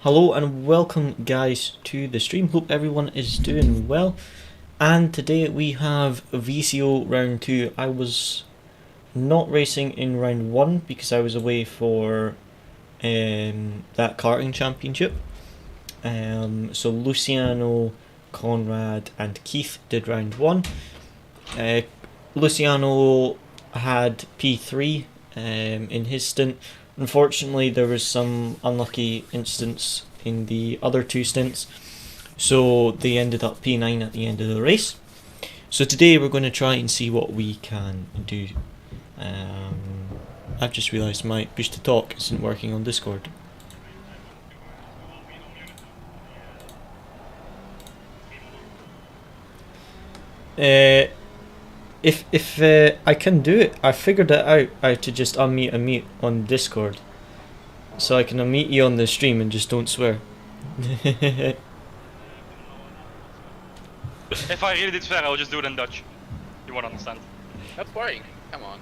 Hello and welcome guys to the stream. Hope everyone is doing well. And today we have VCO Round 2. I was not racing in Round 1 because I was away for that karting championship. So Luciano, Conrad and Keith did Round 1. Luciano had P3 in his stint. Unfortunately, there was some unlucky incidents in the other two stints, so they ended up P9 at the end of the race. So today we're going to try and see what we can do. I've just realised my push to talk isn't working on Discord. If I can do it, I figured it out how to just unmute and mute on Discord. So I can unmute you on the stream and just don't swear. If I really did swear, I would just do it in Dutch. You won't understand. That's boring. Come on.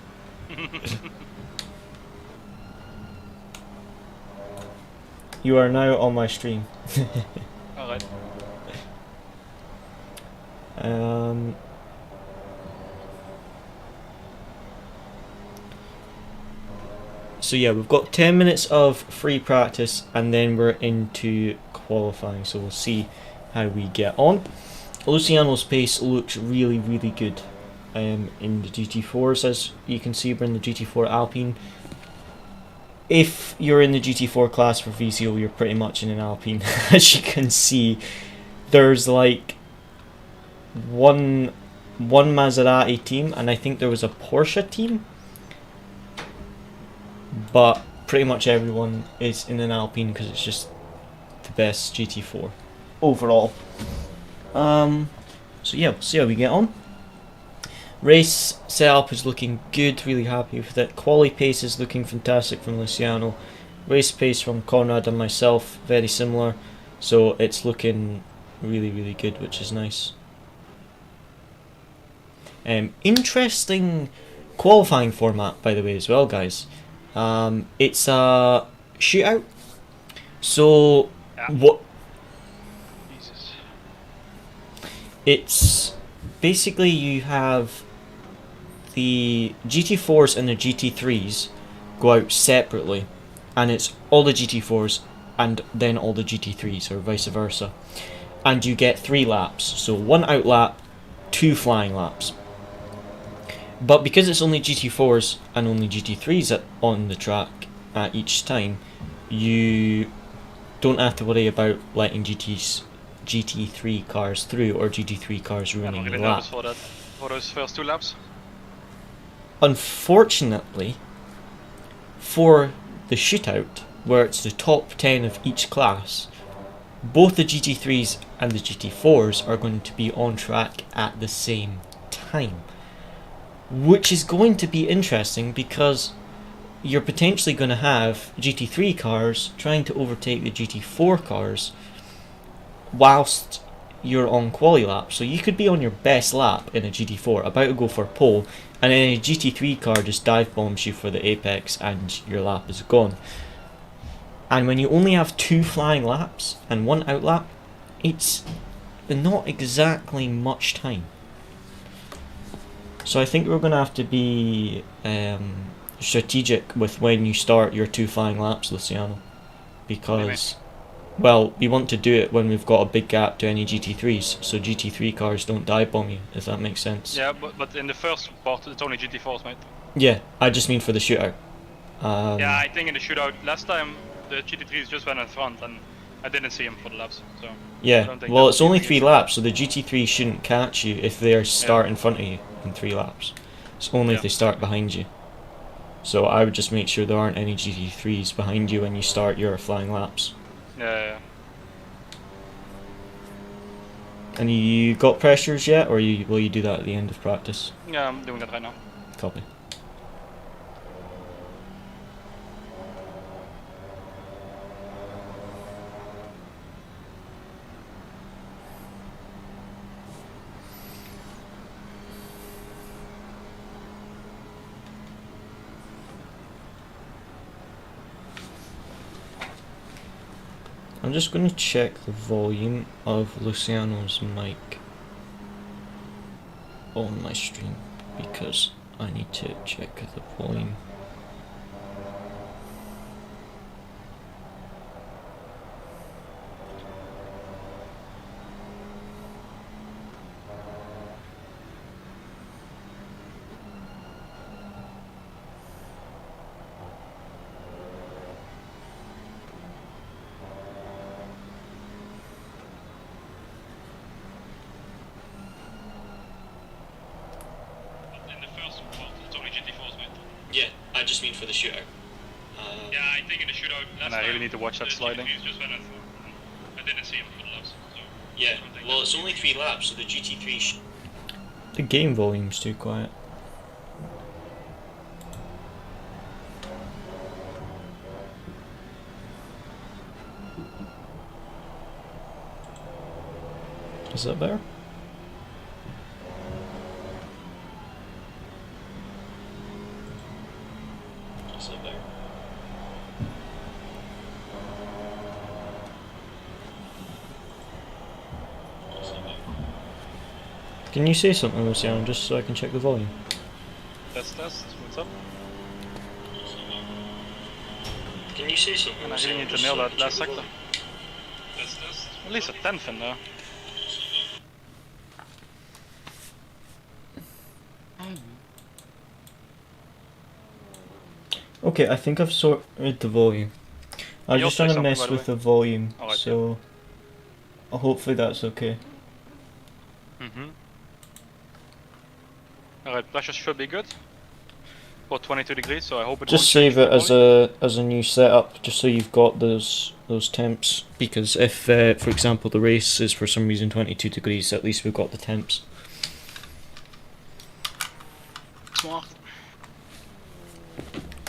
You are now on my stream. Alright. So yeah, we've got 10 minutes of free practice and then we're into qualifying, so we'll see how we get on. Luciano's pace looks really good in the GT4s. As you can see, we're in the GT4 Alpine. If you're in the GT4 class for VCO, you're pretty much in an Alpine. As you can see, there's like one Maserati team and I think there was a Porsche team, but pretty much everyone is in an Alpine because it's just the best GT4 overall. So yeah, we'll see how we get on. Race setup is looking good, really happy with it. Quali pace is looking fantastic from Luciano. Race pace from Conrad and myself, very similar. So it's looking really good, which is nice. Interesting qualifying format, by the way, as well, guys. It's a shootout. So what? Jesus. It's basically you have the GT4s and the GT3s go out separately, and it's all the GT4s and then all the GT3s, or vice versa. And you get 3 laps, so 1 out lap, 2 flying laps. But because it's only GT4s and only GT3s on the track at each time, you don't have to worry about letting GT3 cars through or GT3 cars ruining the lap. For that, for those first 2 laps. Unfortunately, for the shootout, where it's the top 10 of each class, both the GT3s and the GT4s are going to be on track at the same time. Which is going to be interesting because you're potentially going to have GT3 cars trying to overtake the GT4 cars whilst you're on quali lap. So you could be on your best lap in a GT4, about to go for pole, and then a GT3 car just dive bombs you for the apex and your lap is gone. And when you only have 2 flying laps and 1 out lap, it's not exactly much time. So I think we're going to have to be strategic with when you start your 2 flying laps, Luciano. Because, well, we want to do it when we've got a big gap to any GT3s, so GT3 cars don't dive bomb you, if that makes sense. Yeah, but in the first part it's only GT4s, mate. Yeah, I just mean for the shootout. Yeah, I think in the shootout last time the GT3s just went in front and I didn't see him for the laps, so... Yeah, well, it's only 3 laps, so the GT3 shouldn't catch you if they start in front of you in 3 laps. It's only if they start behind you. So I would just make sure there aren't any GT3s behind you when you start your flying laps. Yeah. And you got pressures yet, or will you do that at the end of practice? Yeah, I'm doing that right now. Copy. I'm just going to check the volume of Luciano's mic on my stream because I need to check the volume. Yeah, I just mean for the shootout. Yeah, I think in the shootout last time. I really need to watch that sliding. I didn't see him for the laps. So Yeah, well, it's only 3 laps, so the GT3. The game volume's too quiet. Is that better? Can you say something, Luciano, just so I can check the volume? Test, what's up? Can you say something? And I really need to nail that last sector. Test. At least a 10th in there. Okay, I think I've sorted the volume. I was just trying to mess with the volume, right, so hopefully that's okay. Alright, pressure should be good. For 22 degrees, so I hope it Just save it as a new setup, just so you've got those temps. Because if, for example, the race is for some reason 22 degrees, at least we've got the temps. Smart.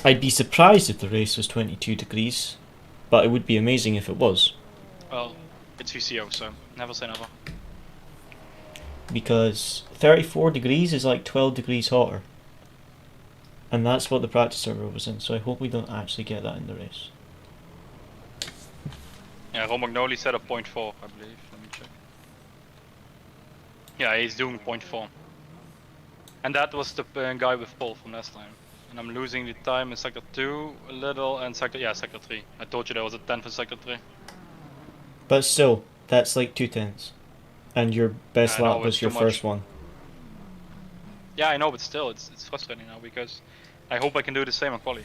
I'd be surprised if the race was 22 degrees, but it would be amazing if it was. Well, it's VCO, so never say never. Because 34 degrees is like 12 degrees hotter. And that's what the practice server was in, so I hope we don't actually get that in the race. Yeah, Romagnoli said a 0.4, I believe. Let me check. Yeah, he's doing 0.4. And that was the guy with pole from last time. And I'm losing the time in sector 2 a little, and sector 3. I told you there was a 10 for sector 3. But still, that's like 2 tenths. And your best lap was your first one. Yeah, I know, but still, it's frustrating now because I hope I can do the same on quali.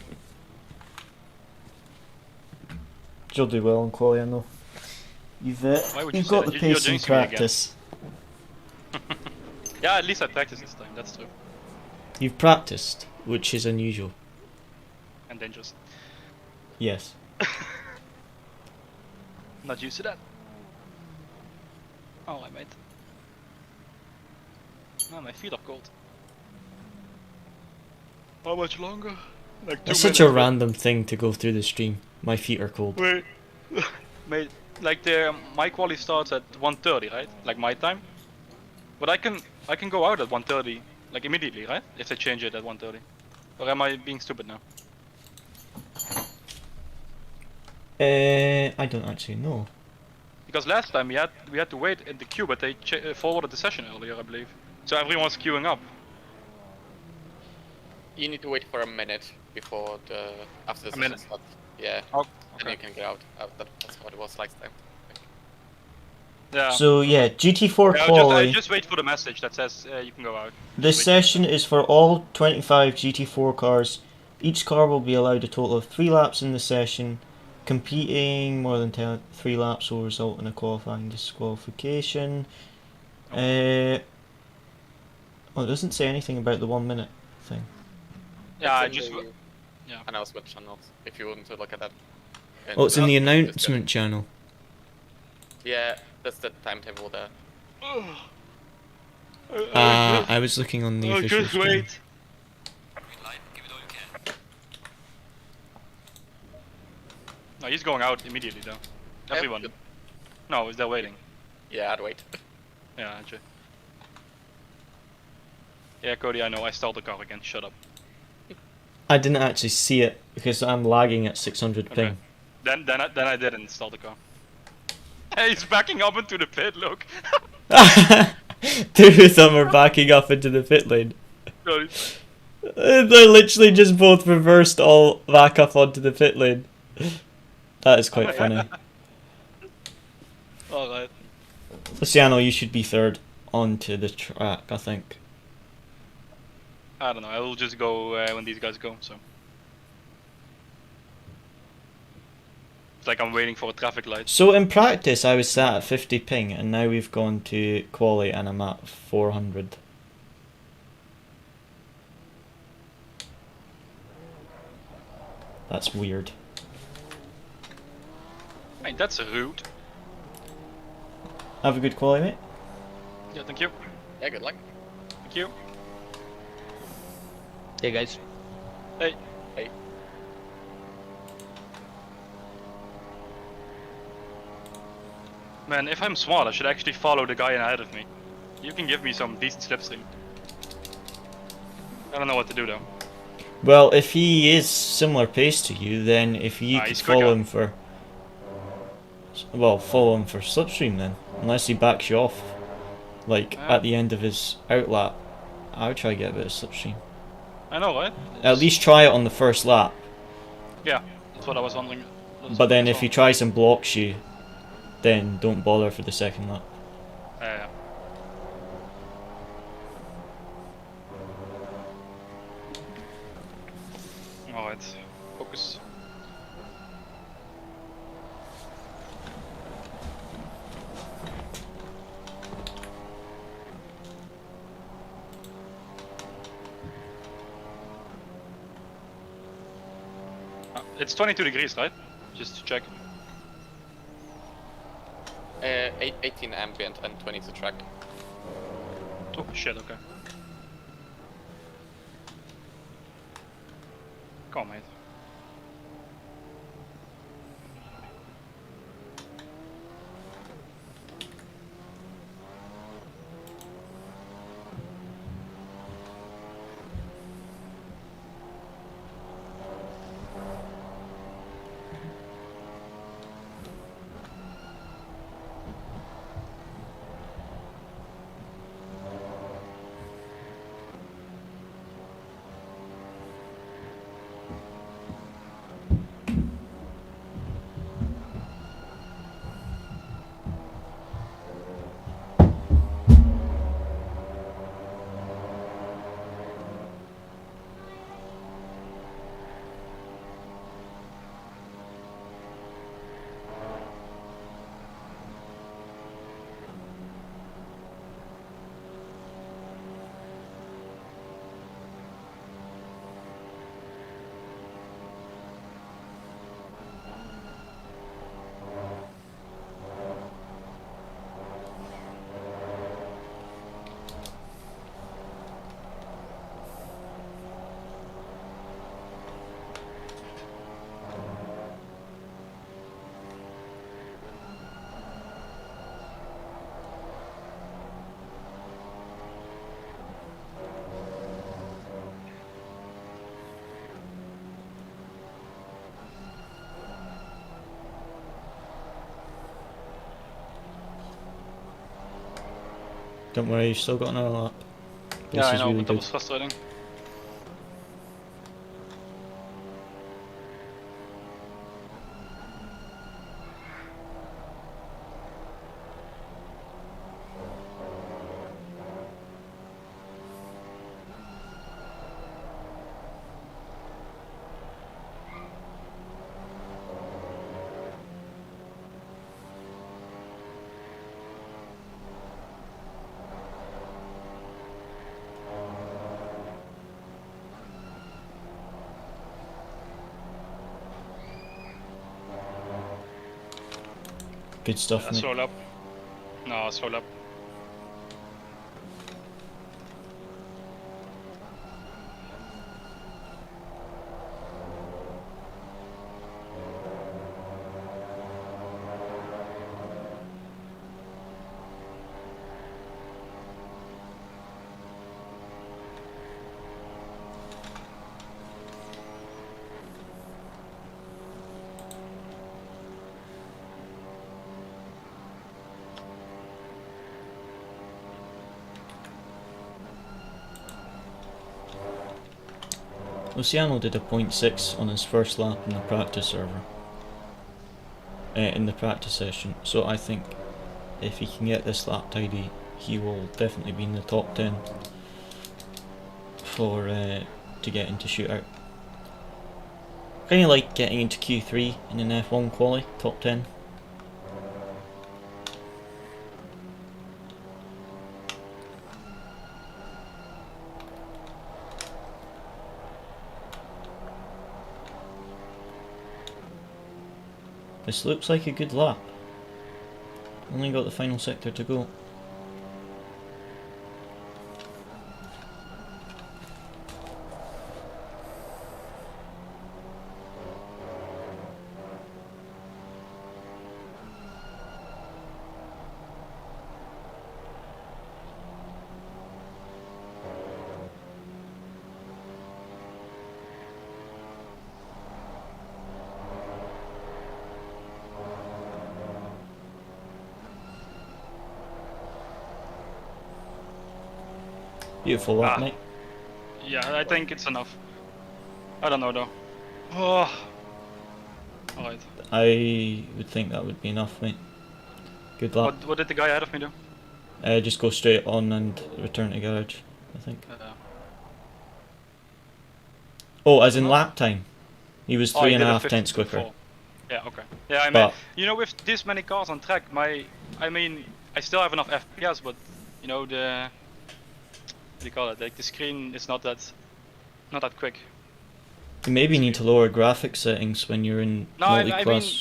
You'll do well on quali, I know. You've got the pace in practice. Yeah, at least I practiced this time, that's true. You've practiced, which is unusual. And dangerous. Yes. Not used to that. Alright, mate. Oh, my feet are cold. How much longer? Like 2 minutes. It's such a random thing to go through the stream. My feet are cold. Wait. Mate, like my quali starts at 1:30, right? Like my time. But I can go out at 1:30, like immediately, right? If they change it at 1:30. Or am I being stupid now? I don't actually know. Because last time we had to wait in the queue, but they forwarded the session earlier, I believe. So everyone's queuing up. You need to wait for a minute before after the session starts. Yeah. Oh, okay. Then you can get out. That's what it was last time. Yeah. So yeah, GT4 quali. Just wait for the message that says you can go out. This session is for all 25 GT4 cars. Each car will be allowed a total of 3 laps in the session. Competing more than 3 laps will result in a qualifying disqualification. Oh, it doesn't say anything about the 1 minute thing. Yeah, I announcement channels, if you want to look at that. Oh, it's in the announcement channel. Yeah, that's the timetable there. I was looking on the official just stream. wait. No, he's going out immediately though. Everyone. No, is there waiting? Yeah, I'd wait. Yeah, actually. Yeah, Cody, I know. I stalled the car again. Shut up. I didn't actually see it because I'm lagging at 600 ping. Then I did install the car. He's backing up into the pit, look. Two of them are backing up into the pit lane. No, They're literally just both reversed all back up onto the pit lane. That is quite funny. Alright. Luciano, you should be third onto the track, I think. I don't know, I will just go when these guys go, so. It's like I'm waiting for a traffic light. So in practice I was sat at 50 ping and now we've gone to quali and I'm at 400. That's weird. Hey, that's rude. Have a good quali, mate. Yeah, thank you. Yeah, good luck. Thank you. Hey guys. Hey. Hey. Man, if I'm smart, I should actually follow the guy ahead of me. You can give me some decent slipstream. I don't know what to do though. Well, if he is similar pace to you, then if you could he's follow quicker. him for... Well, follow him for slipstream then. Unless he backs you off. Like, at the end of his outlap. I would try to get a bit of slipstream. I know, right? At least try it on the first lap. Yeah, that's what I was wondering. But then if he tries and blocks you, then don't bother for the second lap. Yeah. Alright, focus. It's 22 degrees, right? Just to check. 18 ambient and 20 to track. Oh shit, okay. Come on, mate. Don't worry, you've still got another lap. Yeah, I know, really but that good. was frustrating. Good stuff, mate. Slow up. No, slow up. Luciano did a 0.6 on his first lap in the practice server. In the practice session, so I think if he can get this lap tidy, he will definitely be in the top 10 for to get into shootout. Kind of like getting into Q3 in an F1 quali, top 10. This looks like a good lap. Only got the final sector to go. Beautiful lap, mate. Yeah, I think it's enough. I don't know though. Oh. Alright. I would think that would be enough, mate. Good lap. What did the guy ahead of me do? Just go straight on and return to garage, I think. Oh, as in lap time. He was 3.5 tenths quicker. Yeah, okay. Yeah, I mean, you know, with this many cars on track, I mean, I still have enough FPS, but you know, the what do you call it? Like the screen is not that quick. You maybe need to lower graphics settings when you're in multi-class. I mean,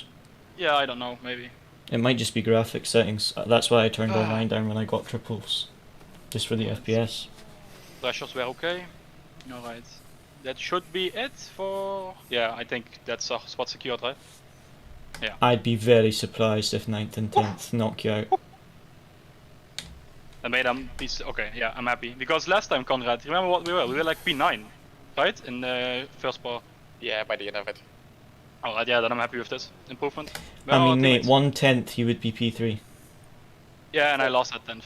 yeah, I don't know, maybe. It might just be graphics settings. That's why I turned all mine down when I got triples, just for the FPS. Pressures were okay. Alright. That should be it for... Yeah, I think that's a spot secured, right? Yeah. I'd be very surprised if 9th and 10th knock you out. I made him be... Okay, yeah, I'm happy. Because last time, Conrad, remember what we were? We were like P9, right? In the first part. Yeah, by the end of it. Alright, yeah, then I'm happy with this improvement. Well, I mean, mate, 1/10 you would be P3. Yeah, and I lost at 10th.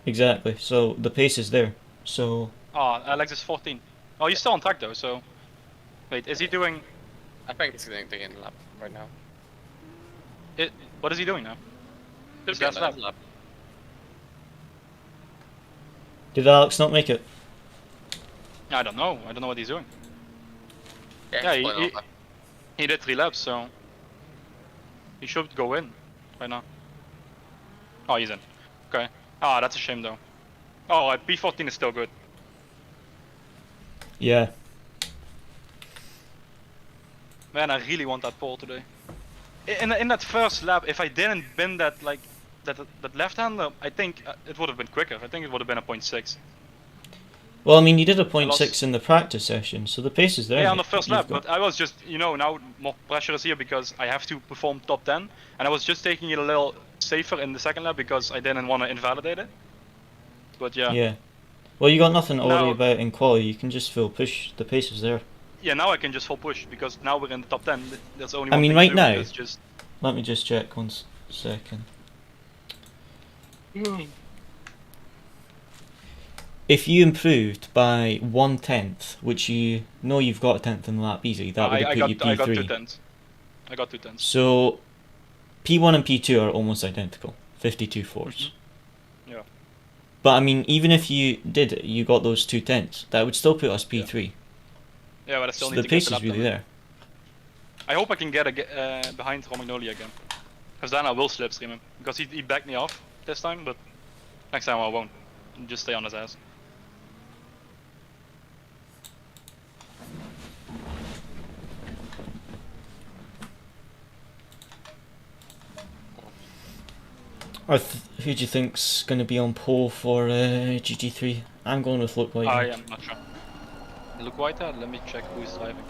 Exactly, so the pace is there, so... Oh, Alex is 14. Oh, he's still on track though, so... Wait, is he doing... I think he's doing the in lap right now. What is he doing now? His last lap. Did Alex not make it? I don't know. I don't know what he's doing. Yeah, he did 3 laps, so... He should go in right now. Oh, he's in. Okay. Ah, that's a shame though. Oh, P14 is still good. Yeah. Man, I really want that pole today. In that first lap, if I didn't bend that like that left-hander, I think it would have been quicker. I think it would have been a 0.6. Well, I mean, you did a 0.6 in the practice session, so the pace is there. Yeah, on the first lap, but I was just, you know, now more pressure is here because I have to perform top 10, and I was just taking it a little safer in the second lap because I didn't want to invalidate it. But yeah. Yeah. Well, you got nothing to worry about in quali. You can just full push. The pace is there. Yeah, now I can just full push because now we're in the top 10. That's only one I mean, thing right to do, now. just... Let me just check 1 second. If you improved by 1/10, which you know you've got a 10th in the lap easy, that would have put you P3. I got 2 tenths. I got 2 tenths. So, P1 and P2 are almost identical. 52 fours. Yeah. But I mean, even if you did it, you got those 2 tenths, that would still put us P3. Yeah, but I still so need the to pace get the is really there. I hope I can get behind Romagnoli again. Because then I will slipstream him. Because he backed me off this time, but next time I won't. Just stay on his ass. Who do you think's going to be on pole for GT3? I'm going with Luke White. I am not sure. Luke White, let me check who is driving.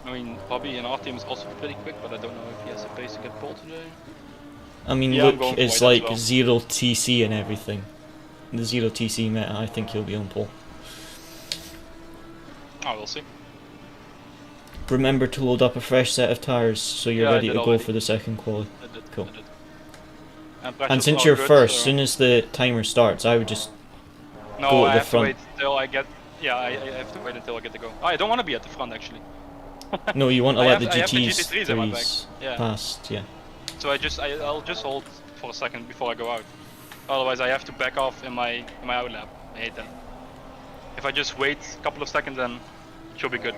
I mean, Bobby in our team is also pretty quick, but I don't know if he has the pace to get pole today. I mean, yeah, Luke is like 0 TC and everything. The 0 TC meta, I think he'll be on pole. Oh, we'll see. Remember to load up a fresh set of tyres so you're ready to go for the second quali. Cool. And since you're first, as soon as the timer starts, I would just go to the front. I have to wait till I get Yeah, I have to wait until I get to go. I don't want to be at the front actually. No, you want to I let have- the I have the GTs GT3s in my back. threes Yeah. past, yeah. So I'll just hold for a second before I go out. Otherwise, I have to back off in my out lap. I hate that. If I just wait a couple of seconds, then it should be good.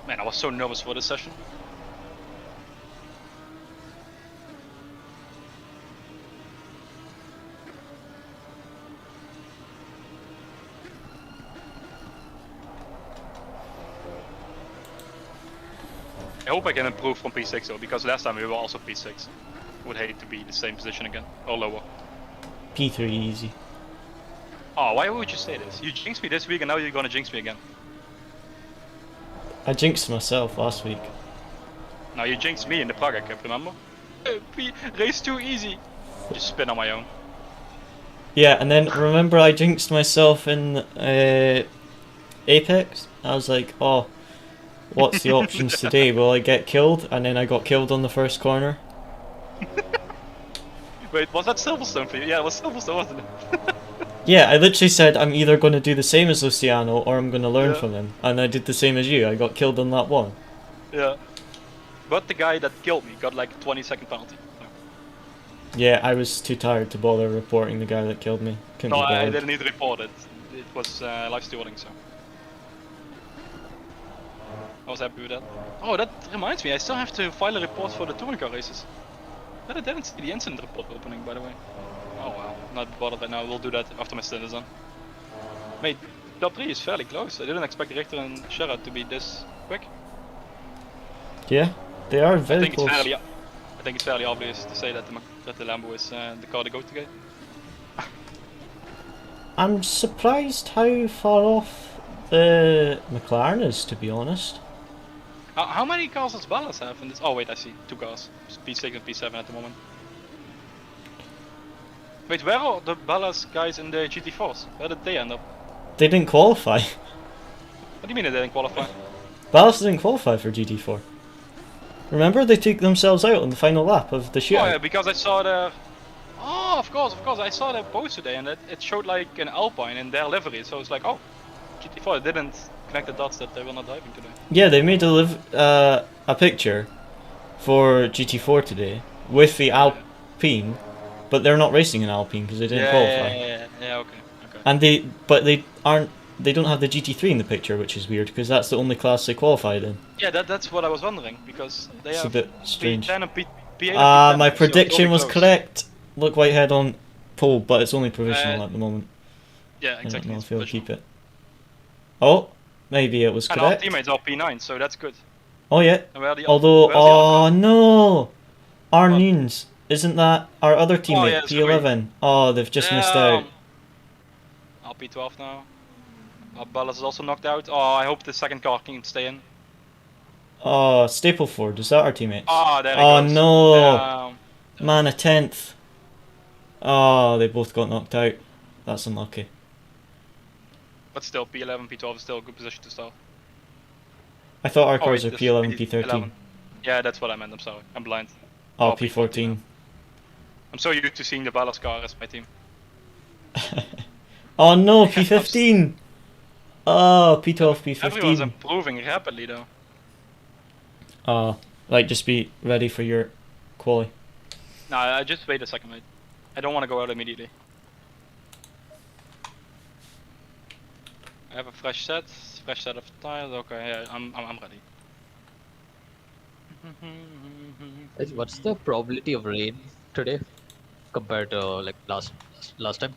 Man, I was so nervous for this session. I hope I can improve from P6 though, because last time we were also P6. Would hate to be the same position again, or lower. P3 easy. Oh, why would you say this? You jinxed me this week and now you're gonna jinx me again. I jinxed myself last week. Now you jinxed me in the Praga Cup, remember? Race too easy. Just spin on my own. Yeah, and then remember I jinxed myself in Apex? I was like, oh, what's the options today? Will I get killed? And then I got killed on the first corner. Wait, was that Silverstone for you? Yeah, it was Silverstone, wasn't it? Yeah, I literally said I'm either going to do the same as Luciano or I'm going to learn Yeah. from him. And I did the same as you. I got killed on that one. Yeah. But the guy that killed me got like a 20-second penalty. Yeah, I was too tired to bother reporting the guy that killed me. Couldn't No, be I bothered. didn't need to report it. It was live streaming, so I was happy with that. Oh, that reminds me, I still have to file a report for the touring car races. But I didn't see the incident report opening, by the way. Oh wow, not bothered right now. We'll do that after my stint is done. Mate, top 3 is fairly close. I didn't expect Richter and Sherrod to be this quick. Yeah, they are I very think close. it's fairly obvious to say that the Lambo is the car to go to get. I'm surprised how far off the McLaren is, to be honest. How many cars does Ballas have in this? Oh wait, I see 2 cars. P6 and P7 at the moment. Wait, where are the Ballas guys in the GT4s? Where did they end up? They didn't qualify. What do you mean they didn't qualify? Ballas didn't qualify for GT4. Remember, they took themselves out on the final lap of the Oh shootout. yeah, because I saw their... Oh, of course, I saw their post today and it showed like an Alpine in their livery, so it's like, oh, GT4 didn't connect the dots that they were not driving today. Yeah, they made a picture for GT4 today with the Alpine, but they're not racing in Alpine because they didn't qualify. Yeah, okay. And they don't have the GT3 in the picture, which is weird because that's the only class they qualified in. Yeah, that's what I was wondering, because they It's a have bit strange. P10 and P8 and Ah, P10, my so it's prediction really was close. correct. Look, Whitehead on pole, but it's only provisional at the moment. Yeah, I exactly. don't know it's if he'll provisional. keep it. Oh, maybe it was And our correct. teammates are P9, so that's good. Oh yeah. And where are the Although, where's the other oh no, Arneens, isn't that our other teammate yeah, P11? Oh, they've just missed out. I'll P12 now. Ballas is also knocked out. Oh, I hope the second car can stay in. Oh, Stapleford, is that our teammates? Ah, there it Oh goes. no, man, a 10th. Oh, they both got knocked out. That's unlucky. But still, P11, P12 is still a good position to start. I thought our Oh, cars wait, are this is P11, P13. Yeah, that's what I meant. I'm sorry. I'm blind. Oh, Oh, P14. I'm so used to seeing the Ballas car as my team. Oh no, P15. Oh, P12, Everyone's P15. improving rapidly though. Oh, like just be ready for your quali. Nah, just wait a second, mate. I don't want to go out immediately. I have a fresh set of tires. Okay, yeah, I'm ready. What's the probability of rain today compared to like last time?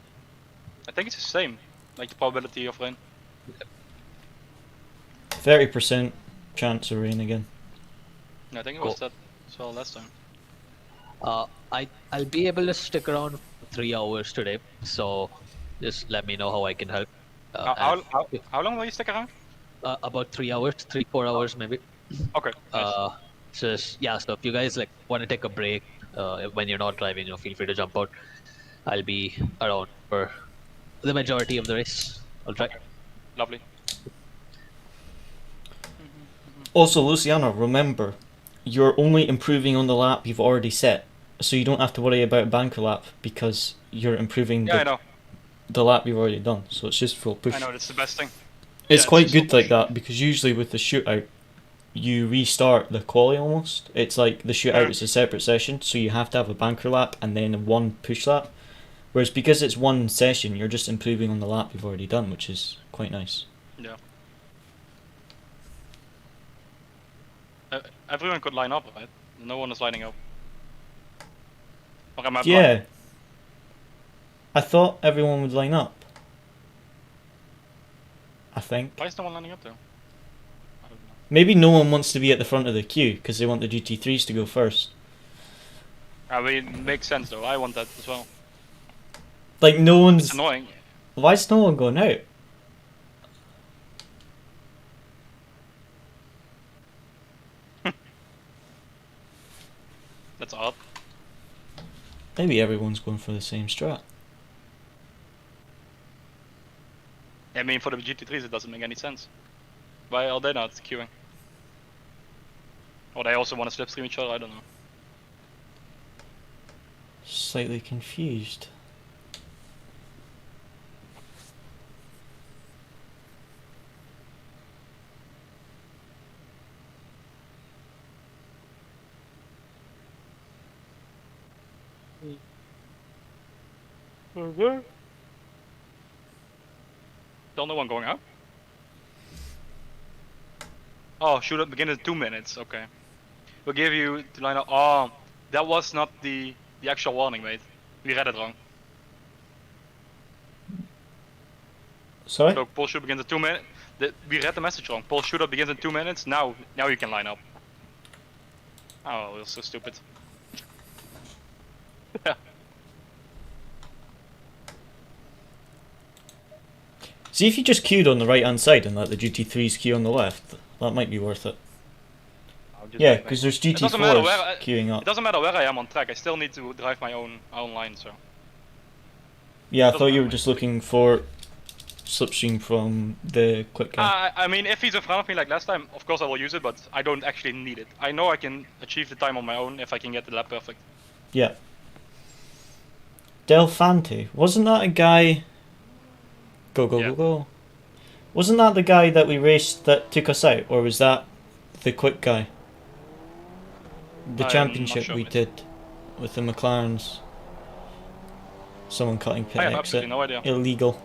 I think it's the same, like the probability of rain. 30% chance of rain again. I think it was that as well last time. I'll be able to stick around for 3 hours today, so just let me know how I can help. How long will you stick around? About 3 hours, 3-4 hours maybe. Okay. Nice. So if you guys like want to take a break when you're not driving, feel free to jump out. I'll be around for the majority of the race. I'll try. Lovely. Also, Luciano, remember, you're only improving on the lap you've already set. so you don't have to worry about a banker lap because you're improving Yeah, I know. the lap you've already done. So it's just full push. I know, that's the best thing. It's Yeah, quite just full good like push. that because usually with the shootout, you restart the quali almost. It's like the shootout Yeah. is a separate session, so you have to have a banker lap and then one push lap. Whereas because it's one session, you're just improving on the lap you've already done, which is quite nice. Yeah. Everyone could line up, right? No one is lining up. Or am I blind? Yeah. I thought everyone would line up. I think. Why is no one lining up though? I don't know. Maybe no one wants to be at the front of the queue because they want the GT3s to go first. I mean, it makes sense though. I want that as well. Like no It's one's. annoying. Why is no one going out? That's odd. Maybe everyone's going for the same strat. I mean, for the GT3s, it doesn't make any sense. Why are they not queuing? Or they also want to slipstream each other? I don't know. Slightly confused. Still no one going out? Oh, shoot up begin in 2 minutes. Okay. We'll give you to line up. Oh, that was not the actual warning, mate. We read it wrong. Sorry? So pole shoot begins in 2 minutes. We read the message wrong. Pole shoot up begins in 2 minutes. Now you can line up. Oh, we're so stupid. Yeah. See if you just queued on the right hand side and let the GT3s queue on the left. That might be worth it. Yeah, because there's doesn't matter GT4s where queuing It up. doesn't matter where I am on track. I still need to drive my own line. So Yeah, I doesn't thought you matter. were just looking for slipstream from the quick guy. I mean, if he's in front of me like last time, of course I will use it, but I don't actually need it. I know I can achieve the time on my own if I can get the lap perfect. Yeah. Delfante. Wasn't that a guy... Go, go, Yeah. go, go. Wasn't that the guy that we raced that took us out? Or was that the quick guy? The I'm not championship sure, we mate. did with the McLarens. Someone cutting pit I have exit. absolutely no idea. Illegal.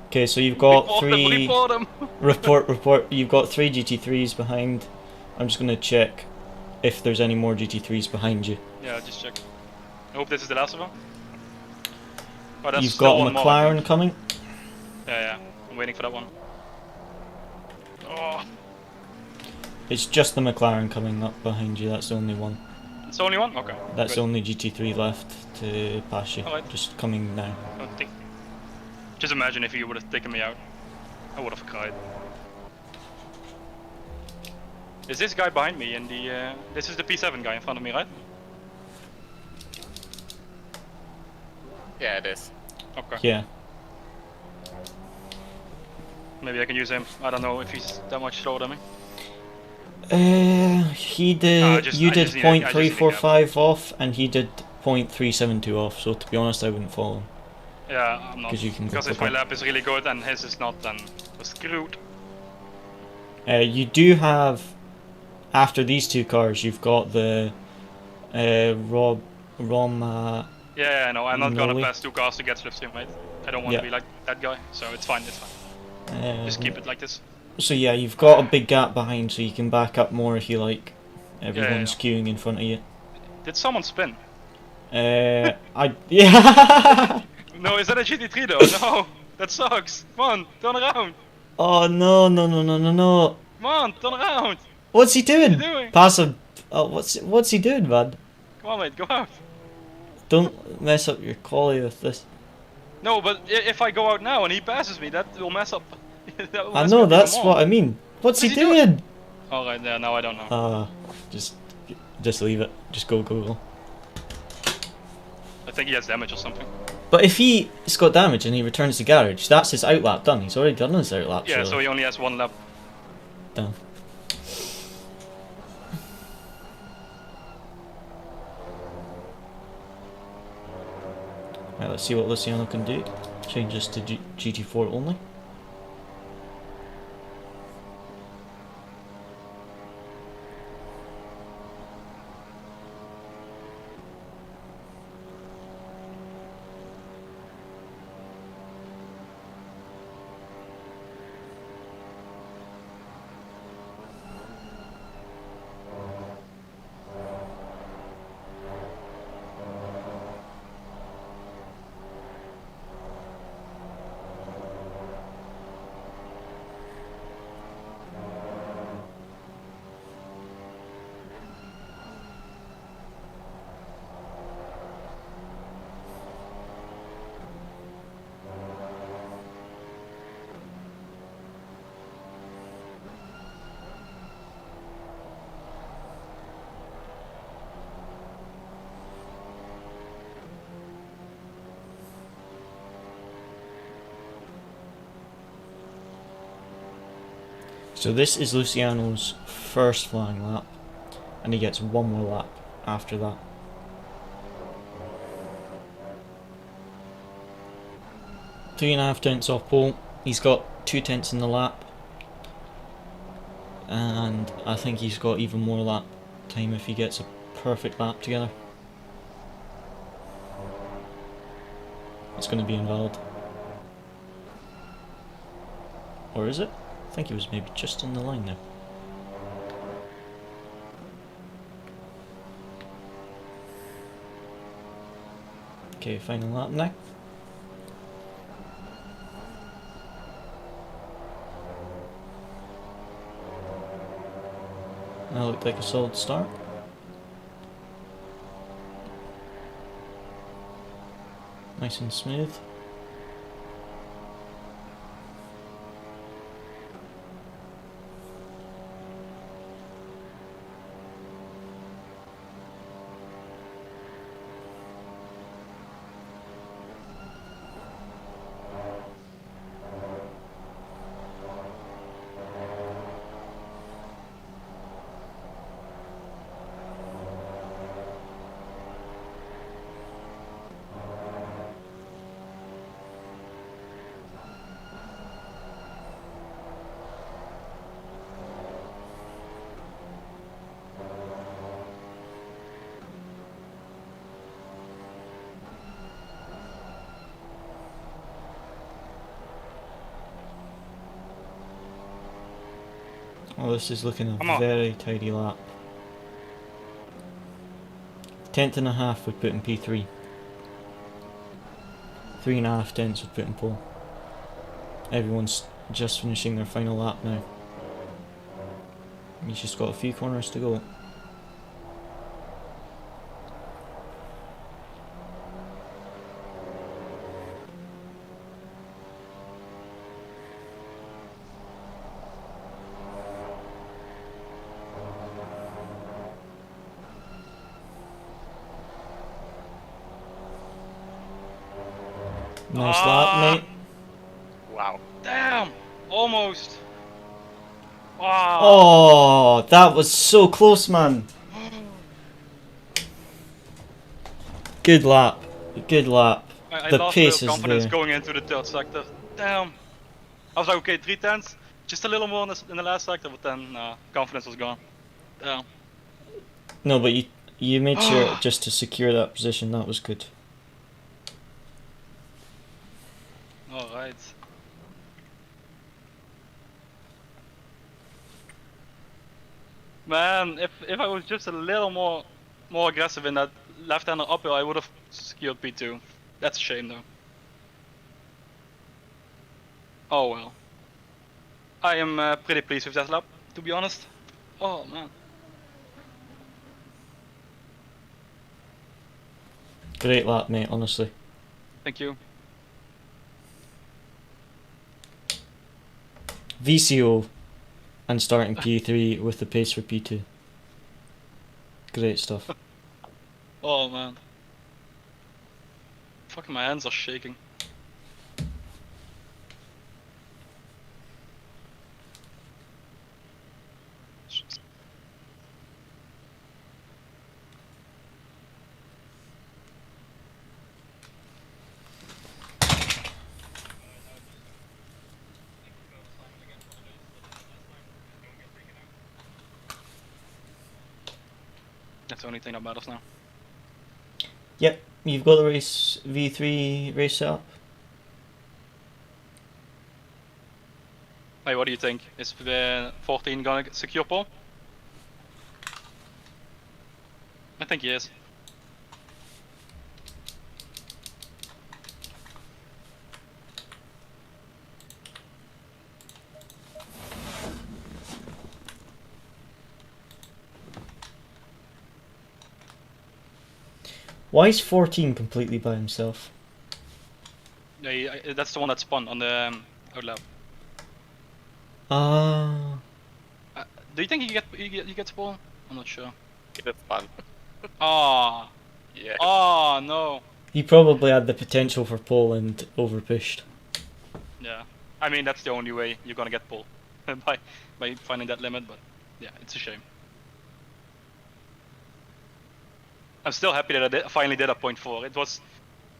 Okay, so you've got three... Report them. Report. You've got 3 GT3s behind. I'm just going to check if there's any more GT3s behind you. Yeah, just check. I hope this is the last of them. Oh, there's You've still got a one more, I McLaren think. coming. Yeah. I'm waiting for that one. Oh, It's just the McLaren coming up behind you. That's the only one. it's the only one? Okay. That's good. the only GT3 left to pass you. Alright. Just coming now. Don't think. Just imagine if you would have taken me out. I would have cried. Is this guy behind me in the... this is the P7 guy in front of me, right? Yeah, it is. Okay. Yeah. Maybe I can use him. I don't know if he's that much slower than me. He did. You I did just need a- I just need a gap. 0.345 off, and he did 0.372 off. So to be honest, I wouldn't follow him. Yeah, I'm not. 'Cause you can go Because if quicker. my lap is really good and his is not, then we're screwed. You do have, after these two cars, you've got the Rom. Yeah, I know. I'm not gonna Norway. pass 2 cars to get slipstream, mate. I don't want Yeah. to be like that guy, so it's fine. It's fine. Just keep it like this. So yeah, you've got a big gap behind, so you can back up more if you like. Everyone's queuing in front of you. Did someone spin? Yeah. No, is that a GT3 though? No, that sucks. Come on, turn around. Oh no. Come on, turn around. What's he doing? What are you doing? Pass him. Oh, what's he doing, man? Come on, mate, go out. Don't mess up your quality with this. No, but if I go out now and he passes me, that will mess up. That will I mess know, me up even that's more. what I mean. What's he What's he doing? doing? Alright, yeah, now I don't know. Just leave it. Just go. I think he has damage or something. But if he's got damage and he returns to garage, that's his outlap done. He's already done his outlap. Yeah, so he only has 1 lap. Done. Right, let's see what Luciano can do. Changes to GT4 only. So this is Luciano's first flying lap, and he gets one more lap after that. Three and a half tenths off pole. He's got 2 tenths in the lap, and I think he's got even more lap time if he gets a perfect lap together. It's going to be invalid. Or is it? I think he was maybe just on the line now. Okay, final lap now. That looked like a solid start. Nice and smooth. Oh, this is looking a very tidy lap. 10th and a half would put in P3. 3.5 tenths would put in pole. Everyone's just finishing their final lap now. He's just got a few corners to go. Nice lap, mate. Wow. Damn! Almost. Wow. Oh, that was so close, man. Good lap. Good lap. I The lost pace a little is confidence there. going into the third sector. Damn. I was like, okay, 3 tenths. Just a little more in the last sector, but then confidence was gone. Damn. No, but you made sure just to secure that position. That was good. Alright. Man, if I was just a little more aggressive in that left-hander uphill, I would have secured P2. That's a shame though. Oh well. I am pretty pleased with that lap, to be honest. Oh man. Great lap, mate, honestly. Thank you. VCO and starting P3 with the pace for P2. Great stuff. Oh man. Fucking my hands are shaking. That's the only thing that matters now. Yep, you've got the race V3 race set up. Hey, what do you think? Is the 14 gonna secure pole? I think he is. Why is 14 completely by himself? Yeah, that's the one that spun on the outlap. Ah. Do you think he gets pole? I'm not sure. It is fun. Ah. Yeah. Oh no. He probably had the potential for pole and overpushed. Yeah. I mean, that's the only way you're gonna get pole by finding that limit. But yeah, it's a shame. I'm still happy that I finally did a 0.4. It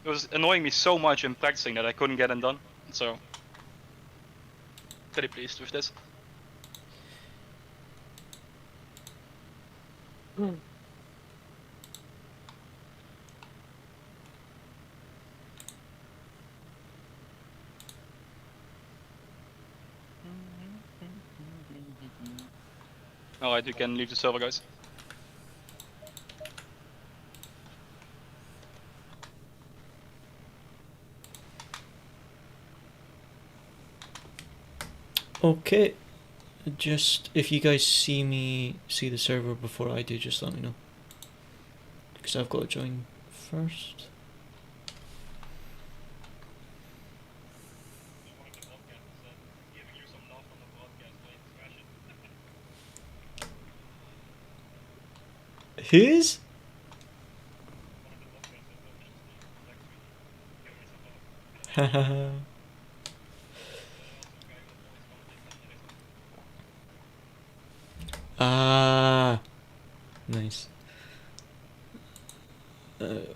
was annoying me so much in practicing that I couldn't get it done. So very pleased with this. Alright, you can leave the server, guys. Okay. Just, if you guys see the server before I do, just let me know. Because I've got to join first. Whose? Haha. Ah, nice.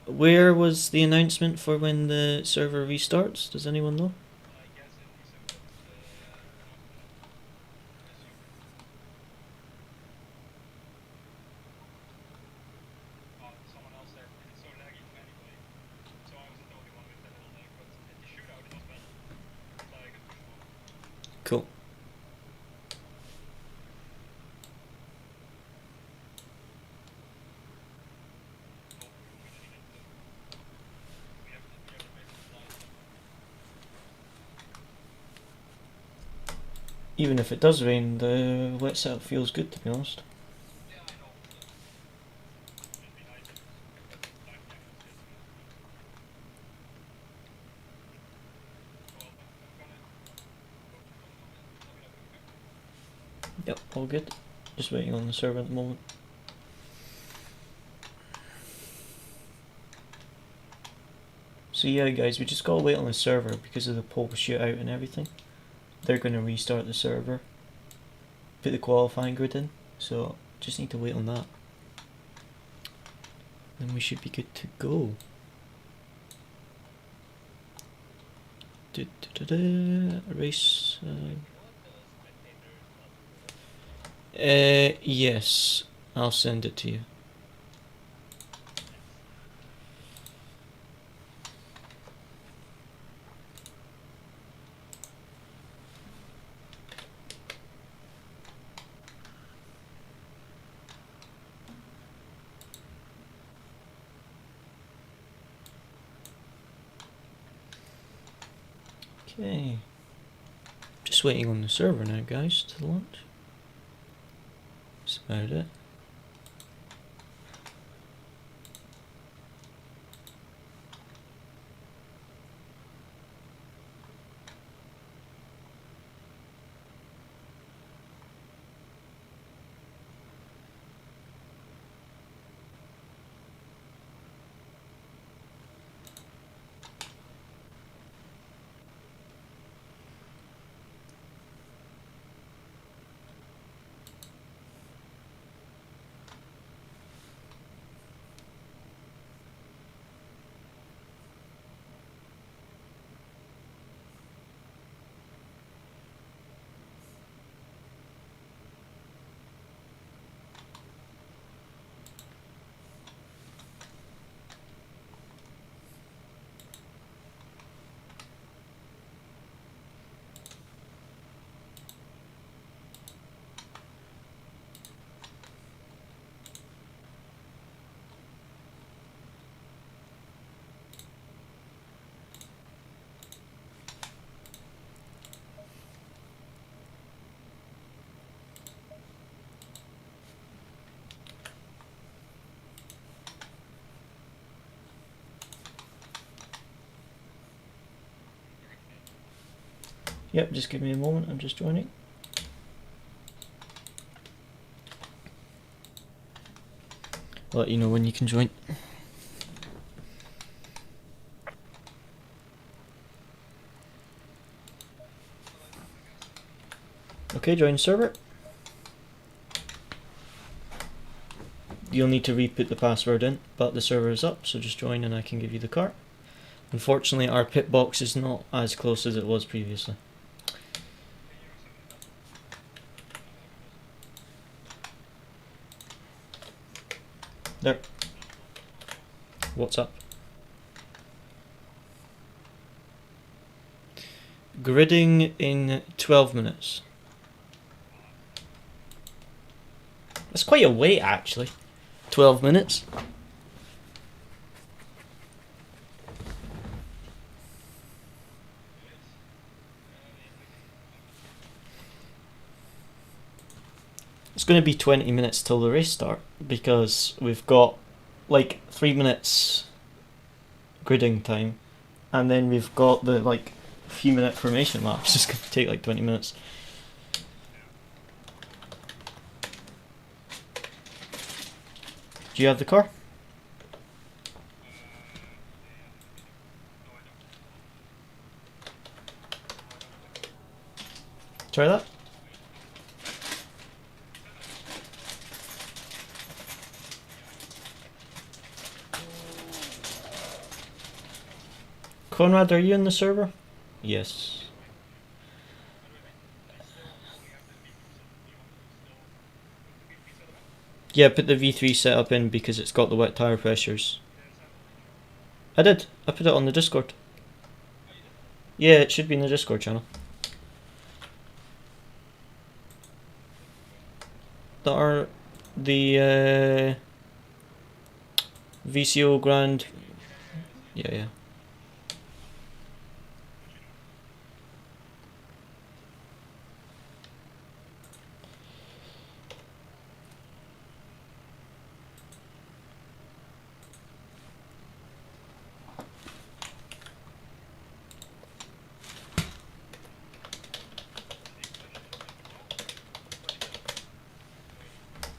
Where was the announcement for when the server restarts? Does anyone know? Cool. Even if it does rain, the wet setup feels good, to be honest. Yep, all good. Just waiting on the server at the moment. So yeah guys, we just gotta wait on the server because of the pole shootout and everything. They're gonna restart the server, put the qualifying grid in, so just need to wait on that. Then we should be good to go. Race. Yes, I'll send it to you. Okay. Just waiting on the server now, guys, to launch. That's about it. Yep, just give me a moment, I'm just joining. I'll let you know when you can join. Okay, join server. You'll need to re-put the password in, but the server is up, so just join and I can give you the car. Unfortunately, our pit box is not as close as it was previously. There. What's up? Gridding in 12 minutes. That's quite a wait, actually. 12 minutes. It's going to be 20 minutes till the race start because we've got like 3 minutes gridding time and then we've got the like few minute formation lap. It's just going to take like 20 minutes. Do you have the car? Try that. Conrad, are you in the server? Yes. Yeah, put the V3 setup in because it's got the wet tire pressures. I did. I put it on the Discord. Yeah, it should be in the Discord channel. That are the VCO Grand. Yeah.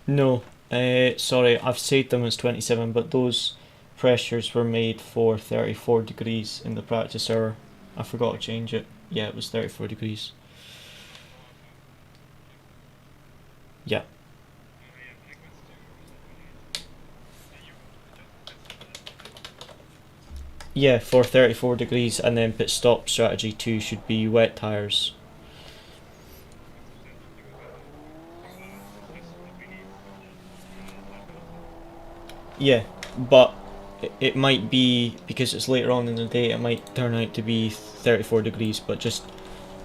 No, sorry, I've saved them as 27, but those pressures were made for 34 degrees in the practice hour. I forgot to change it. Yeah, it was 34 degrees. Yeah. Yeah, for 34 degrees, and then pit stop strategy 2 should be wet tires. Yeah, but it might be, because it's later on in the day, it might turn out to be 34 degrees, but just,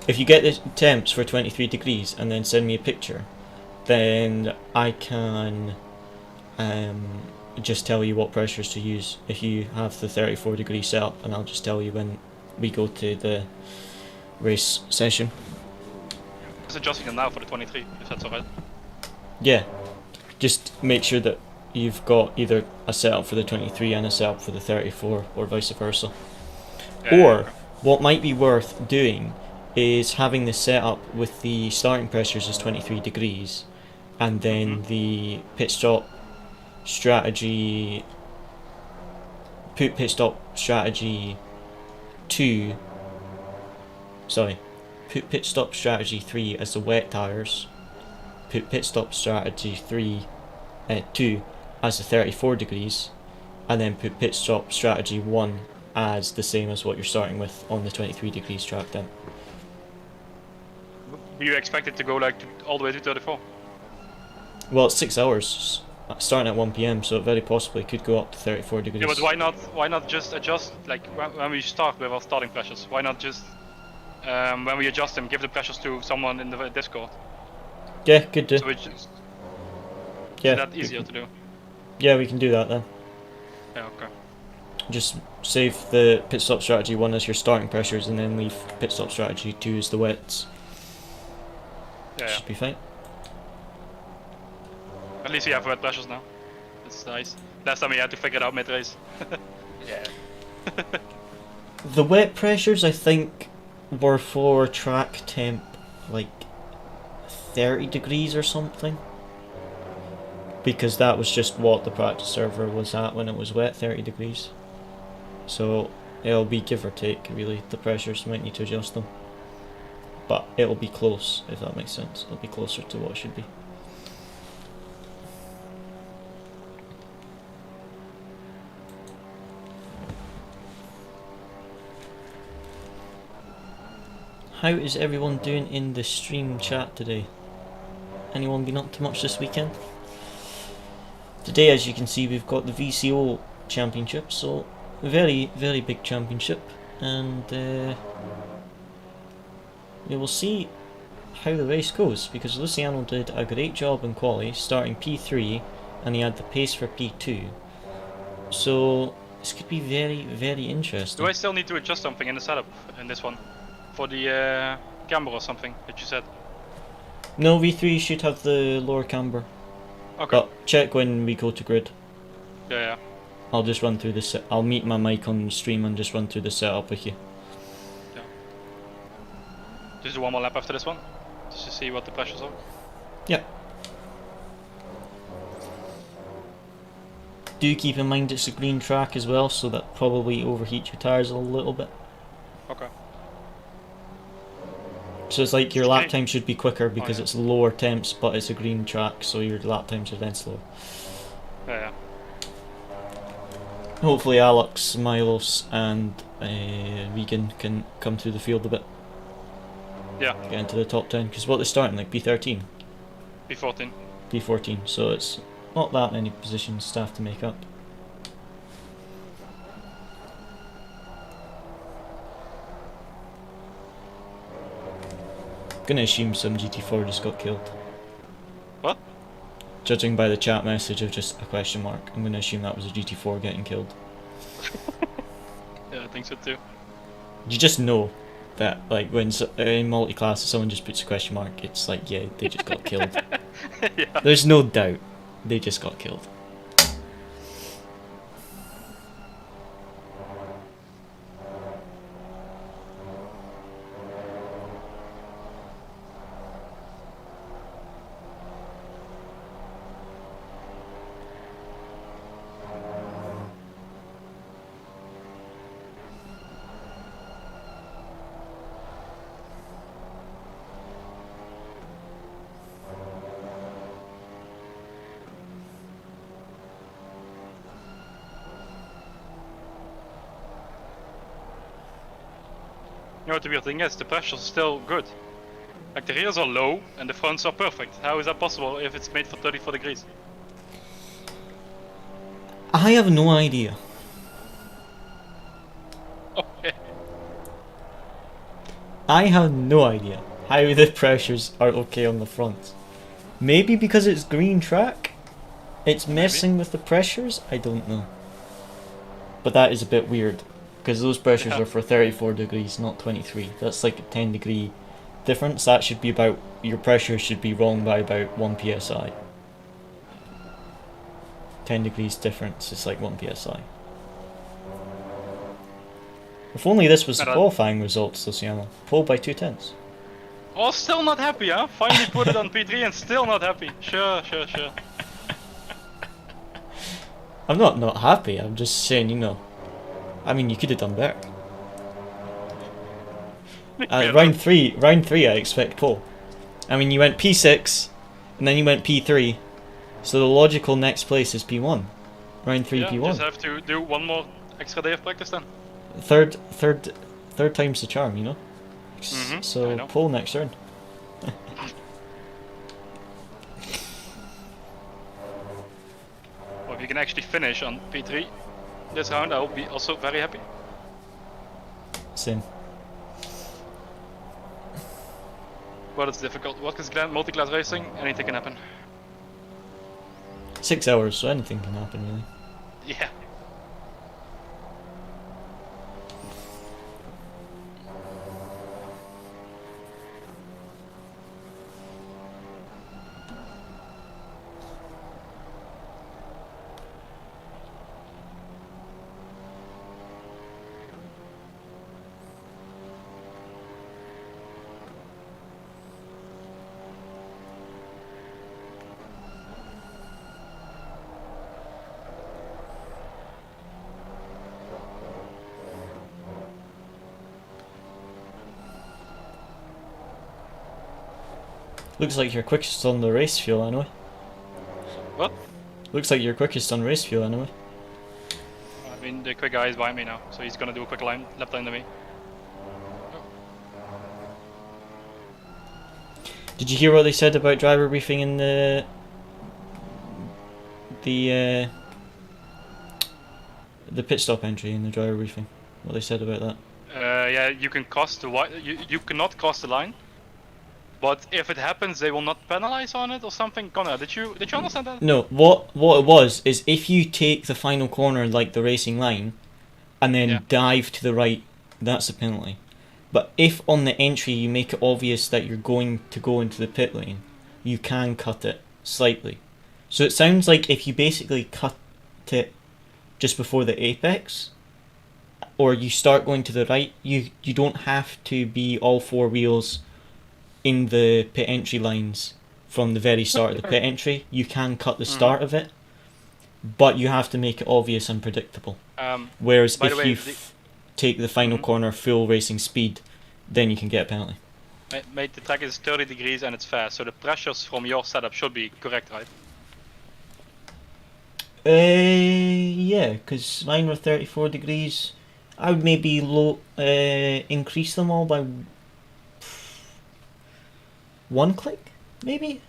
if you get the temps for 23 degrees and then send me a picture, then I can just tell you what pressures to use if you have the 34 degree setup, and I'll just tell you when we go to the race session. Just adjusting it now for the 23, if that's alright. Yeah, just make sure that you've got either a setup for the 23 and a setup for the 34, or vice versa. Or what might be worth doing is having the setup with the starting pressures as 23 degrees, and then the pit stop strategy, put pit stop strategy 2, sorry, put pit stop strategy 3 as the wet tires, put pit stop strategy 2 as the 34 degrees, and then put pit stop strategy 1 as the same as what you're starting with on the 23 degrees track then. Do you expect it to go like all the way to 34? Well, it's 6 hours starting at 1 PM, so it very possibly could go up to 34 degrees. Yeah, but why not just adjust, like when we start with our starting pressures, why not just when we adjust them, give the pressures to someone in the Discord? Yeah, could do. So it's just, yeah, is that easier to do? Yeah, we can do that then. Yeah, okay. Just save the pit stop strategy 1 as your starting pressures, and then leave pit stop strategy 2 as the wets. Yeah, should be fine. At least we have wet pressures now. That's nice. Last time we had to figure it out mid-race. Yeah. The wet pressures, I think, were for track temp like 30 degrees or something, because that was just what the practice server was at when it was wet, 30 degrees. So it'll be give or take really, the pressures might need to adjust them, but it'll be close, if that makes sense. It'll be closer to what it should be. How is everyone doing in the stream chat today? Anyone been up to much this weekend? Today, as you can see, we've got the VCO championship, so very, very big championship, and we will see how the race goes, because Luciano did a great job in quali, starting P3, and he had the pace for P2. So this could be very, very interesting. Do I still need to adjust something in the setup in this one? For the camber or something that you said? No, V3 should have the lower camber. Okay. But check when we go to grid. Yeah. I'll just run through this. I'll mute my mic on stream and just run through the setup with you. Yeah. Just do one more lap after this one, just to see what the pressures are. Yeah. Do keep in mind it's a green track as well, so that probably overheats your tyres a little bit. Okay. So it's like your lap time should be quicker because yeah. it's lower temps, but it's a green track, so your lap times are then slower. Yeah. Hopefully Alex, Milos and Regan can come through the field a bit. Yeah. Get into the top 10, because what they're starting, like P13? P14. P14, so it's not that many positions staff to make up. Gonna assume some GT4 just got killed. What? Judging by the chat message of just a question mark, I'm gonna assume that was a GT4 getting killed. Yeah, I think so too. You just know that, like, when in multi-class someone just puts a question mark, it's like, yeah, they just got killed. Yeah. There's no doubt they just got killed. You know what the weird thing is? The pressure's still good. Like the rears are low and the fronts are perfect. How is that possible if it's made for 34 degrees? I have no idea. Okay. I have no idea how the pressures are okay on the front. Maybe because it's green track? It's messing with the pressures? I don't know. But that is a bit weird, because those pressures are for 34 degrees, not 23. That's like a 10 degree difference. That should be about, your pressure should be wrong by about 1 psi. 10 degrees difference is like 1 psi. If only this was the qualifying results, Luciano. Pole by 2/10. Oh, still not happy, huh? Finally put it on P3 and still not happy. Sure. I'm not happy, I'm just saying, you know. I mean, you could have done better. Round three, I expect pole. I mean, you went P6, and then you went P3, so the logical next place is P1. Round 3, yeah, P1. Just have to do one more extra day of practice then. Third time's the charm, you know. I So know. pole next turn. Well, if you can actually finish on P3 this round, I will be also very happy. Same. But it's difficult. What is multi-class racing? Anything can happen. 6 hours, so anything can happen, really. Yeah. Looks like you're quickest on the race fuel anyway. What? Looks like you're quickest on race fuel anyway. I mean, the quick guy is behind me now, so he's gonna do a quick lap time to me. Did you hear what they said about driver briefing in the pit stop entry in the driver briefing? What they said about that? Yeah, you can cross the you cannot cross the line, but if it happens, they will not penalize on it or something. Connor, did you understand that? No, what it was is if you take the final corner like the racing line, and then dive to the right, that's a penalty. But if on the entry you make it obvious that you're going to go into the pit lane, you can cut it slightly. So it sounds like if you basically cut it just before the apex, or you start going to the right, you don't have to be all four wheels in the pit entry lines from the very start of the pit entry. You can cut the start of it, but you have to make it obvious and predictable. Whereas if you take the final corner full racing speed, then you can get a penalty. Mate, the track is 30 degrees and it's fast, so the pressures from your setup should be correct, right? Yeah, because mine were 34 degrees. I would maybe increase them all by 1 click, maybe?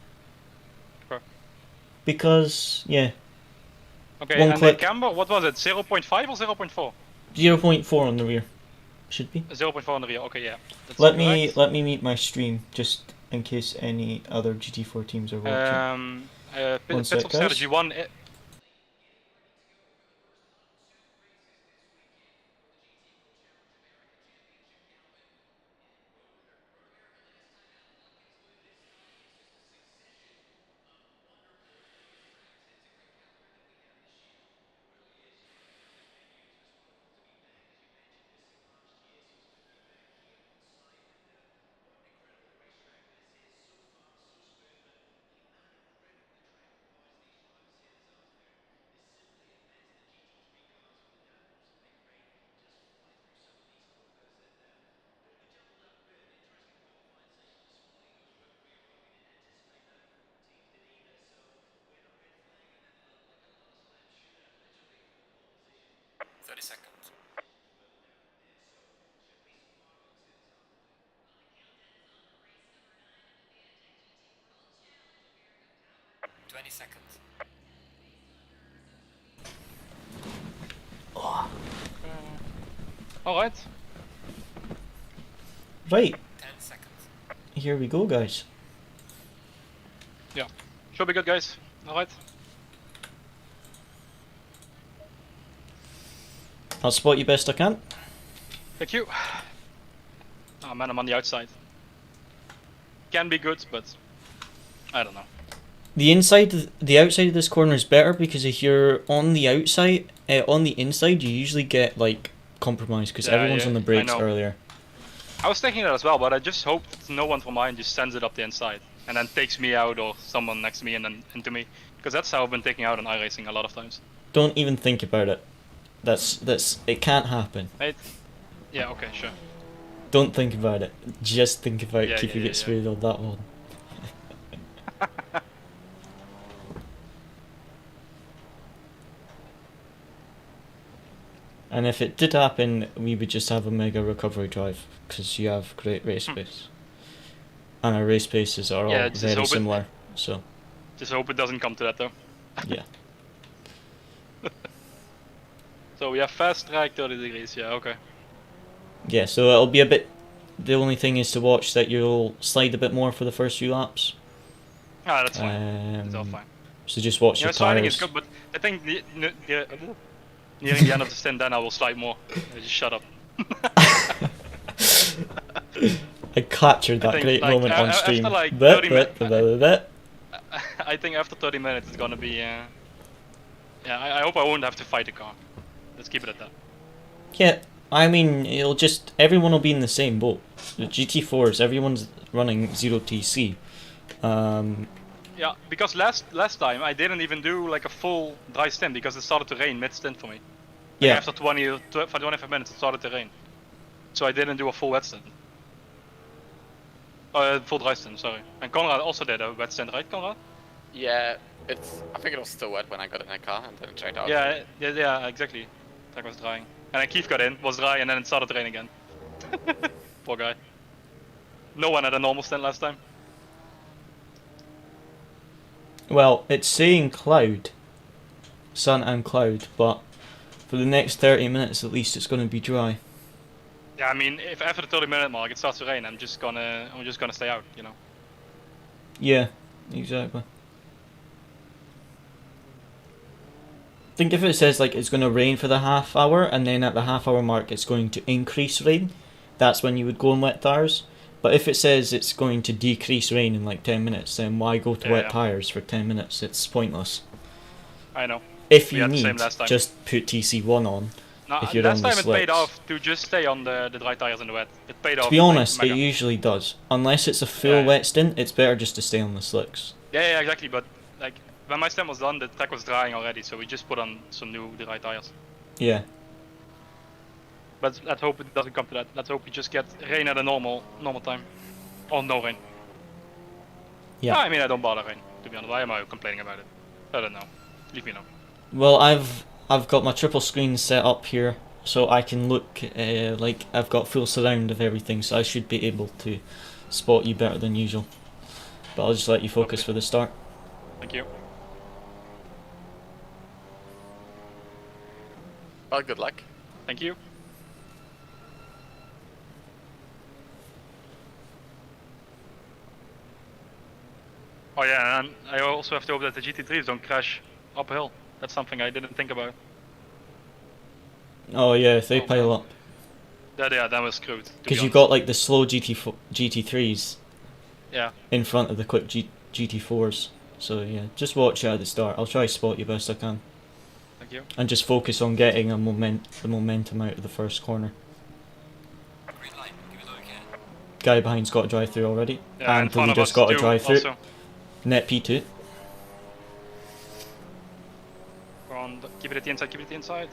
Sure. Because, yeah. Okay, 1 and click. the camber, what was it, 0.5 or 0.4? 0.4 on the rear. Should be. 0.4 on the rear, okay, yeah. That's Let correct. me meet my stream, just in case any other GT4 teams are watching. One Pit sec, stop guys. strategy 1. Alright. Right. Here we go, guys. Yeah. Should be good, guys. Alright. I'll spot you best I can. Thank you. Oh man, I'm on the outside. Can be good, but I don't know. The outside of this corner is better because if you're on the outside, on the inside, you usually get like compromised because everyone's on the brakes earlier. I was thinking that as well, but I just hope that no one from mine just sends it up the inside and then takes me out or someone next to me and then into me, because that's how I've been taking out on iRacing a lot of times. Don't even think about it. It can't happen. Right? Yeah. Okay. Sure. Don't think about it. Just think about keeping it smooth on that one. And if it did happen, we would just have a mega recovery drive because you have great race pace, and our race paces are all very similar. So just hope it doesn't come to that though. Yeah. So we have fast track 30 degrees. Yeah. Okay. Yeah. So it'll be a bit. The only thing is to watch that you'll slide a bit more for the first few laps. Ah, that's fine. It's all fine. So just watch your sliding tires. is good, but I think nearing the end of the stint, then I will slide more. Just shut up. I captured that great moment on stream. After like 30 minutes, I think after 30 minutes it's gonna be. Yeah, I hope I won't have to fight the car. Let's keep it at that. Yeah, I mean, everyone will be in the same boat. The GT4s, everyone's running 0TC. Yeah, because last time I didn't even do like a full dry stint because it started to rain mid-stint for me. Like after 25 minutes it started to rain. So I didn't do a full wet stint. Full dry stint, sorry. And Conrad also did a wet stint, right, Conrad? Yeah, I think it was still wet when I got in the car and then it dried out. Yeah, exactly. Track was drying. And then Keith got in, was dry, and then it started raining again. Poor guy. No one had a normal stint last time. Well, it's saying cloud, sun and cloud, but for the next 30 minutes at least it's going to be dry. Yeah, I mean, if after the 30-minute mark it starts to rain, I'm just gonna stay out, you know. Yeah, exactly. I think if it says like it's going to rain for the half hour and then at the half hour mark it's going to increase rain, that's when you would go on wet tires. But if it says it's going to decrease rain in like 10 minutes, then why go to wet tires for 10 minutes? It's pointless. I know. If you need, just put TC1 on. No, if you're last on the time slicks. it paid off to just stay on the dry tires in the wet. It paid off. To be honest, like, it usually does. Unless it's a full wet stint, it's better just to stay on the slicks. Yeah, exactly. But like when my stint was done, the track was drying already, so we just put on some new dry tires. Yeah. But let's hope it doesn't come to that. Let's hope we just get rain at a normal time. Or no rain. Yeah. No, I mean, I don't bother rain, to be honest. Why am I complaining about it? I don't know. Leave me alone. Well, I've got my triple screen set up here, so I can look like I've got full surround of everything, so I should be able to spot you better than usual. But I'll just let you focus for the start. Thank you. Well, good luck. Thank you. Oh yeah, and I also have to hope that the GT3s don't crash uphill. That's something I didn't think about. Oh yeah, if they pile up. Yeah, that was screwed. Because you've got like the slow GT3s yeah. in front of the quick GT4s. So yeah, just watch out at the start. I'll try to spot you best I can. Thank you. And just focus on getting the momentum out of the first corner. Green light, give it all you can. Guy behind's got a drive through already. Yeah, and the leader's got a drive through. Net P2. Keep it at the inside, keep it at the inside.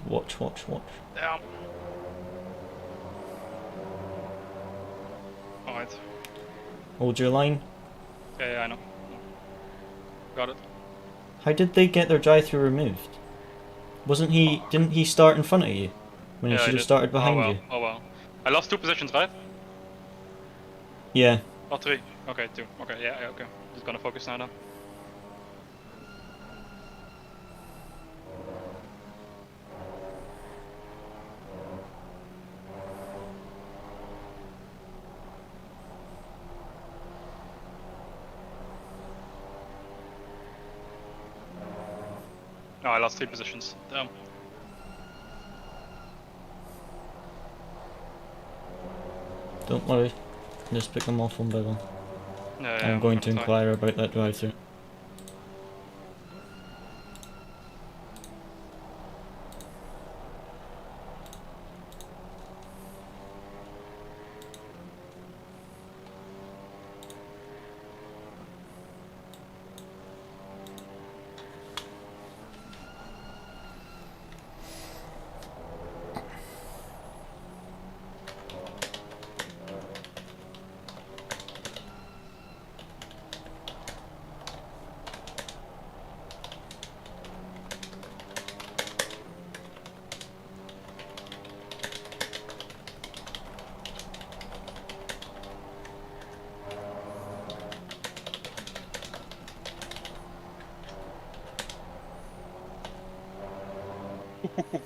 Watch. Yeah. Alright. Hold your line. Yeah, I know. Got it. How did they get their drive through removed? Didn't he start in front of you? When he should have started behind you? Oh well. I lost 2 positions, right? Yeah. Or 3. Okay, 2. Okay, yeah, okay. Just gonna focus now then. No, I lost 3 positions. Damn. Don't worry. Just pick them off one by one. Yeah, I'm going to inquire about that drive through.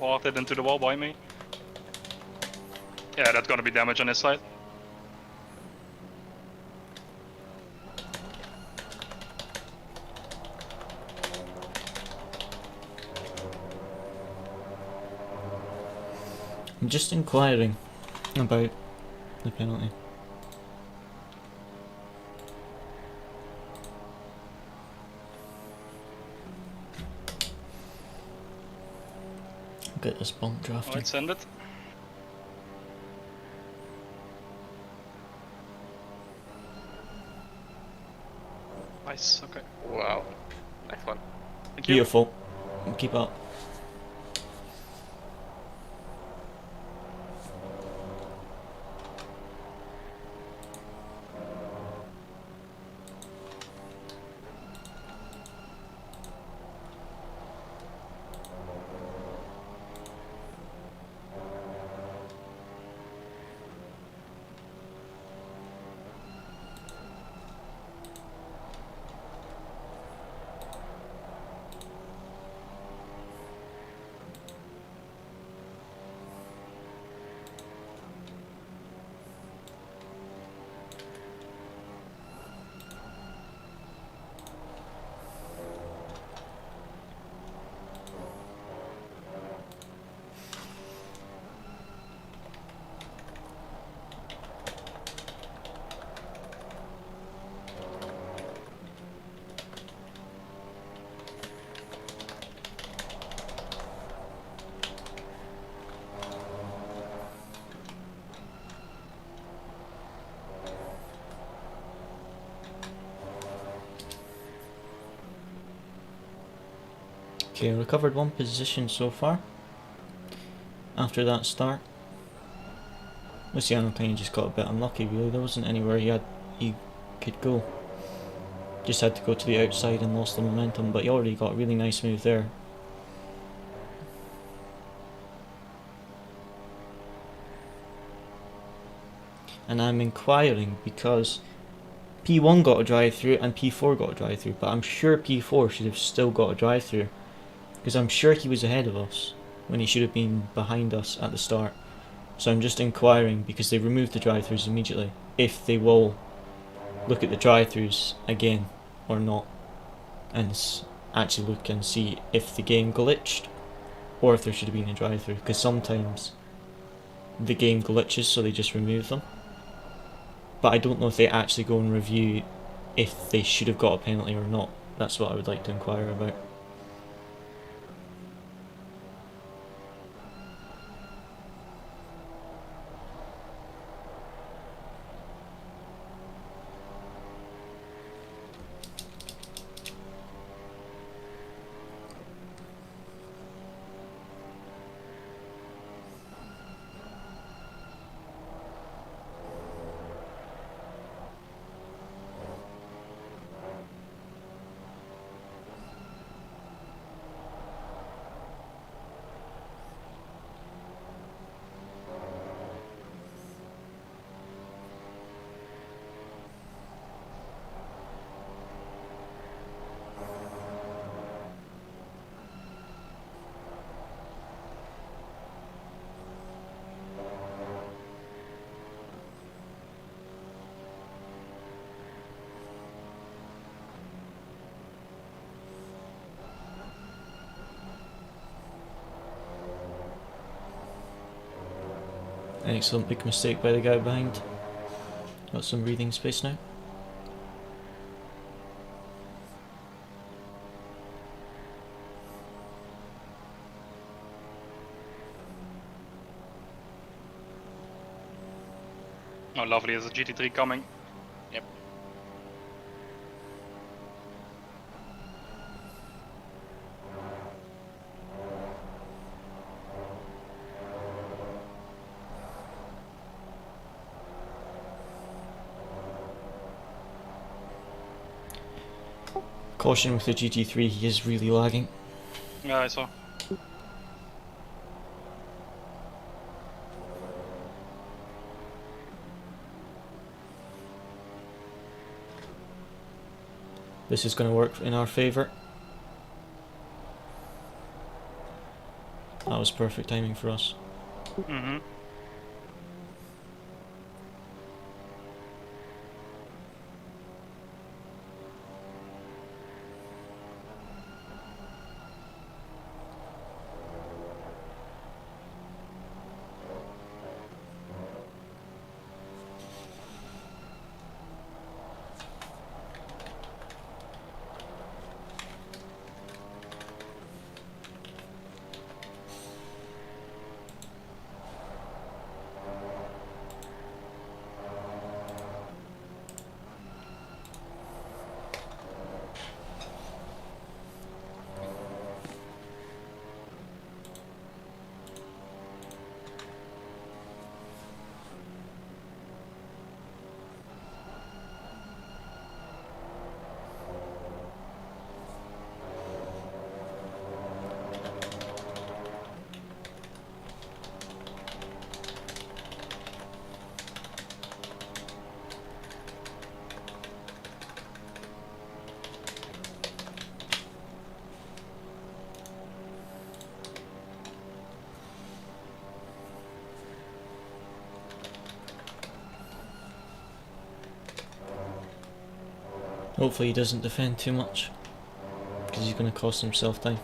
Wafted into the wall by me. Yeah, that's gonna be damage on his side. I'm just inquiring about the penalty. Get this bomb drafted. Alright, send it. Nice, okay. Wow. Nice one. Thank you. Beautiful. Keep up. Okay, recovered 1 position so far after that start. Luciano kind of just got a bit unlucky really, there wasn't anywhere he could go. Just had to go to the outside and lost the momentum, but he already got a really nice move there. And I'm inquiring because P1 got a drive through and P4 got a drive through, but I'm sure P4 should have still got a drive through because I'm sure he was ahead of us when he should have been behind us at the start. So I'm just inquiring, because they removed the drive throughs immediately, if they will look at the drive throughs again or not, and actually look and see if the game glitched or if there should have been a drive through, because sometimes the game glitches so they just remove them. But I don't know if they actually go and review if they should have got a penalty or not. That's what I would like to inquire about. Excellent, big mistake by the guy behind. Got some breathing space now. Oh, lovely, there's a GT3 coming. Yep. Caution with the GT3, he is really lagging. Yeah, I saw. This is going to work in our favour. That was perfect timing for us. Mm-hmm. Hopefully he doesn't defend too much, because he's going to cost himself time.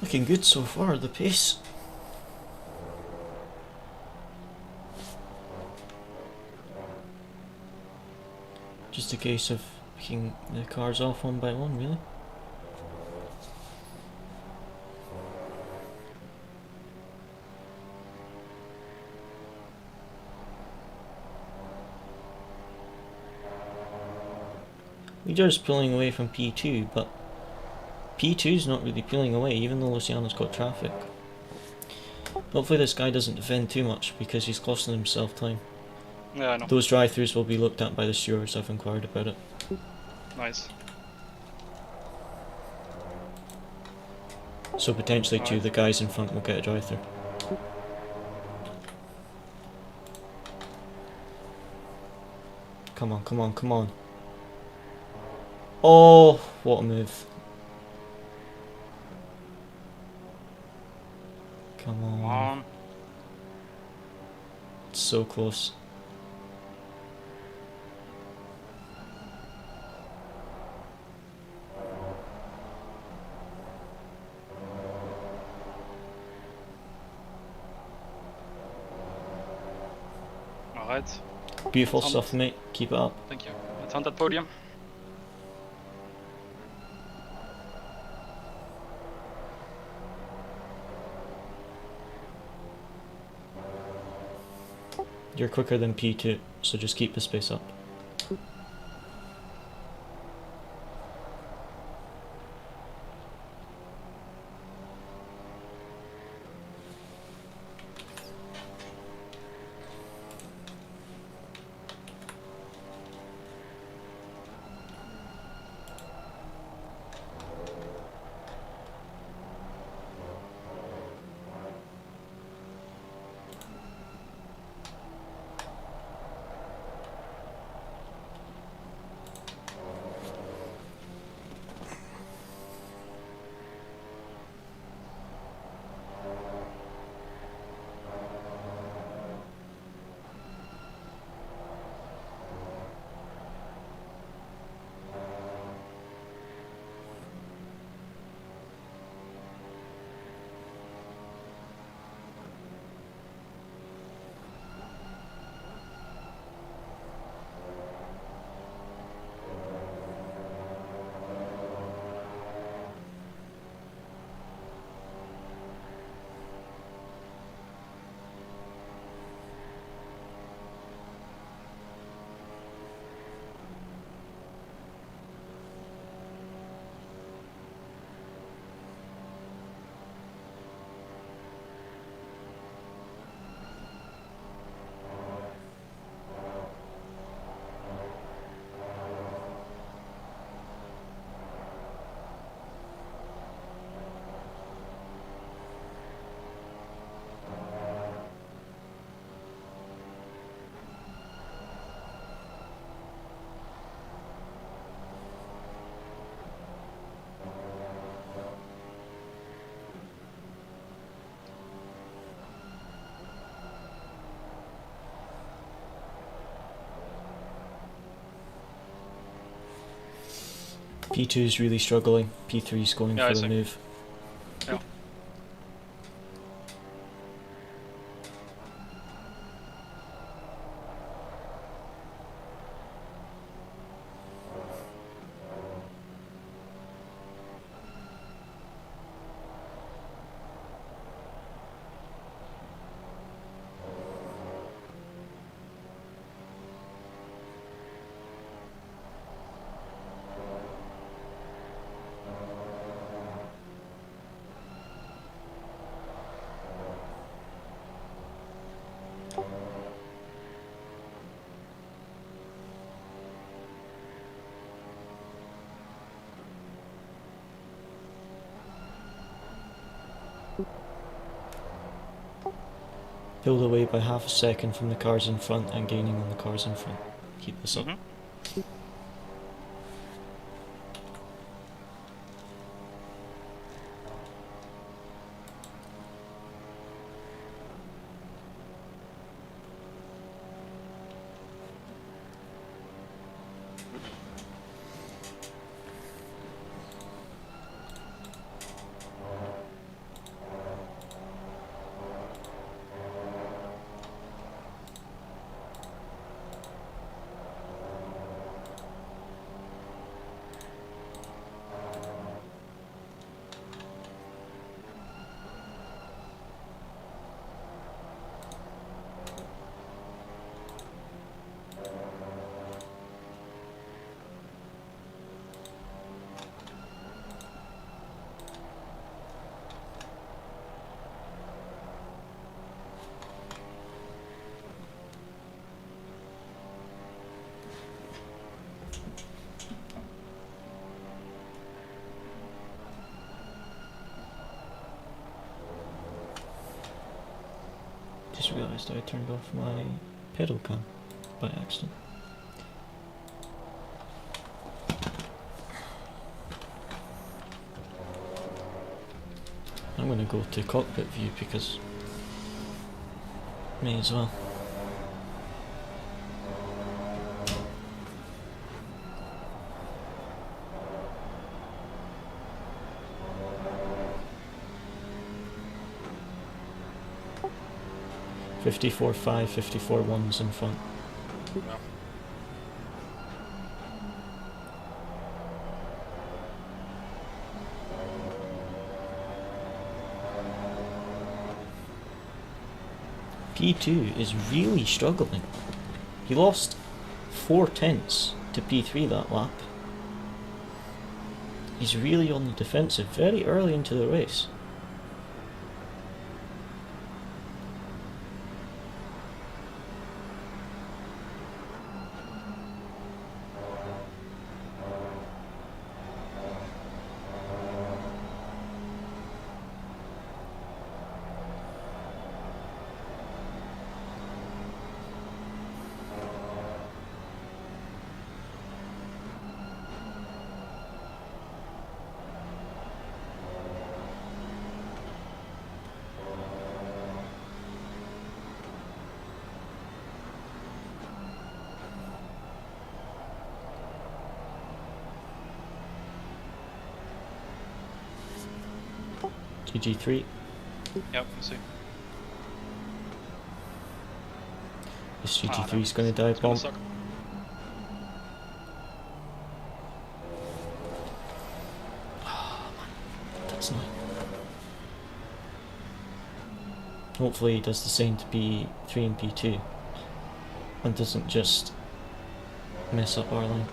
Looking good so far, the pace. Just a case of picking the cars off one by one, really. Leader's pulling away from P2, but P2's not really pulling away, even though Luciano's got traffic. Hopefully this guy doesn't defend too much, because he's costing himself time. Yeah, I know. Those drive-thrus will be looked at by the stewards, I've inquired about it. Nice. So potentially two of the guys in front will get a drive-thru. Come on, come on, come on. Oh, what a move. Come on. Come on. It's so close. Alright. Beautiful stuff, mate. Keep it up. Thank you. Let's hunt that podium. You're quicker than P2, so just keep the space up. P2 is really struggling. P3 is going Yeah, for I the see. move. Yeah. Pulled away by half a second from the cars in front and gaining on the cars in front. Keep this up. Mhm. Just realised I turned off my pedal cam by accident. I'm going to go to cockpit view because may as well. .54.5, 54.1s in front. Yeah. P2 is really struggling. He lost 4/10 to P3 that lap. He's really on the defensive very early into the race. GG3. Yep, I see. This GT3 is going to die It's gonna bomb. suck. That's annoying. Hopefully he does the same to P3 and P2 and doesn't just mess up our line.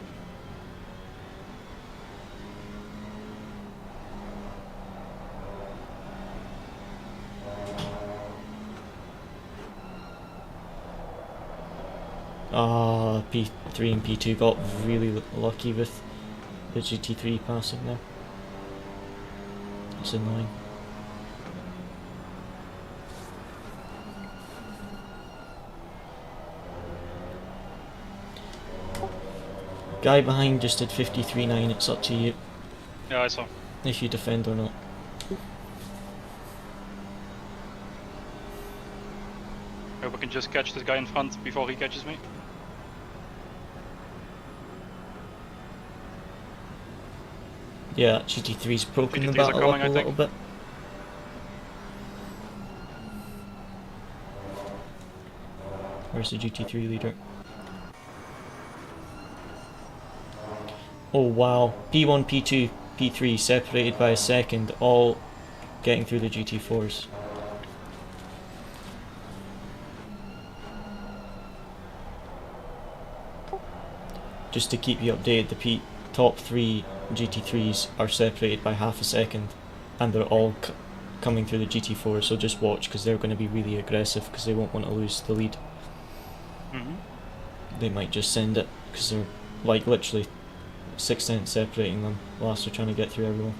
Ah, P3 and P2 got really lucky with the GT3 passing there. It's annoying. Guy behind just did 53.9, it's up to you Yeah, I saw. if you defend or not. Hope I can just catch this guy in front before he catches me. Yeah, GT3's broken the GT3s are battle coming, up a I think. little bit. Where's the GT3 leader? Oh wow, P1, P2, P3 separated by a second, all getting through the GT4s. Just to keep you updated, the top 3 GT3s are separated by half a second and they're all coming through the GT4, so just watch because they're going to be really aggressive because they won't want to lose the lead. They might just send it because they're like literally 6 tenths separating them whilst they're trying to get through everyone.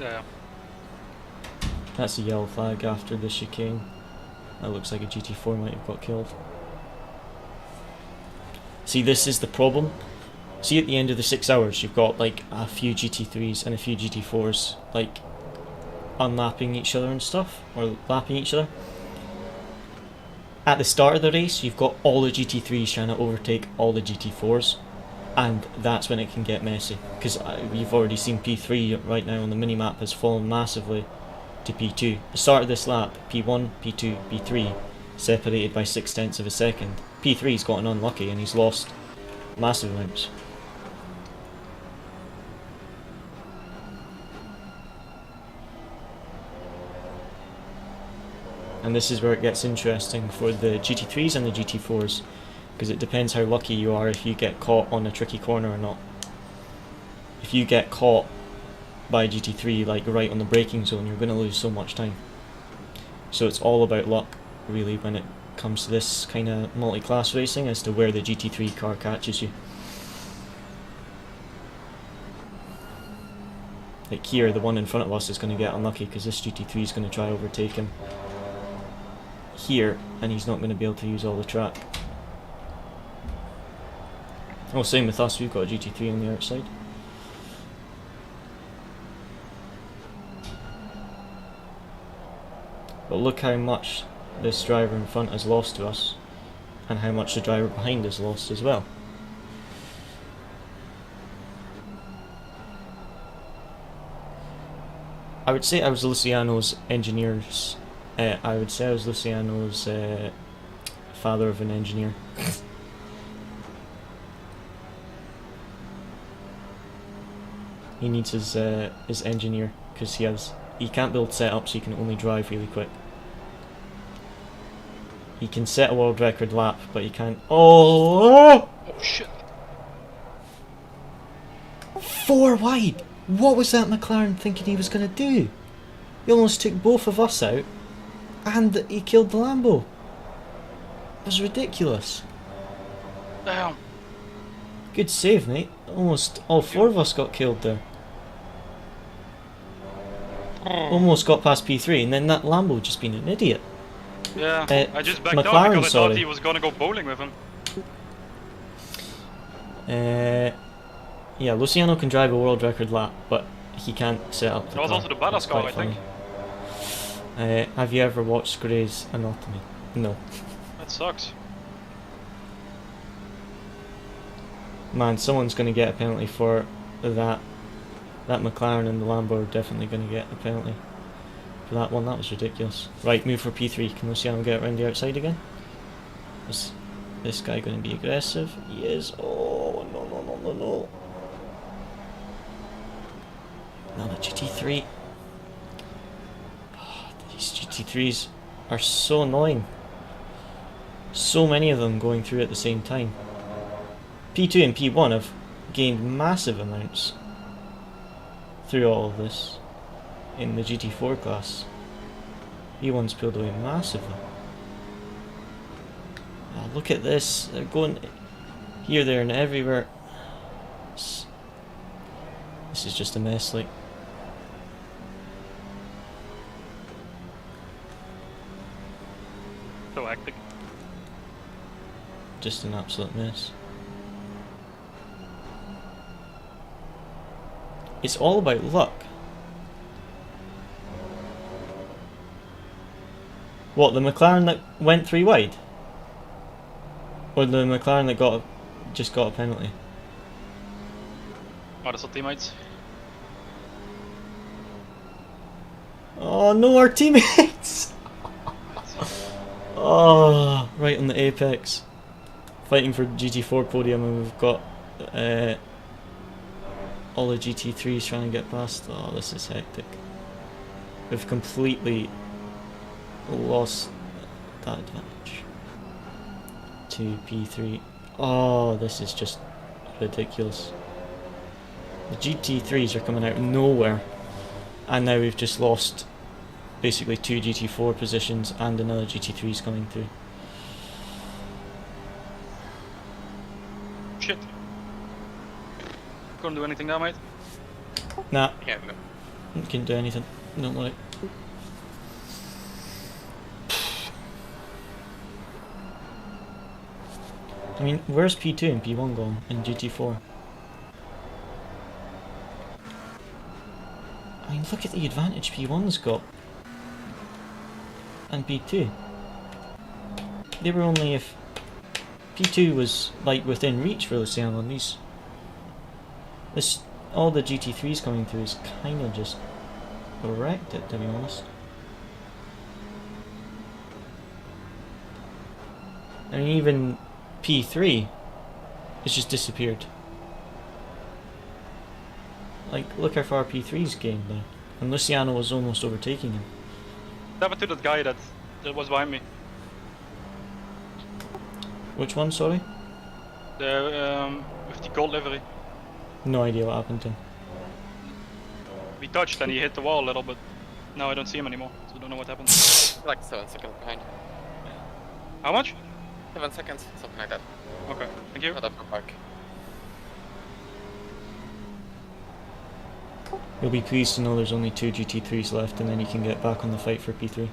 Yeah. That's a yellow flag after the chicane. That looks like a GT4 might have got killed. See, this is the problem. See, at the end of the 6 hours, you've got like a few GT3s and a few GT4s like unlapping each other and stuff, or lapping each other. At the start of the race, you've got all the GT3s trying to overtake all the GT4s, and that's when it can get messy. Because we've already seen P3 right now on the minimap has fallen massively to P2. At the start of this lap, P1, P2, P3 separated by 6 tenths of a second. P3's gotten unlucky and he's lost massive amounts. And this is where it gets interesting for the GT3s and the GT4s, because it depends how lucky you are if you get caught on a tricky corner or not. If you get caught by a GT3 like right on the braking zone, you're going to lose so much time. So it's all about luck really when it comes to this kind of multi-class racing as to where the GT3 car catches you. Like here, the one in front of us is going to get unlucky because this GT3 is going to try overtake him. here, and he's not going to be able to use all the track. Oh, same with us, we've got a GT3 on the outside. But look how much this driver in front has lost to us, and how much the driver behind has lost as well. I would say I was Luciano's engineer's. I would say I was Luciano's father of an engineer. He needs his engineer because he can't build setups. He can only drive really quick. He can set a world record lap, but he can't. Oh! Oh shit! 4 wide. What was that McLaren thinking he was going to do? He almost took both of us out, and he killed the Lambo. It was ridiculous. Damn. Good save, mate. Almost all 4 of us got killed there. Almost got past P3, and then that Lambo just been an idiot. Yeah, I just backed McLaren, out because I sorry. thought he was gonna go bowling with him. Yeah, Luciano can drive a world record lap, but he can't set up the That was car. also the badass That's car, quite I think. funny. Have you ever watched Grey's Anatomy? No. That sucks. Man, someone's going to get a penalty for that. That McLaren and the Lambo are definitely going to get a penalty for that one. That was ridiculous. Right, move for P3. Can Luciano get around the outside again? Is this guy going to be aggressive? He is. Oh, no, no, no, no, no. Not a GT3. Oh, these GT3s are so annoying. So many of them going through at the same time. P2 and P1 have gained massive amounts through all of this in the GT4 class. P1's pulled away massively. Oh, look at this. They're going here, there and everywhere. This is just a mess, like. So hectic. Just an absolute mess. It's all about luck. What, the McLaren that went 3 wide? Or the McLaren that just got a penalty? Oh, that's our teammates. Oh no, our teammates! Oh, right on the apex. Fighting for GT4 podium, and we've got all the GT3s trying to get past. Oh, this is hectic. We've completely lost that advantage to P3. Oh, this is just ridiculous. The GT3s are coming out of nowhere, and now we've just lost basically 2 GT4 positions and another GT3's coming through. Shit. Couldn't do anything now, mate. Nah, Yeah, no. can't do anything. Don't worry. I mean, where's P2 and P1 gone in GT4? I mean, look at the advantage P1's got. And P2. They were only if P2 was like within reach for Luciano, and all the GT3s coming through is kind of just wrecked it, to be honest. I mean, even P3 has just disappeared. Like, look how far P3's gained now, and Luciano was almost overtaking him. What happened to that guy that was behind me? Which one, sorry? The with the gold livery. No idea what happened to him. We touched and he hit the wall a little bit. Now I don't see him anymore, so I don't know what happened. Like 7 seconds behind. How much? 7 seconds, something like that. Okay, thank you. Not up for back. You'll be pleased to know there's only 2 GT3s left, and then you can get back on the fight for P3.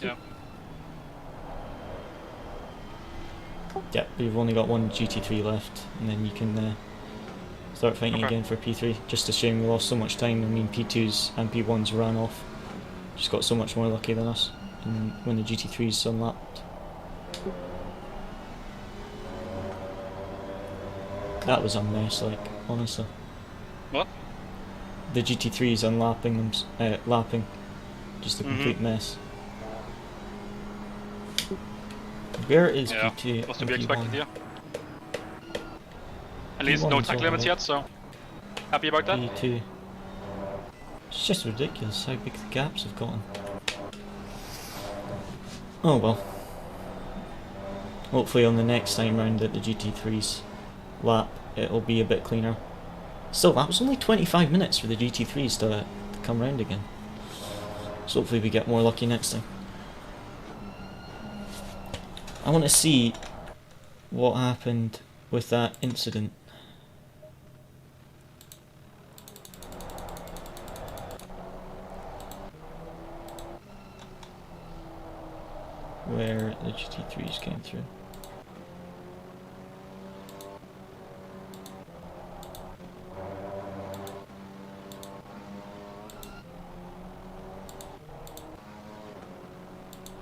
Yeah. Yeah, we've only got one GT3 left, and then you can start fighting again for P3. Just a shame we lost so much time. I mean, P2s and P1s ran off. Just got so much more lucky than us when the GT3s unlapped. That was a mess, like, honestly. What? The GT3s unlapping them, lapping. Just a complete mess. Where is P2? Was to be and expected P1? here. At least no P1's track limits alright. yet, so happy about that. P2. It's just ridiculous how big the gaps have gotten. Oh well. Hopefully on the next time round at the GT3's lap it'll be a bit cleaner. Still, that was only 25 minutes for the GT3s to come round again. So hopefully we get more lucky next time. I want to see what happened with that incident. Where the GT3s came through.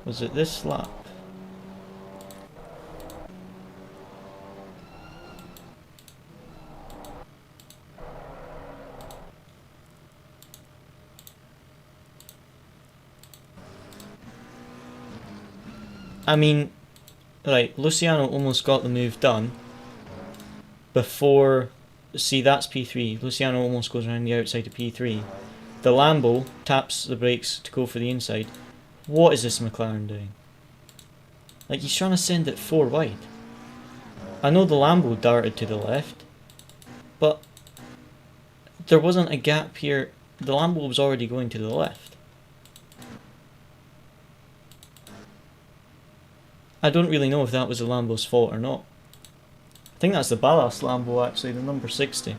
Was it this lap? I mean, right, Luciano almost got the move done before, see that's P3, Luciano almost goes around the outside of P3. The Lambo taps the brakes to go for the inside. What is this McLaren doing? Like, he's trying to send it 4 wide. I know the Lambo darted to the left, but there wasn't a gap here. The Lambo was already going to the left. I don't really know if that was the Lambo's fault or not. I think that's the ballast Lambo actually, the number 60.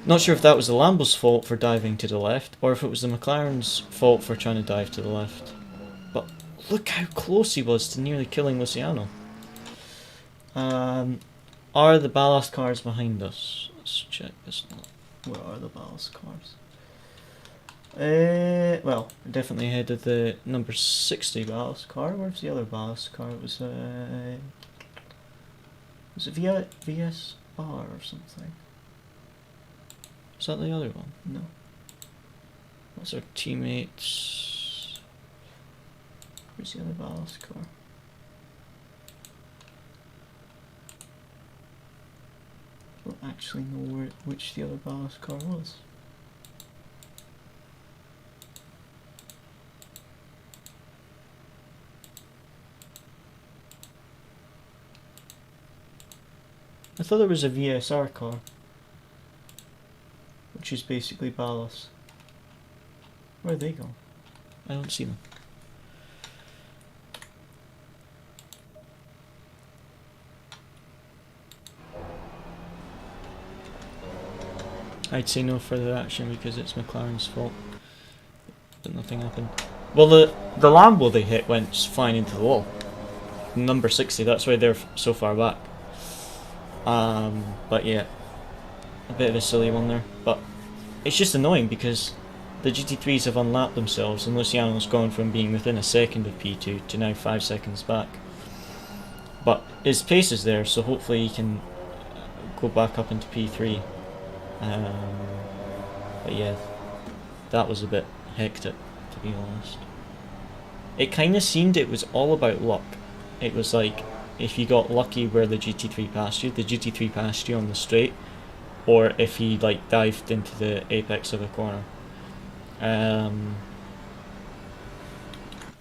Not sure if that was the Lambo's fault for diving to the left, or if it was the McLaren's fault for trying to dive to the left. But look how close he was to nearly killing Luciano. Are the ballast cars behind us? Let's check this now. Where are the ballast cars? Well, definitely ahead of the number 60 ballast car. Where's the other ballast car? It was it VSR or something? Is that the other one? No. That's our teammates. Where's the other ballast car? I don't actually know which the other ballast car was. I thought there was a VSR car, which is basically ballast. Where are they going? I don't see them. I'd say no further action because it's McLaren's fault, but nothing happened. Well, the Lambo they hit went flying into the wall. Number 60, that's why they're so far back. But yeah, a bit of a silly one there, but it's just annoying because the GT3s have unlapped themselves and Luciano's gone from being within a second of P2 to now 5 seconds back. But his pace is there, so hopefully he can go back up into P3. But yeah, that was a bit hectic, to be honest. It kind of seemed it was all about luck. It was like, if you got lucky where the GT3 passed you, the GT3 passed you on the straight, or if he like dived into the apex of a corner.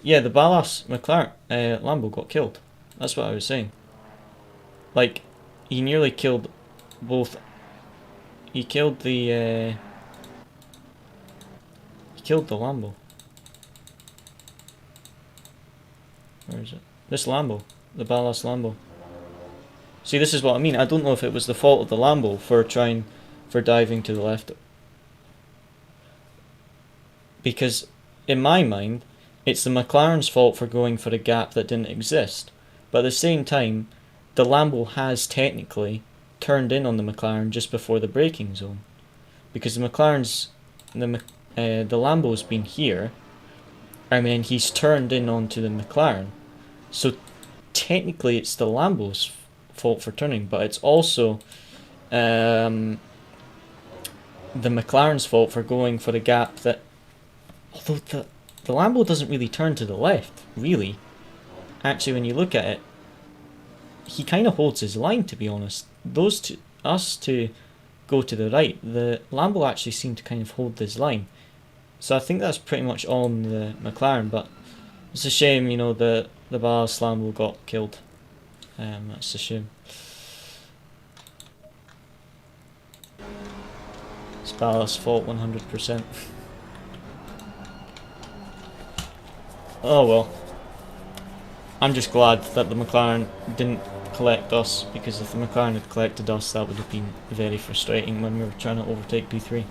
Yeah, the ballast McLaren Lambo got killed. That's what I was saying. Like, he nearly killed both. He killed the Lambo. Where is it? This Lambo. The ballast Lambo. See, this is what I mean. I don't know if it was the fault of the Lambo for diving to the left. Because, in my mind, it's the McLaren's fault for going for a gap that didn't exist. But at the same time, the Lambo has technically turned in on the McLaren just before the braking zone, because the Lambo's been here, and then he's turned in onto the McLaren. So technically it's the Lambo's fault for turning, but it's also the McLaren's fault for going for the gap that, although the Lambo doesn't really turn to the left, really. Actually, when you look at it, he kind of holds his line, to be honest. Us to go to the right, the Lambo actually seemed to kind of hold his line. So I think that's pretty much all on the McLaren, but it's a shame, you know, the ballast Lambo got killed. That's a shame. It's ballast's fault 100%. Oh well. I'm just glad that the McLaren didn't collect us, because if the McLaren had collected us, that would have been very frustrating when we were trying to overtake P3.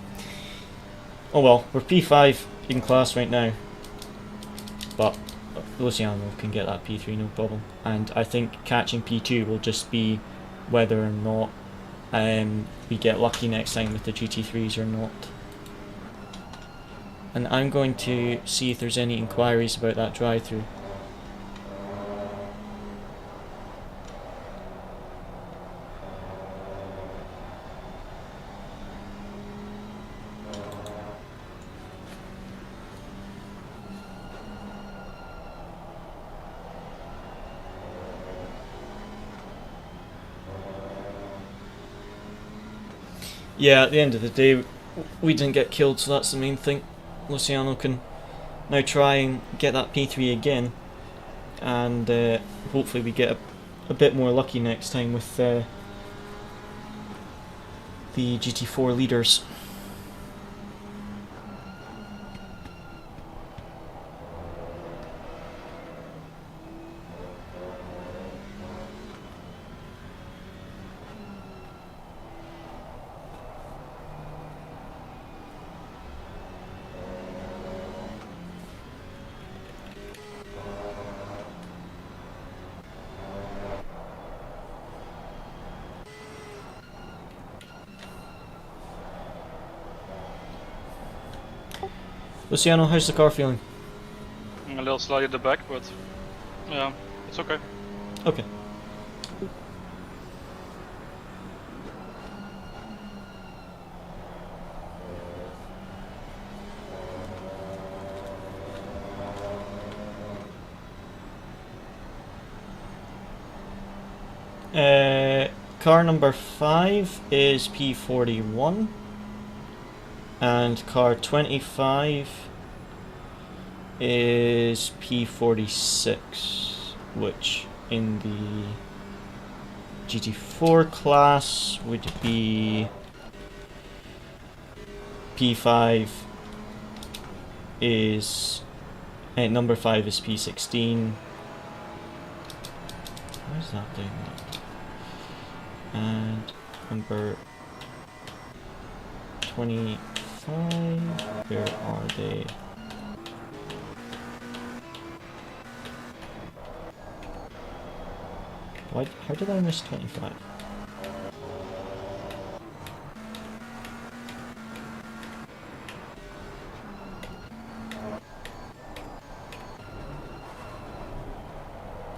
Oh well, we're P5 in class right now, but Luciano can get that P3 no problem, and I think catching P2 will just be whether or not we get lucky next time with the GT3s or not. And I'm going to see if there's any inquiries about that drive-through. Yeah, at the end of the day, we didn't get killed, so that's the main thing. Luciano can now try and get that P3 again, and hopefully we get a bit more lucky next time with the GT4 leaders. Luciano, how's the car feeling? A little slide at the back, but yeah, it's okay. Okay. Car number 5 is P41. And car 25 is P46, which in the GT4 class would be P5 is number 5 is P16. Why is that doing that? And number 25, where are they? How did I miss 25?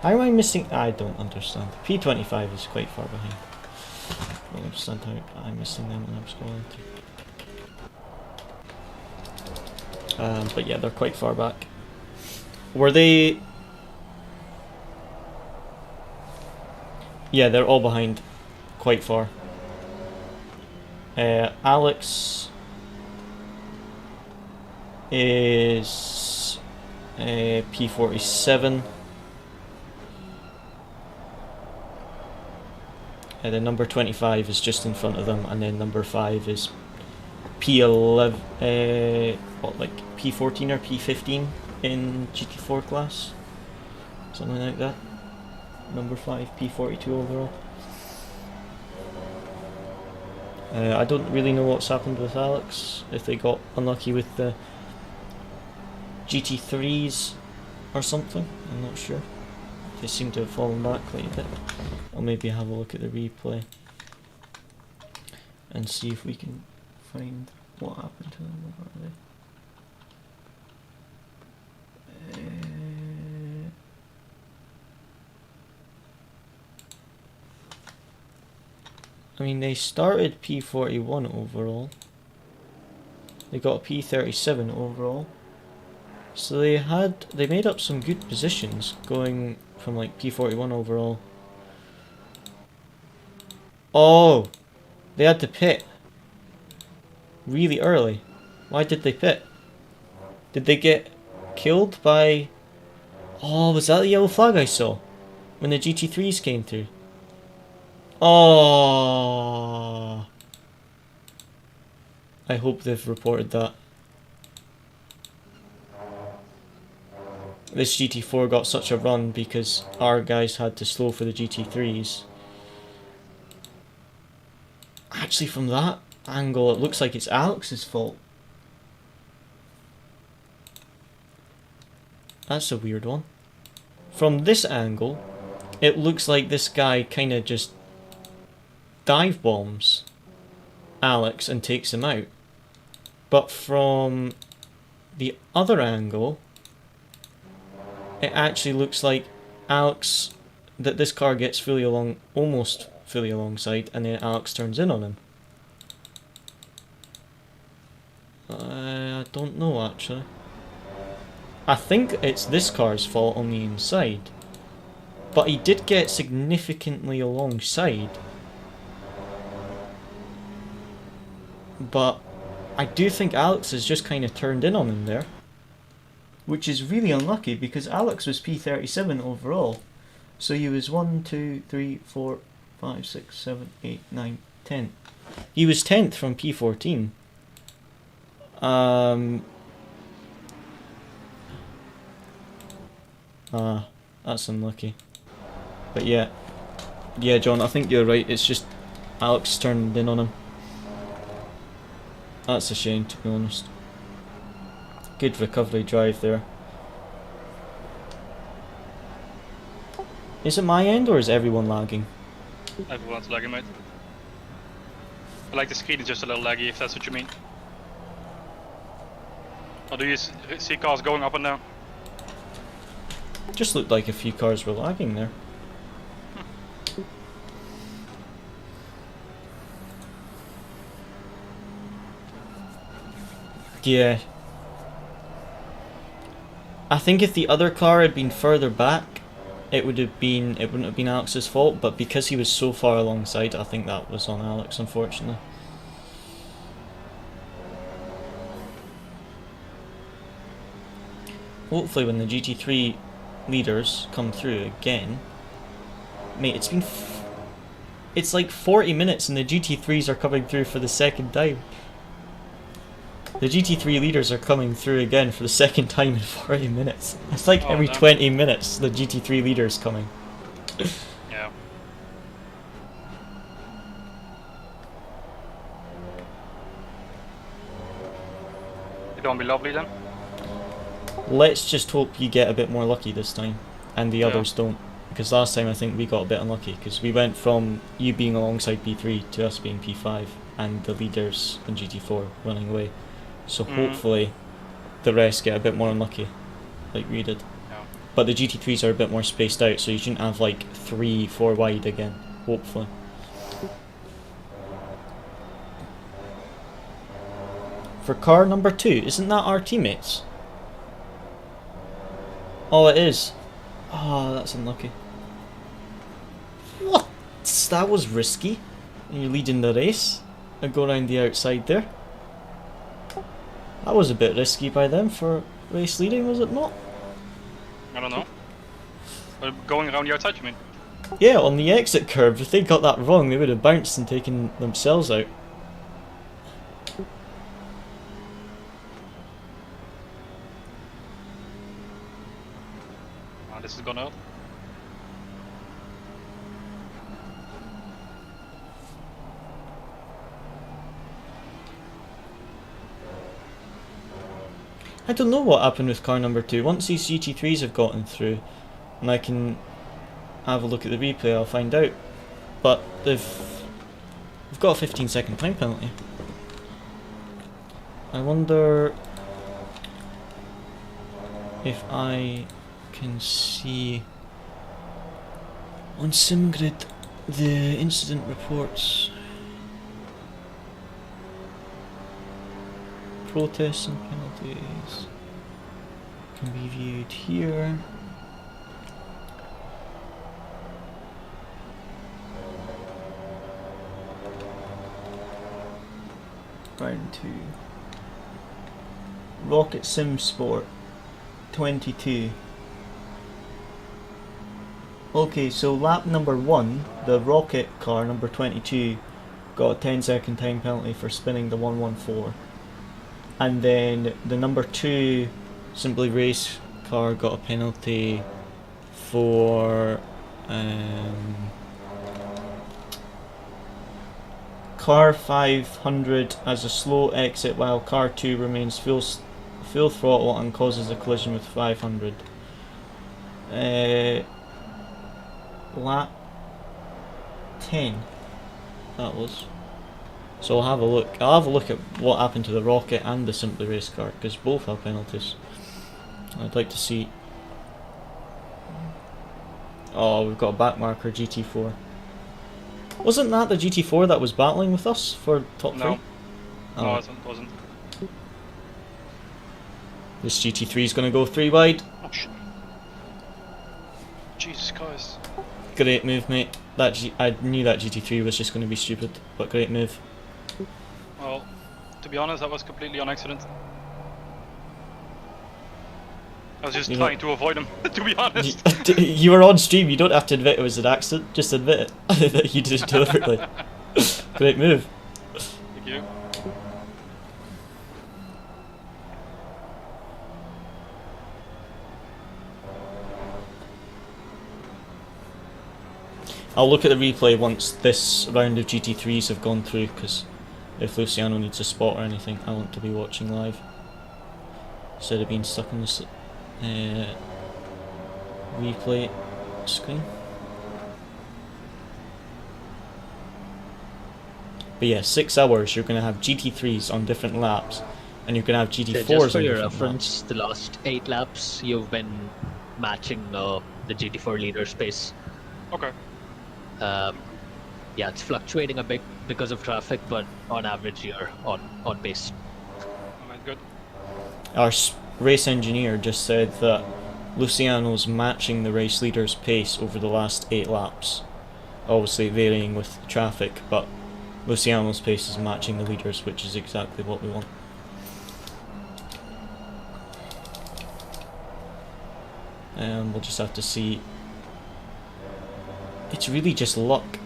How am I missing? I don't understand. P25 is quite far behind. I don't understand how I'm missing them when I'm scrolling through. But yeah, they're quite far back. Were they? Yeah, they're all behind, quite far. Alex is P47. And then number 25 is just in front of them, and then number 5 is P11, what, like P14 or P15 in GT4 class? Something like that. Number 5, P42 overall. I don't really know what's happened with Alex, if they got unlucky with the GT3s or something, I'm not sure. they seem to have fallen back quite a bit. I'll maybe have a look at the replay and see if we can find what happened to them. Where are they? I mean, they started P41 overall. They got a P37 overall. So they made up some good positions going from like P41 overall. Oh, they had to pit really early. Why did they pit? Did they get killed by... Oh, was that the yellow flag I saw when the GT3s came through? Oh, I hope they've reported that. This GT4 got such a run because our guys had to slow for the GT3s. Actually, from that angle, it looks like it's Alex's fault. That's a weird one. From this angle, it looks like this guy kind of just dive bombs Alex and takes him out. But from the other angle, it actually looks like Alex, that this car gets fully along, almost fully alongside, and then Alex turns in on him. I don't know actually. I think it's this car's fault on the inside. But he did get significantly alongside. But I do think Alex has just kind of turned in on him there. Which is really unlucky because Alex was P37 overall. So he was 1, 2, 3, 4, 5, 6, 7, 8, 9, 10. He was 10th from P14. That's unlucky. But yeah. Yeah, John, I think you're right. It's just Alex turned in on him. That's a shame, to be honest. Good recovery drive there. Is it my end or is everyone lagging? Everyone's lagging, mate. I like the screen is just a little laggy, if that's what you mean. Or do you see cars going up and down? Just looked like a few cars were lagging there. Yeah. I think if the other car had been further back, it wouldn't have been Alex's fault, but because he was so far alongside, I think that was on Alex, unfortunately. Hopefully when the GT3 leaders come through again, mate, it's like 40 minutes and the GT3s are coming through for the second time. The GT3 leaders are coming through again for the second time in 40 minutes. It's like every 20 minutes the GT3 leader's coming. Yeah. It don't be lovely then? Let's just hope you get a bit more lucky this time, and the others don't. Because last time I think we got a bit unlucky, because we went from you being alongside P3 to us being P5, and the leaders in GT4 running away. So hopefully the rest get a bit more unlucky, like we did. Yeah. But the GT3s are a bit more spaced out, so you shouldn't have like 3, 4 wide again, hopefully. For car number 2, isn't that our teammates? Oh, it is. Oh, that's unlucky. What? That was risky. And you're leading the race and go around the outside there. That was a bit risky by them for race leading, was it not? I don't know. Going around the outside, you mean? Yeah, on the exit curve. If they got that wrong, they would have bounced and taken themselves out. This is gonna help. I don't know what happened with car number 2. Once these GT3s have gotten through, and I can have a look at the replay, I'll find out. But we've got a 15-second time penalty. I wonder if I can see on SimGrid the incident reports. Protests and penalties can be viewed here. Round 2. Rocket Sim Sport 22. Okay, so lap number 1, the rocket car number 22 got a 10-second time penalty for spinning the 114. And then the number 2 Simply Race car got a penalty for car 500 as a slow exit while car 2 remains full throttle and causes a collision with 500. Lap 10 that was. So I'll have a look. I'll have a look at what happened to the rocket and the Simply Race car, because both have penalties. I'd like to see. Oh, we've got a backmarker GT4. Wasn't that the GT4 that was battling with us for top 3? No. Oh. No, it wasn't. This GT3 is going to go 3 wide. Oh, shit. Jesus Christ. Great move, mate. I knew that GT3 was just going to be stupid, but great move. Well, to be honest, that was completely on accident. I was just trying to avoid him, to be honest. You were on stream, you don't have to admit it was an accident, just admit it. That you did it deliberately. Great move. Thank you. I'll look at the replay once this round of GT3s have gone through, because if Luciano needs a spot or anything, I want to be watching live instead of being stuck on this replay screen. But yeah, 6 hours you're going to have GT3s on different laps, and you're going to have GT4s Just for on your different reference, laps. the last 8 laps you've been matching the GT4 leader space. Okay. Yeah, it's fluctuating a bit because of traffic, but on average you're on pace. Alright, good. Our race engineer just said that Luciano's matching the race leader's pace over the last 8 laps. Obviously varying with traffic, but Luciano's pace is matching the leader's, which is exactly what we want. And we'll just have to see. It's really just luck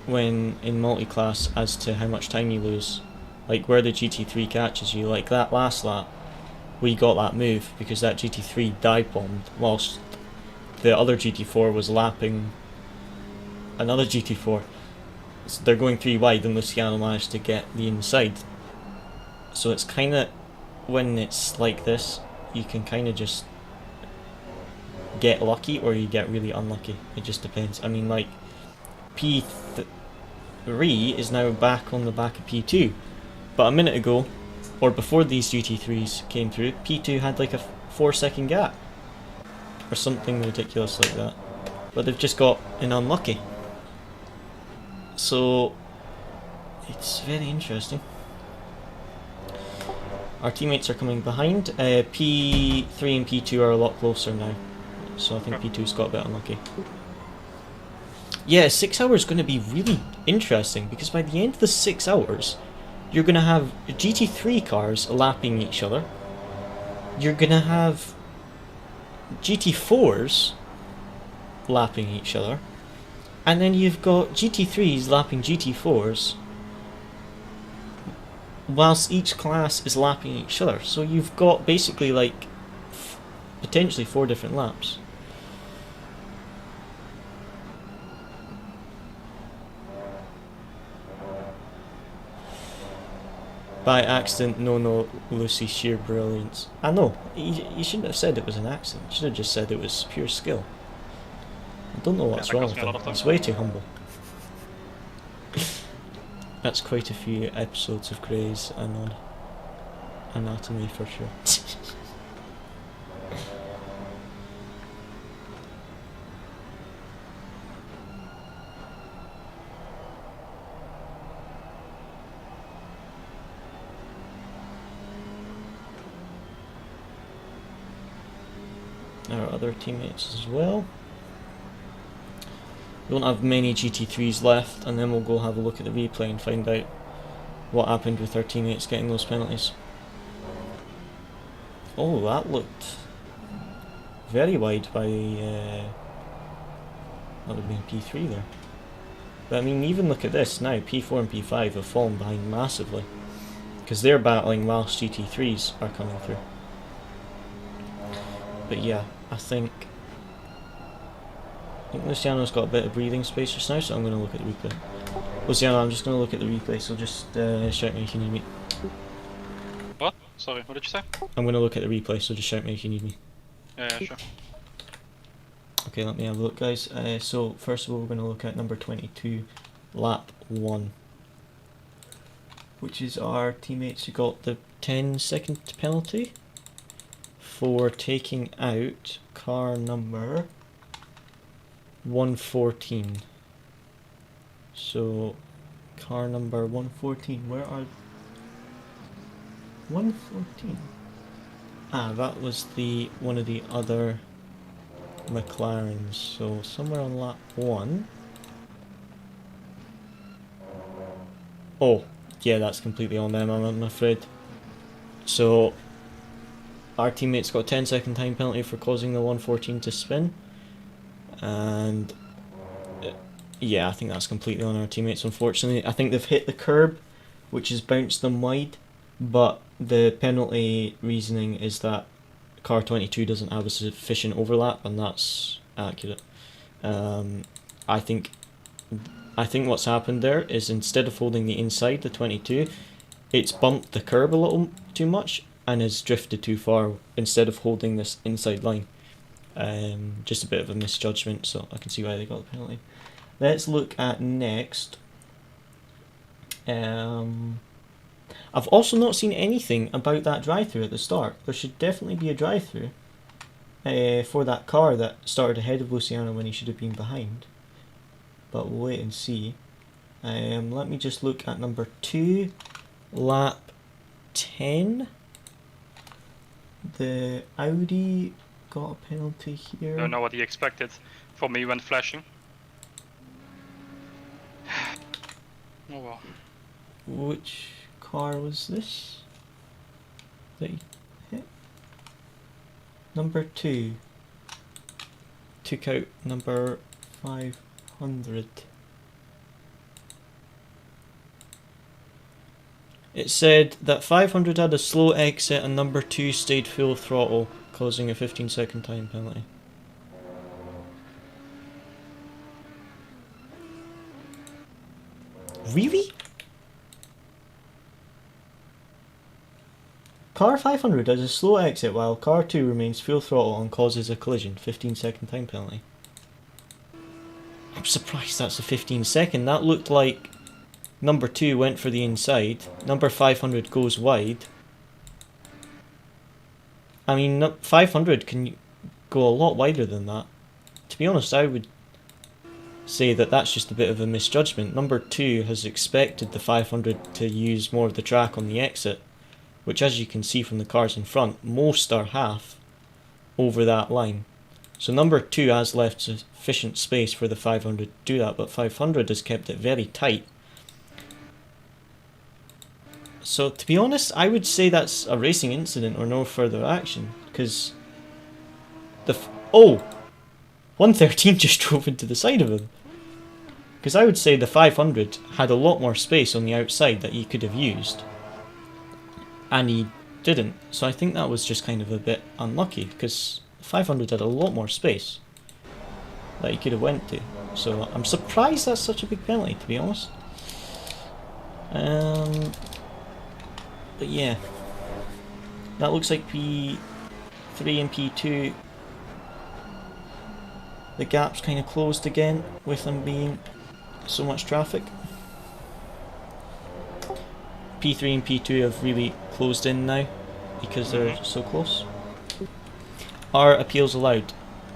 when in multi-class as to how much time you lose. Like where the GT3 catches you, like that last lap, we got that move because that GT3 dive bombed whilst the other GT4 was lapping another GT4. So they're going 3 wide and Luciano managed to get the inside. So it's kind of, when it's like this, you can kind of just get lucky or you get really unlucky. It just depends. I mean, like P3 is now back on the back of P2, but a minute ago, or before these GT3s came through, P2 had like a 4-second gap or something ridiculous like that, but they've just got an unlucky. So it's very interesting. Our teammates are coming behind. P3 and P2 are a lot closer now, so I think P2's got a bit unlucky. Yeah, 6 hours is going to be really interesting because by the end of the 6 hours, you're going to have GT3 cars lapping each other. You're going to have GT4s lapping each other. And then you've got GT3s lapping GT4s whilst each class is lapping each other. So you've got basically like potentially 4 different laps. By accident, no, Lucy, sheer brilliance. I know, you shouldn't have said it was an accident, you should have just said it was pure skill. I don't know what's that wrong cost with me a him. lot of time. He's way too humble. That's quite a few episodes of Grey's Anatomy for sure. Our other teammates as well. We don't have many GT3s left, and then we'll go have a look at the replay and find out what happened with our teammates getting those penalties. Oh, that looked very wide by that would have been P3 there. But I mean, even look at this now, P4 and P5 have fallen behind massively because they're battling whilst GT3s are coming through. But yeah, I think Luciano's got a bit of breathing space just now, so I'm going to look at the replay. Luciano, I'm just going to look at the replay, so just shout me if you need me. What? Sorry, what did you say? I'm going to look at the replay, so just shout me if you need me. Yeah, sure. Okay, let me have a look, guys. So first of all, we're going to look at number 22, lap 1, which is our teammates who got the 10-second penalty for taking out car number 114. So car number 114, where are 114? Ah, that was the one of the other McLarens. So somewhere on lap 1. Oh, yeah, that's completely on them, I'm afraid. So our teammates got a 10-second time penalty for causing the 114 to spin, and yeah, I think that's completely on our teammates, unfortunately. I think they've hit the curb, which has bounced them wide, but the penalty reasoning is that car 22 doesn't have a sufficient overlap, and that's accurate. I think what's happened there is, instead of holding the inside, the 22, it's bumped the curb a little too much and has drifted too far instead of holding this inside line. Just a bit of a misjudgment, so I can see why they got the penalty. Let's look at next. I've also not seen anything about that drive-through at the start. There should definitely be a drive-through for that car that started ahead of Luciano when he should have been behind. But we'll wait and see. Let me just look at number 2, lap 10. The Audi got a penalty here. I don't know what he expected from me when flashing. Oh well. Which car was this that he hit? Number 2 took out number 500. It said that 500 had a slow exit and number 2 stayed full throttle, causing a 15-second time penalty. Really? Car 500 has a slow exit while car 2 remains full throttle and causes a collision, 15-second time penalty. I'm surprised that's a 15-second. That looked like number 2 went for the inside, number 500 goes wide. I mean, 500 can go a lot wider than that. To be honest, I would say that that's just a bit of a misjudgment. Number 2 has expected the 500 to use more of the track on the exit, which, as you can see from the cars in front, most are half over that line. So number 2 has left sufficient space for the 500 to do that, but 500 has kept it very tight. So to be honest, I would say that's a racing incident or no further action, because the 113 just drove into the side of him. Because I would say the 500 had a lot more space on the outside that he could have used, and he didn't. So I think that was just kind of a bit unlucky, because 500 had a lot more space that he could have went to. So I'm surprised that's such a big penalty, to be honest. But yeah, that looks like P3 and P2 the gap's kind of closed again with them being so much traffic. P3 and P2 have really closed in now because they're so close. Are appeals allowed?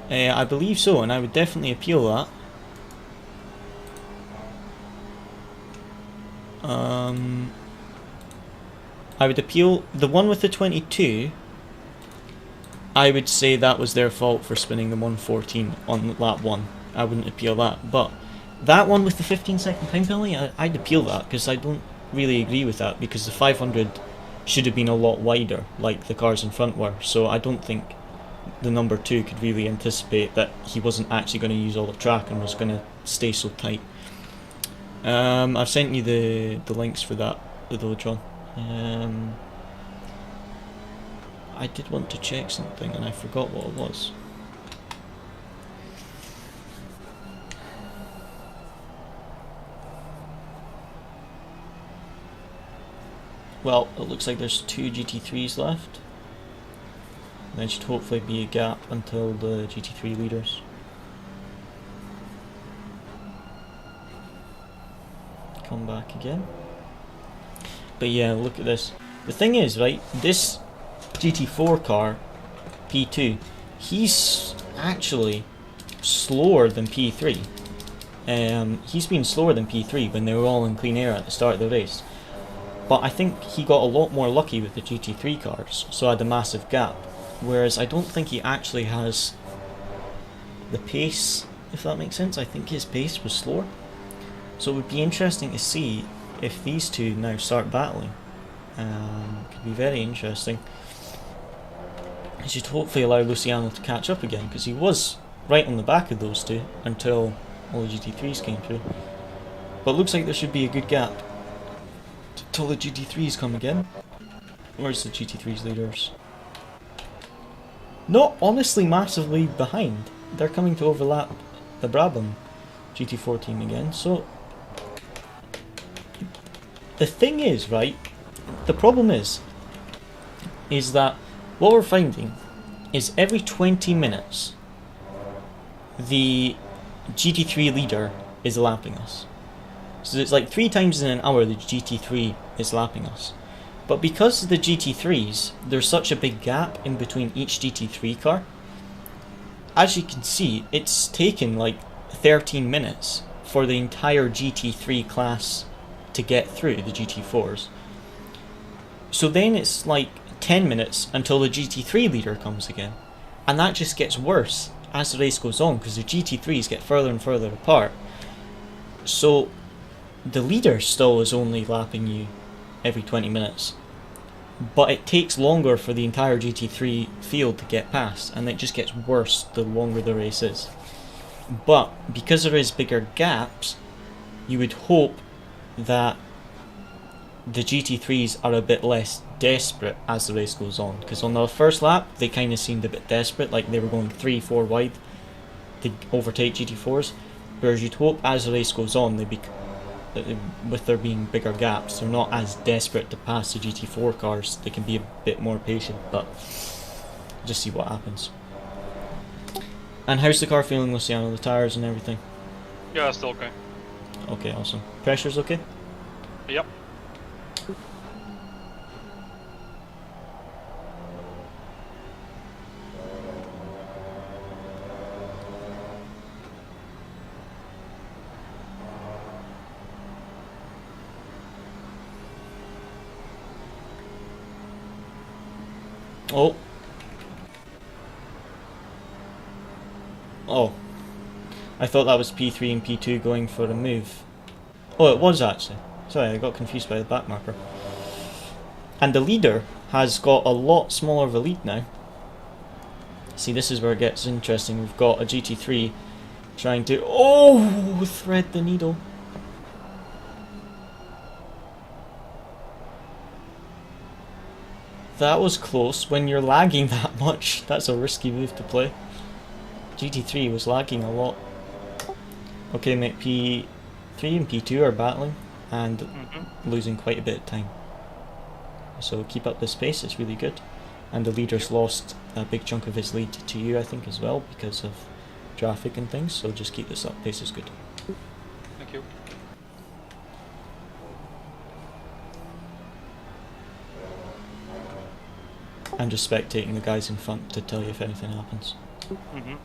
I believe so, and I would definitely appeal that. I would appeal the one with the 22. I would say that was their fault for spinning the 114 on lap 1. I wouldn't appeal that, but that one with the 15-second time penalty, I'd appeal that, because I don't really agree with that, because the 500 should have been a lot wider, like the cars in front were, so I don't think the number 2 could really anticipate that he wasn't actually going to use all the track and was going to stay so tight. I've sent you the links for that, though, John. I did want to check something and I forgot what it was. Well, it looks like there's 2 GT3s left. There should hopefully be a gap until the GT3 leaders. Come back again. But yeah, look at this. The thing is, right, this GT4 car, P2, he's actually slower than P3. He's been slower than P3 when they were all in clean air at the start of the race. But I think he got a lot more lucky with the GT3 cars, so had a massive gap. Whereas I don't think he actually has the pace, if that makes sense. I think his pace was slower. So it would be interesting to see if these two now start battling. Could be very interesting. It should hopefully allow Luciano to catch up again, because he was right on the back of those two until all the GT3s came through. But it looks like there should be a good gap until the GT3s come again. Where's the GT3s leaders? Not honestly massively behind. They're coming to overlap the Brabham GT4 team again, so the thing is, right, the problem is that what we're finding is every 20 minutes the GT3 leader is lapping us. So it's like 3 times in an hour the GT3 is lapping us. But because of the GT3s, there's such a big gap in between each GT3 car. As you can see, it's taken like 13 minutes for the entire GT3 class to get through the GT4s. So then it's like 10 minutes until the GT3 leader comes again. And that just gets worse as the race goes on, because the GT3s get further and further apart. So the leader still is only lapping you every 20 minutes. But it takes longer for the entire GT3 field to get past, and it just gets worse the longer the race is. But because there is bigger gaps, you would hope that the GT3s are a bit less desperate as the race goes on, because on the first lap they kind of seemed a bit desperate, like they were going 3-4 wide to overtake GT4s, whereas you'd hope as the race goes on with there being bigger gaps, they're not as desperate to pass the GT4 cars, they can be a bit more patient, but just see what happens. And how's the car feeling, Luciano, the tyres and everything? Yeah, still okay. Okay, awesome. Pressure's okay? Yep. Oh. Oh. I thought that was P3 and P2 going for a move. Oh, it was actually. Sorry, I got confused by the back marker. And the leader has got a lot smaller of a lead now. See, this is where it gets interesting. We've got a GT3 trying to... Oh! Thread the needle. That was close. When you're lagging that much, that's a risky move to play. GT3 was lagging a lot. Okay, mate, P3 and P2 are battling and losing quite a bit of time. So keep up this pace, it's really good. And the leader's lost a big chunk of his lead to you, I think, as well, because of traffic and things, so just keep this up. Pace is good. Thank you. I'm just spectating the guys in front to tell you if anything happens. Mm-hmm.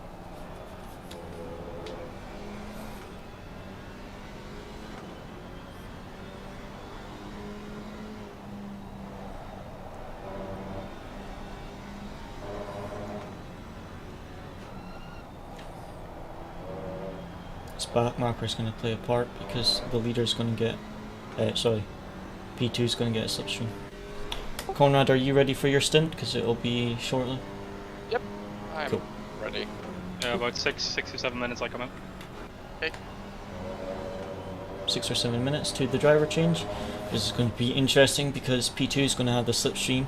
This back marker is going to play a part because the leader is going to get, sorry, P2 is going to get a slipstream. Conrad, are you ready for your stint? Because it'll be shortly. Yep, I'm Cool. ready. Yeah, about 6 or 7 minutes I come in. Okay. 6 or 7 minutes to the driver change. This is going to be interesting because P2 is going to have the slipstream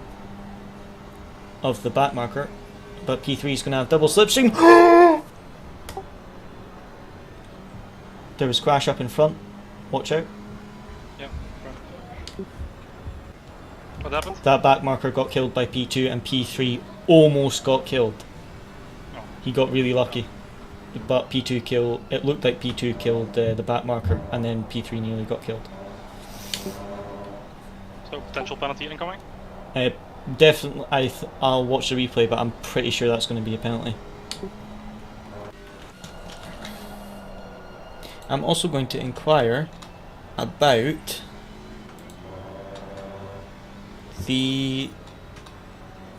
of the back marker, but P3 is going to have double slipstream. There was crash up in front. Watch out. Yeah. Right. What happened? That back marker got killed by P2 and P3 almost got killed. Oh. He got really lucky. But P2 killed, it looked like P2 killed the back marker and then P3 nearly got killed. So potential penalty incoming? Definitely, I'll watch the replay, but I'm pretty sure that's going to be a penalty. I'm also going to inquire about the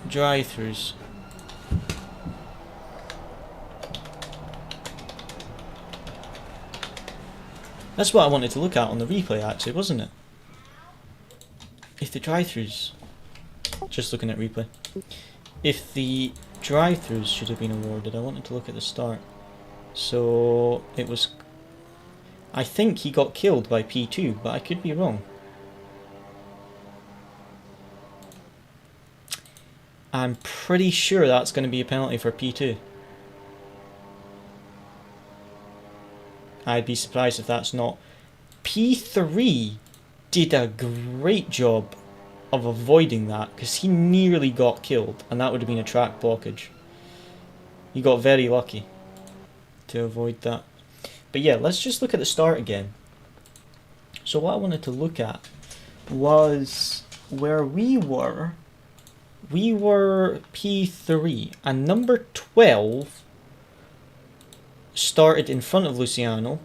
drive-thrus. That's what I wanted to look at on the replay actually, wasn't it? If the drive-thrus, just looking at replay, if the drive-thrus should have been awarded, I wanted to look at the start. So it was, I think he got killed by P2, but I could be wrong. I'm pretty sure that's going to be a penalty for P2. I'd be surprised if that's not. P3 did a great job of avoiding that because he nearly got killed and that would have been a track blockage. He got very lucky to avoid that. But yeah, let's just look at the start again. So what I wanted to look at was where we were. We were P3 and number 12 started in front of Luciano,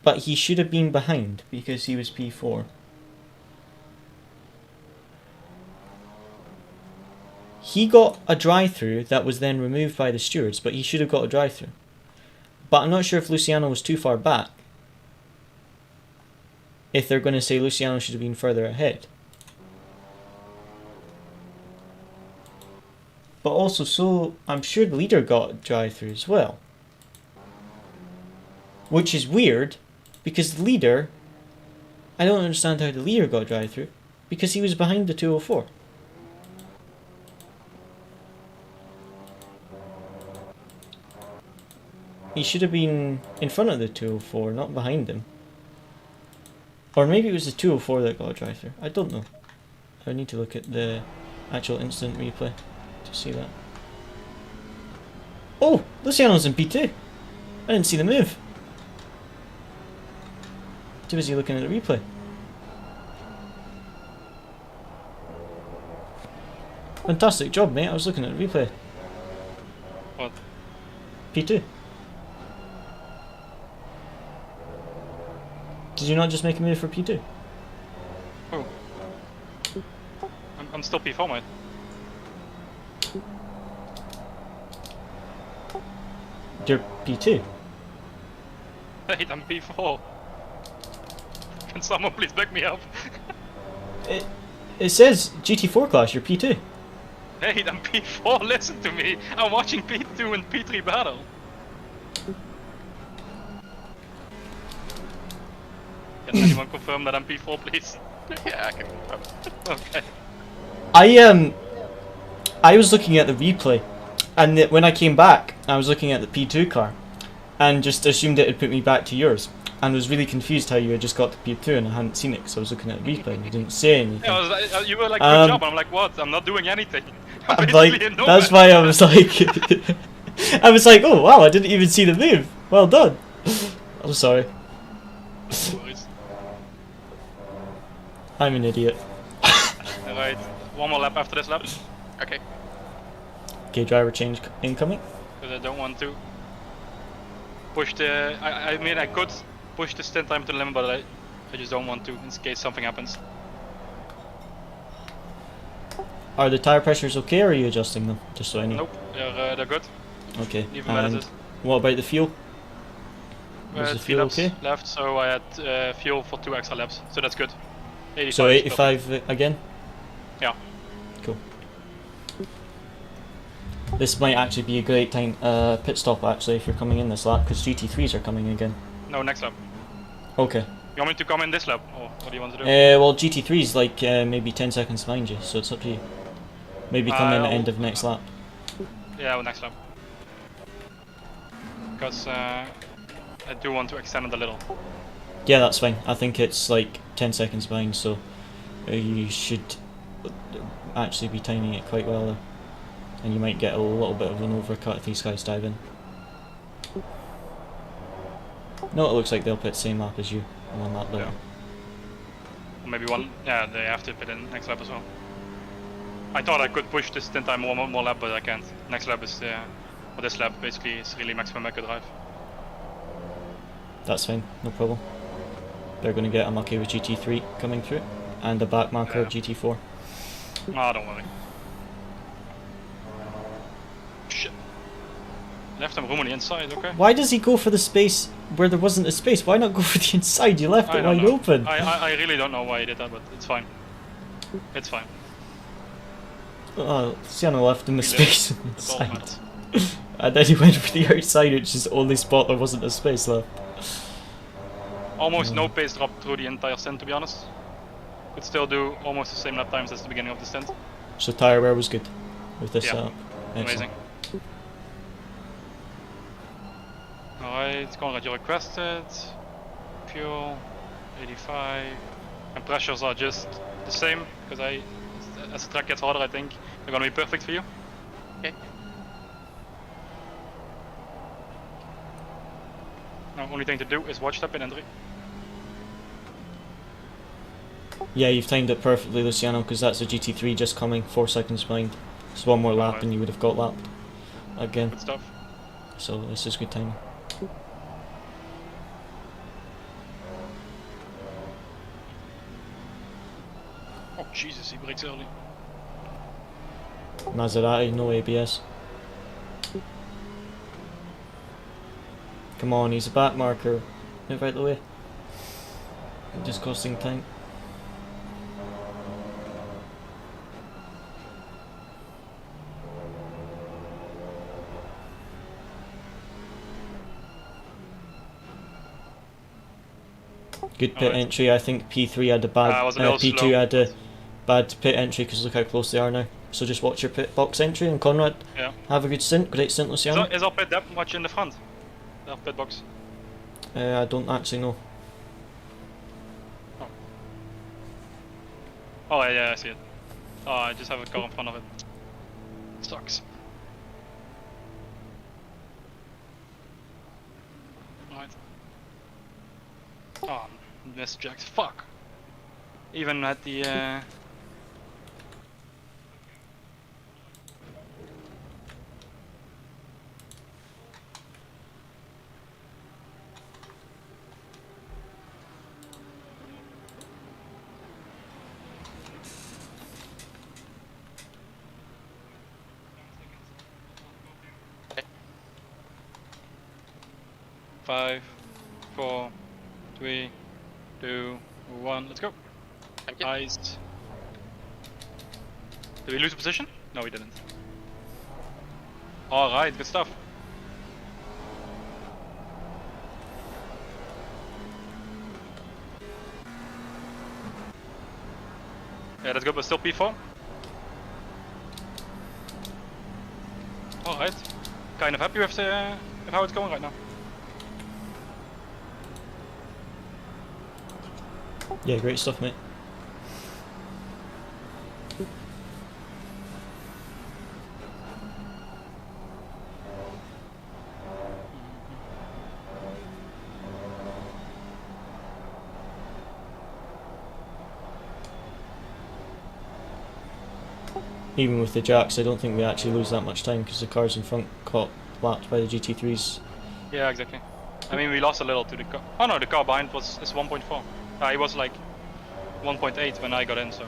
but he should have been behind because he was P4. He got a drive-through that was then removed by the stewards, but he should have got a drive-through. But I'm not sure if Luciano was too far back, if they're going to say Luciano should have been further ahead. But also, so I'm sure the leader got a drive-through as well. Which is weird, because the leader, I don't understand how the leader got a drive-through, because he was behind the 204. He should have been in front of the 204, not behind him. Or maybe it was the 204 that got a drive-through. I don't know. I need to look at the actual instant replay to see that. Oh! Luciano's in P2! I didn't see the move. Too busy looking at the replay. Fantastic job, mate. I was looking at the replay. What? P2. Did you not just make a move for P2? Oh. I'm still P4, mate. You're P2. Wait, I'm P4. Can someone please back me up? It says GT4 class, you're P2. Hey, I'm P4, listen to me. I'm watching P2 and P3 battle. Can anyone confirm that I'm P4, please? Yeah, I can confirm. Okay. I was looking at the replay, and when I came back, I was looking at the P2 car, and just assumed it had put me back to yours, and was really confused how you had just got to P2 and I hadn't seen it because I was looking at the replay and you didn't say anything. Yeah, you were like, good job, and I'm like, what? I'm not doing anything. I'm like, basically a nomad. that's why I was like, I was like, oh wow, I didn't even see the move. Well done. I'm sorry. No worries. I'm an idiot. Alright, one more lap after this lap, Okay. Okay, driver change incoming. because I don't want to push the. I mean, I could push the stint time to the limit, but I just don't want to in case something happens. Are the tire pressures okay, or are you adjusting them? Just so I know. Nope, they're good. Okay. Even better. And what about the fuel? Was the 3 fuel laps okay? left, so I had fuel for 2 extra laps, so that's good. 85 So is perfect. 85 again? Yeah. Cool. This might actually be a great time pit stop actually if you're coming in this lap, because GT3s are coming again. No, next lap. Okay. You want me to come in this lap, or what do you want to do? Well, GT3's like maybe 10 seconds behind you, so it's up to you. Maybe come in at end of next lap. Yeah, well, next lap. Because I do want to extend it a little. Yeah, that's fine. I think it's like 10 seconds behind, so you should actually be timing it quite well there. And you might get a little bit of an overcut if these guys dive in. No, it looks like they'll pit same lap as you, one lap later. Or maybe one, yeah, they have to pit in next lap as well. I thought I could push this stint time more lap, but I can't. Next lap is, or this lap basically is really maximum I could drive. That's fine, no problem. They're going to get unlucky with GT3 coming through, and a back marker of GT4. Ah, don't worry. Shit. Left him room on the inside, okay? Why does he go for the space where there wasn't a space? Why not go for the inside? You left I it don't wide know. open. I really don't know why he did that, but it's fine. It's fine. Oh, Luciano left him the He space did. on the That's all inside. matters. And then he went for the outside, which is the only spot there wasn't a space left. Almost no pace drop through the entire stint, to be honest. Could still do almost the same lap times as the beginning of the stint. So tyre wear was good with this Yeah, setup. amazing. Alright, Conrad, you requested. Fuel, 85. And pressures are just the same, because as the track gets harder, I think they're gonna be perfect for you. Okay. Now, only thing to do is watch that pit entry. Yeah, you've timed it perfectly, Luciano, because that's a GT3 just coming 4 seconds behind. It's one more lap Alright. and you would have got lapped again. Good stuff. So this is good timing. Oh, Jesus, he brakes early. Maserati, no ABS. Come on, he's a back marker. Move out the way. Just costing time. Good pit Alright. entry. I think P3 had a bad. was a little P2 slow. had a bad pit entry because look how close they are now. So just watch your pit box entry, and Conrad, Yeah. have a good stint. Great stint, Luciano. Is our pit that much in the front? Our pit box. I don't actually know. Oh, yeah, I see it. Oh, I just have a car in front of it. Sucks. Right. Oh, missed jacks. Fuck. Even at the. Five, 4, 3, 2, 1, let's go. Thank you. Iced. Did we lose a position? No, we didn't. Alright, good stuff. Yeah, that's good, but still P4. Alright. Kind of happy with how it's going right now. Yeah, great stuff, mate. even with the jacks, I don't think we actually lose that much time because the cars in front got lapped by the GT3s. Yeah, exactly. I mean, we lost a little to the car. Oh no, the car behind is 1.4. It was like 1.8 when I got in, so.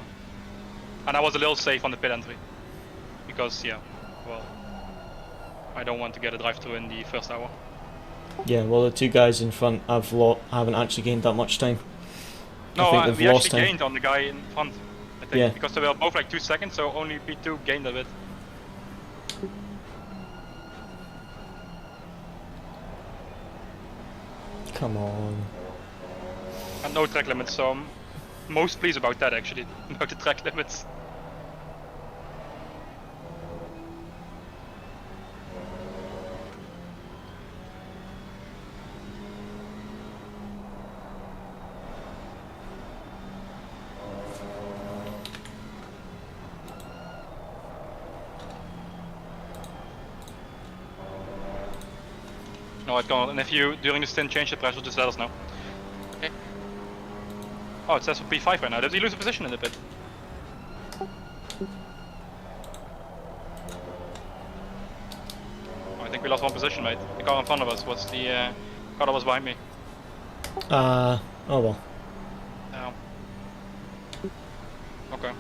And I was a little safe on the pit entry. Because, yeah, well, I don't want to get a drive-through in the first hour. Yeah, well, the two guys in front haven't actually gained that much time. No, I think they've we lost actually time. gained on the guy in front, I think. Yeah. Because they were both like 2 seconds, so only P2 gained a bit. Come on. And no track limits, so I'm most pleased about that actually, about the track limits. No, it can't. And if you, during the stint, change the pressure, just let us know. Okay. Oh, it says for P5 right now. Did he lose a position in the pit? Oh, I think we lost one position, mate. The car in front of us was the car that was behind me. Oh well. Oh. Okay.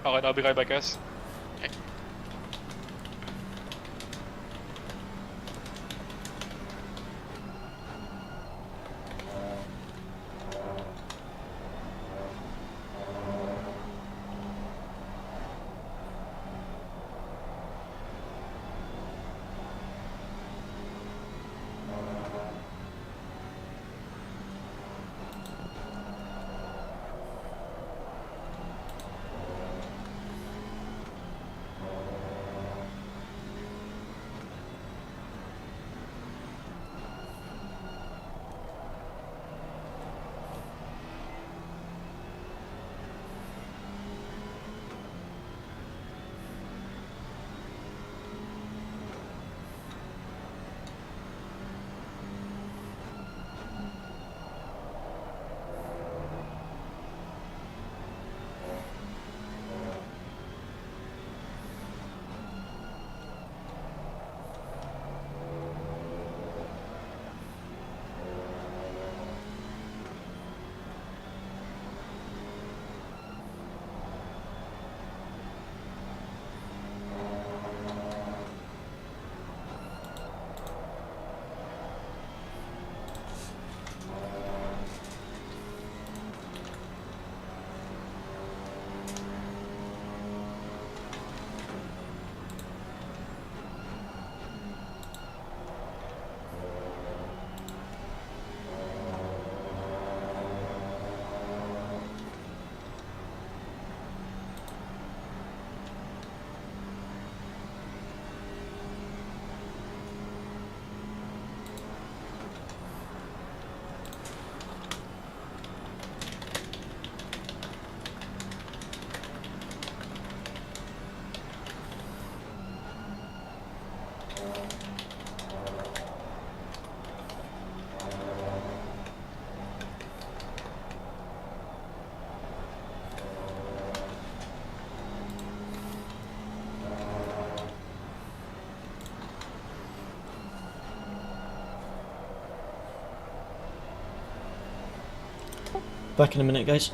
Alright, I'll be right back, guys. Okay. Back in a minute, guys.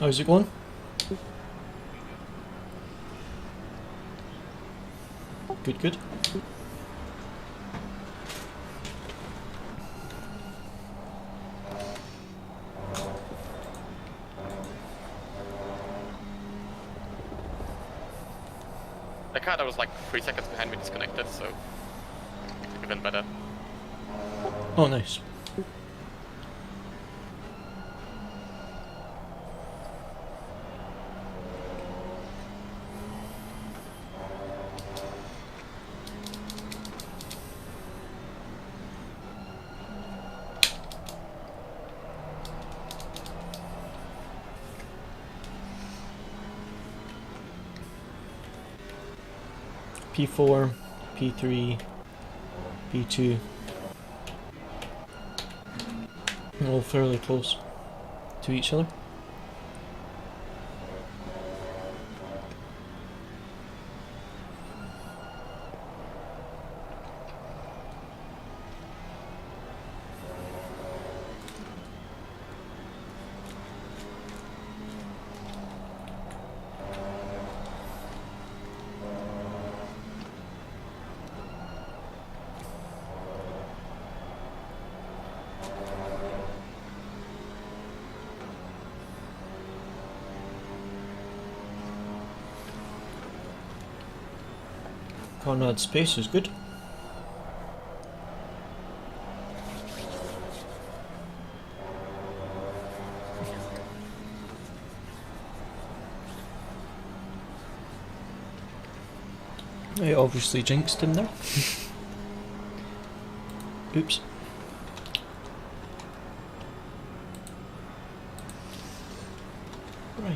How's it going? Good, good. The car that was like 3 seconds behind me disconnected, so even better. Oh, nice. P4, P3, P2, all fairly close to each other. Conrad's pace is good. I obviously jinxed him there. Oops. Right.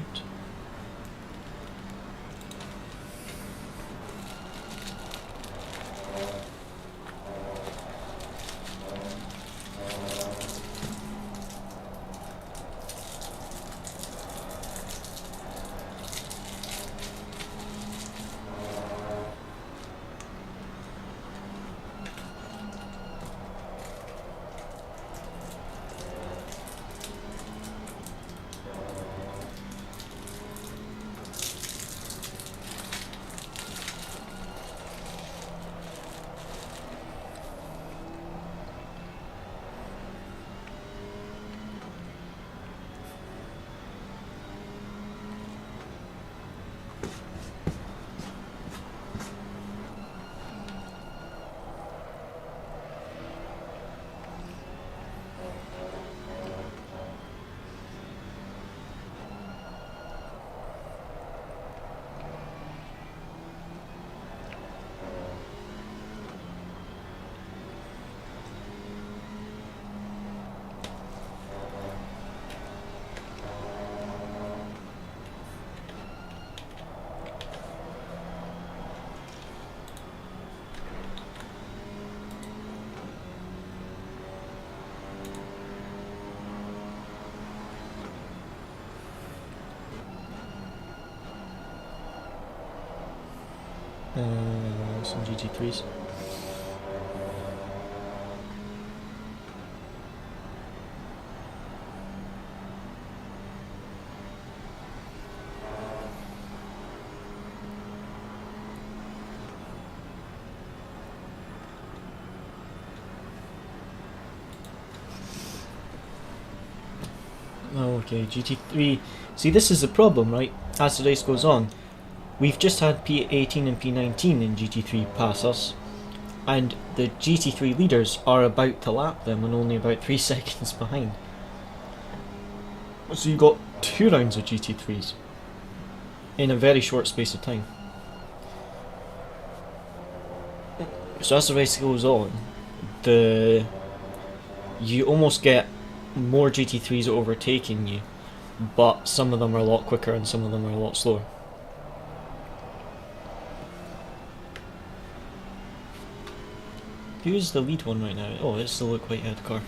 Some GT3s. Oh, okay, GT3. See, this is the problem, right? As the race goes on, we've just had P18 and P19 in GT3 pass us, and the GT3 leaders are about to lap them and only about 3 seconds behind. So you got 2 rounds of GT3s in a very short space of time. So as the race goes on, you almost get more GT3s overtaking you, but some of them are a lot quicker and some of them are a lot slower. Who's the lead one right now? Oh, it's the Luke Whitehead car.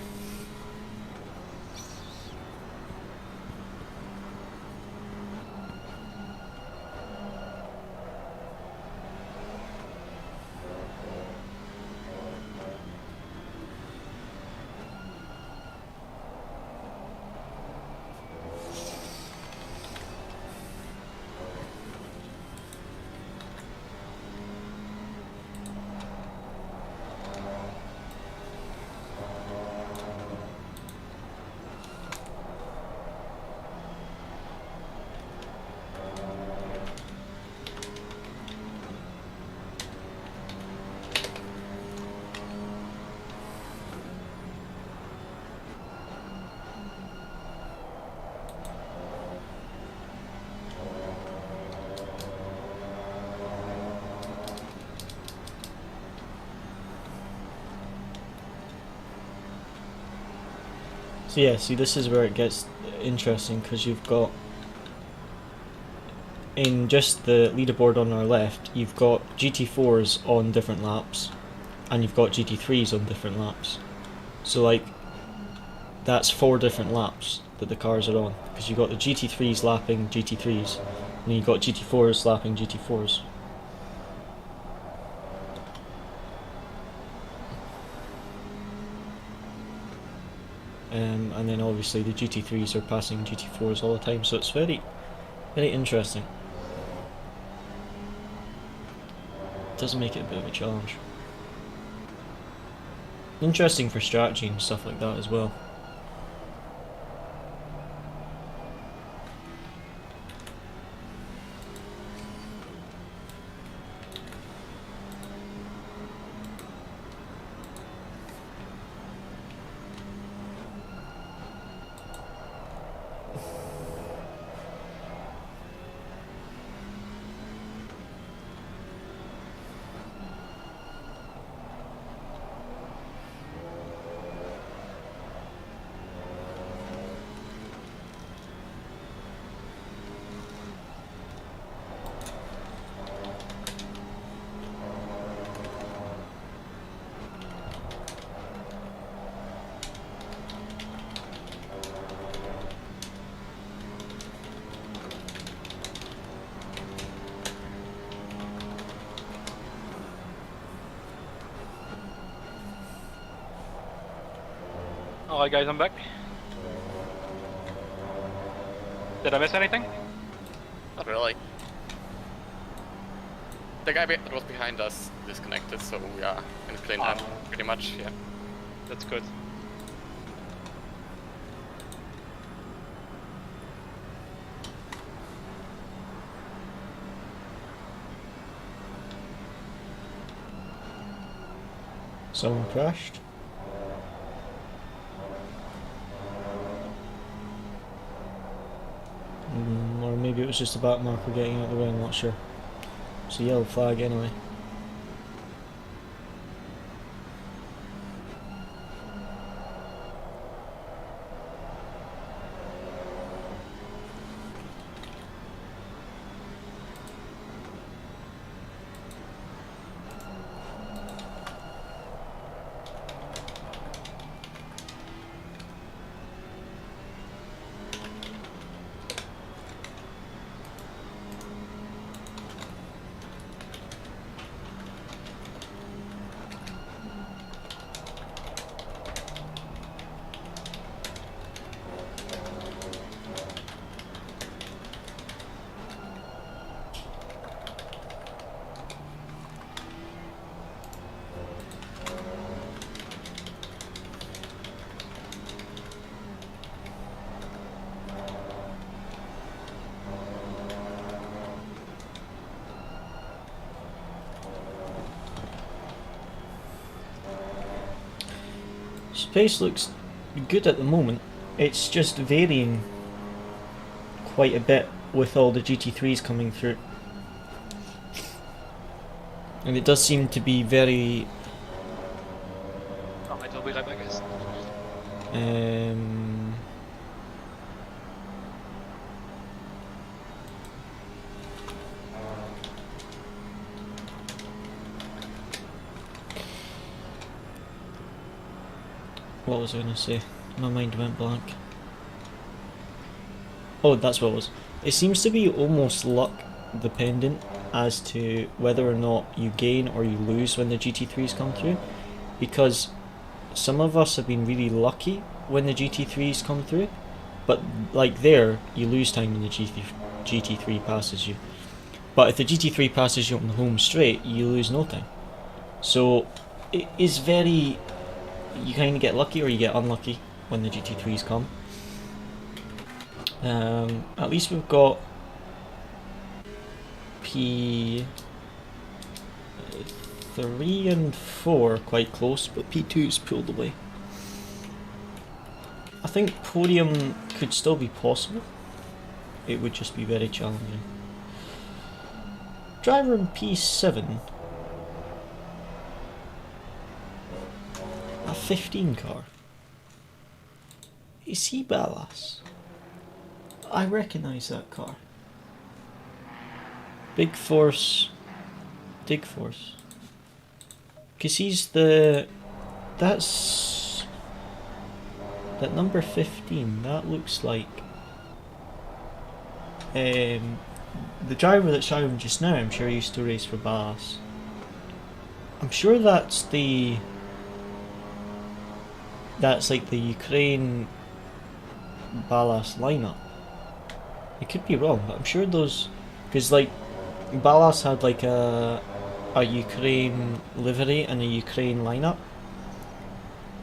So yeah, see, this is where it gets interesting, because you've got, in just the leaderboard on our left, you've got GT4s on different laps, and you've got GT3s on different laps. So like, that's 4 different laps that the cars are on, because you've got the GT3s lapping GT3s, and you've got GT4s lapping GT4s. And then obviously the GT3s are passing GT4s all the time, so it's very, very interesting. It does make it a bit of a challenge. Interesting for strategy and stuff like that as well. Alright guys, I'm back. Did I miss anything? Not really. The guy that was behind us disconnected, so we are in clean time, pretty much, yeah. That's good. Someone crashed. Or maybe it was just a back marker getting out of the way, I'm not sure. It's a yellow flag anyway. Space looks good at the moment. It's just varying quite a bit with all the GT3s coming through. And it does seem to be very Alright, I'll be right back guys. What was I going to say? My mind went blank. Oh, that's what it was. It seems to be almost luck dependent as to whether or not you gain or you lose when the GT3s come through, because some of us have been really lucky when the GT3s come through, but like there, you lose time when the GT3 passes you. But if the GT3 passes you on the home straight, you lose no time. So it is very... you kind of get lucky or you get unlucky when the GT3s come. At least we've got P3 and 4 quite close, but P2's pulled away. I think podium could still be possible. It would just be very challenging. Driver in P7. A 15 car. Is he Ballas? I recognise that car. Big Force. Dig Force. Because he's the... That's... That number 15, that looks like... the driver that's driving just now, I'm sure he used to race for Ballas. I'm sure that's the... That's like the Ukraine Ballas lineup. I could be wrong, but I'm sure those... Because like, Ballas had like a Ukraine livery and a Ukraine lineup.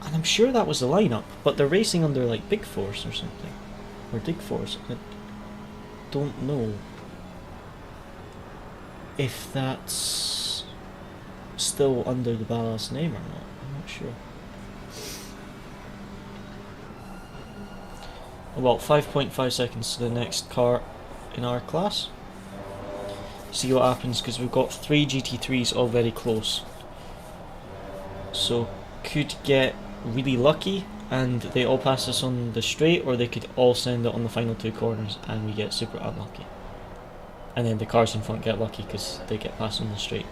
And I'm sure that was the lineup, but they're racing under like Big Force or something. Or Dig Force. I don't know if that's still under the Ballas name or not. I'm not sure. About 5.5 seconds to the next car in our class. See what happens, because we've got 3 GT3s all very close. So could get really lucky and they all pass us on the straight, or they could all send it on the final 2 corners and we get super unlucky. And then the cars in front get lucky because they get passed on the straight.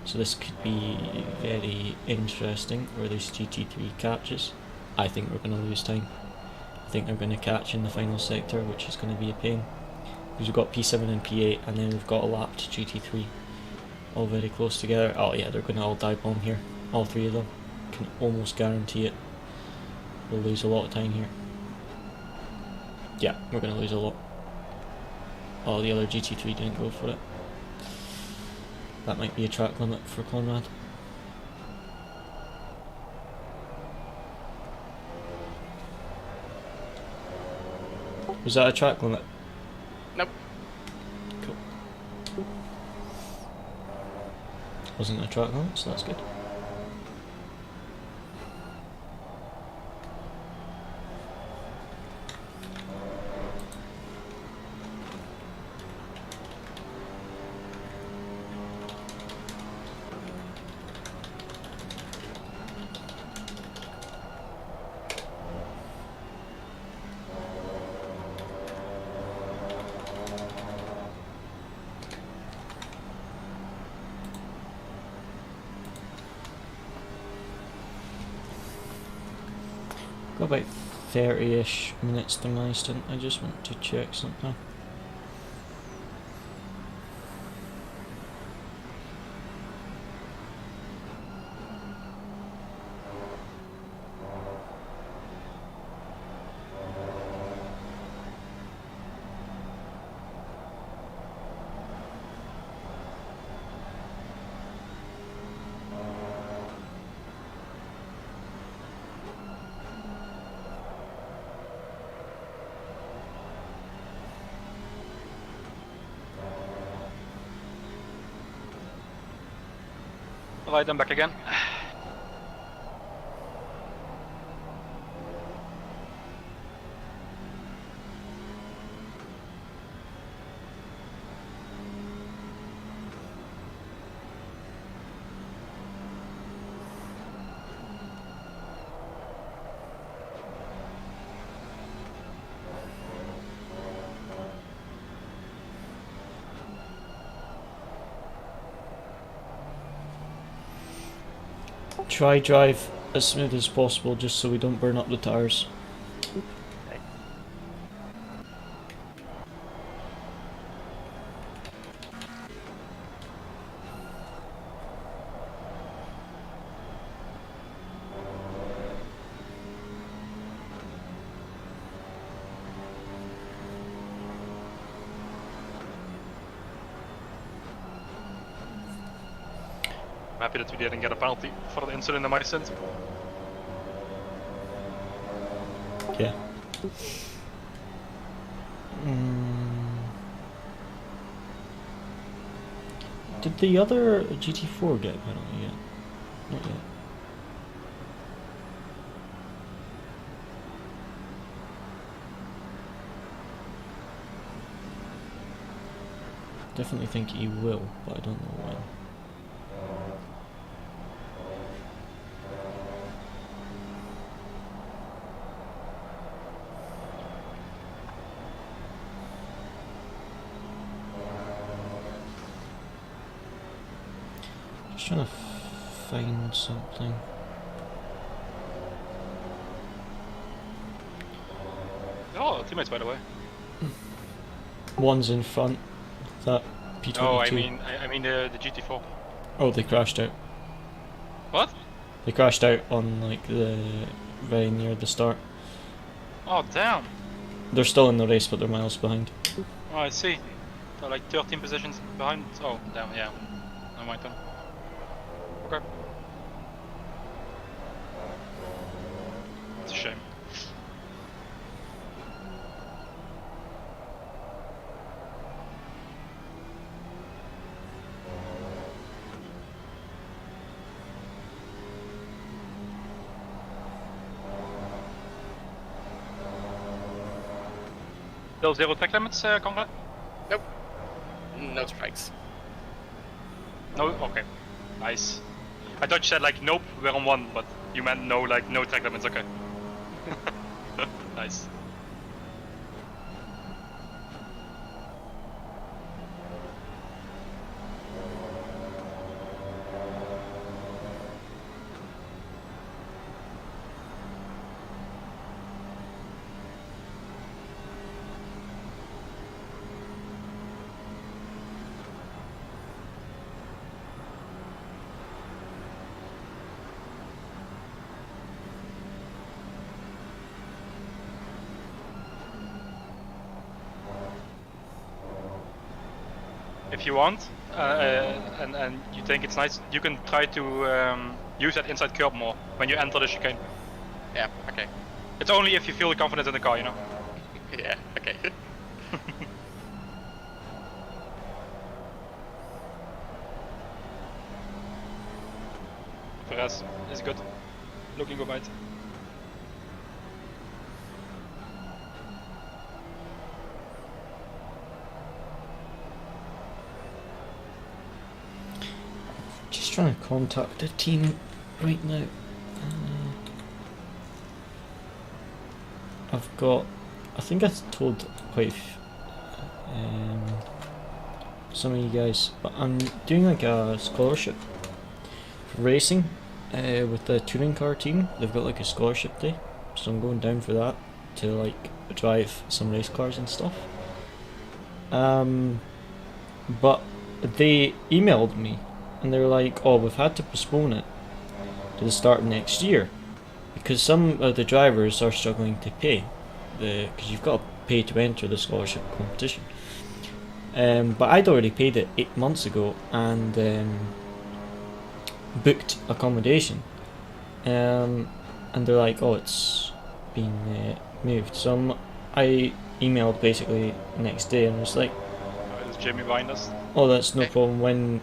So this could be very interesting where this GT3 catches. I think we're going to lose time. I think they're going to catch in the final sector, which is going to be a pain. Because we've got P7 and P8 and then we've got a lapped GT3. All very close together. Oh yeah, they're going to all dive bomb here. All 3 of them. Can almost guarantee it. We'll lose a lot of time here. Yeah, we're going to lose a lot. Oh, the other GT3 didn't go for it. That might be a track limit for Conrad. Was that a track limit? Nope. Cool. Wasn't a track limit, so that's good. Got about 30-ish minutes to my stint. I just want to check something. Right, I'm back again. Try drive as smooth as possible just so we don't burn up the tires. I'm happy that we didn't get a penalty for the incident in my stint. Yeah. Did the other GT4 get a penalty yet? Not yet. Definitely think he will, but I don't know when. trying to find something. Oh, teammates, by the way. One's in front. That P22. No, I mean the GT4. Oh, they crashed out. What? They crashed out on like the very near the start. Oh damn. They're still in the race, but they're miles behind. Oh, I see. They're like 13 positions behind. Oh damn, yeah. Never mind then. Okay. It's a shame. Still 0 track limits, Conrad? Nope. No strikes. No? Okay. Nice. I thought you said like nope, we're on 1, but you meant no, like no track limits, okay. Nice. If you want, and you think it's nice, you can try to use that inside curb more when you enter the chicane. Yeah, okay. It's only if you feel confident in the car, you know. Yeah, okay. Perez is good. Looking good, mate. Just trying to contact the team right now. I've got, I think I told quite some of you guys, but I'm doing like a scholarship for racing with the touring car team. They've got like a scholarship day, so I'm going down for that to like drive some race cars and stuff. But they emailed me and they were like, oh, we've had to postpone it to the start of next year because some of the drivers are struggling to pay, because you've got to pay to enter the scholarship competition. But I'd already paid it 8 months ago and booked accommodation, and they're like, oh, it's been moved. So I emailed basically the next day and was like, There's Jamie behind us. oh, that's no problem. When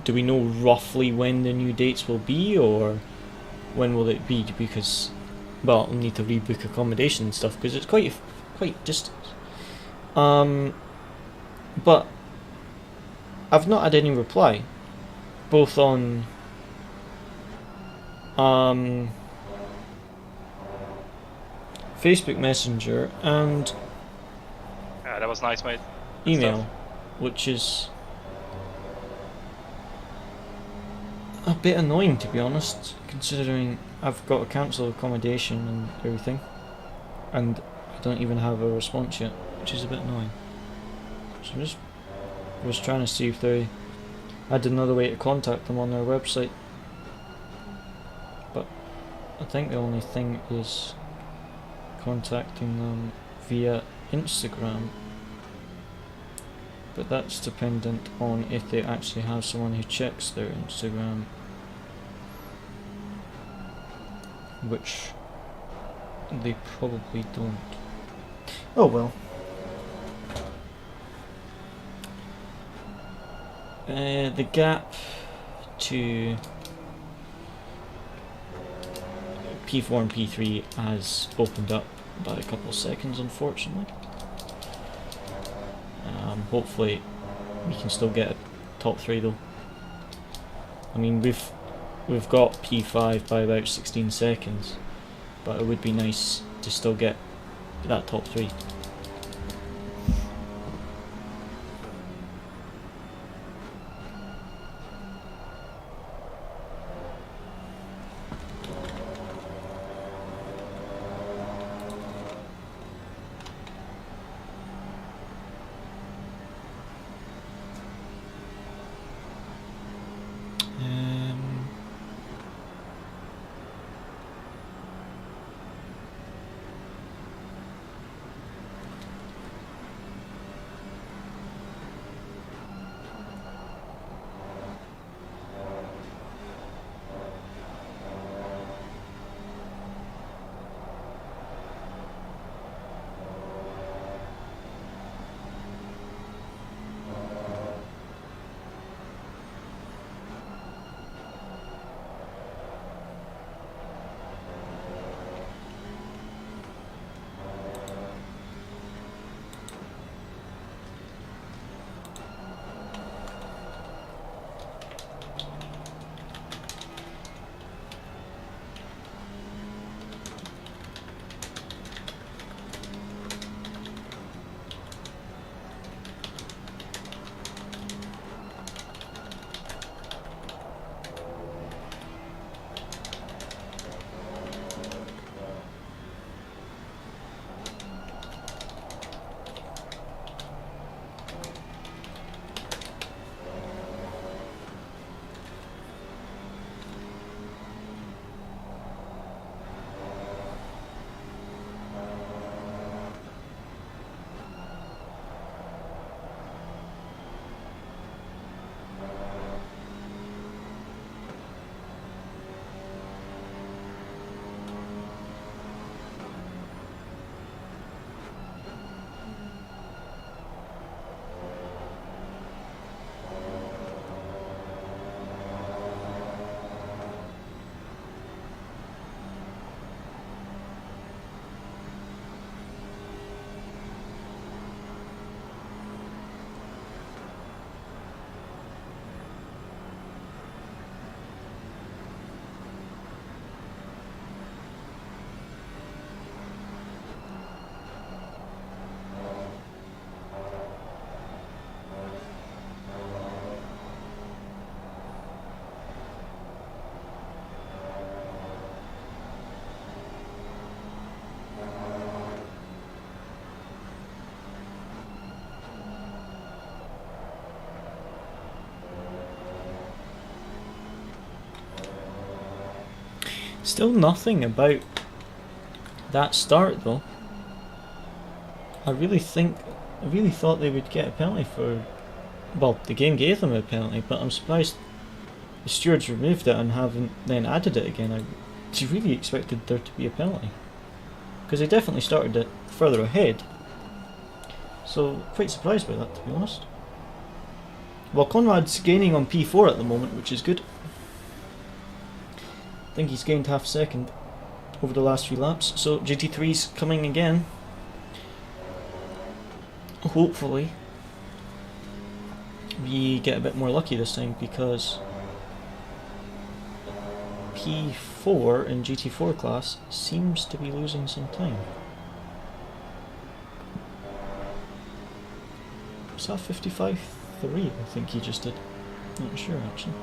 do we know roughly when the new dates will be, or when will it be? Because, well, I'll need to rebook accommodation and stuff because it's quite distant. But I've not had any reply, both on Facebook Messenger and Yeah, that was nice, mate. Good email, stuff. which is a bit annoying, to be honest, considering I've got to cancel accommodation and everything, and I don't even have a response yet, which is a bit annoying. So I just was trying to see if they had another way to contact them on their website, but I think the only thing is contacting them via Instagram, but that's dependent on if they actually have someone who checks their Instagram, which they probably don't. Oh well. The gap to P4 and P3 has opened up by a couple of seconds, unfortunately. Hopefully we can still get a top 3 though. I mean, we've got P5 by about 16 seconds, but it would be nice to still get that top 3. Still nothing about that start though. I really thought they would get a penalty for, well, the game gave them a penalty, but I'm surprised the stewards removed it and haven't then added it again. I really expected there to be a penalty, because they definitely started it further ahead. So quite surprised by that, to be honest. Well, Conrad's gaining on P4 at the moment, which is good. I think he's gained half a second over the last few laps. So GT3's coming again. Hopefully we get a bit more lucky this time, because P4 in GT4 class seems to be losing some time. Was that 55.3? I think he just did. Not sure actually.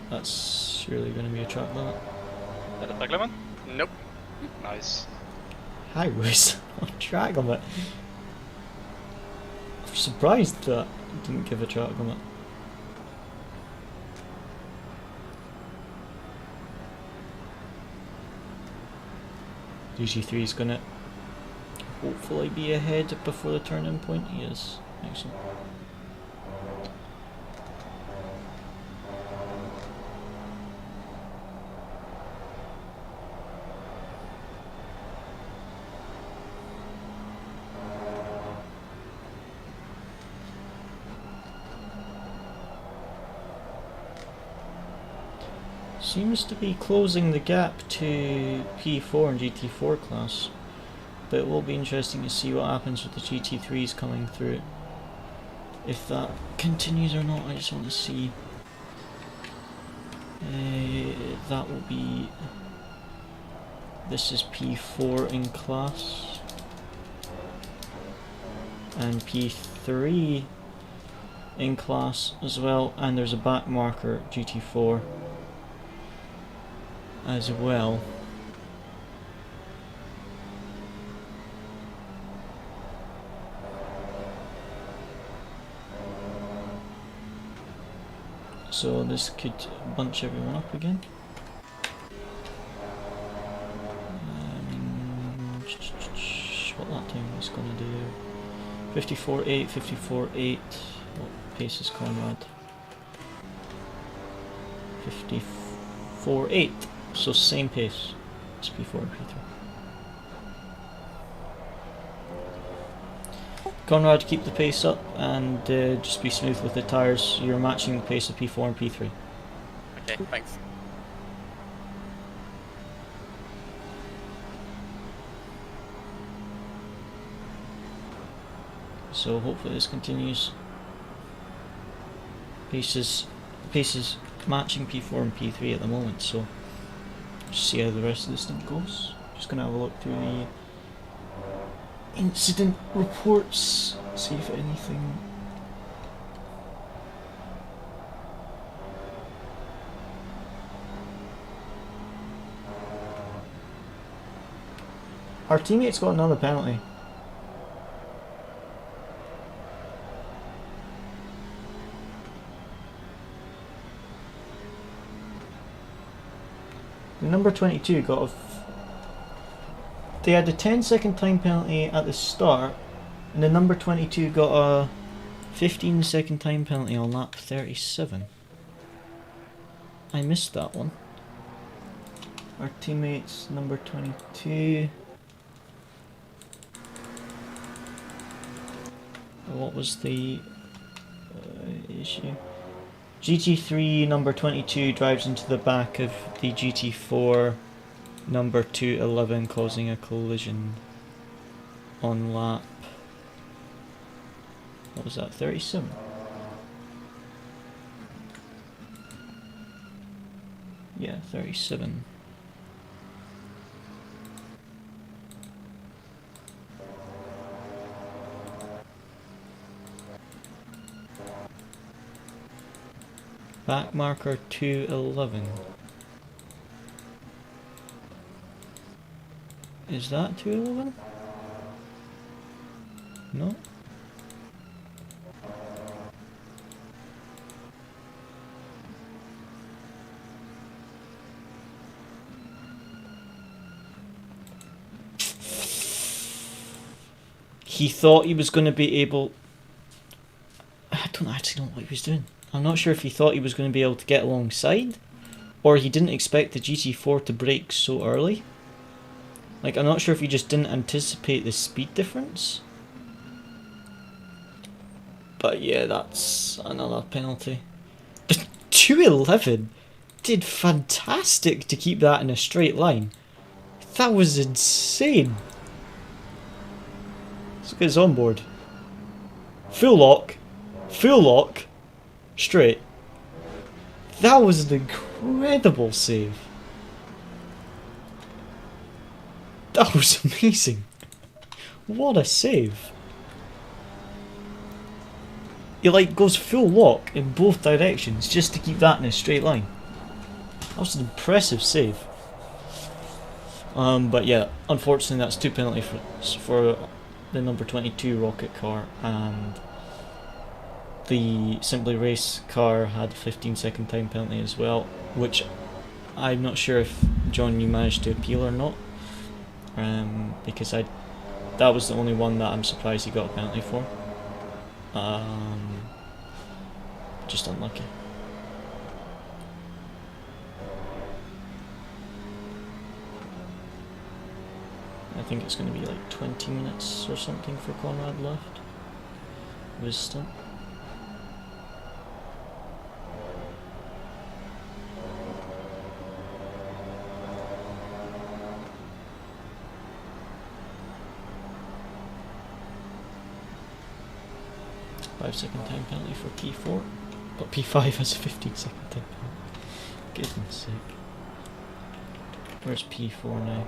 That's surely going to be a track limit. Is that a track limit? Nope. Nice. Highways on track limit. I'm surprised that it didn't give a track limit. DG3 is going to hopefully be ahead before the turn-in point. He is. Excellent. Seems to be closing the gap to P4 and GT4 class, but it will be interesting to see what happens with the GT3s coming through. If that continues or not, I just want to see. That will be. This is P4 in class, and P3 in class as well, and there's a back marker GT4 as well. So this could bunch everyone up again. What that time is going to do? 54.8, 54.8. What pace is Conrad? 54.8. So same pace as P4 and P3. Conrad, keep the pace up and just be smooth with the tyres. You're matching the pace of P4 and P3. Okay, thanks. So hopefully this continues. Pace is matching P4 and P3 at the moment, so just see how the rest of this thing goes. Just gonna have a look through the incident reports, see if anything. Our teammate's got another penalty. The number 22 got a they had a 10-second time penalty at the start, and the number 22 got a 15-second time penalty on lap 37. I missed that one. Our teammates, number 22. What was the issue? GT3 number 22 drives into the back of the GT4 number 211, causing a collision on lap, what was that, 37? Yeah, 37. Back marker 211. Is that 211? No? he thought he was going to be able... I don't actually know what he was doing. I'm not sure if he thought he was going to be able to get alongside, or he didn't expect the GT4 to brake so early. Like, I'm not sure if he just didn't anticipate the speed difference. But yeah, that's another penalty. But 211 did fantastic to keep that in a straight line. That was insane. Let's look at his onboard. Full lock, straight. That was an incredible save. That was amazing. What a save. He like goes full lock in both directions just to keep that in a straight line. That was an impressive save. But yeah, unfortunately that's 2 penalties for the number 22 rocket car, and the Simply Race car had a 15-second time penalty as well, which I'm not sure if John you managed to appeal or not, because that was the only one that I'm surprised he got a penalty for. Just unlucky. I think it's going to be like 20 minutes or something for Conrad left of his stint. Five-second time penalty for P4, but P5 has a 15-second time penalty. Goodness sake. Where's P4 now?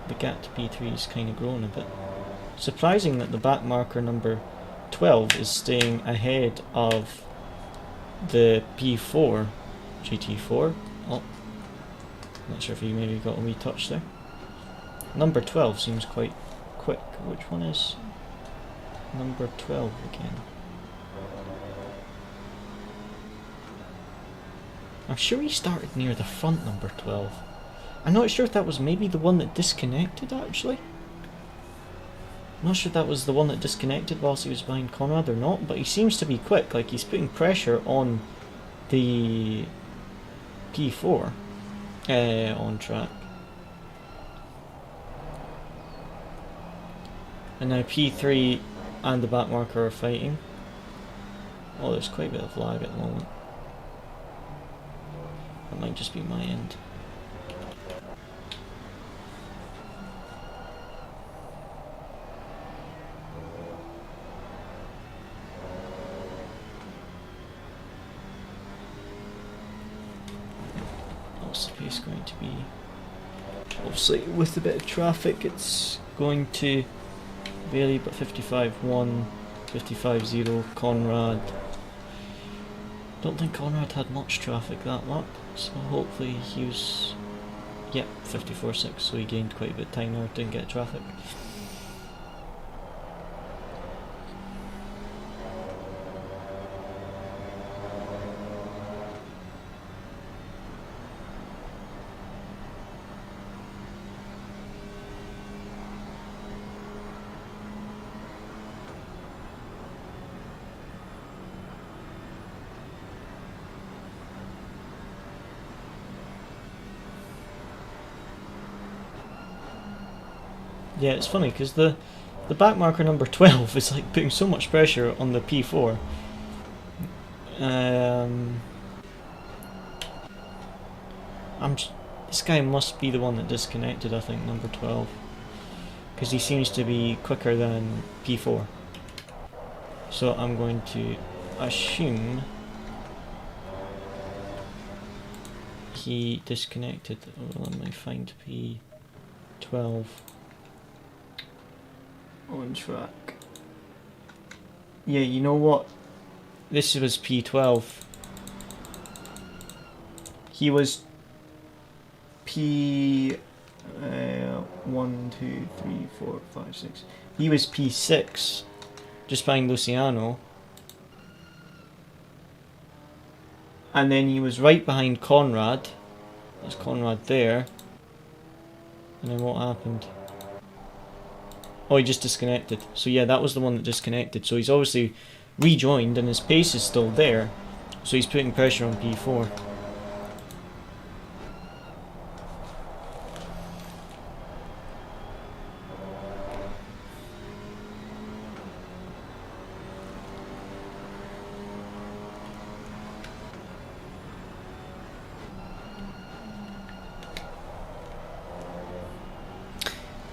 The gap to P3 is kind of growing a bit. Surprising that the back marker number 12 is staying ahead of the P4 GT4. Oh, not sure if he maybe got a wee touch there. Number 12 seems quite quick. Which one is number 12 again? I'm sure he started near the front, number 12. I'm not sure if that was maybe the one that disconnected, actually. I'm not sure if that was the one that disconnected whilst he was behind Conrad or not, but he seems to be quick. Like, he's putting pressure on the P4 on track. And now P3 and the back marker are fighting. Oh, there's quite a bit of lag at the moment. That might just be my end. What's the pace going to be? Obviously, with a bit of traffic, it's going to vary, but 55.1, 55.0, Conrad. Don't think Conrad had much traffic that lap, so hopefully he was, yeah, 54.6, so he gained quite a bit of time there, didn't get traffic. Yeah, it's funny because the back marker number 12 is like putting so much pressure on the P4. This guy must be the one that disconnected, I think, number 12, because he seems to be quicker than P4. So I'm going to assume he disconnected. Oh, let me find P12 on track. Yeah, you know what? This was P12. He was P 1, 2, 3, 4, 5, 6. He was P6, just behind Luciano. And then he was right behind Conrad. There's Conrad there. And then what happened? Oh, he just disconnected. So yeah, that was the one that disconnected. So he's obviously rejoined and his pace is still there. So he's putting pressure on P4.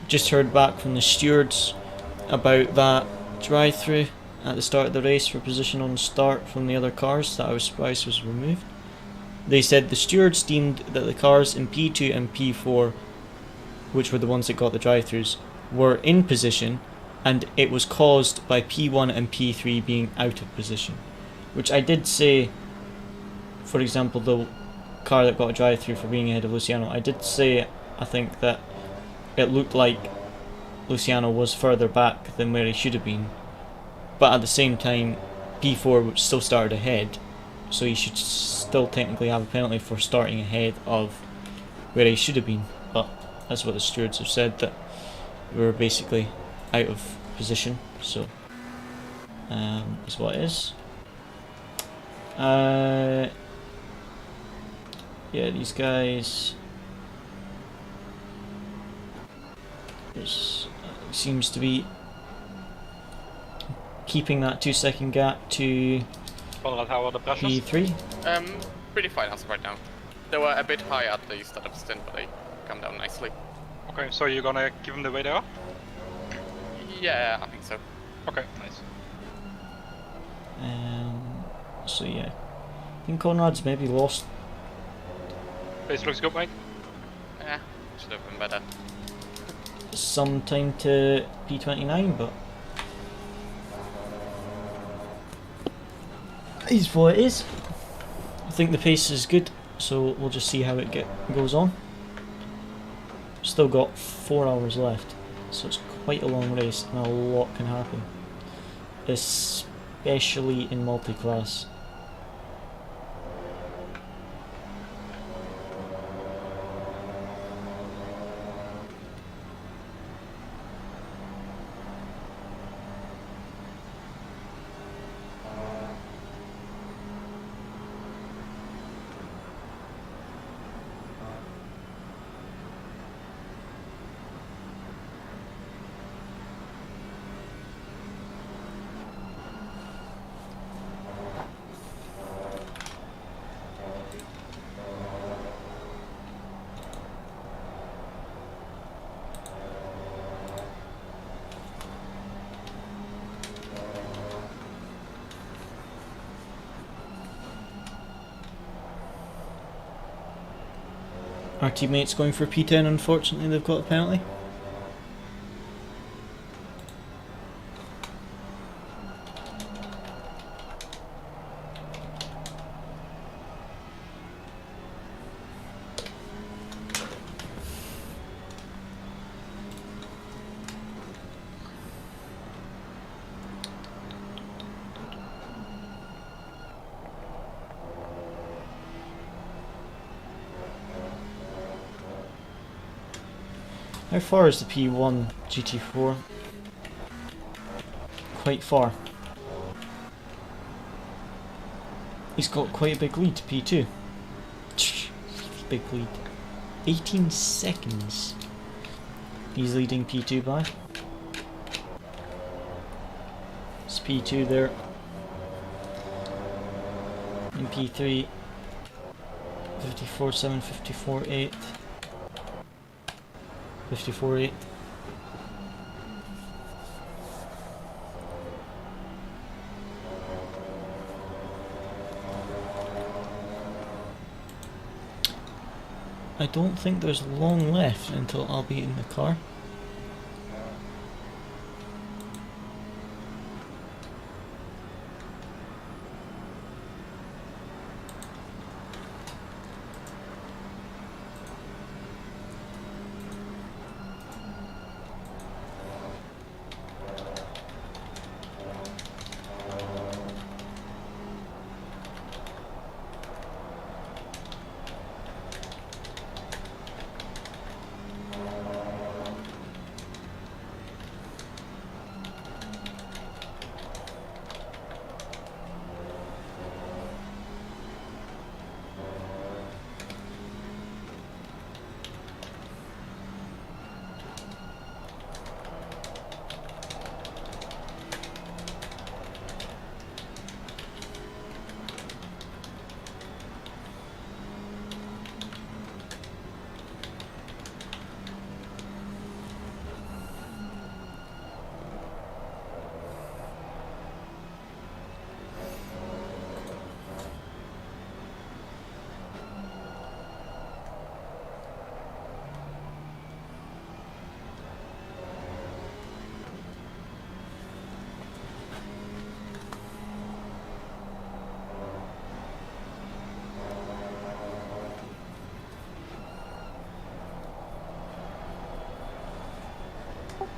Just heard back from the stewards about that drive-through at the start of the race for position on start from the other cars that I was surprised was removed. They said the stewards deemed that the cars in P2 and P4, which were the ones that got the drive-throughs, were in position, and it was caused by P1 and P3 being out of position. Which I did say, for example, the car that got a drive-through for being ahead of Luciano, I did say, I think, that it looked like Luciano was further back than where he should have been, but at the same time P4 still started ahead, so he should still technically have a penalty for starting ahead of where he should have been. But that's what the stewards have said, that we were basically out of position, so that's what it is. Yeah, these guys, seems to be keeping that 2-second gap to Conrad, how are the pressures? P3. Pretty fine as of right now. They were a bit high at the start of the stint, but they come down nicely. Okay, so you're gonna give them the way they are? Yeah, I think so. Okay, nice. So yeah, I think Conrad's maybe lost Pace looks good, mate. Yeah, should have been better. some time to P29, but is what it is. I think the pace is good, so we'll just see how it goes on. Still got 4 hours left, so it's quite a long race and a lot can happen, especially in multi-class. Our teammates going for P10, unfortunately they've got a penalty. How far is the P1 GT4? Quite far. He's got quite a big lead to P2. Big lead. 18 seconds. He's leading P2 by. It's P2 there. In P3. 54.7, 54.8. 54.8. I don't think there's long left until I'll be in the car.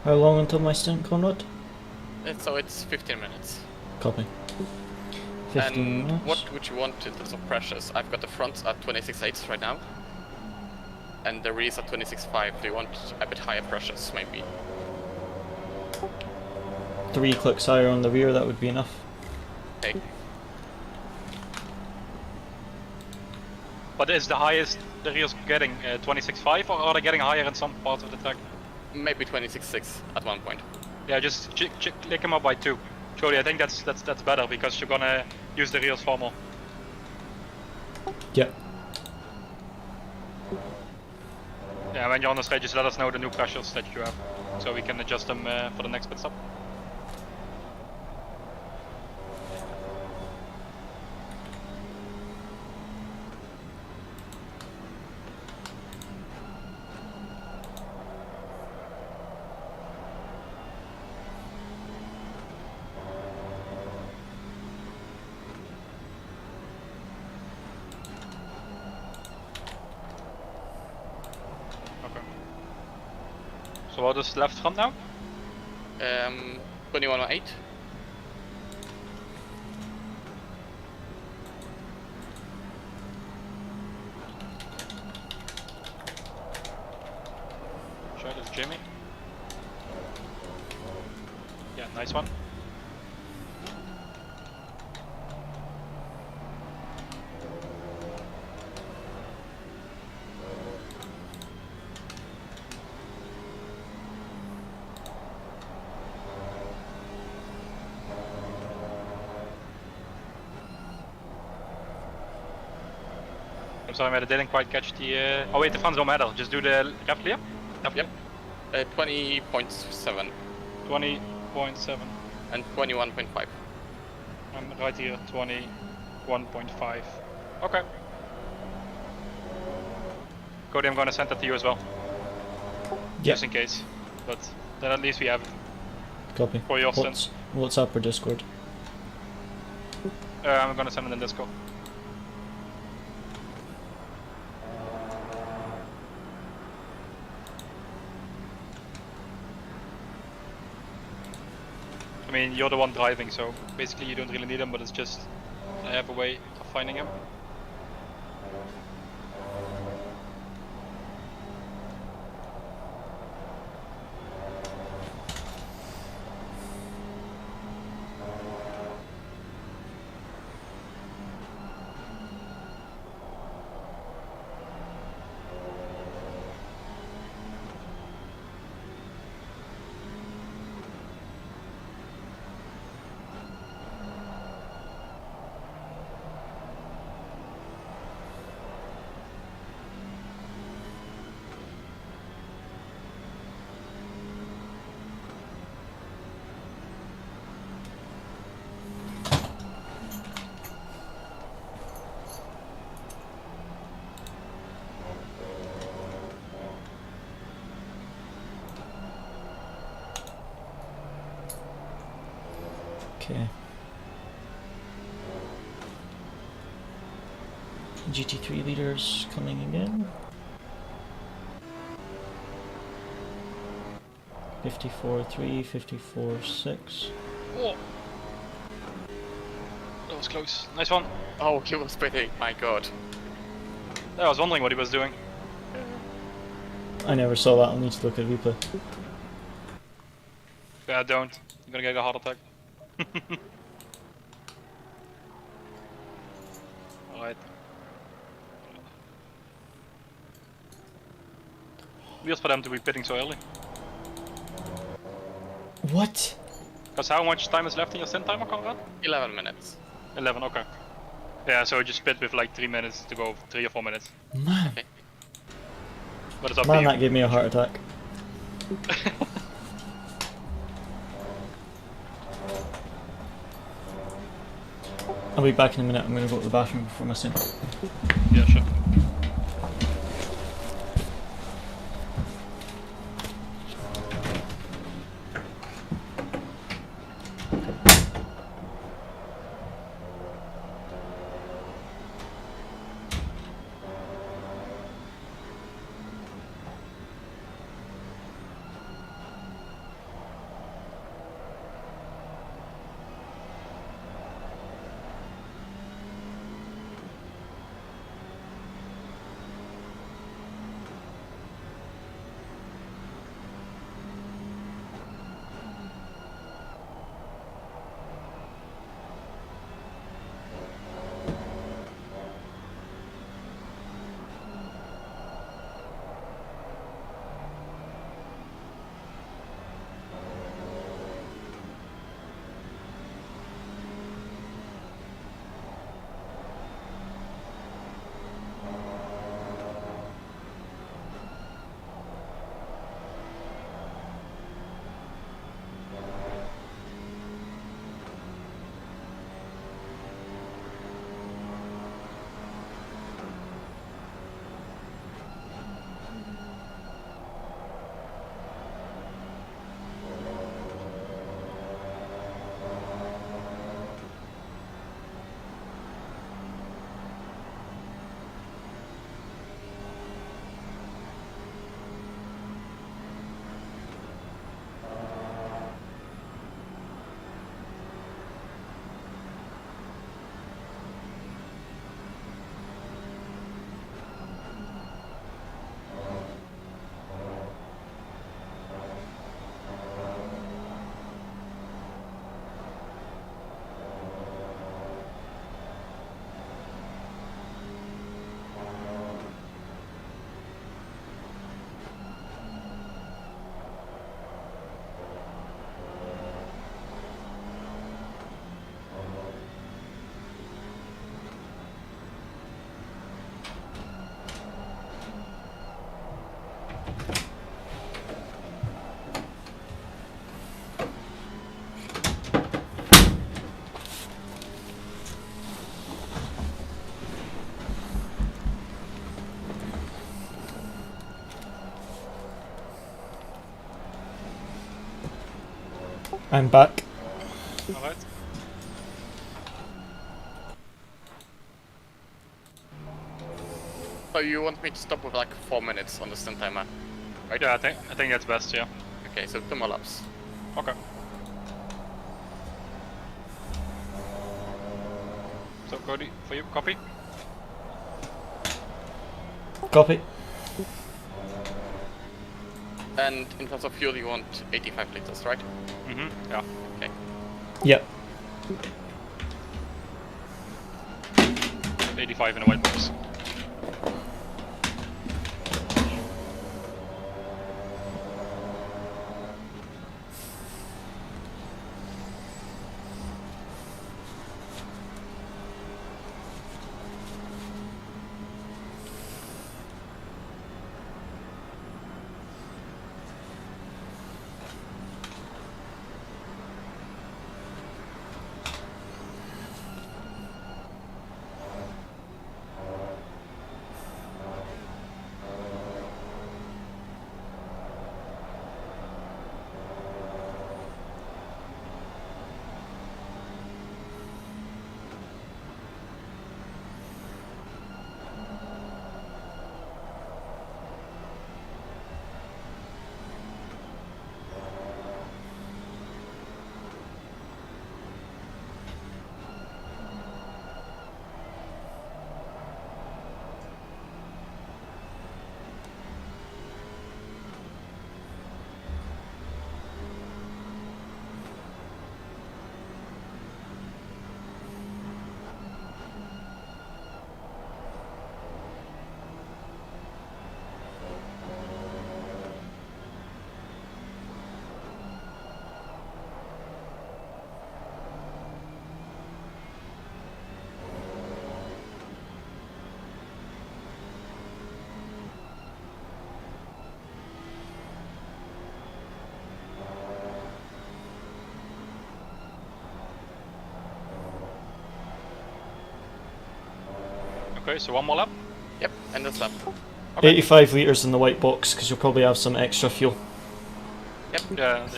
How long until my stint, Conrad? So it's 15 minutes. Copy. 15 And minutes. what would you want in terms of pressures? I've got the front at 26.8 right now. And the rear is at 26.5. Do you want a bit higher pressures, maybe? 3 clicks higher on the rear, that would be enough. Okay. But is the highest the rear's getting 26.5, or are they getting higher in some parts of the track? Maybe 26.6 at one point. Yeah, just click them up by 2. Jody, I think that's better because you're gonna use the rears far more. Yep. Yeah, when you're on the straight, just let us know the new pressures that you have, so we can adjust them for the next pit stop. So what is left front now? 21.8. Sure, that's Jimmy. Yeah, nice one. I'm sorry, mate, I didn't quite catch the. Oh wait, the fronts don't matter. Just do the left clear. Yep. 20.7 20.7. and 21.5. I'm right here, 21.5. Okay. Cody, I'm gonna send that to you as well, Yep. just in case. But then at least we have it Copy. for your stint. What's up or Discord? I'm gonna send it in Discord. I mean, you're the one driving, so basically you don't really need them, but it's just I have a way of finding them. Okay. GT3 leaders coming again. 54.3, 54.6. Oh, that was close. Nice one. Oh, he was spitting, my god. I was wondering what he was doing. I never saw that, I'll need to look at replay. Yeah, don't. I'm gonna get a heart attack. Alright. Weird for them to be pitting so early. What? Because how much time is left in your stint timer, Conrad? 11 minutes. 11, okay. Yeah, so just pit with like 3 minutes to go, 3 or 4 minutes. Man. Okay. But it's up Man, to you. that gave me a heart attack. I'll be back in a minute, I'm gonna go to the bathroom before my sin. Yeah, sure. I'm back. Alright. So you want me to stop with like 4 minutes on the stand timer? Right? Yeah, I think that's best, yeah. Okay, so 2 more laps. Okay. So Cody, for you, copy? Copy. And in terms of fuel, you want 85 liters, right? Mm-hmm, yeah. Okay. Yep. 85 in the white box. Okay, so one more lap. Yep, and this lap. 85 litres in the white box, because you'll probably have some extra fuel. Yep. Yeah.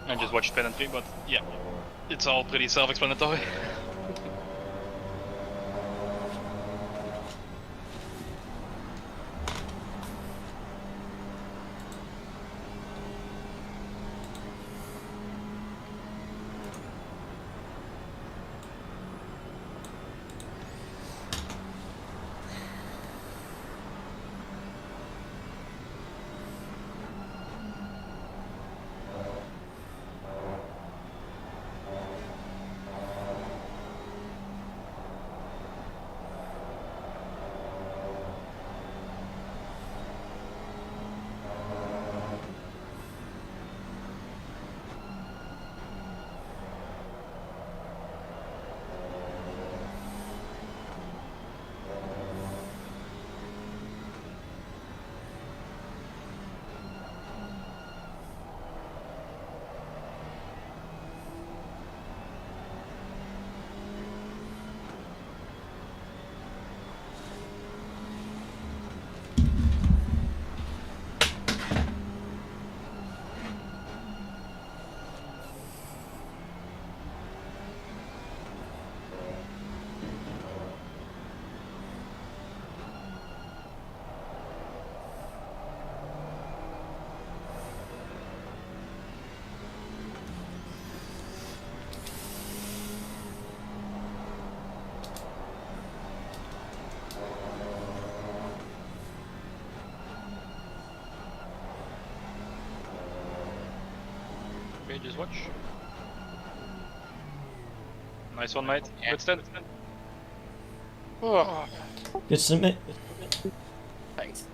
I just watched penalty, but yeah, it's all pretty self-explanatory. Okay, just watch. Nice one, mate. Yeah. Good stand. Oh, Good submit. thanks.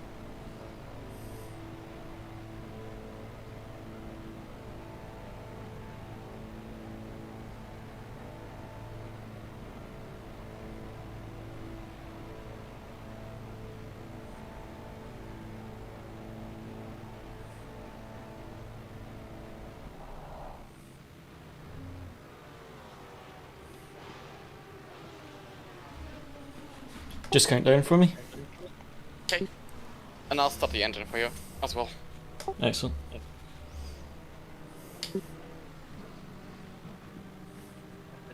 Just count down for me. Okay. And I'll stop the engine for you as well. Excellent.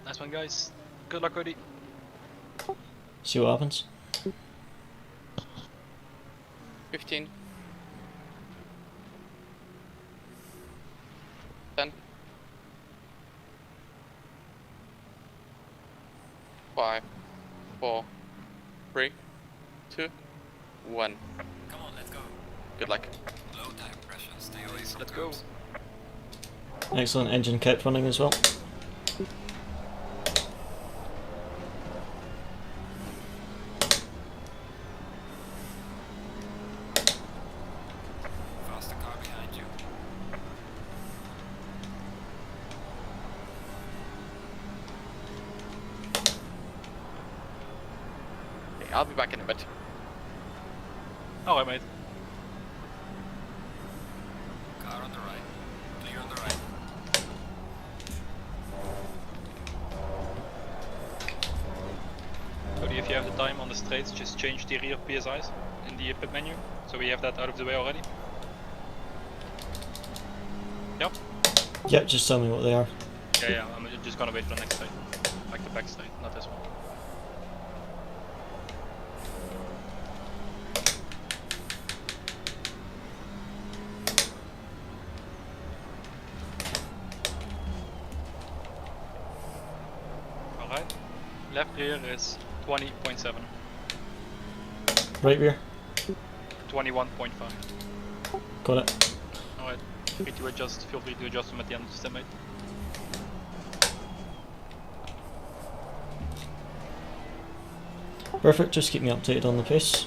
Nice one, guys. Good luck, Cody. See what happens. 15. 10. 5, 4, 3, 2, 1. Come on, let's go. Good luck. Low tire pressure, stay away from Let's go. curbs. Excellent, engine kept running as well. Faster car behind you. Okay, I'll be back in a bit. Alright, mate. Car on the right. Clear on the right. Cody, if you have the time on the straights, just change the rear PSIs in the pit menu. So we have that out of the way already. Yep. Yep, just tell me what they are. Yeah, I'm just gonna wait for the next side. Like the back side, not this one. Alright. Left rear is 20.7. Right rear. 21.5. Got it. Alright. Free to adjust, feel free to adjust them at the end of the step, mate. Perfect, just keep me updated on the pace.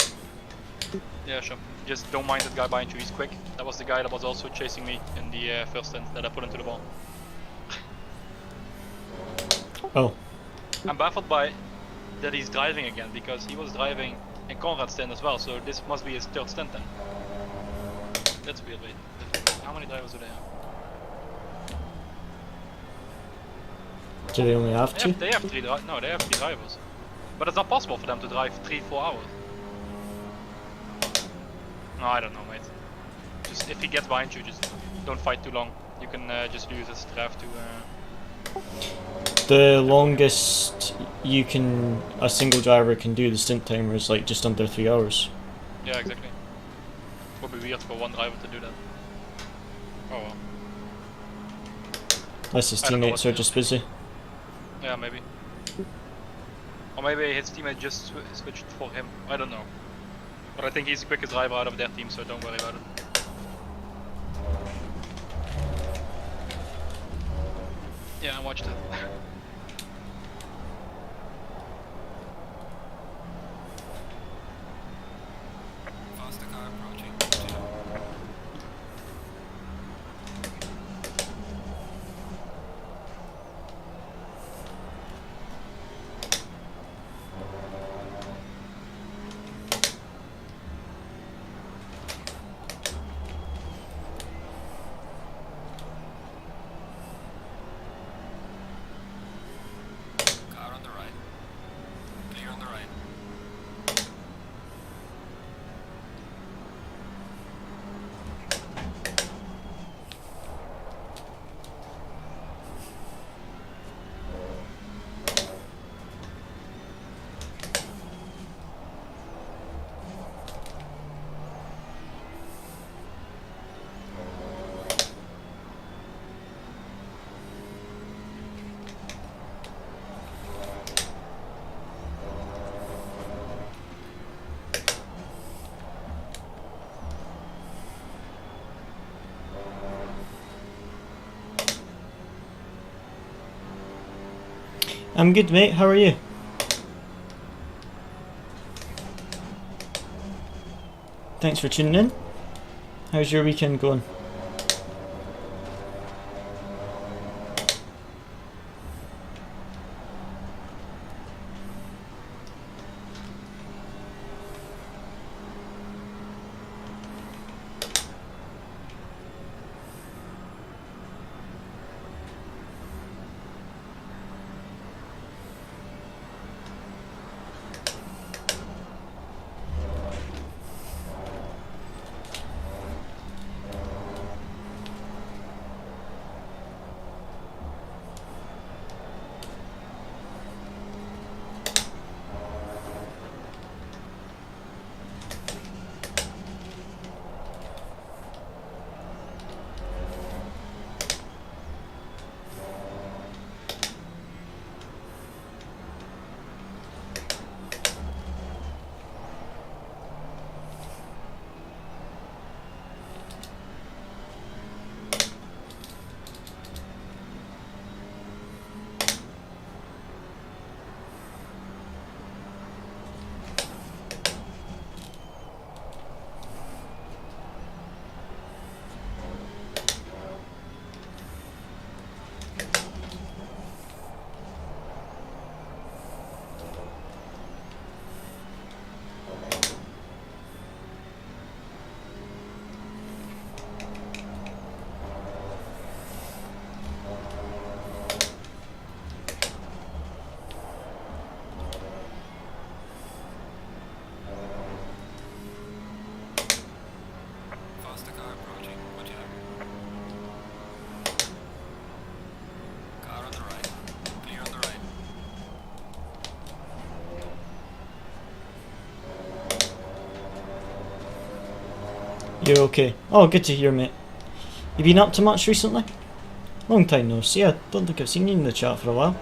Yeah, sure. Just don't mind that guy behind you, he's quick. That was the guy that was also chasing me in the first stint that I put into the ball. Oh, I'm baffled by that he's driving again, because he was driving in Conrad's stint as well, so this must be his third stint then. That's weird, wait. How many drivers do they have? do they only have two? They have three drivers. But it's not possible for them to drive 3-4 hours. No, I don't know, mate. Just if he gets behind you, just don't fight too long. You can just use this draft to. The longest a single driver can do the stint timer is like just under 3 hours. Yeah, exactly. Would be weird for one driver to do that. Oh well. Unless his I don't know teammates what are just busy. Yeah, maybe. Or maybe his teammate just switched for him. I don't know. But I think he's the quickest driver out of their team, so don't worry about it. Yeah, I watched it. Faster car approaching. Car on the right. Clear on the right. I'm good, mate. How are you? Thanks for tuning in. How's your weekend going? Okay. Oh, good to hear, mate. You been up to much recently? Long time no see. I don't think I've seen you in the chat for a while.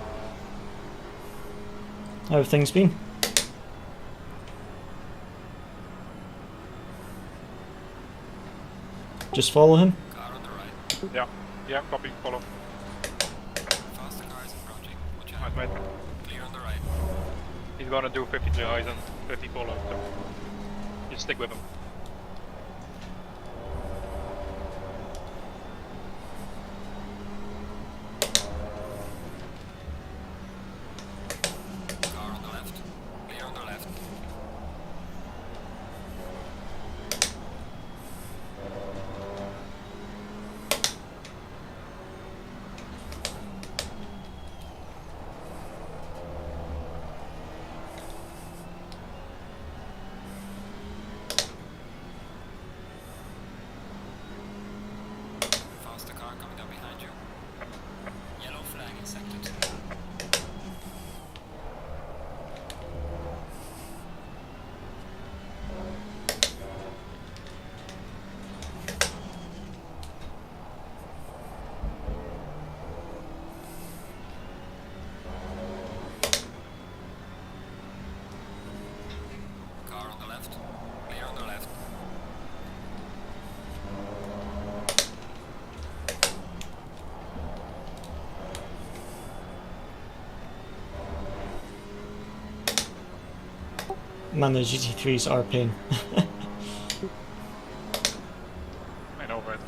How have things been? Just follow him. Car on the right. Yeah, yeah, copy, follow. Faster car is approaching. Watch out. Right, mate. Clear on the right. He's gonna do 53 Ryzen, 50 follow, so just stick with him. Car on the left. Clear on the left. Faster car coming down behind you. Yellow flag in sector 2. Car on the left. Clear on the left. Man, the GT3s are pain. I know, but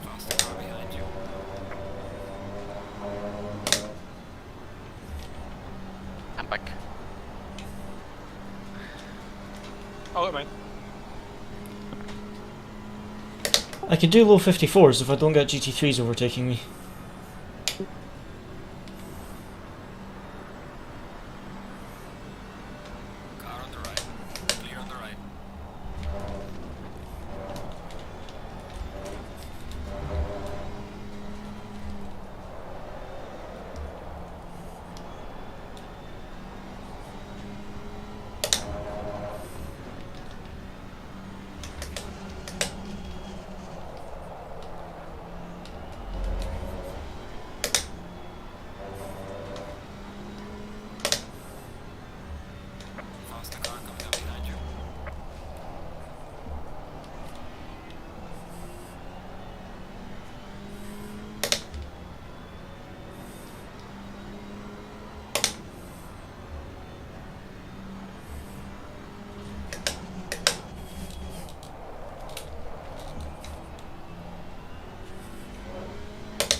Faster car behind you. I'm back. oh, mate. I can do low 54s if I don't get GT3s overtaking me. Car on the right. Clear on the right. Faster car coming down behind you.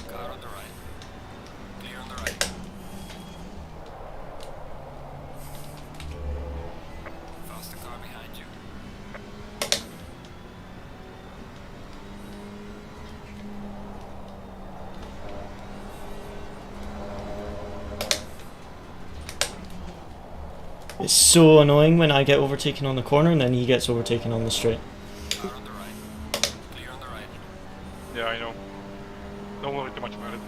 Car on the right. Clear on the right. Faster car behind you. It's so annoying when I get overtaken on the corner and then he gets overtaken on the straight. Car on the right. Clear on the right. Yeah, I know. Don't worry too much about it.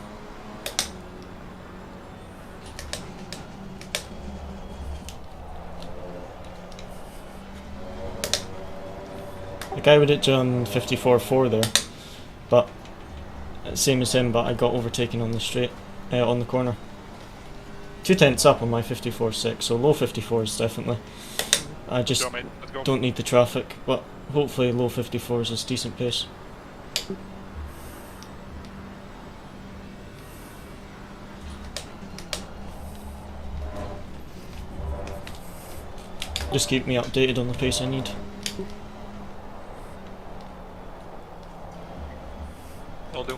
The guy would have done 54.4 there, but same as him, but I got overtaken on the straight, on the corner. 2/10 up on my 54.6, so low 54s definitely. I just Go, mate. Let's go. don't need the traffic, but hopefully low 54s is decent pace. Just keep me updated on the pace I need. I'll do.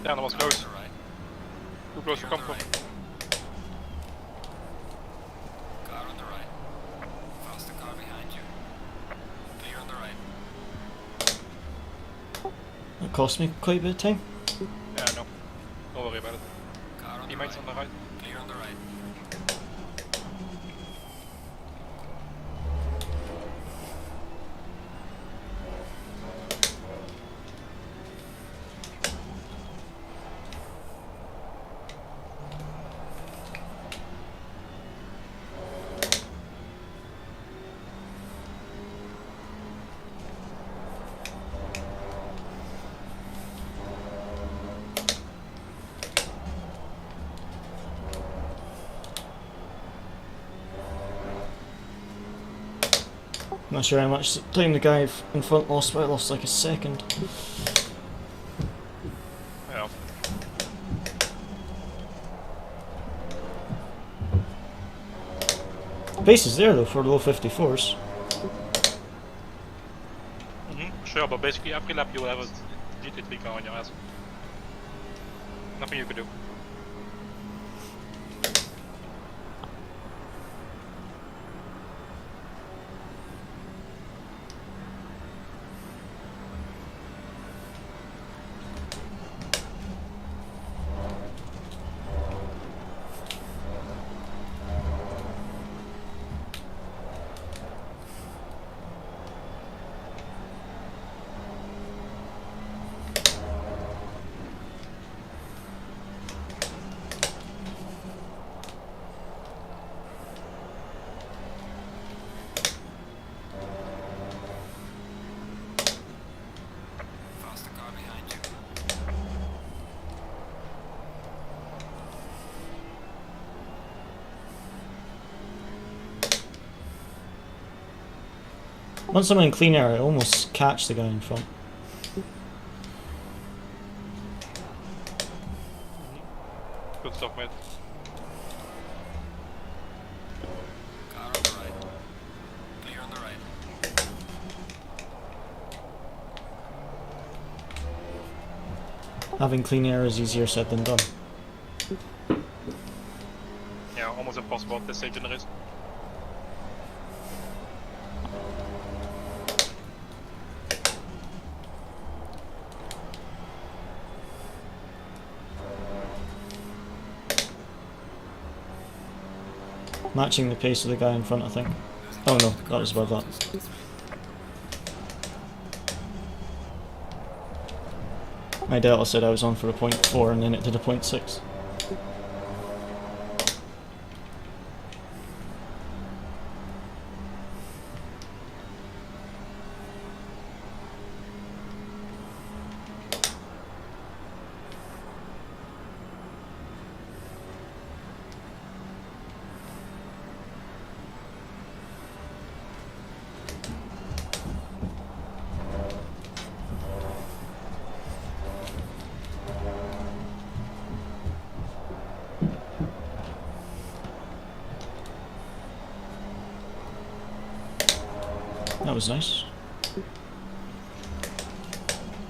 Yeah, that was Car on close. the right. Too close to Clear on the comfort. right. Car on the right. Faster car behind you. Clear on the right. That cost me quite a bit of time. Yeah, no. Don't worry about it. Car on the Teammates right. on the right. Clear on the right. Not sure how much time the guy in front lost, but I lost like a second. Yeah. Pace is there though for low 54s. Sure, but basically every lap you will have a GT3 car on your ass. Nothing you could do. Faster car behind you. Once I'm in clean air, I almost catch the guy in front. Good stuff, mate. Car on the right. Clear on the right. Having clean air is easier said than done. Yeah, almost impossible at this stage in the race. Matching the pace of the guy in front, I think. Oh no, that was above that. My Delta said I was on for a 0.4 and then it did a 0.6. That was nice.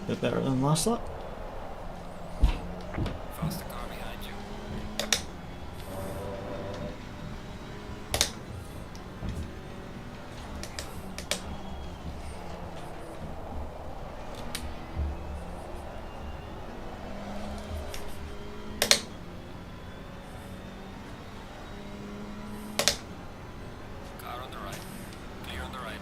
Bit better than last lap. Faster car behind you. Car on the right. Clear on the right.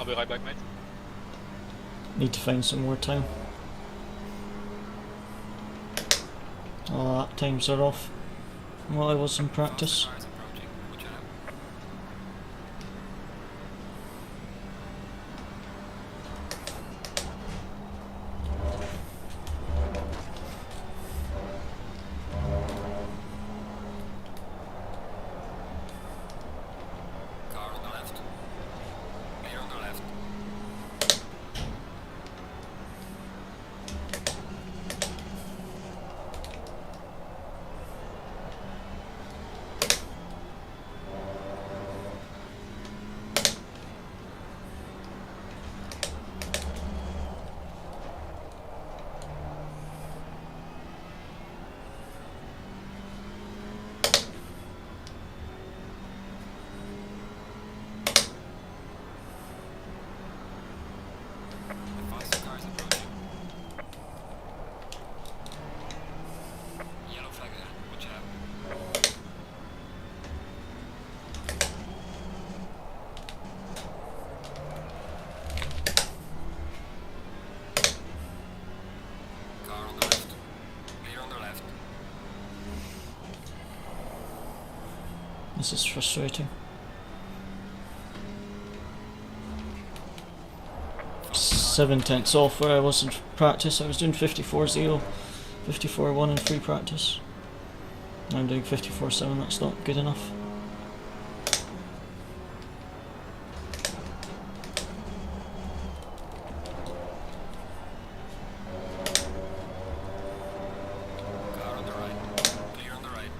I'll be right back, mate. Need to find some more time. Oh, lap times are off. Well, I was in practice. Cars approaching. Watch out. Car on the left. Clear on the left. The faster cars approaching. Yellow flag ahead. Watch out. Car on the left. Clear on the left. This is frustrating. 7/10 off where I was in practice. I was doing 54.0, 54.1 in free practice. Now I'm doing 54.7, that's not good enough. Car on the right. Clear on the right.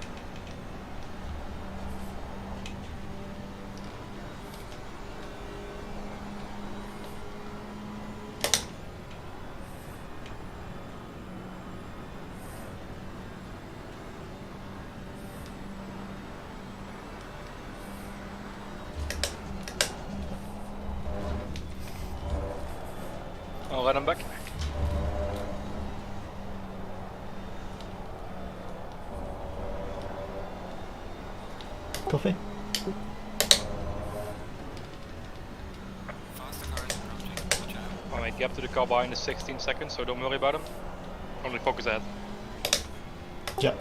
I'll let him back. Copy. Faster cars approaching. Watch out. My gap to the car behind is 16 seconds, so don't worry about him. Only focus ahead. Yep.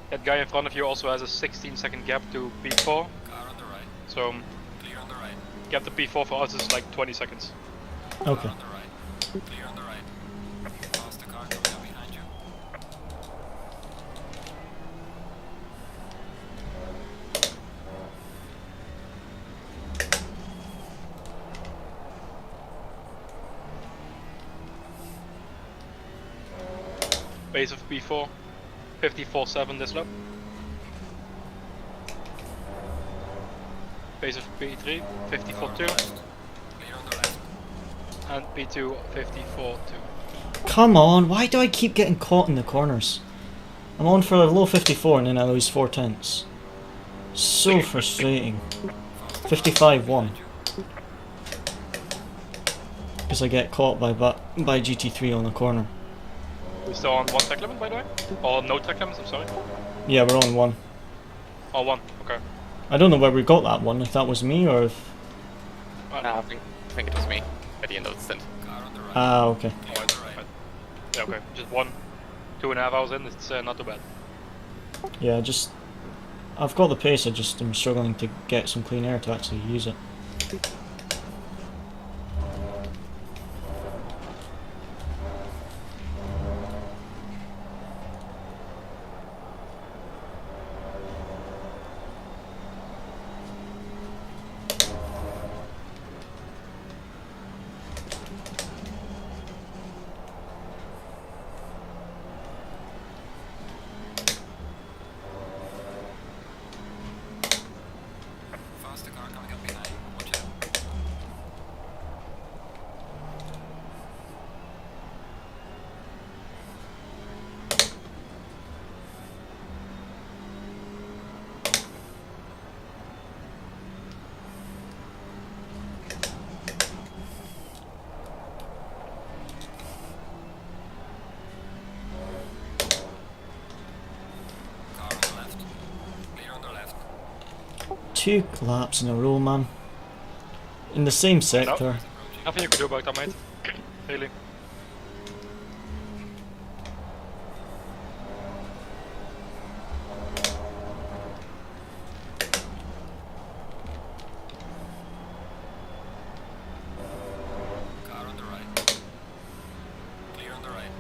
That guy in front of you also has a 16-second gap to P4, Car on the right. so Clear on the right. gap to P4 for us is like 20 seconds. Okay. Car on the right. Clear on the right. Faster car coming up behind you. Base of P4, 54.7 this lap. Base of P3, Car on the 54.2, left. Clear on the left. and P2, 54.2. Come on, why do I keep getting caught in the corners? I'm on for a low 54 and then I lose 4/10. So frustrating. 55.1. Because I get caught by GT3 on the corner. We're still on one track limit, by the way? Or no track limits, I'm sorry. Yeah, we're on one. Oh, one, okay. I don't know where we got that one, if that was me or if... I think it was me at the end of the stint. Car on the right. Ah, okay. Clear on the right. Yeah, okay. Just 2.5 hours in, it's not too bad. Yeah, just... I've got the pace, I'm struggling to get some clean air to actually use it. Faster car coming up behind. 2 laps in a row, man. In the same sector. Nothing you can do about that, mate. Really. Car on the right. Clear on the right.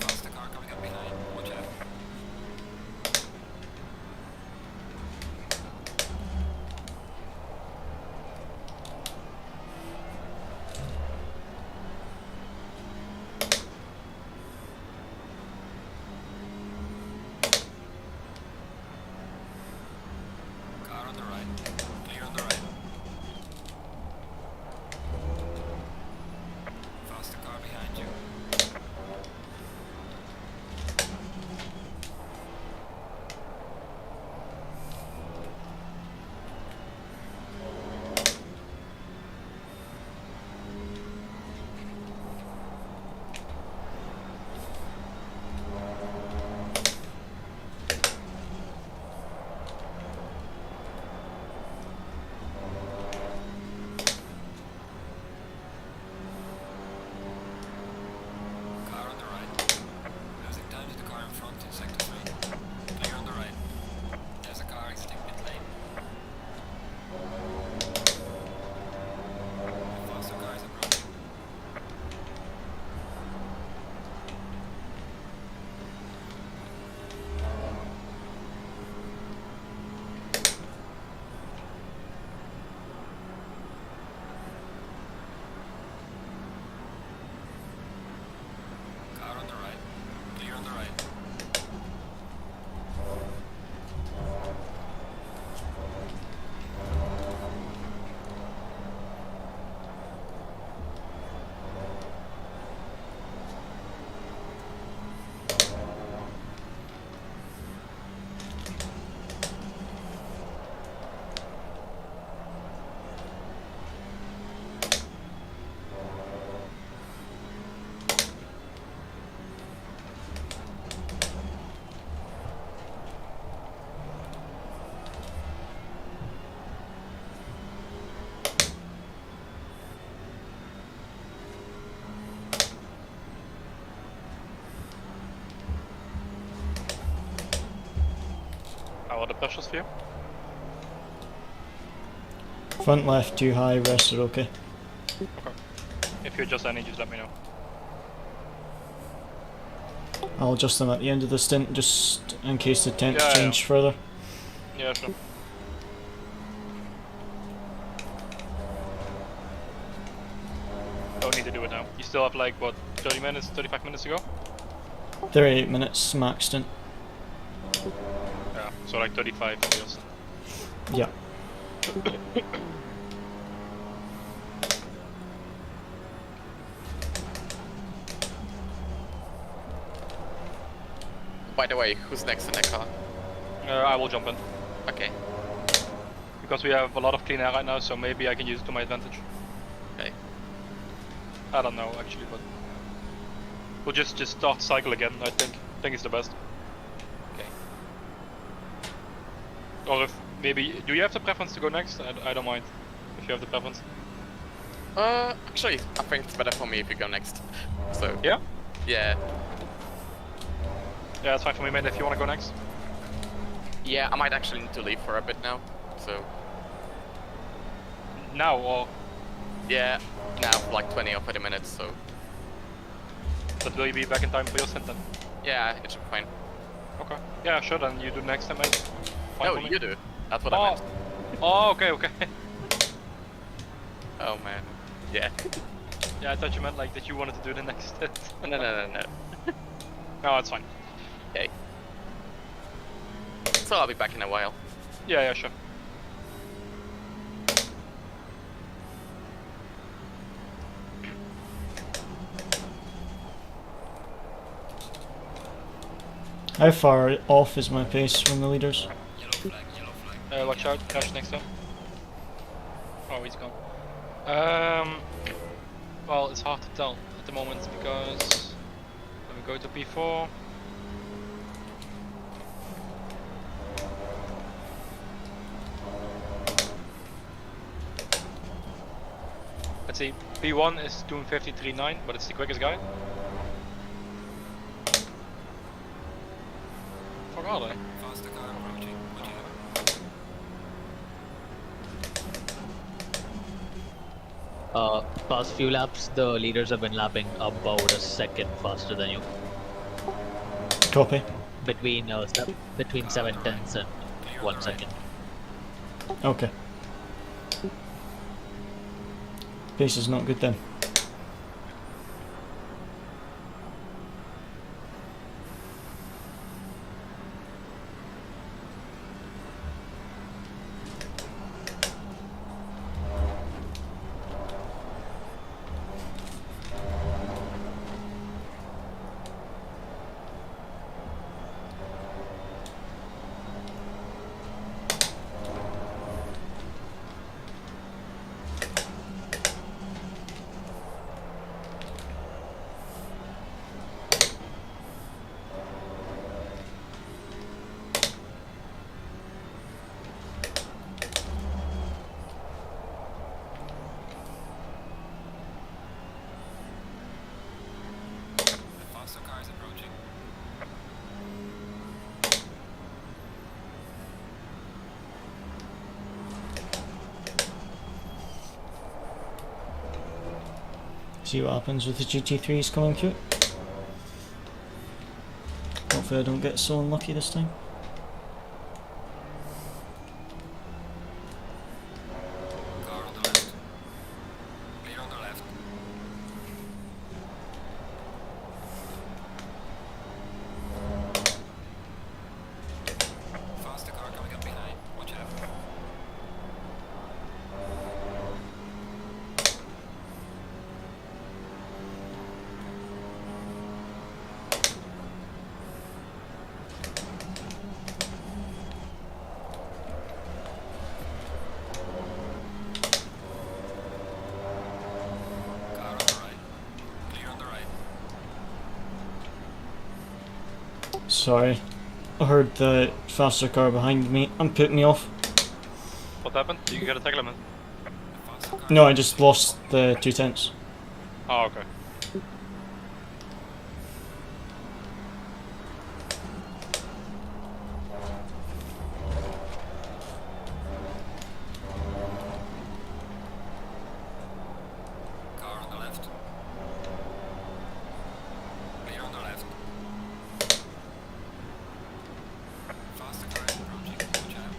Faster car coming up behind. Watch out. Car on the right. Clear on the right. Faster car behind you. Car on the right. Losing time to the car in front in sector 3. Clear on the right. There's a car exiting pit lane. The faster car is approaching. Car on the right. Clear on the right. How are the pressures for you? Front left too high, rest are okay. Okay. If you adjust any, just let me know. I'll adjust them at the end of the stint just in case the temps Yeah, change yeah. further. Yeah, sure. Don't need to do it now. You still have like, what, 30 minutes, 35 minutes to go? 38 minutes max stint. Yeah, so like 35 years. Yeah. By the way, who's next in the car? I will jump in. Okay. Because we have a lot of clean air right now, so maybe I can use it to my advantage. Okay. I don't know actually, but we'll just start the cycle again. I think it's the best. Okay. Or if maybe, do you have the preference to go next? I don't mind if you have the preference. Actually, I think it's better for me if you go next. So. Yeah. Yeah. Yeah, it's fine for me, mate. If you want to go next. Yeah, I might actually need to leave for a bit now. So. Now or? Yeah, now for like 20 or 30 minutes, so... But will you be back in time for your stint then? Yeah, it should be fine. Okay. Yeah, sure, then you do next time, mate. Fine No, for me. you do. That's what I meant. Oh, okay, okay. Oh man. Yeah. Yeah, I thought you meant like that you wanted to do the next stint. No. No, it's fine. Okay. So I'll be back in a while. Yeah, sure. How far off is my pace from the leaders? Yellow flag, yellow flag. Watch out, crash next time. Oh, he's gone. Well, it's hard to tell at the moment because when we go to P4. Let's see, P1 is doing 53.9, but it's the quickest guy. Fuck are they? Faster car approaching. What do you have? Past few laps, the leaders have been lapping about a second faster than you. Copy. Between 7/10 and 1 second. Okay. Pace is not good then. The faster car is approaching. See what happens with the GT3s coming through. Hopefully I don't get so unlucky this time. Car on the left. Clear on the left. Faster car coming up behind. Watch out. Car on the right. Clear on the right. Sorry. I heard the faster car behind me and put me off. What happened? Did you get a tag limit? The faster car. No, I just lost the 2 tenths. Oh, okay. Car on the left. Clear on the left. Faster car is approaching. Watch out.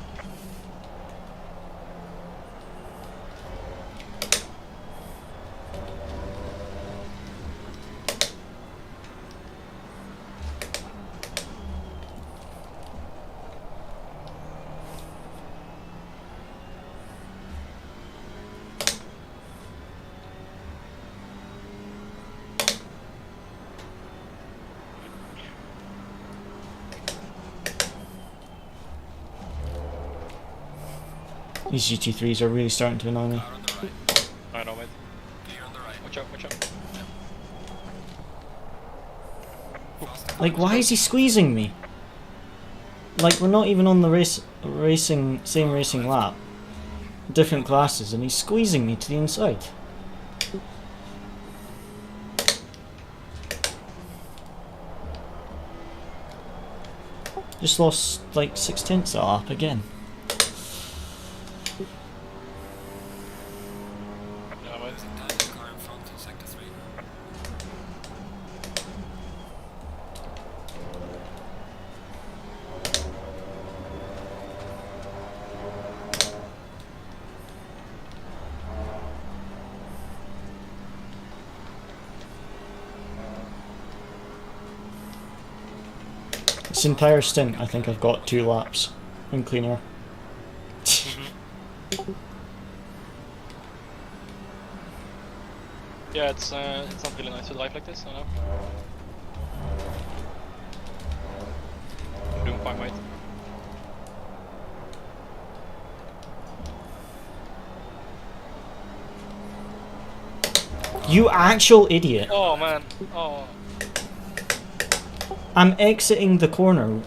These GT3s are really starting to annoy me. Car on the right. I know, mate. Clear on the right. Watch out, watch out. Faster car. Like, why is he squeezing me? Like, we're not even on the same racing lap. Different classes, and he's squeezing me to the inside. Just lost like 6 tenths a lap again. this entire stint, I think I've got 2 laps in clean air. Yeah, it's not really nice to drive like this, I know. You're doing fine, mate. You actual idiot. Oh man, oh. I'm exiting the corner.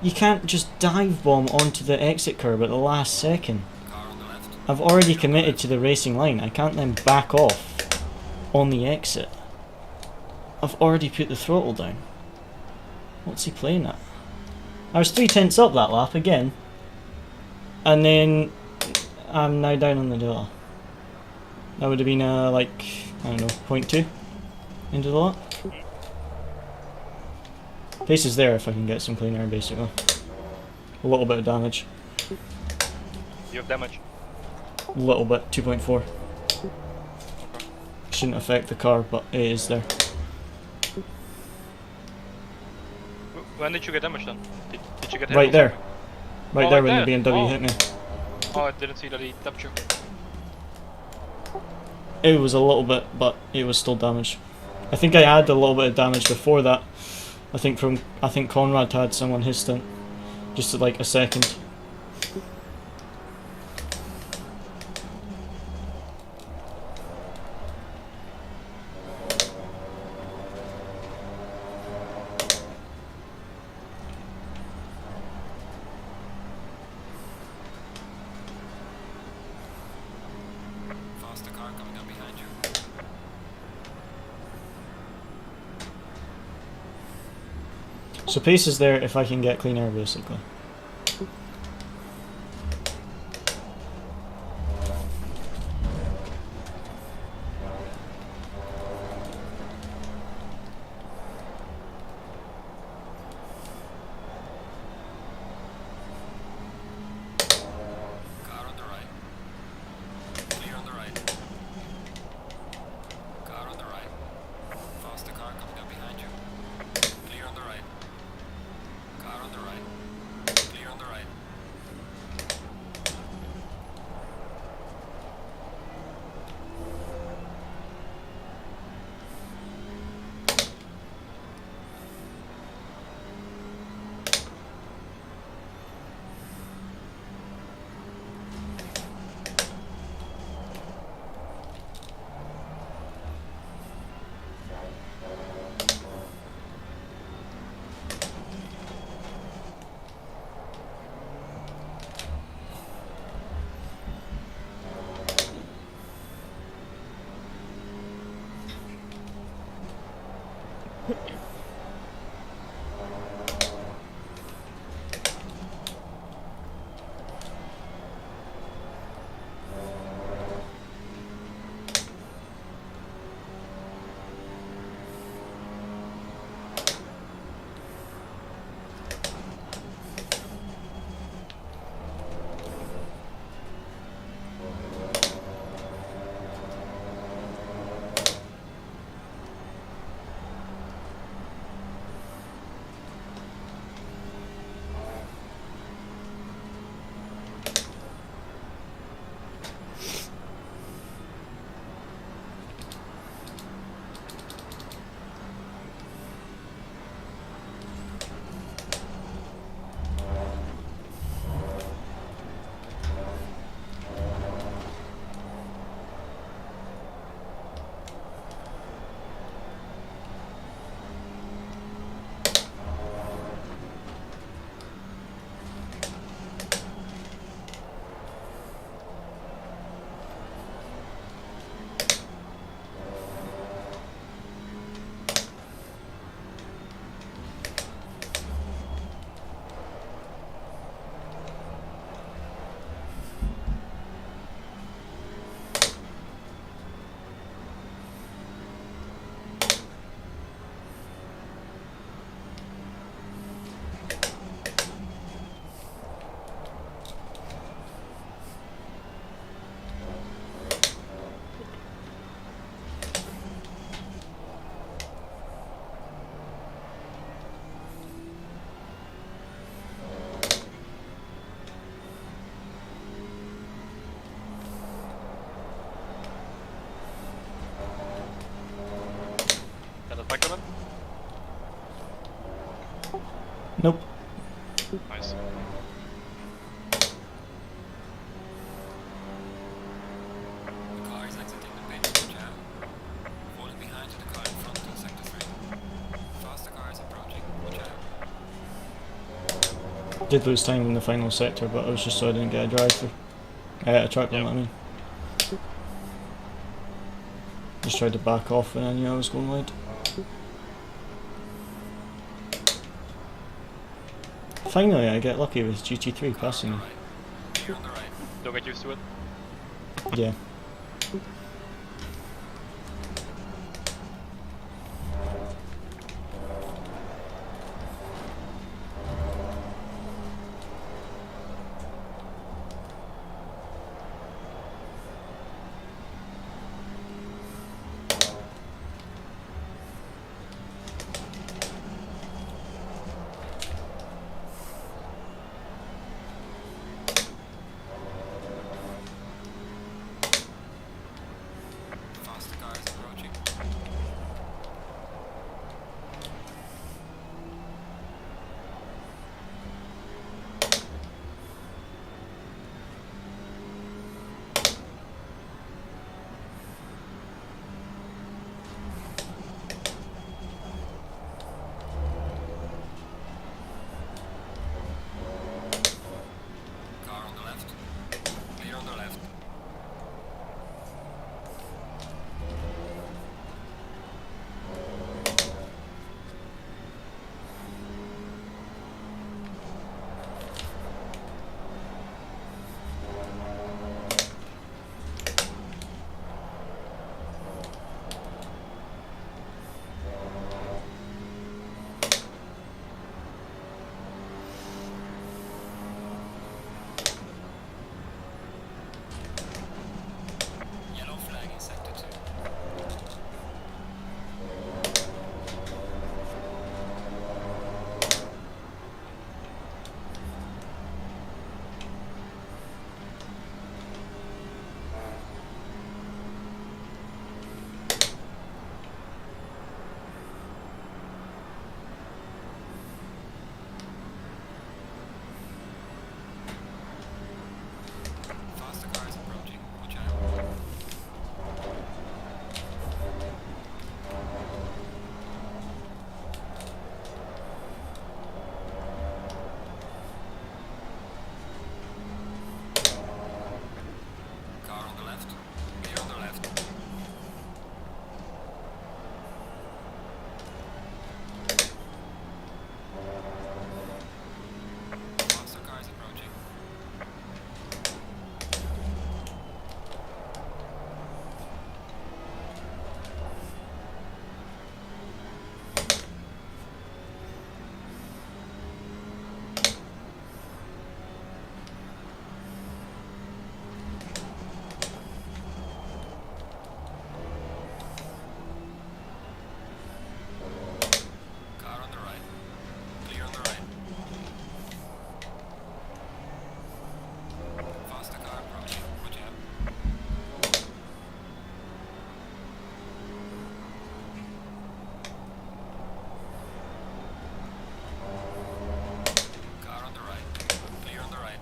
You can't just dive bomb onto the exit curb at the last second. Car on the left. I've already committed to the racing line. I can't then back off on the exit. I've already put the throttle down. What's he playing at? I was 3/10 up that lap again. And then I'm now down on the door. That would have been like, I don't know, 0.2 into the lap. Pace is there if I can get some clean air basically. A little bit of damage. You have damage. A little bit, 2.4. Okay. Shouldn't affect the car, but it is there. When did you get damage then? Did you get hit Right or there. something? Right Oh, there right when the there. BMW Oh. hit me. Oh, I didn't see that he tapped you. It was a little bit, but it was still damaged. I think I had a little bit of damage before that. I think Conrad had some on his stint. Just like a second. Faster car coming up behind you. So pace is there if I can get clean air basically. Car on the right. Clear on the right. Car on the right. Faster car coming up behind you. Clear on the right. Car on the right. Nope. Nice. The car is exiting the pit, watch out. Falling behind to the car in front in sector 3. Faster car is approaching, watch out. Did lose time in the final sector, but it was just so I didn't get a drive through. A track limit, I mean. Just tried to back off when I knew I was going wide. Finally, I get lucky with GT3 passing me. Clear on the right. Don't get used to it. Yeah. Faster car is approaching. Car on the left. Clear on the left. Yellow flag in sector 2. Faster car is approaching. Watch out. Car on the left. Clear on the left. Faster car is approaching. Car on the right. Clear on the right. Faster car approaching. Watch out. Car on the right. Clear on the right.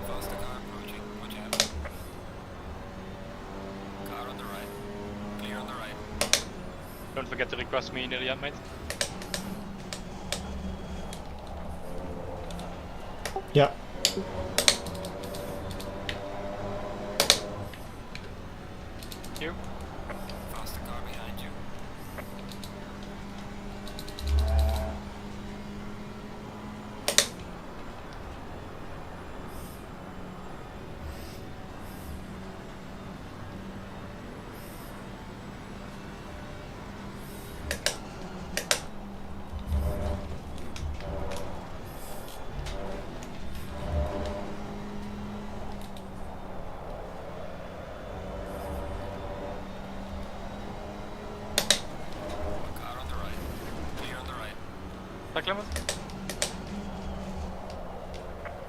Faster car approaching. Watch out. Car on the right. Clear on the right. Don't forget to request me near the end, mate. Yeah. You. Faster car behind you. Car on the right. Clear on the right. Track limit.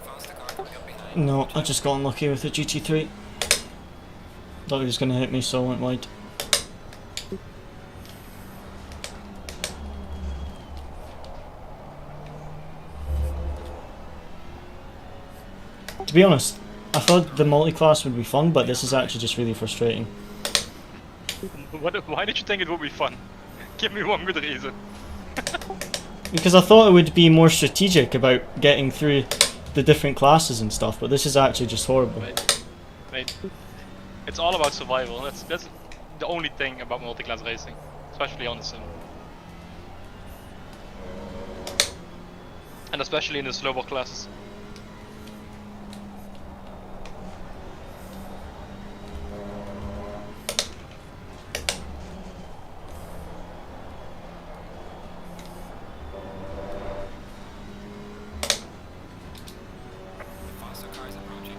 Faster car coming up behind. No, I just got unlucky with the GT3. Thought he was going to hit me, so I went wide. To be honest, I thought the multi-class would be fun, but this is actually just really frustrating. Why did you think it would be fun? Give me one good reason. Because I thought it would be more strategic about getting through the different classes and stuff, but this is actually just horrible. Mate, it's all about survival. That's the only thing about multi-class racing, especially on the sim. And especially in the slower classes. Faster cars approaching.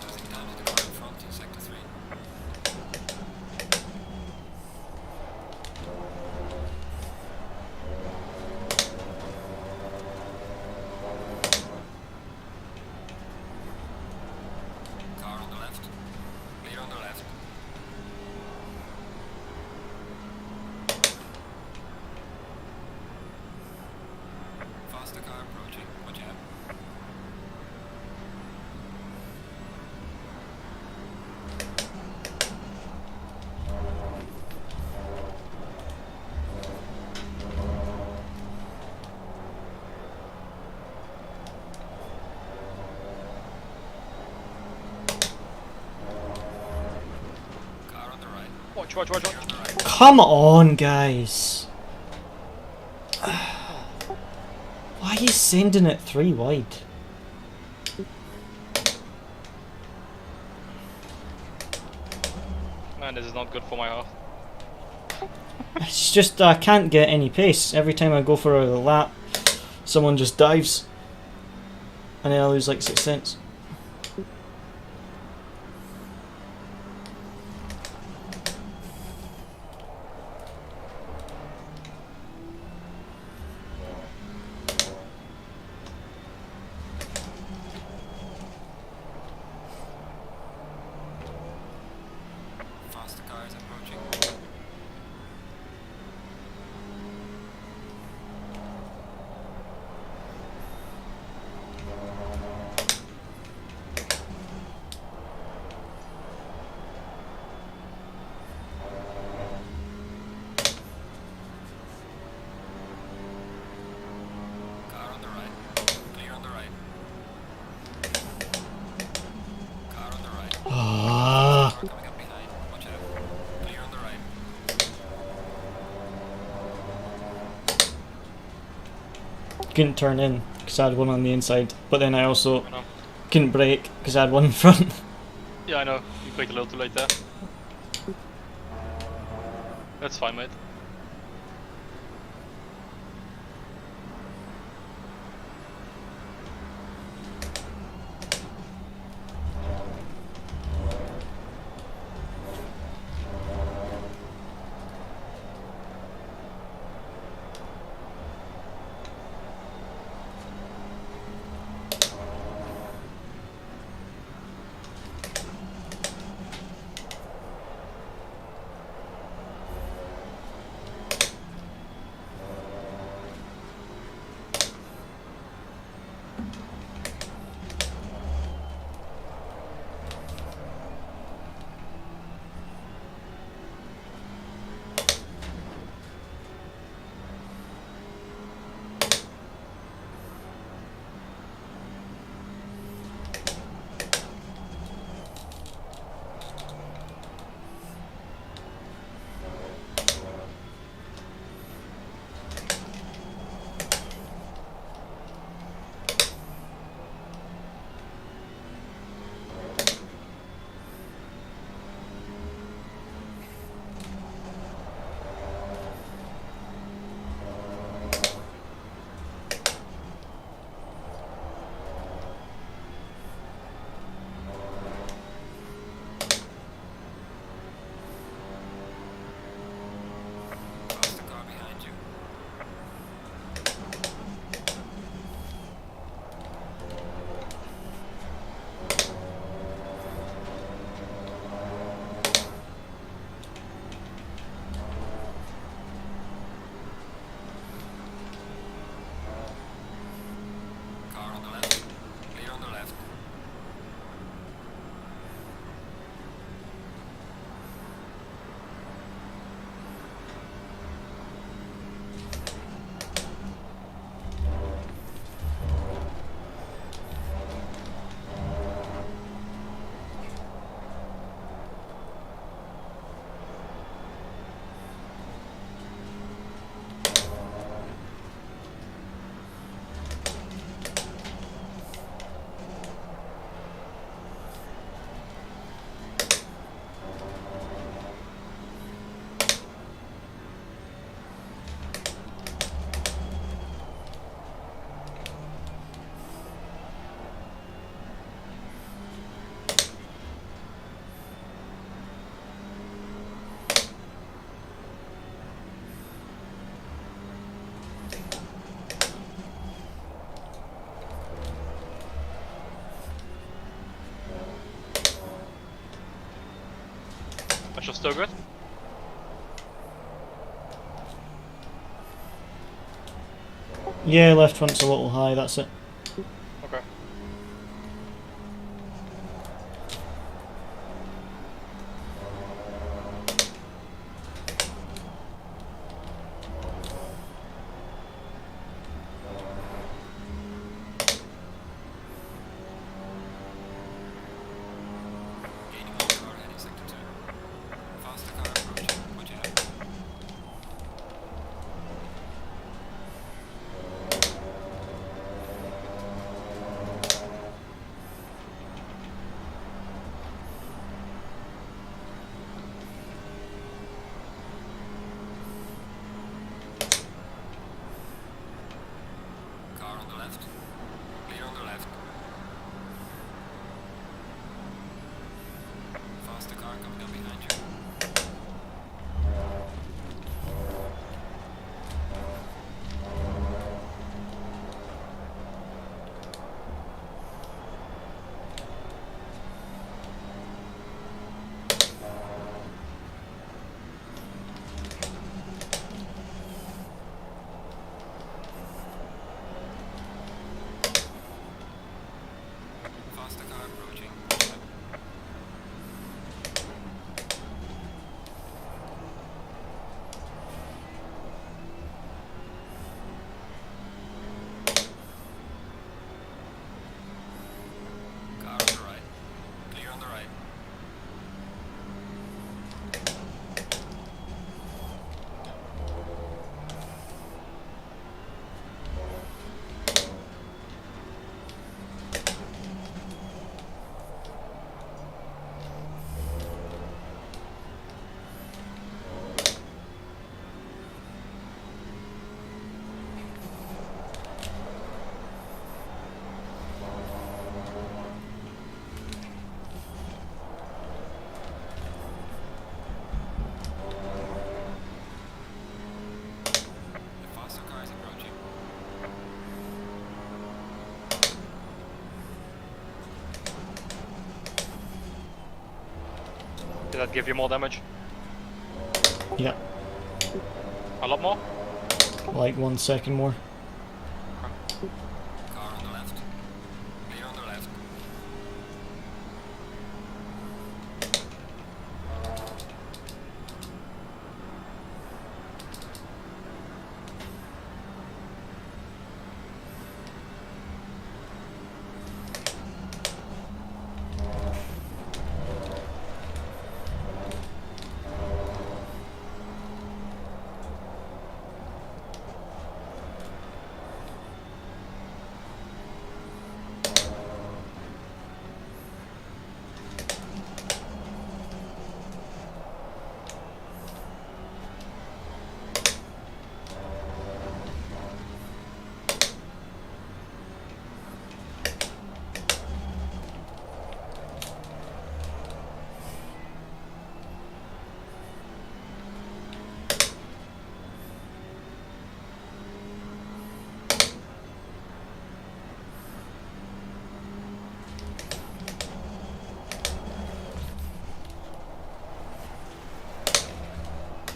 Losing time to the car in front in sector 3. Car on the left. Clear on the left. Faster car approaching. Watch out. Car on the right. Watch, watch, watch, watch. Come on, guys. Why are you sending it 3 wide? Man, this is not good for my heart. It's just I can't get any pace. Every time I go for a lap, someone just dives. And then I lose like 6 cents. Faster cars approaching. Car on the right. Clear on the right. Car on the right. Ah. Car coming up behind. Watch out. Clear on the right. Couldn't turn in because I had one on the inside, but then I also I know. couldn't brake because I had one in front. Yeah, I know. You braked a little too late there. That's fine, mate. Pressure still good? Yeah, left front's a little high, that's it. Okay. Gaining one car heading sector 2. Faster car approaching. Watch out. Car on the left. Clear on the left. Faster car coming up behind you. Faster car approaching. Watch out. Car on the right. Clear on the right. The faster car is approaching. Did that give you more damage? Yeah, A lot more? like 1 second more. Car on the left. Clear on the left.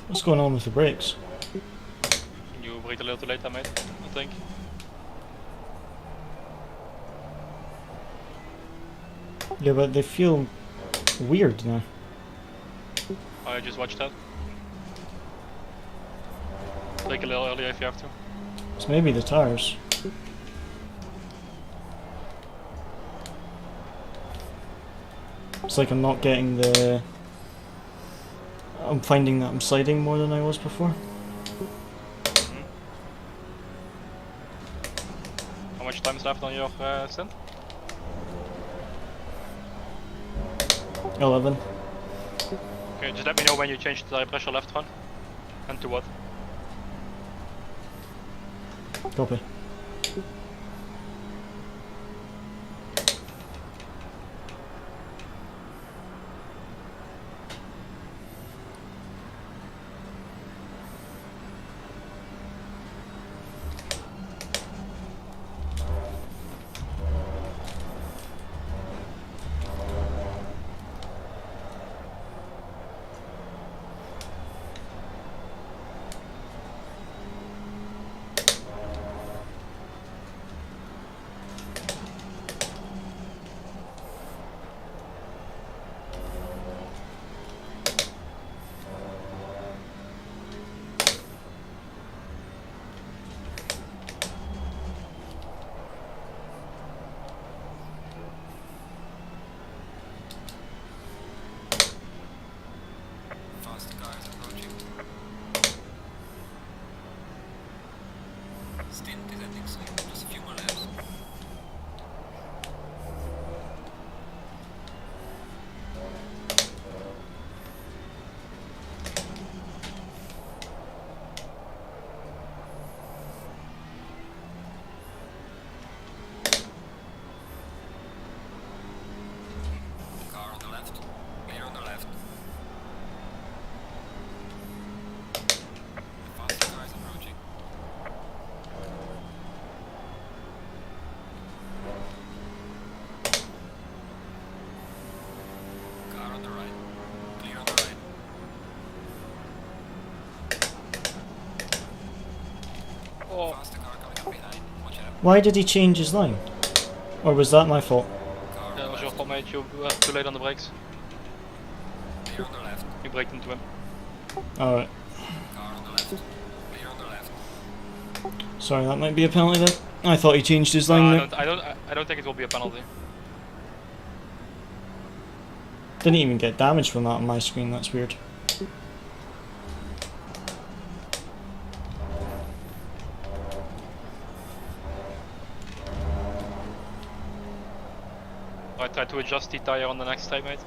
What's going on with the brakes? You breathed a little too late, mate, I think. Yeah, but they feel weird now. I just watched that. Brake a little earlier if you have to. It's maybe the tires. It's like I'm not getting the... I'm finding that I'm sliding more than I was before. How much time is left on your stint? 11. Okay, just let me know when you change the tire pressure left front. And to what? Copy. so just a few more laps. Car on the left. Clear on the left. The faster car is approaching. Car on the right. Clear on the right. Oh, Faster car coming up behind. Watch out. Why did he change his line? Or was that my fault? Car that on was the your left. fault, mate. You were too late on the brakes. Clear on the left. You braked into him. Alright. Car on the left. Clear on the left. Sorry, that might be a penalty then. I thought he changed his line there. I don't think it will be a penalty. Didn't even get damage from that on my screen, that's weird. I try to adjust the tire on the next time, mate.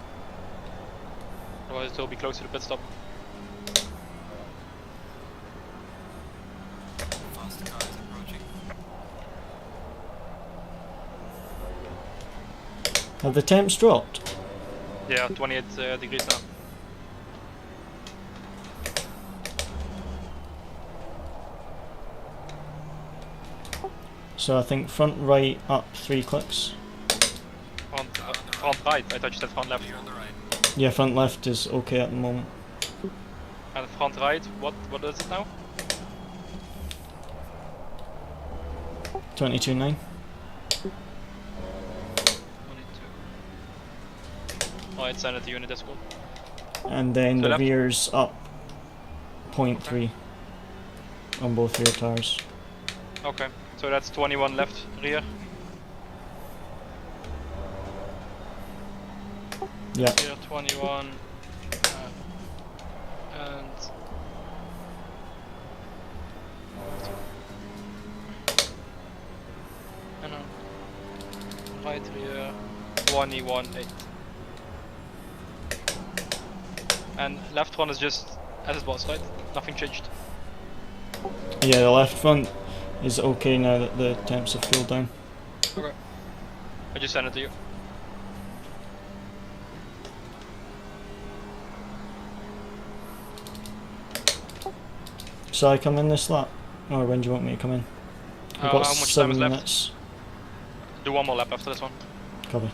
Otherwise it will be close to the pit stop. Faster car is approaching. Have the temps dropped? Yeah, 28 degrees now. So I think front right up 3 clicks. Front right, I thought you said front left. Clear on the right. Yeah, front left is okay at the moment. And front right, what is it now? 22.9. 22. Alright, send it to unit Discord. And then So the left. rear's up 0.3 on both rear tires. Okay, so that's 21 left rear. Yeah. Rear 21. And no. Right rear 21.8. And left one is just as it was, right? Nothing changed. Yeah, the left front is okay now that the temps have cooled down. Okay. I just sent it to you. Shall I come in this lap? Or when do you want me to come in? We've How got much time 7 is left? minutes. Do one more lap after this one. Copy.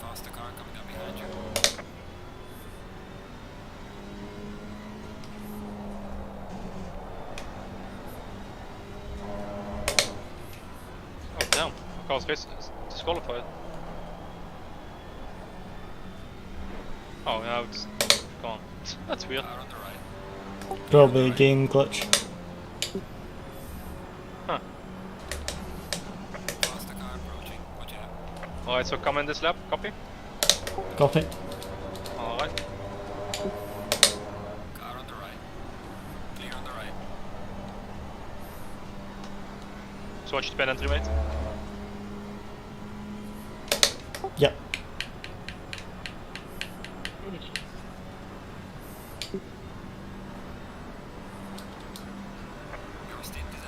Faster car coming up behind you. Oh damn, my car's race is disqualified. Oh now it's gone. That's weird. Car on the right. Probably a game glitch. Huh. Faster car approaching. Watch out. Alright, so come in this lap, copy? Copy. Alright. Car on the right. Clear on the right. So watch the pen entry, mate. Yep. Your stint is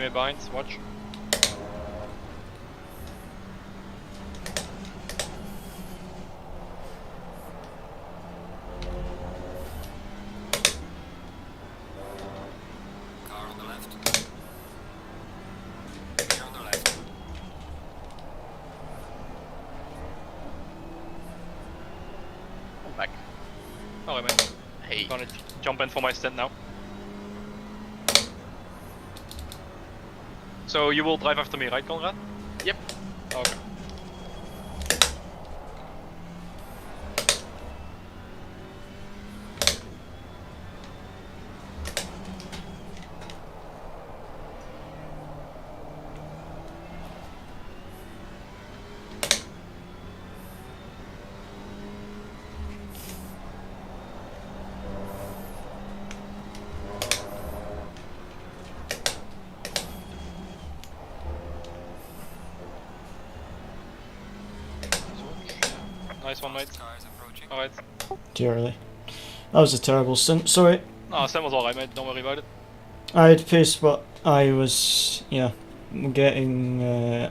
Teammate behind, watch. Car on the left. Here on the left. I'm back. Alright, mate. Hey. Gonna jump in for my stint now. So you will drive after me, right, Conrad? Yep. Okay. Nice one, mate. Car is approaching. Alright. Too early. That was a terrible stint. Sorry. No, stint was alright, mate. Don't worry about it. I had pace, but I was, yeah, getting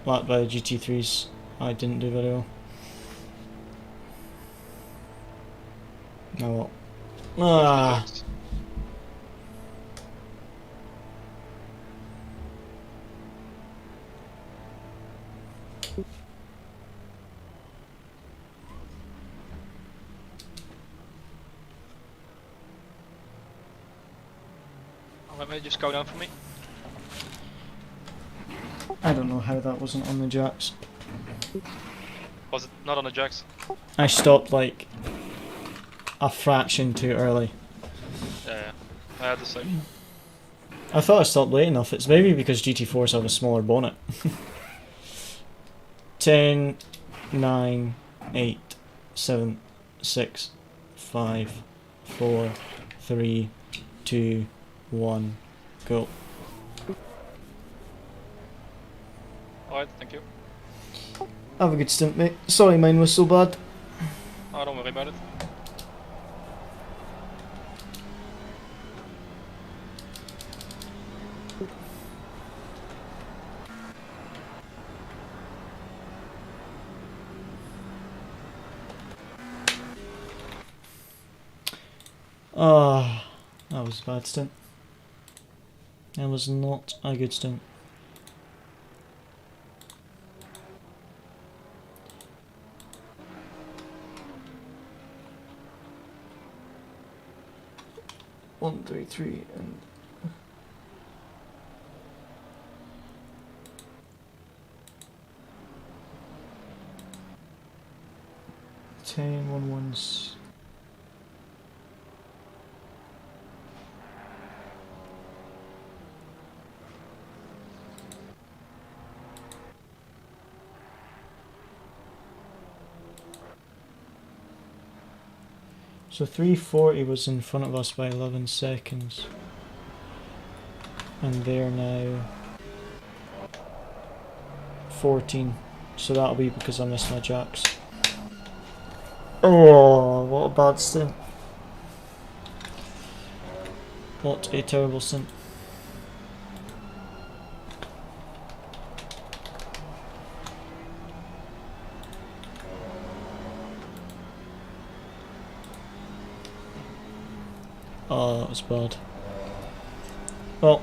lapped by the GT3s. I didn't do very well. Oh well. Ah. Alright, mate. Just go down for me. I don't know how that wasn't on the jacks. Was it not on the jacks? I stopped like a fraction too early. Yeah. I had the same. I thought I stopped late enough. It's maybe because GT4s have a smaller bonnet. 10, 9, 8, 7, 6, 5, 4, 3, 2, 1, go. Alright, thank you. Have a good stint, mate. Sorry mine was so bad. Oh, don't worry about it. Ah, that was a bad stint. That was not a good stint. One, 3, 3, and 10, 1, 1's. So 340 was in front of us by 11 seconds. And they're now 14. So that'll be because I missed my jacks. Oh, what a bad stint. What a terrible stint. Oh, that was bad. Well,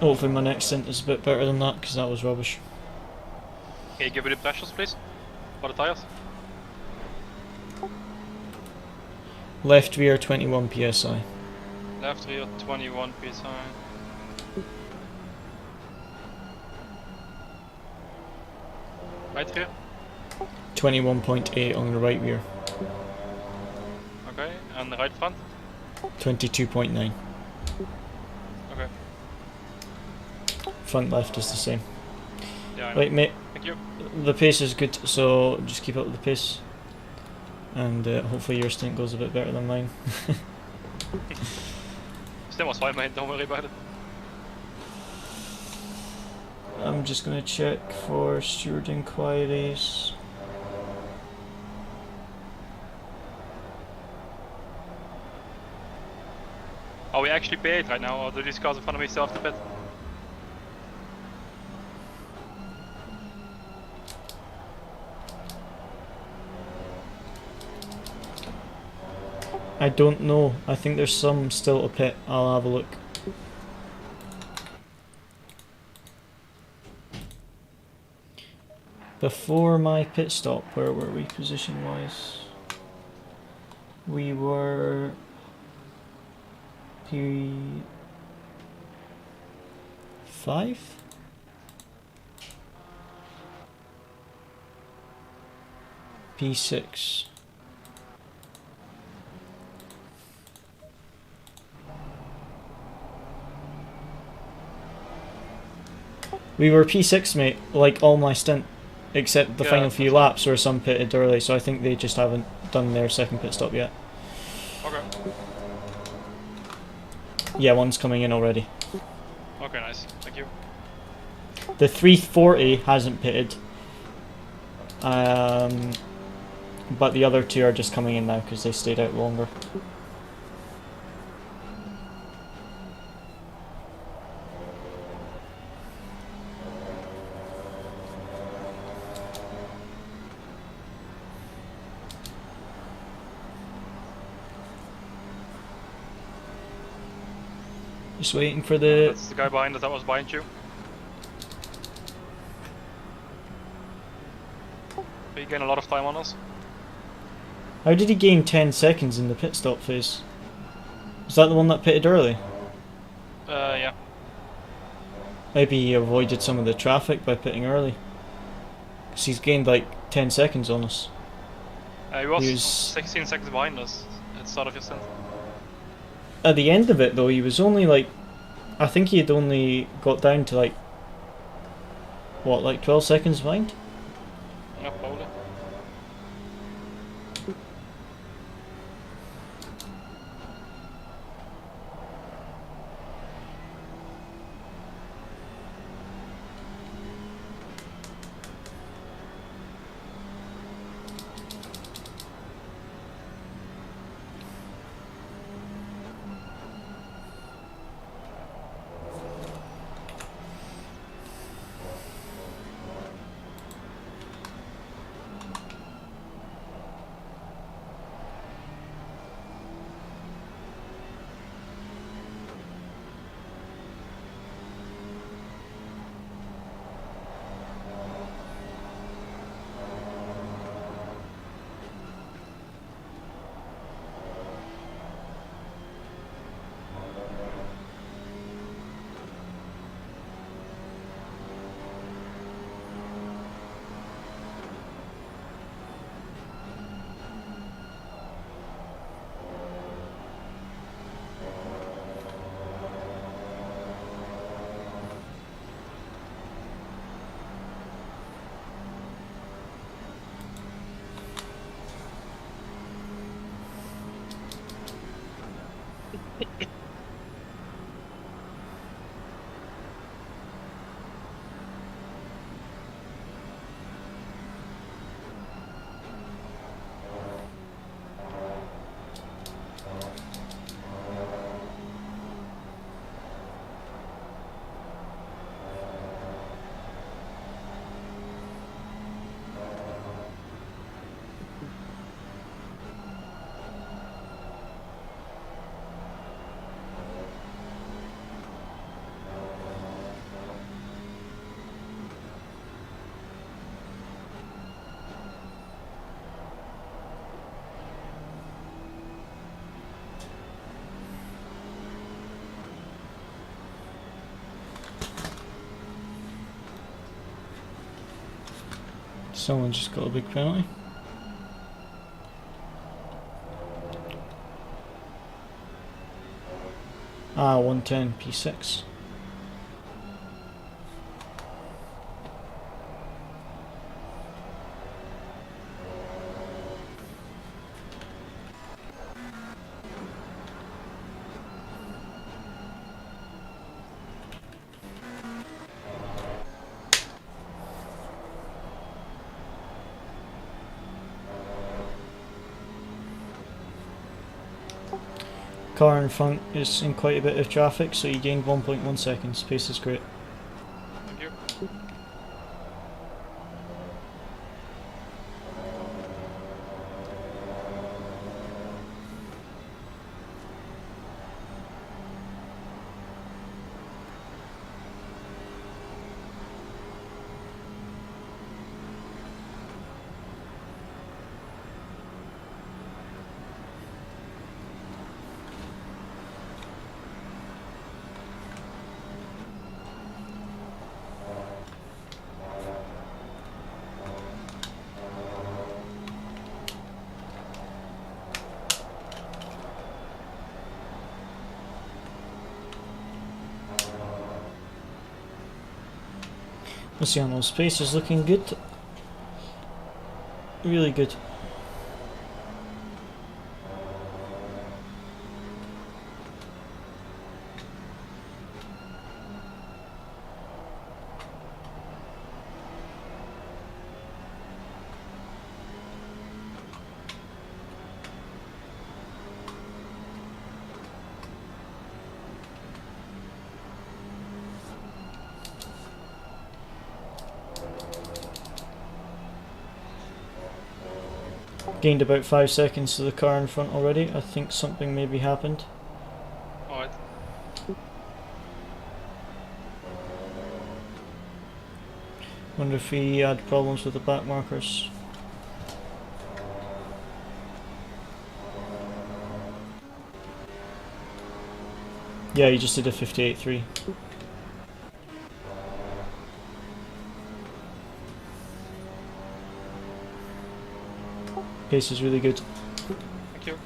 hopefully my next stint is a bit better than that, because that was rubbish. Can you give me the pressures, please? For the tires? Left rear 21 psi. Left rear 21 psi. Right rear? 21.8 on the right rear. Okay, and the right front? 22.9. Okay. Front left is the same. Yeah, I know. Right, mate. Thank you. The pace is good, so just keep up with the pace. And hopefully your stint goes a bit better than mine. Still was fine, mate. Don't worry about it. I'm just going to check for steward inquiries. Are we actually paid right now, or do these cars in front of me still have to pit? I don't know. I think there's some still to pit. I'll have a look. Before my pit stop, where were we position wise? We were P5? P6. We were P6, mate, like all my stint, except the Yeah, final few that's laps where some pitted early, so I think they just haven't done their second pit stop yet. Okay. Yeah, one's coming in already. Okay, nice. Thank you. The 340 hasn't pitted, but the other two are just coming in now because they stayed out longer. Just waiting for the... That's the guy behind us that was behind you. He gained a lot of time on us. How did he gain 10 seconds in the pit stop phase? Was that the one that pitted early? Yeah. Maybe he avoided some of the traffic by pitting early. Because he's gained like 10 seconds on us. He was He was- 16 seconds behind us at the start of your stint. At the end of it though, he was only like... I think he had only got down to like... What, like 12 seconds behind? Yeah, probably. Someone just got a big penalty. Ah, 110 P6. Car in front is in quite a bit of traffic, so you gained 1.1 seconds. Pace is great. Thank you. Luciano's space is looking good. Really good. Gained about 5 seconds to the car in front already. I think something maybe happened. Alright. Wonder if he had problems with the back markers. Yeah, he just did a 58.3. Pace is really good. Thank you.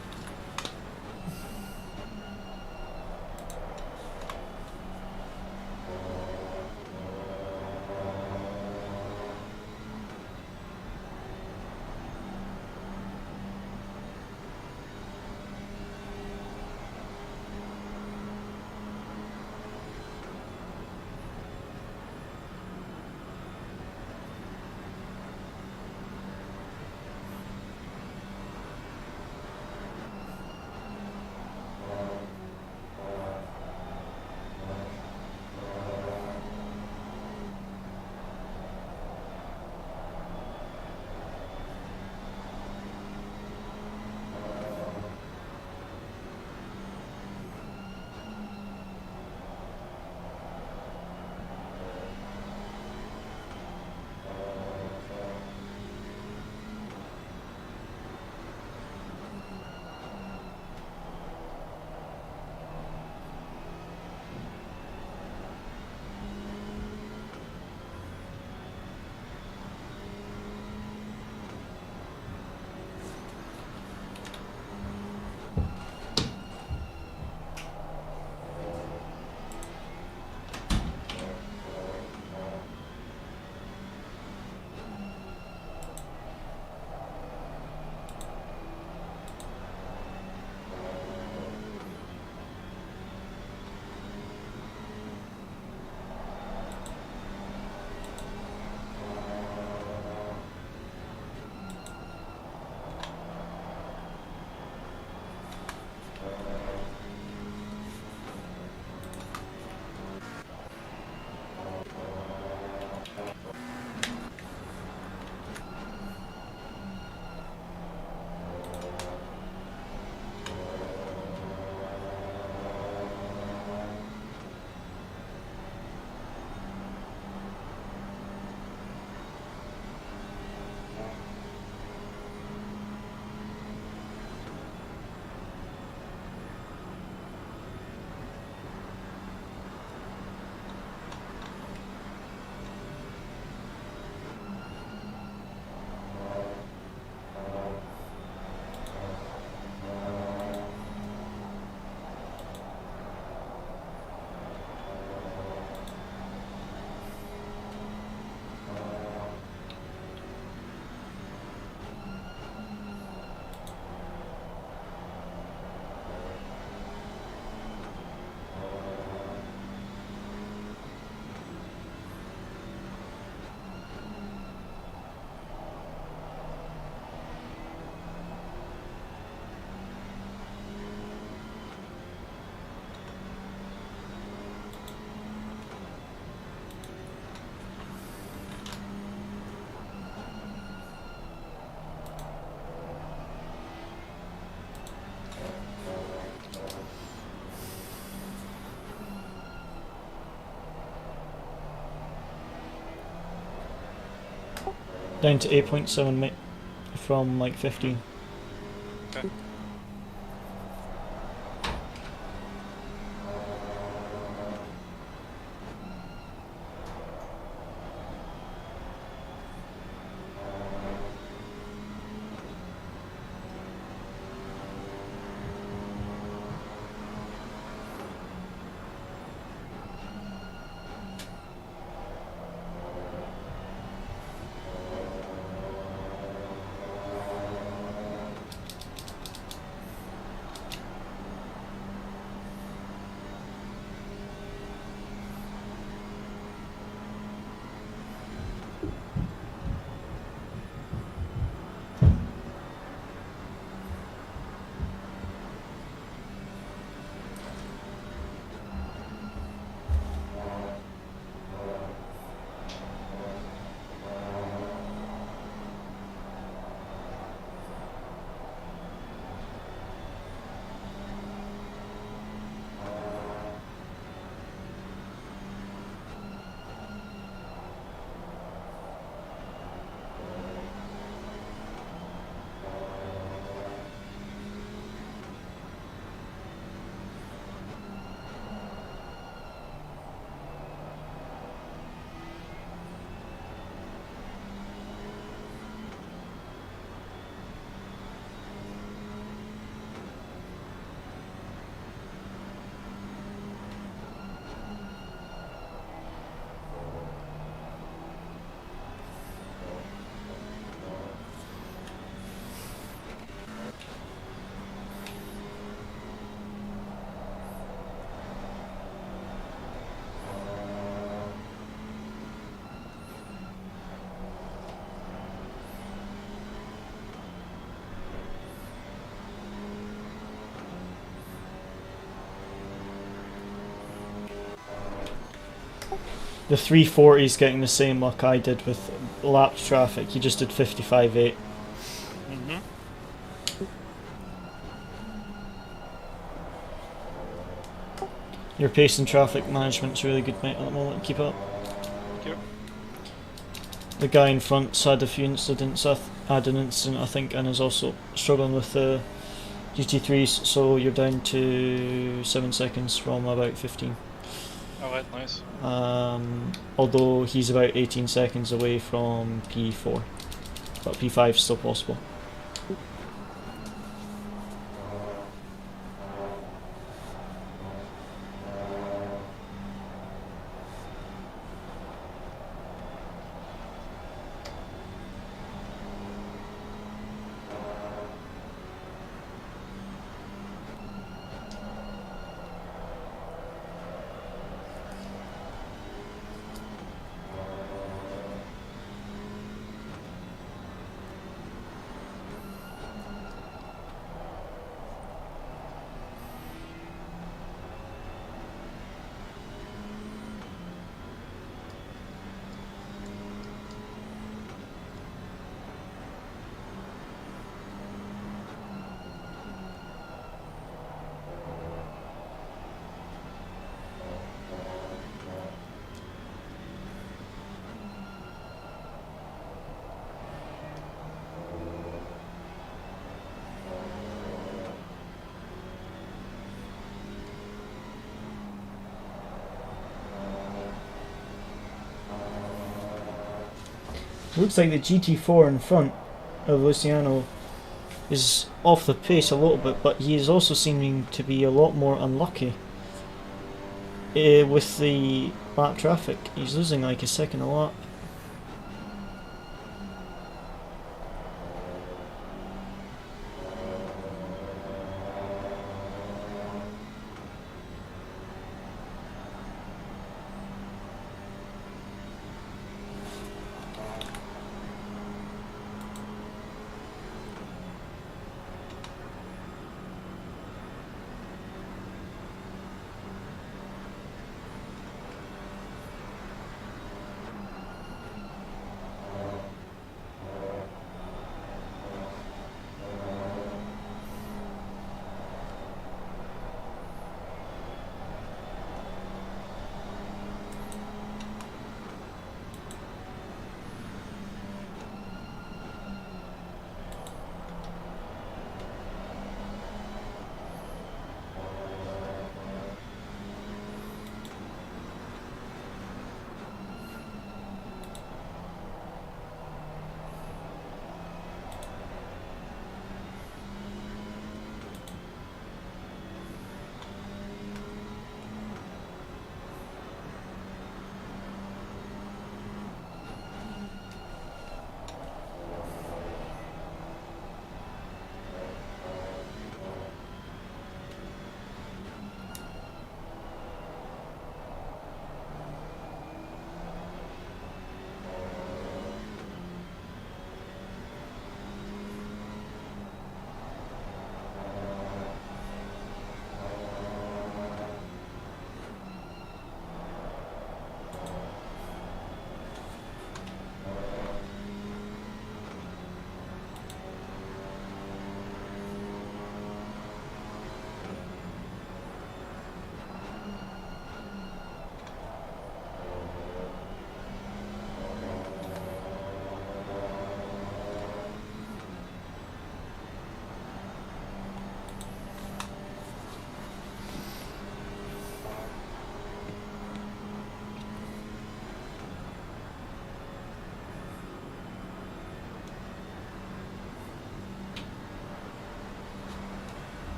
Down to 8.7 mate from like 15. Okay. The 340 is getting the same luck I did with lapped traffic. He just did 55.8. Mm-hmm. Your pace and traffic management's really good, mate, at the moment. Keep up. Thank you. The guy in front's had a few incidents. Had an incident, I think, and is also struggling with the GT3s. So you're down to 7 seconds from about 15. Alright, nice. Although he's about 18 seconds away from P4, but P5 is still possible. Looks like the GT4 in front of Luciano is off the pace a little bit, but he is also seeming to be a lot more unlucky with the lap traffic. He's losing like a second a lap.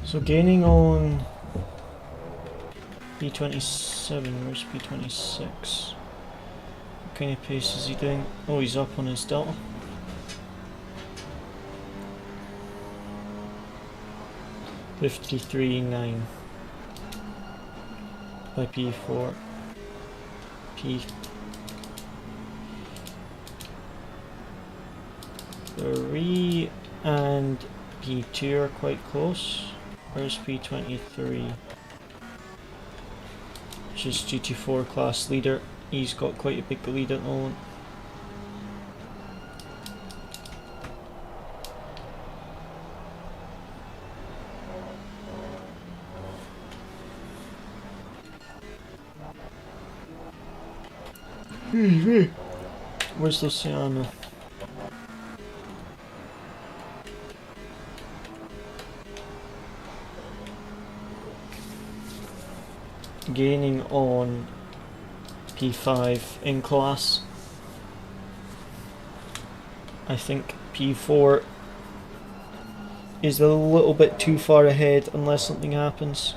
So gaining on B27, where's B26? What kind of pace is he doing? Oh, he's up on his delta. .53.9 by P4. P3 and P2 are quite close. Where's P23? Which is GT4 class leader. He's got quite a big lead at the moment. Where's Luciano? Gaining on P5 in class. I think P4 is a little bit too far ahead unless something happens.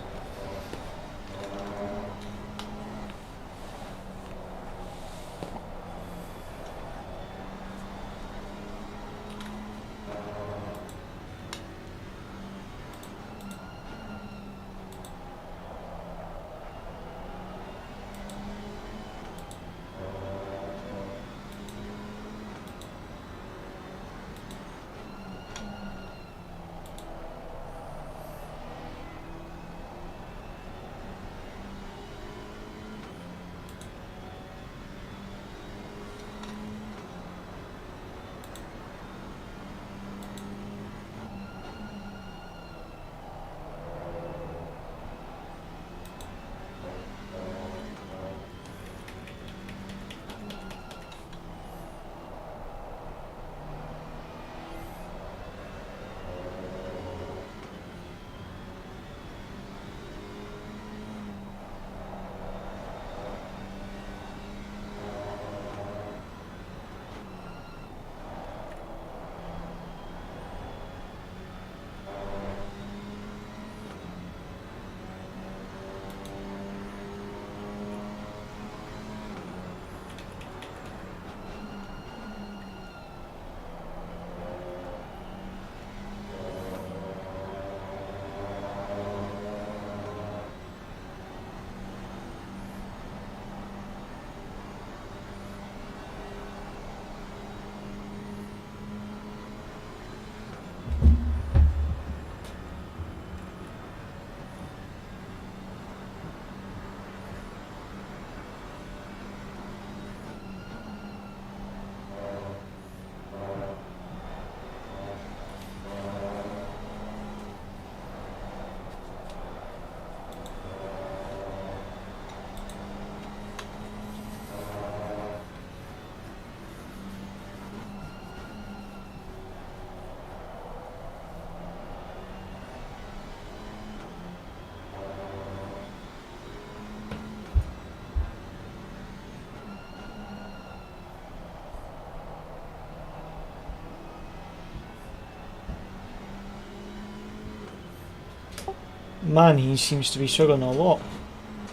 Man, he seems to be struggling a lot.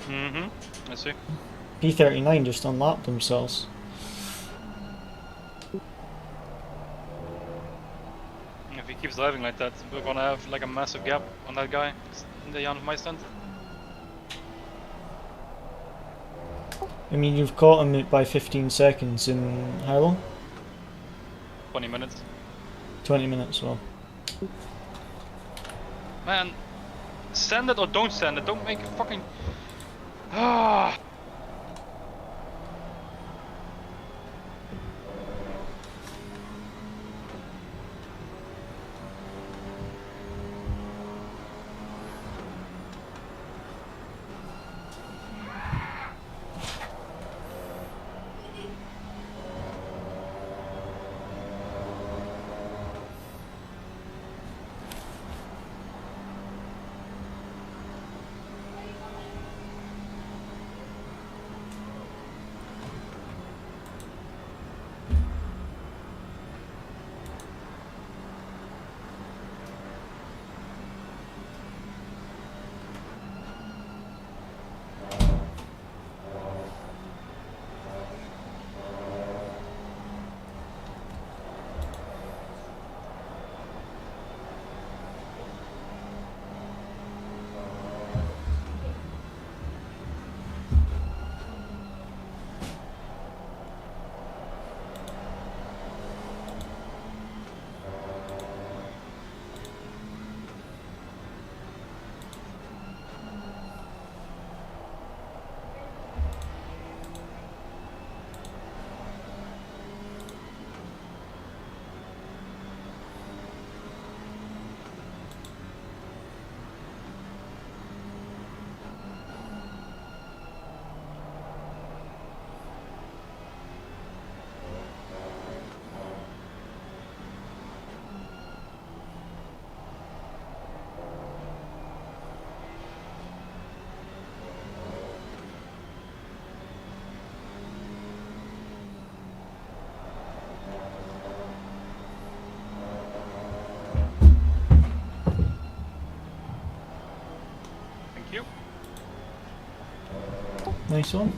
I see. P39 just unlapped themselves. If he keeps driving like that, we're gonna have like a massive gap on that guy in the Jan of my stand. I mean, you've caught him by 15 seconds in how long? 20 minutes. 20 minutes, well. Man, send it or don't send it. Don't make it fucking. Ah. Nice one.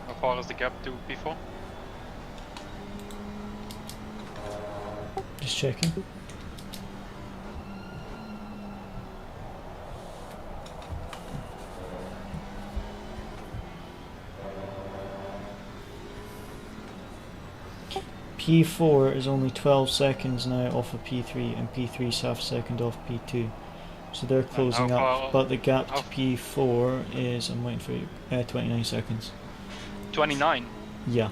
How far is the gap to P4? Just checking. P4 is only 12 seconds now off of P3, and P3 is half a second off P2. So they're closing how up, far- but the gap how to P4 is, I'm waiting for you, 29 seconds. 29. Yeah.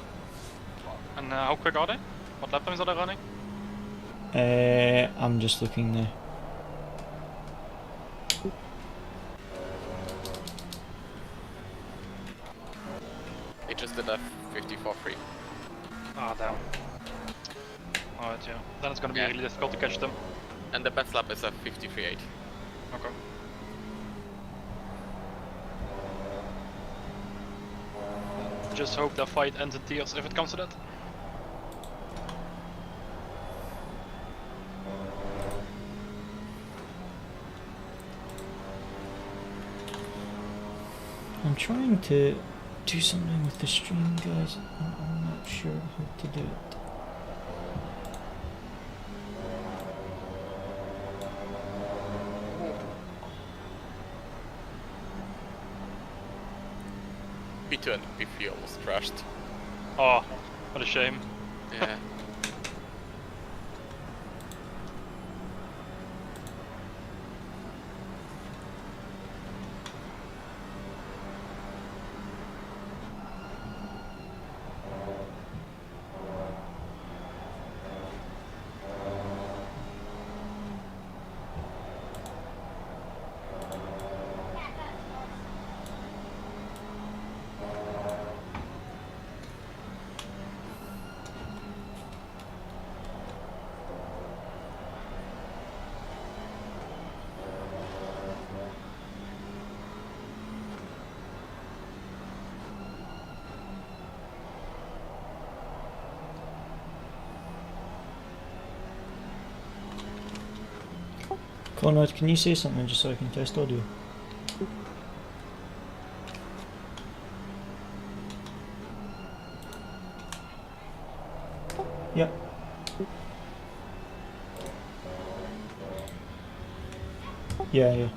And how quick are they? What lap times are they running? I'm just looking now. They just did a 54.3. Ah, damn. Alright, yeah. Then it's gonna be Yeah. really difficult to catch them. And the best lap is a 53.8. Okay. Just hope the fight ends in tears if it comes to that. I'm trying to do something with the stream, guys. I'm not sure how to do it. P2 and P3 almost crashed. Oh, what a shame. Yeah. Conrad, can you say something just so I can test audio? Yep. Yeah.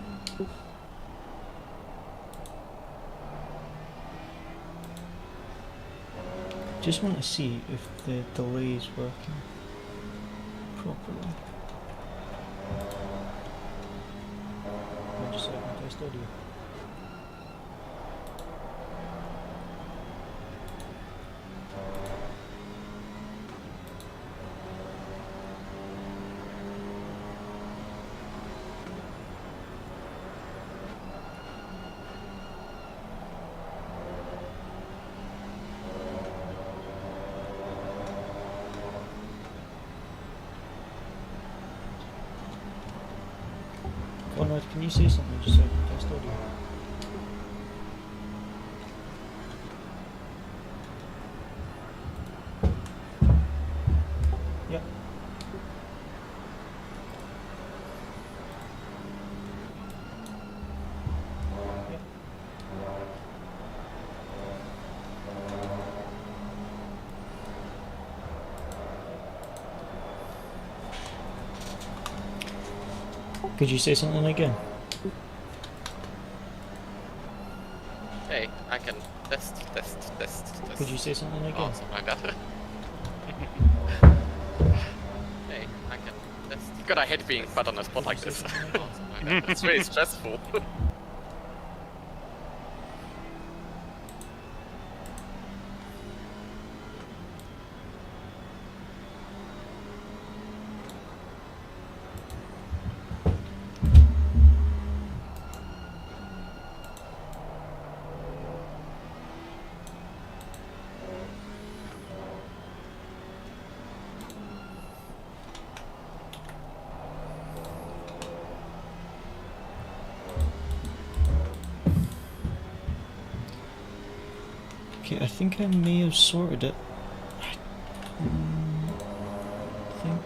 Just want to see if the delay is working properly. Just so I can test audio. Conrad, can you say something just so I can test audio? Yep. Yep. Could you say something again? Hey, I can test. Could you say something again? Oh, something like that. Hey, I can test. God, I hate being put on a spot like this. It's very stressful. Okay, I think I may have sorted it. I think.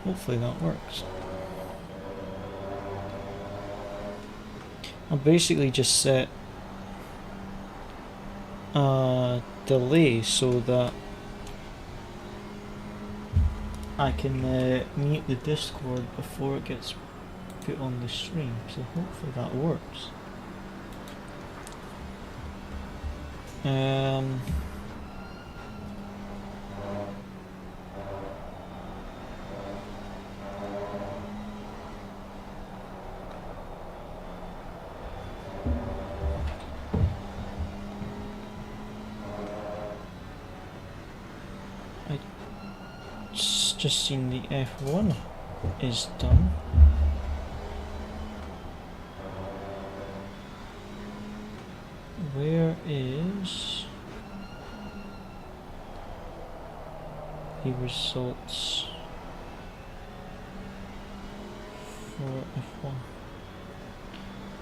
Hopefully that works. I'll basically just set a delay so that I can mute the Discord before it gets put on the stream, so hopefully that works. Just seen the F1 is done. Where is the results for F1?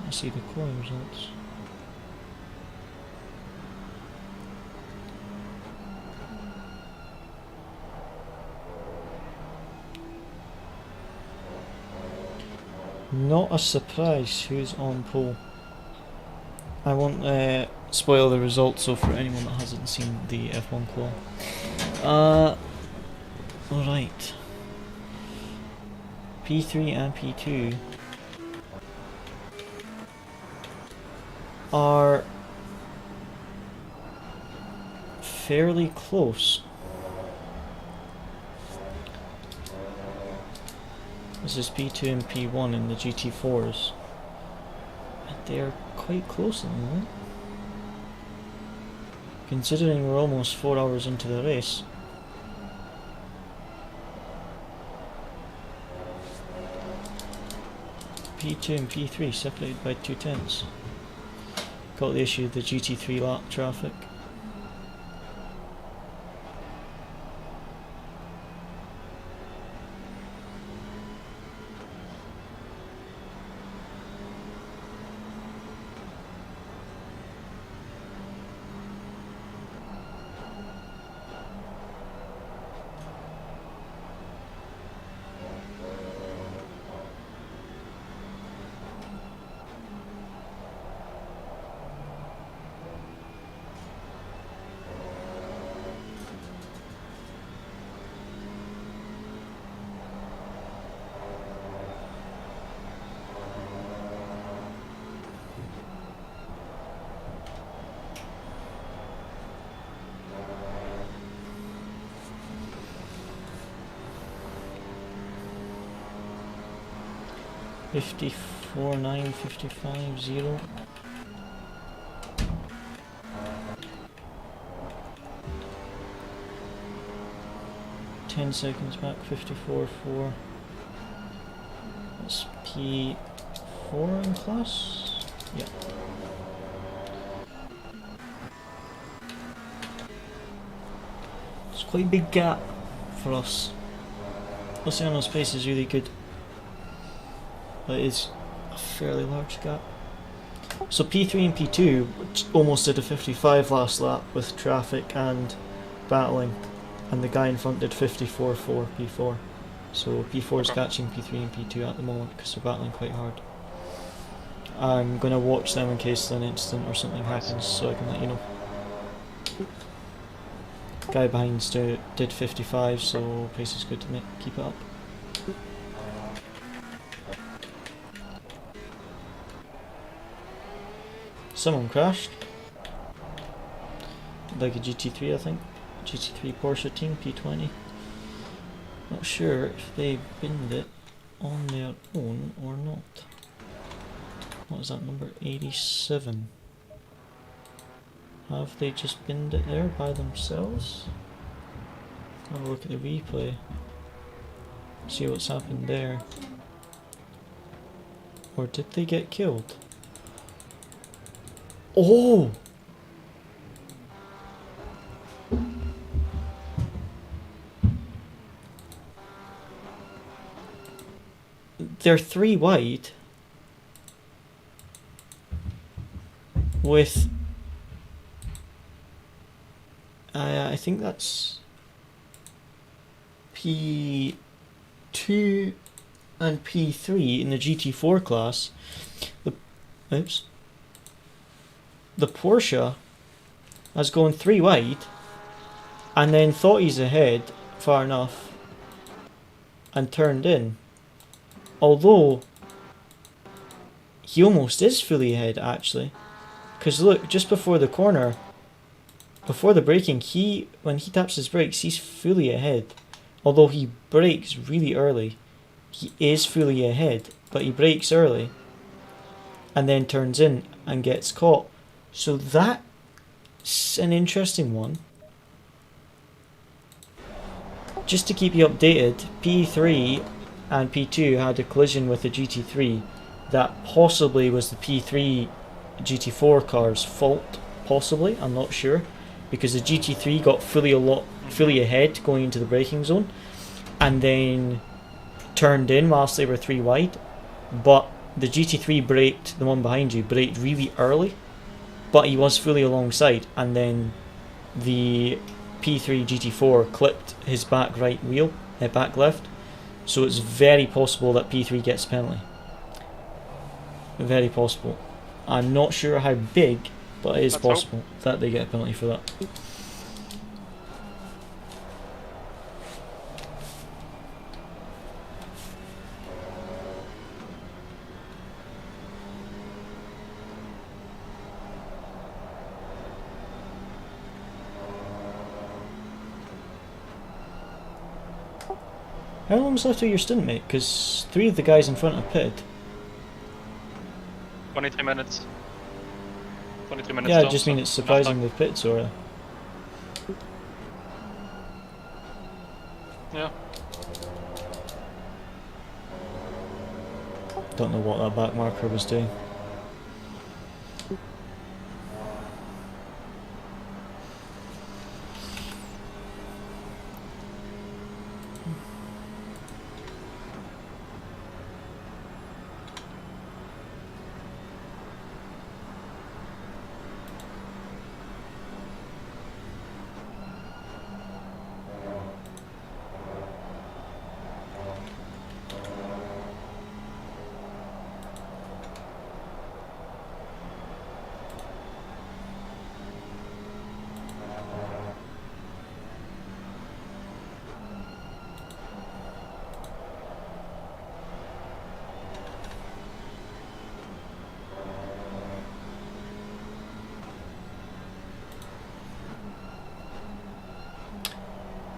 I see the core results. Not a surprise who's on pole. I won't spoil the results, so for anyone that hasn't seen the F1 qual. Alright. P3 and P2 are fairly close. This is P2 and P1 in the GT4s. And they are quite close at the moment. Considering we're almost 4 hours into the race. P2 and P3 separated by 2/10. Got the issue of the GT3 lap traffic. 54.9, 55.0. Ten seconds back, 54.4. That's P4 in class? Yeah. It's quite a big gap for us. Oceano's pace is really good, but it is a fairly large gap. So P3 and P2 almost did a 55 last lap with traffic and battling, and the guy in front did 54.4 P4. So P4 is catching P3 and P2 at the moment because they're battling quite hard. I'm going to watch them in case an incident or something happens so I can let you know. Guy behind did 55, so pace is good to keep it up. Someone crashed. Like a GT3, I think. GT3 Porsche team, P20. Not sure if they binned it on their own or not. What is that number? 87. Have they just binned it there by themselves? Have a look at the replay. See what's happened there. Or did they get killed? Oh! They're 3 wide with I think that's P2 and P3 in the GT4 class. The Porsche has gone 3 wide and then thought he's ahead far enough and turned in. Although he almost is fully ahead actually, because look, just before the corner, before the braking, when he taps his brakes, he's fully ahead. Although he brakes really early, he is fully ahead, but he brakes early and then turns in and gets caught. So that's an interesting one. Just to keep you updated, P3 and P2 had a collision with the GT3 that possibly was the P3 GT4 car's fault. Possibly, I'm not sure, because the GT3 got fully ahead going into the braking zone and then turned in whilst they were 3 wide, but the GT3 braked, the one behind you, braked really early, but he was fully alongside, and then the P3 GT4 clipped his back right wheel, back left, so it's very possible that P3 gets a penalty. Very possible. I'm not sure how big, but it is possible that they get a penalty for that. How long's left of your stint, mate? Because 3 of the guys in front have pitted. 23 minutes. 23 minutes. Yeah, I just mean it's surprising they've pitted so early. Yeah. Don't know what that back marker was doing.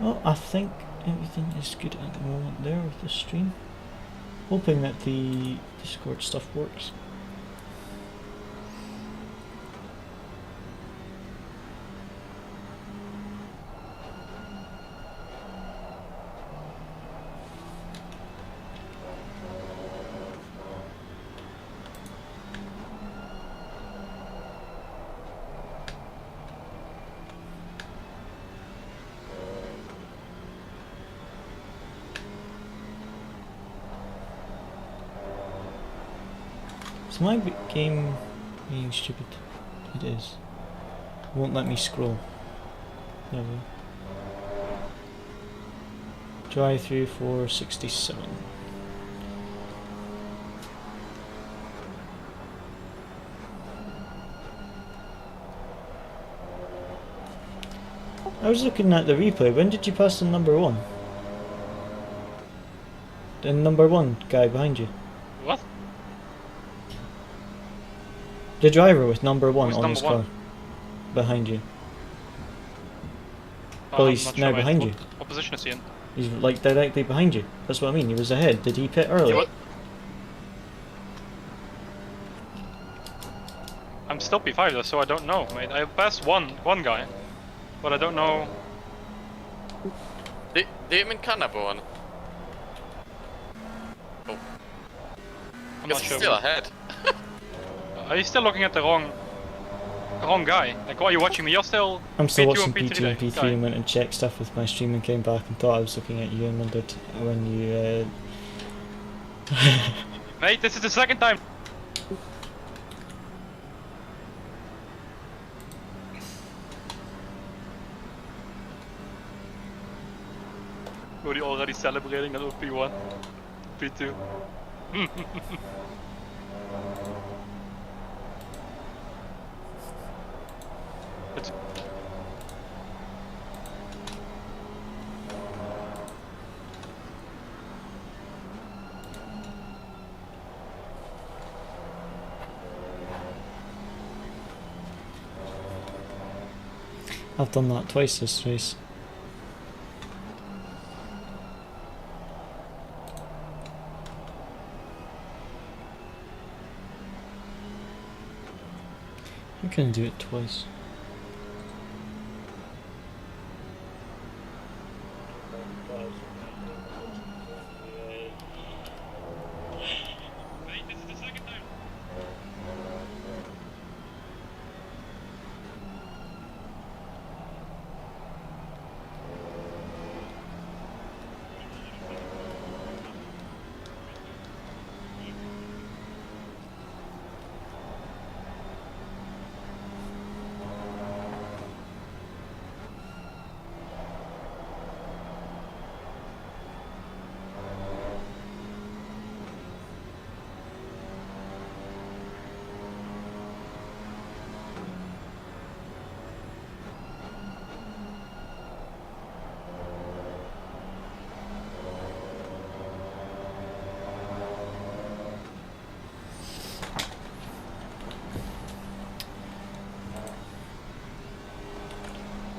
Well, I think everything is good at the moment there with the stream. Hoping that the Discord stuff works. Is my game being stupid? It is. Won't let me scroll. There we go. Drive through 467. I was looking at the replay. When did you pass the number 1? The number 1 guy behind you. What? The driver with number 1 Who's on number his one? car. Behind you. I'm he's not now sure, mate. behind you. What position is he in? He's like directly behind you. That's what I mean. He was ahead. Did he pit Yeah, earlier? what? I'm still P5 though, so I don't know, mate. I passed one guy, but I don't know. Det är min kannabon. Oh. I'm Guess not he's sure. still ahead. Are you still looking at the wrong guy? Like, why are you watching me? You're still I'm still P2 watching and P2 and P3 guy. and went and checked stuff with my stream and came back and thought I was looking at you and wondered when you Mate, this is the second time. Were you already celebrating that with P1? P2? It's I've done that twice this race. I'm gonna do it twice. Mate, this is the second time.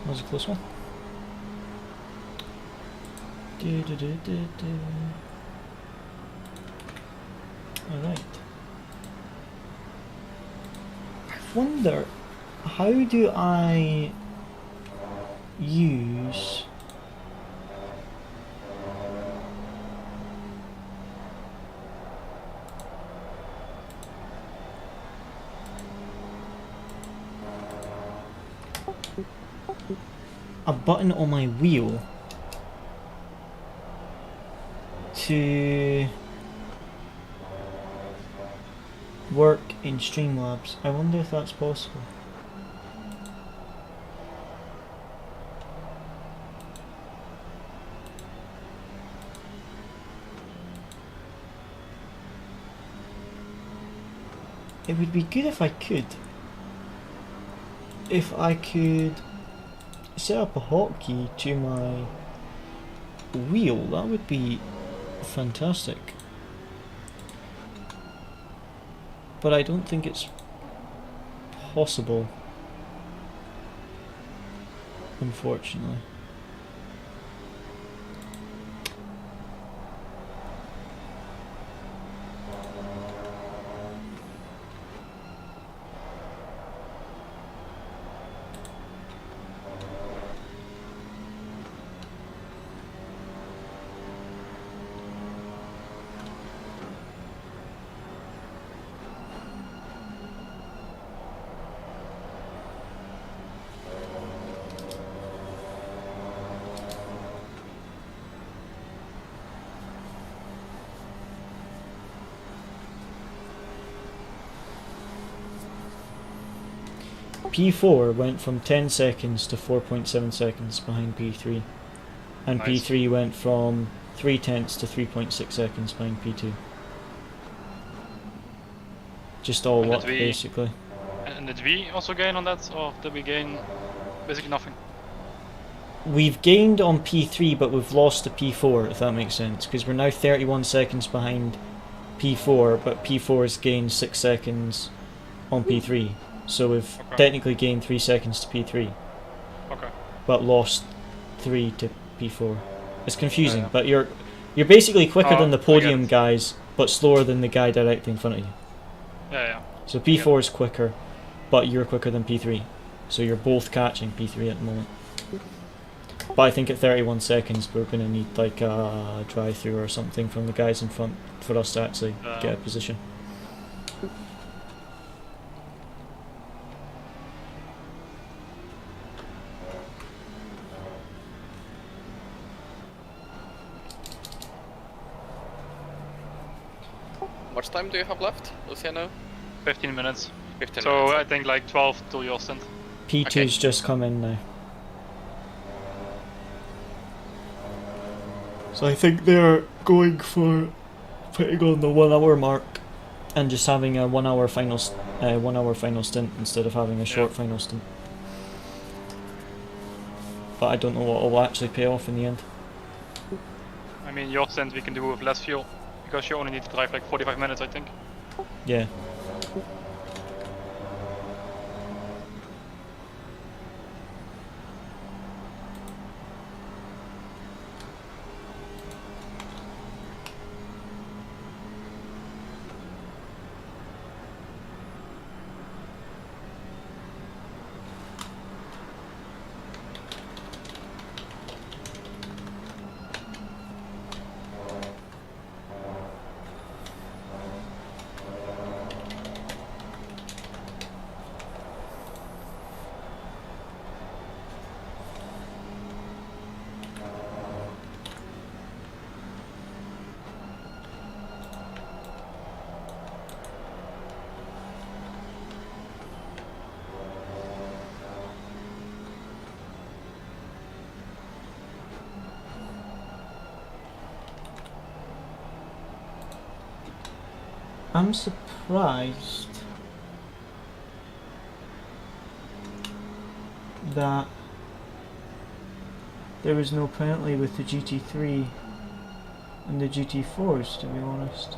That was a close one. Alright. I wonder, how do I use a button on my wheel to work in Streamlabs? I wonder if that's possible. It would be good if I could. If I could set up a hotkey to my wheel, that would be fantastic. But I don't think it's possible, unfortunately. P4 went from 10 seconds to 4.7 seconds behind P3, and Nice. P3 went from 3/10 to 3.6 seconds behind P2. Just all And luck, did we- basically. And did we also gain on that, or did we gain basically nothing? We've gained on P3, but we've lost to P4, if that makes sense, because we're now 31 seconds behind P4, but P4 has gained 6 seconds on P3. So we've Okay. technically gained 3 seconds to P3, Okay. but lost 3 to P4. It's confusing, Yeah. but you're basically quicker Oh, than the I get podium it. guys, but slower than the guy directly in front of you. Yeah. So P4 is quicker, but you're quicker than P3. So you're both catching P3 at the moment. But I think at 31 seconds we're going to need like a drive-through or something from the guys in front for us to actually get a position. How much time do you have left, Luciano? 15 minutes. 15 So minutes. I think like 12 till your stint. P2's Okay. just come in now. So I think they're going for putting on the 1 hour mark and just having a 1 hour final 1 hour final stint instead of having a short final stint. But I don't know what will actually pay off in the end. I mean, your stint we can do with less fuel, because you only need to drive like 45 minutes, I think. Yeah. I'm surprised that there was no penalty with the GT3 and the GT4s, to be honest.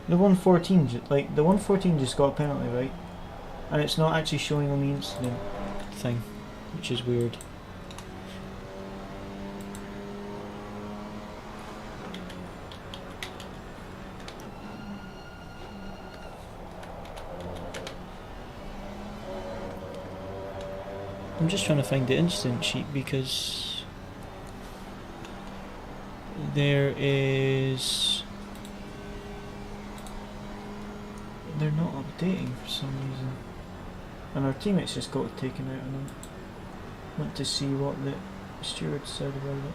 The 114, like the 114 just got a penalty, right? And it's not actually showing on the incident thing, which is weird. I'm just trying to find the incident sheet because there is... They're not updating for some reason. And our teammates just got it taken out and I want to see what the steward said about it.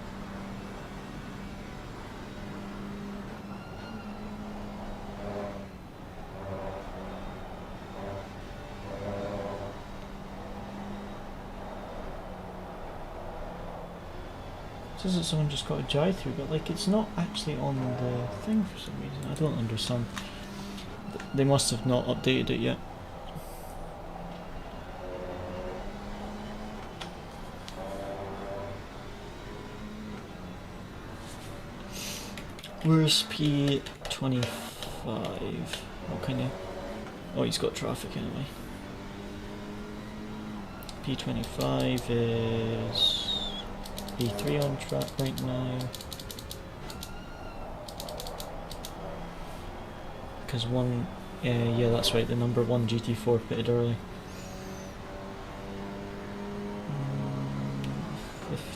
It says that someone just got a drive through, but like it's not actually on the thing for some reason. I don't understand. They must have not updated it yet. Where's P25? What can you... Oh, he's got traffic anyway. P25 is P3 on track right now. Because one... yeah, that's right, the number 1 GT4 pitted early.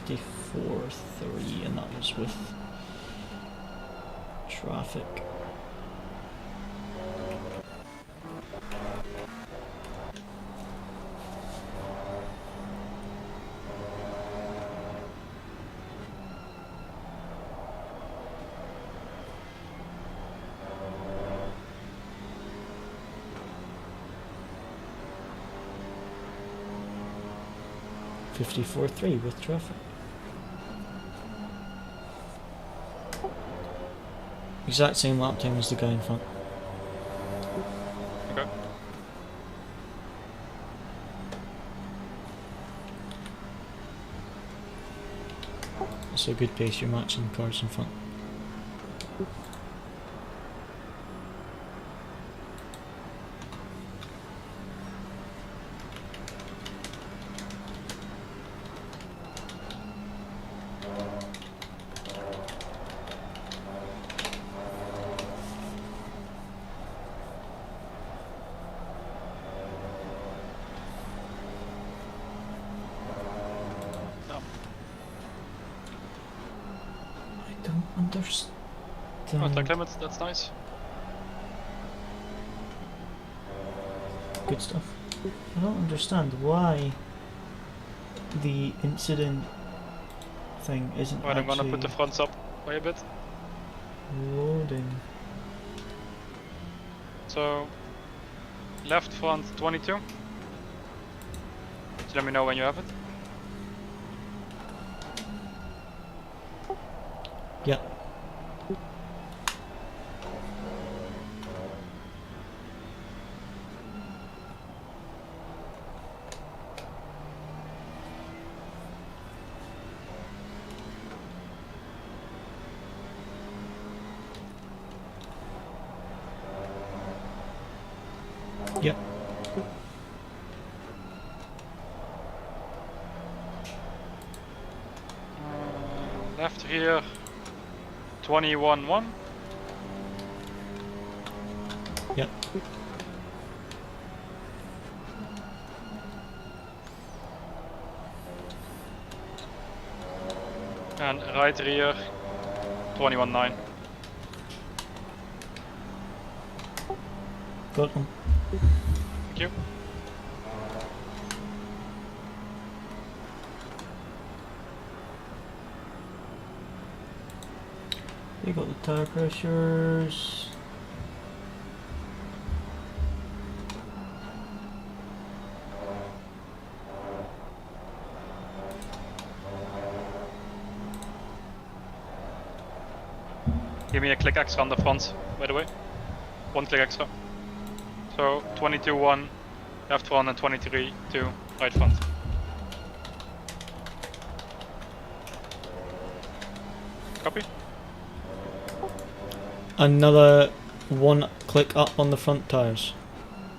54.3, and that was with traffic. .54.3 with traffic. Exact same lap time as the guy in front. Okay. That's a good pace you're matching the cars in front. I don't understand. Oh, track limits, that's nice. Good stuff. I don't understand why the incident thing isn't Right, I'm actually gonna put the fronts up by a bit. loading. So, left front 22. Just let me know when you have it. Yeah. Yep. Left here 21-1. Yep. And right rear 21-9. Got them. Thank you. We got the tire pressures. Give me a click extra on the front, by the way. One click extra. So 22-1 left front and 23-2 right front. Copy? Another one click up on the front tires.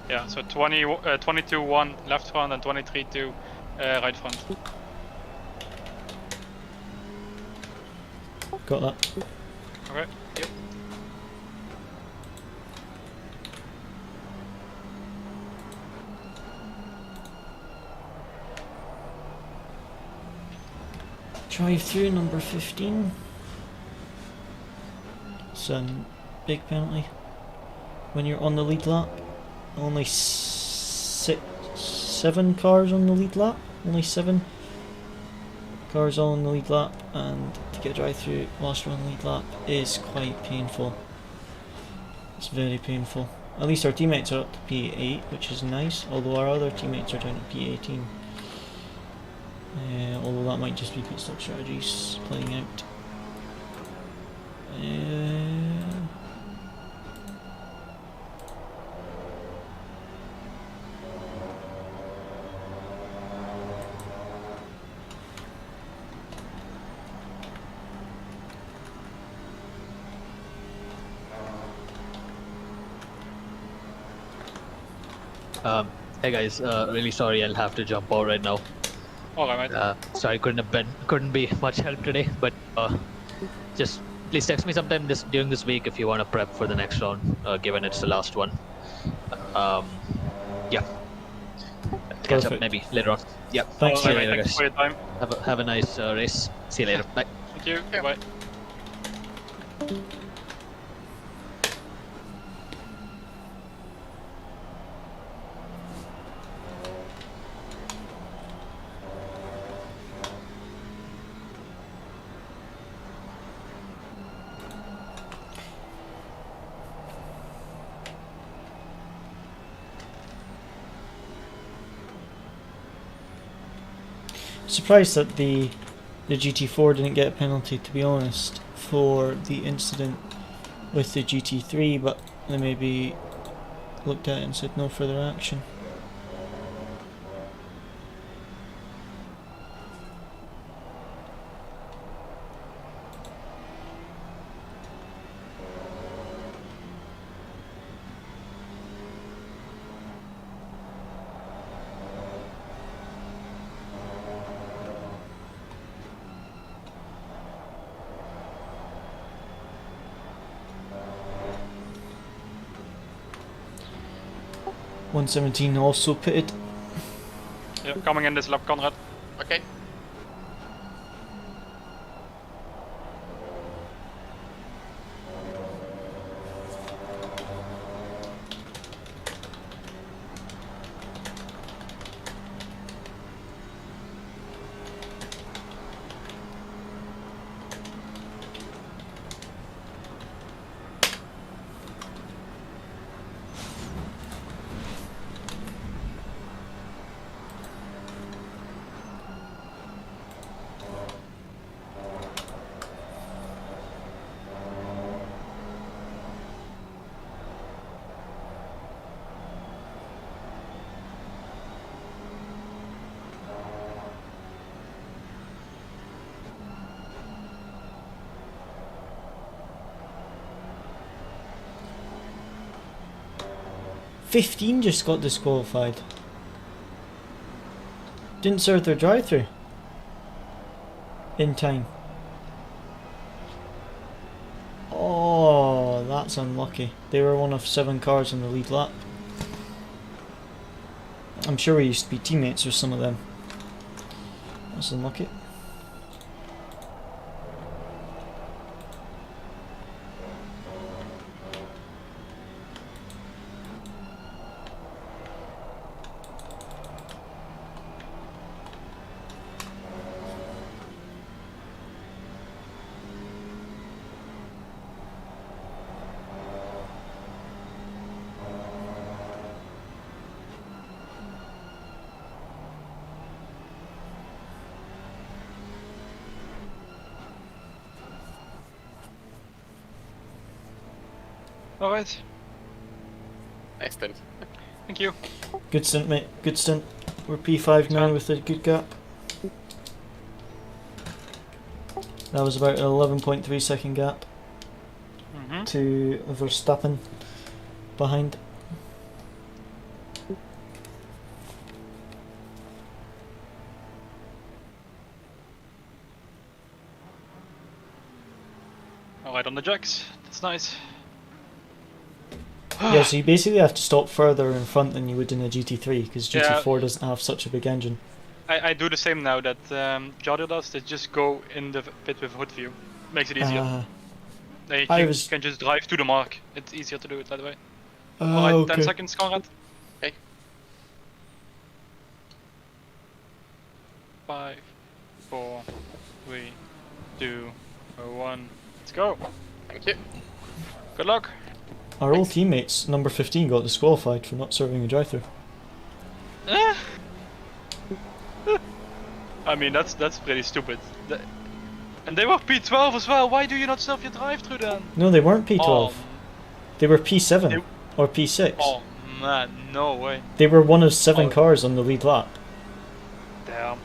Yeah, so 22-1 left front and 23-2 right front. Got that. Okay, yep. Drive through number 15. It's a big penalty. When you're on the lead lap, only 7 cars on the lead lap. Only 7 cars all on the lead lap, and to get a drive through whilst you're on the lead lap is quite painful. It's very painful. At least our teammates are up to P8, which is nice, although our other teammates are down to P18. Although that might just be pit stop strategies playing out. Hey guys, really sorry, I'll have to jump out right now. Alright, mate. Sorry, couldn't be much help today, but just please text me sometime during this week if you want to prep for the next round, given it's the last one. Yeah. Catch up Perfect. maybe later on. Yeah. Thanks, See you Alright, later, mate, thanks guys. for your time. Have a nice race. See you later. Bye. Thank you. Bye. Surprised that the GT4 didn't get a penalty, to be honest, for the incident with the GT3, but they maybe looked at it and said no further action. .117 also pitted. Yeah, coming in this lap, Conrad. Okay. .15 just got disqualified. Didn't serve their drive-through in time. Oh, that's unlucky. They were one of 7 cars in the lead lap. I'm sure we used to be teammates with some of them. That's unlucky. Alright, Nice stint. thank you. Good stint, mate. Good stint. We're P5 now with a good gap. That was about an 11.3 second gap to Verstappen behind. Alright, on the jacks. That's nice. Yeah, so you basically have to stop further in front than you would in a GT3 because GT4 Yeah. doesn't have such a big engine. I do the same now that Jardir does. They just go in the pit with hood view. Makes it easier. They I can, was- can just drive to the mark. It's easier to do it that way. Oh, Alright, okay. 10 seconds, Conrad. Okay. 5, 4, 3, 2, 1. Let's go. Thank you. Good luck. Our old teammates, number 15, got disqualified for not serving a drive-through. I mean, that's pretty stupid. And they were P12 as well. Why do you not serve your drive-through then? No, they weren't P12. Oh, They were P7 They- or P6. oh man, no way. They were one of 7 Oh. cars on the lead lap. Damn.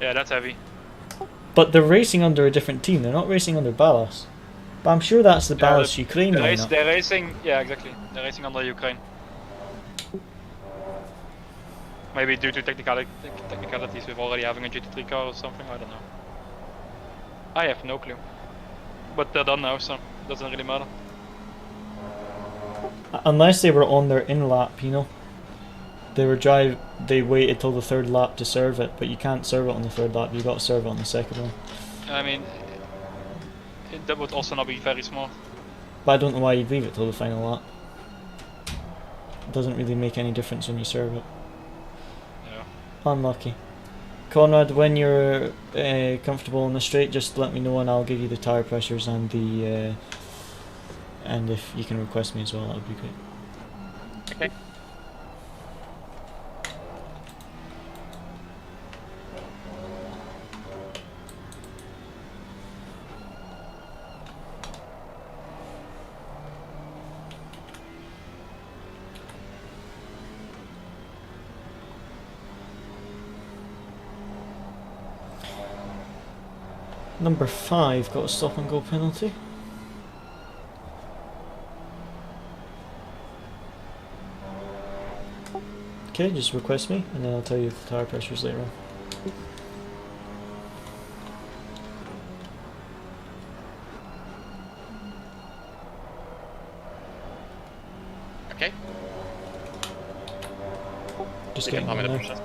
Yeah, that's heavy. But they're racing under a different team. They're not racing under Ballas. But I'm sure that's the Ballas Ukraine lineup. They're racing. Yeah, exactly. They're racing under Ukraine. Maybe due to technicalities with already having a GT3 car or something. I don't know. I have no clue. But they're done now, so it doesn't really matter. Unless they were on their in lap, you know. They waited till the 3rd lap to serve it, but you can't serve it on the 3rd lap. You got to serve it on the 2nd one. I mean, that would also not be very smart. But I don't know why you'd leave it till the final lap. It doesn't really make any difference when you serve it. Yeah. Unlucky. Conrad, when you're comfortable on the straight, just let me know and I'll give you the tyre pressures and the and if you can request me as well, that would be great. Okay. Number 5 got a stop and go penalty. Okay, just request me and then I'll tell you the tire pressures later on. Okay. Just You getting can tell me on the now. pressures.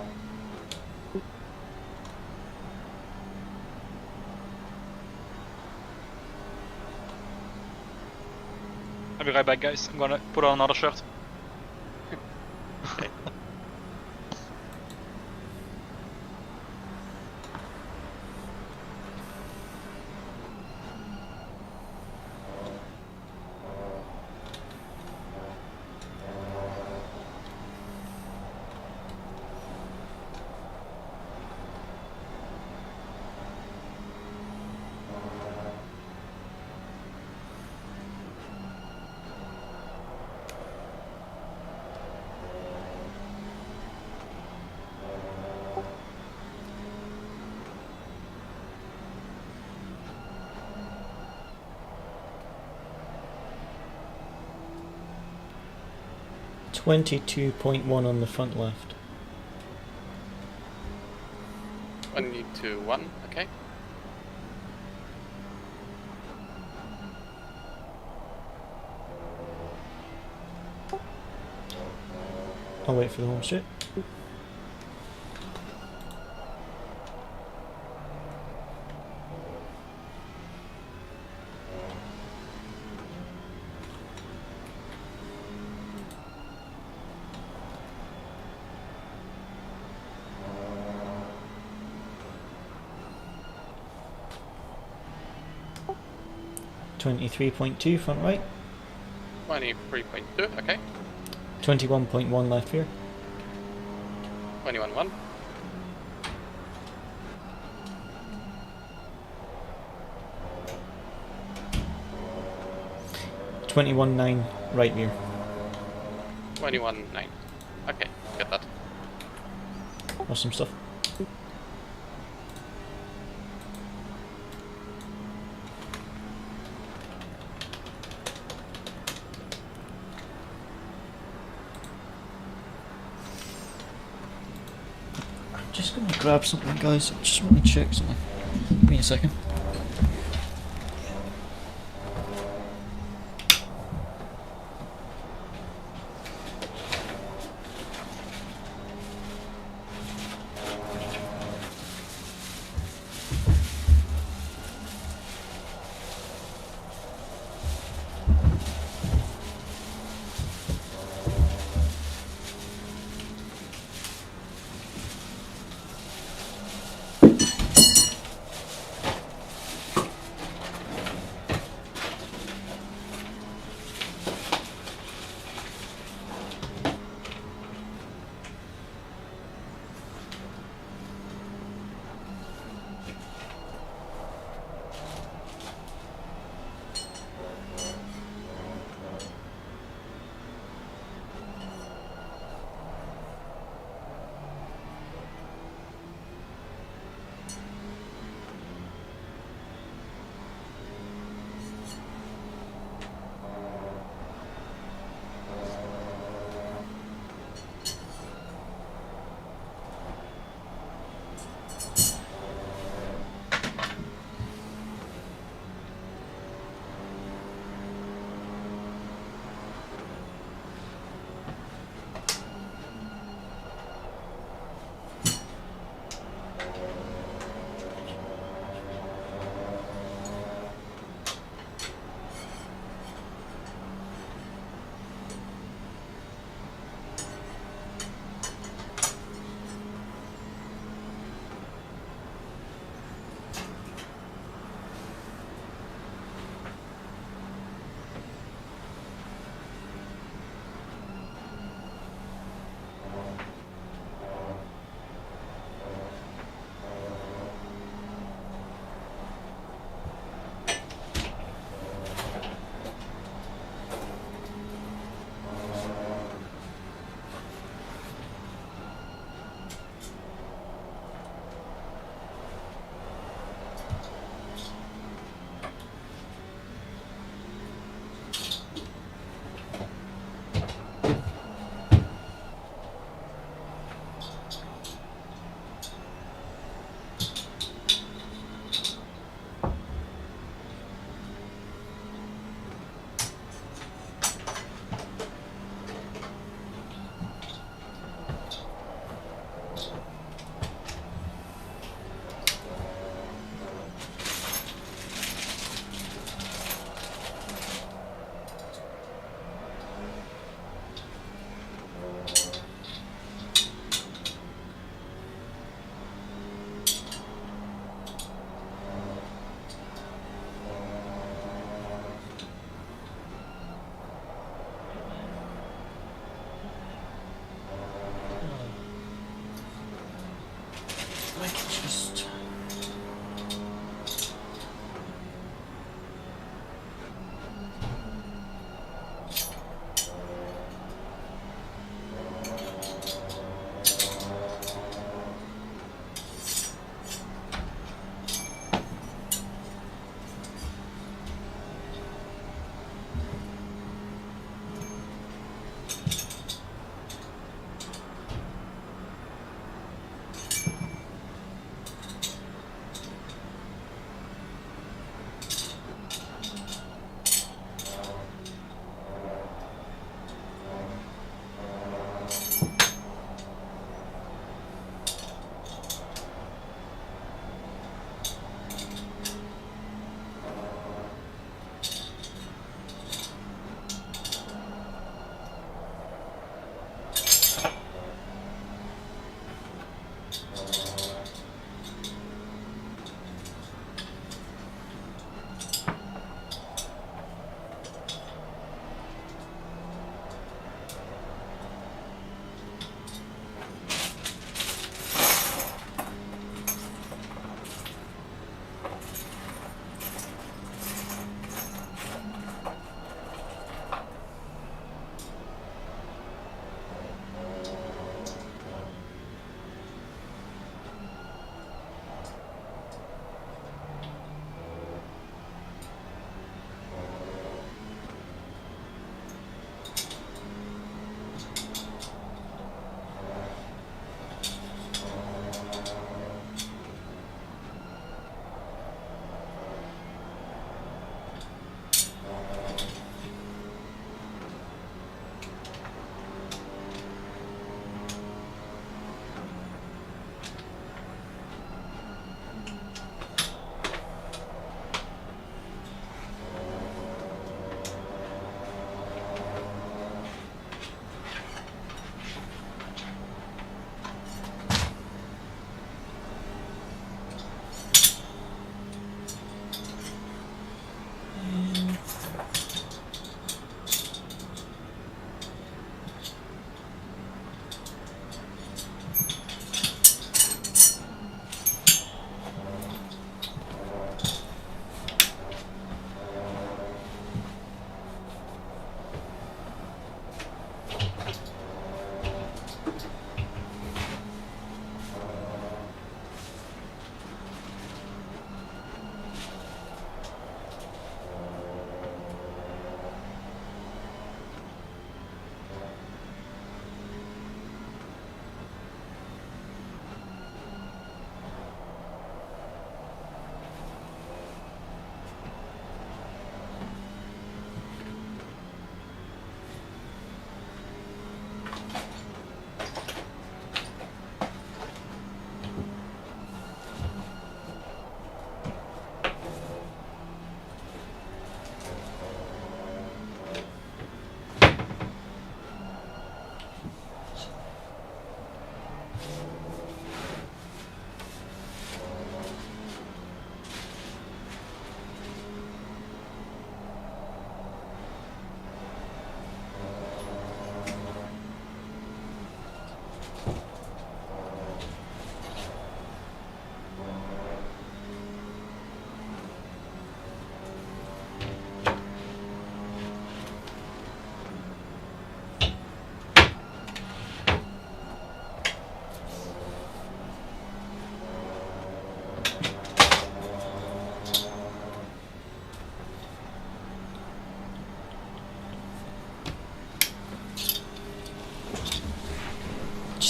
I'll be right back, guys. I'm gonna put on another shirt. Okay. .1 on the front left. 22-1, okay. I'll wait for the home straight. .23 front right. 23.2, okay. 21.1 left rear. 21-1. 21.9 right rear. 21-9. Okay, get that. Awesome stuff. I'm just gonna grab something, guys. I just want to check something. Give me a second. Like just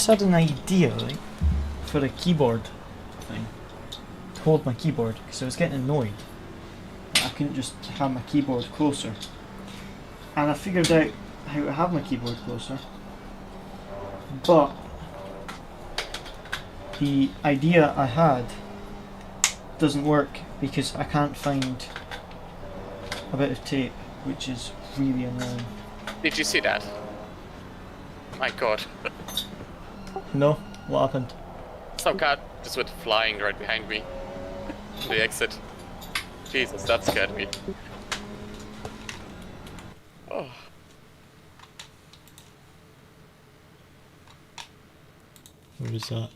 had an idea, like, for a keyboard thing to hold my keyboard, because I was getting annoyed that I couldn't just have my keyboard closer. And I figured out how to have my keyboard closer, but the idea I had doesn't work because I can't find a bit of tape, which is really annoying. Did you see that? My god. No? What happened? Some car just went flying right behind me. The exit. Jesus, that scared me. Oh. What is that?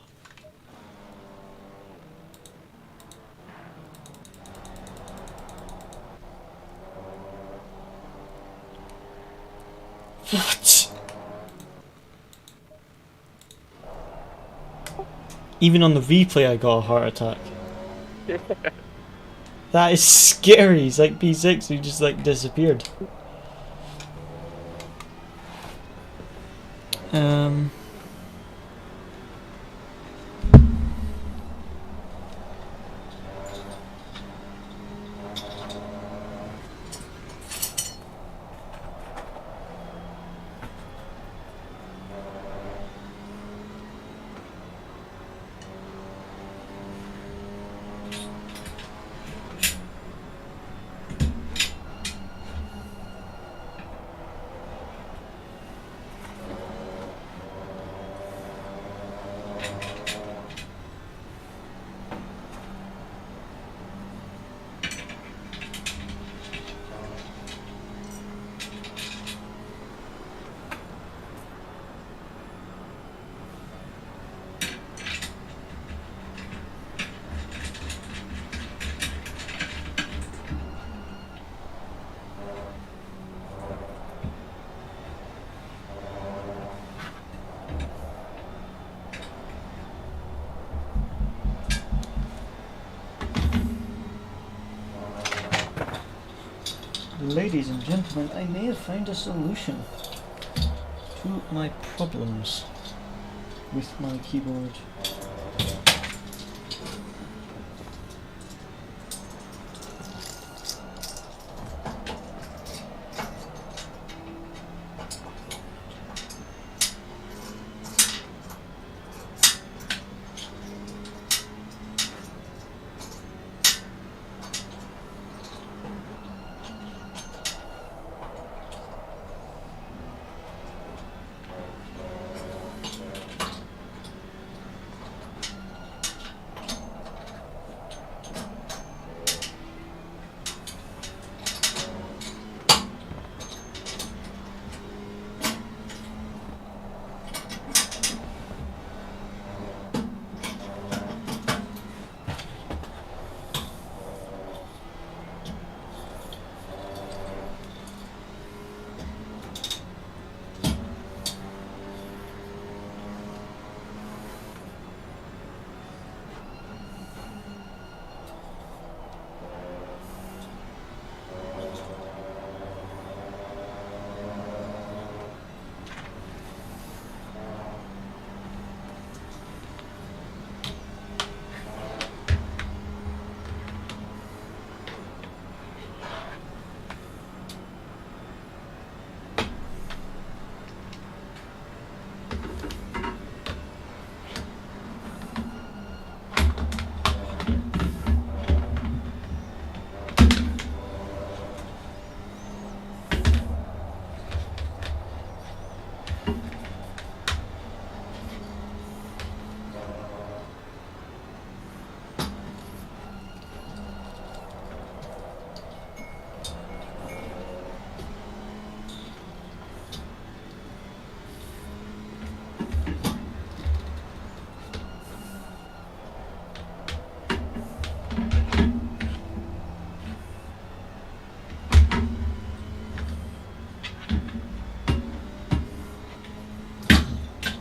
What? Even on the replay I got a heart attack. That is scary. It's like P6 who just like disappeared. Ladies and gentlemen, I may have found a solution to my problems with my keyboard.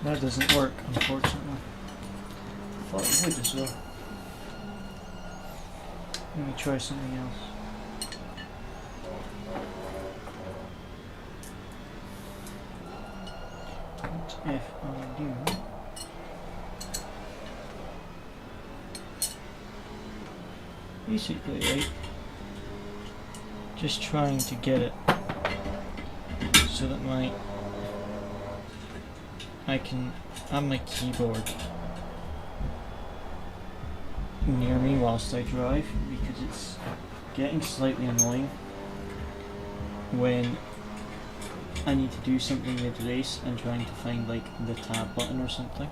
That doesn't work, unfortunately. I thought it would as well. Let me try something else. What if I do? Basically, right, just trying to get it so that I can have my keyboard near me whilst I drive because it's getting slightly annoying when I need to do something mid-race and trying to find like the tab button or something,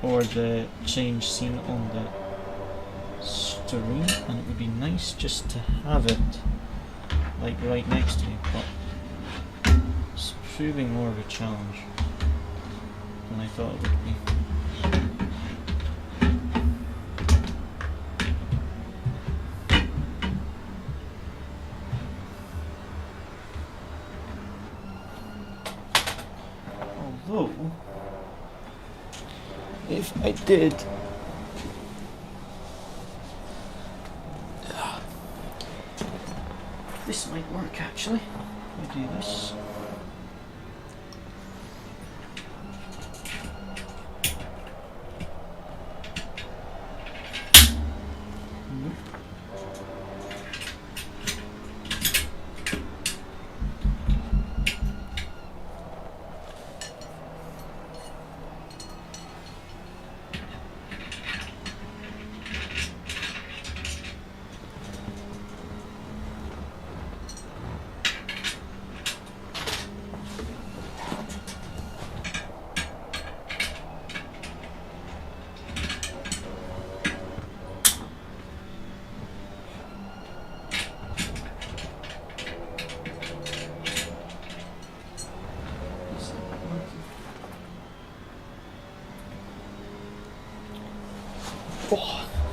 or the change scene on the screen, and it would be nice just to have it like right next to me, but it's proving more of a challenge than I thought it would be. Although, if I did this might work actually. I do this.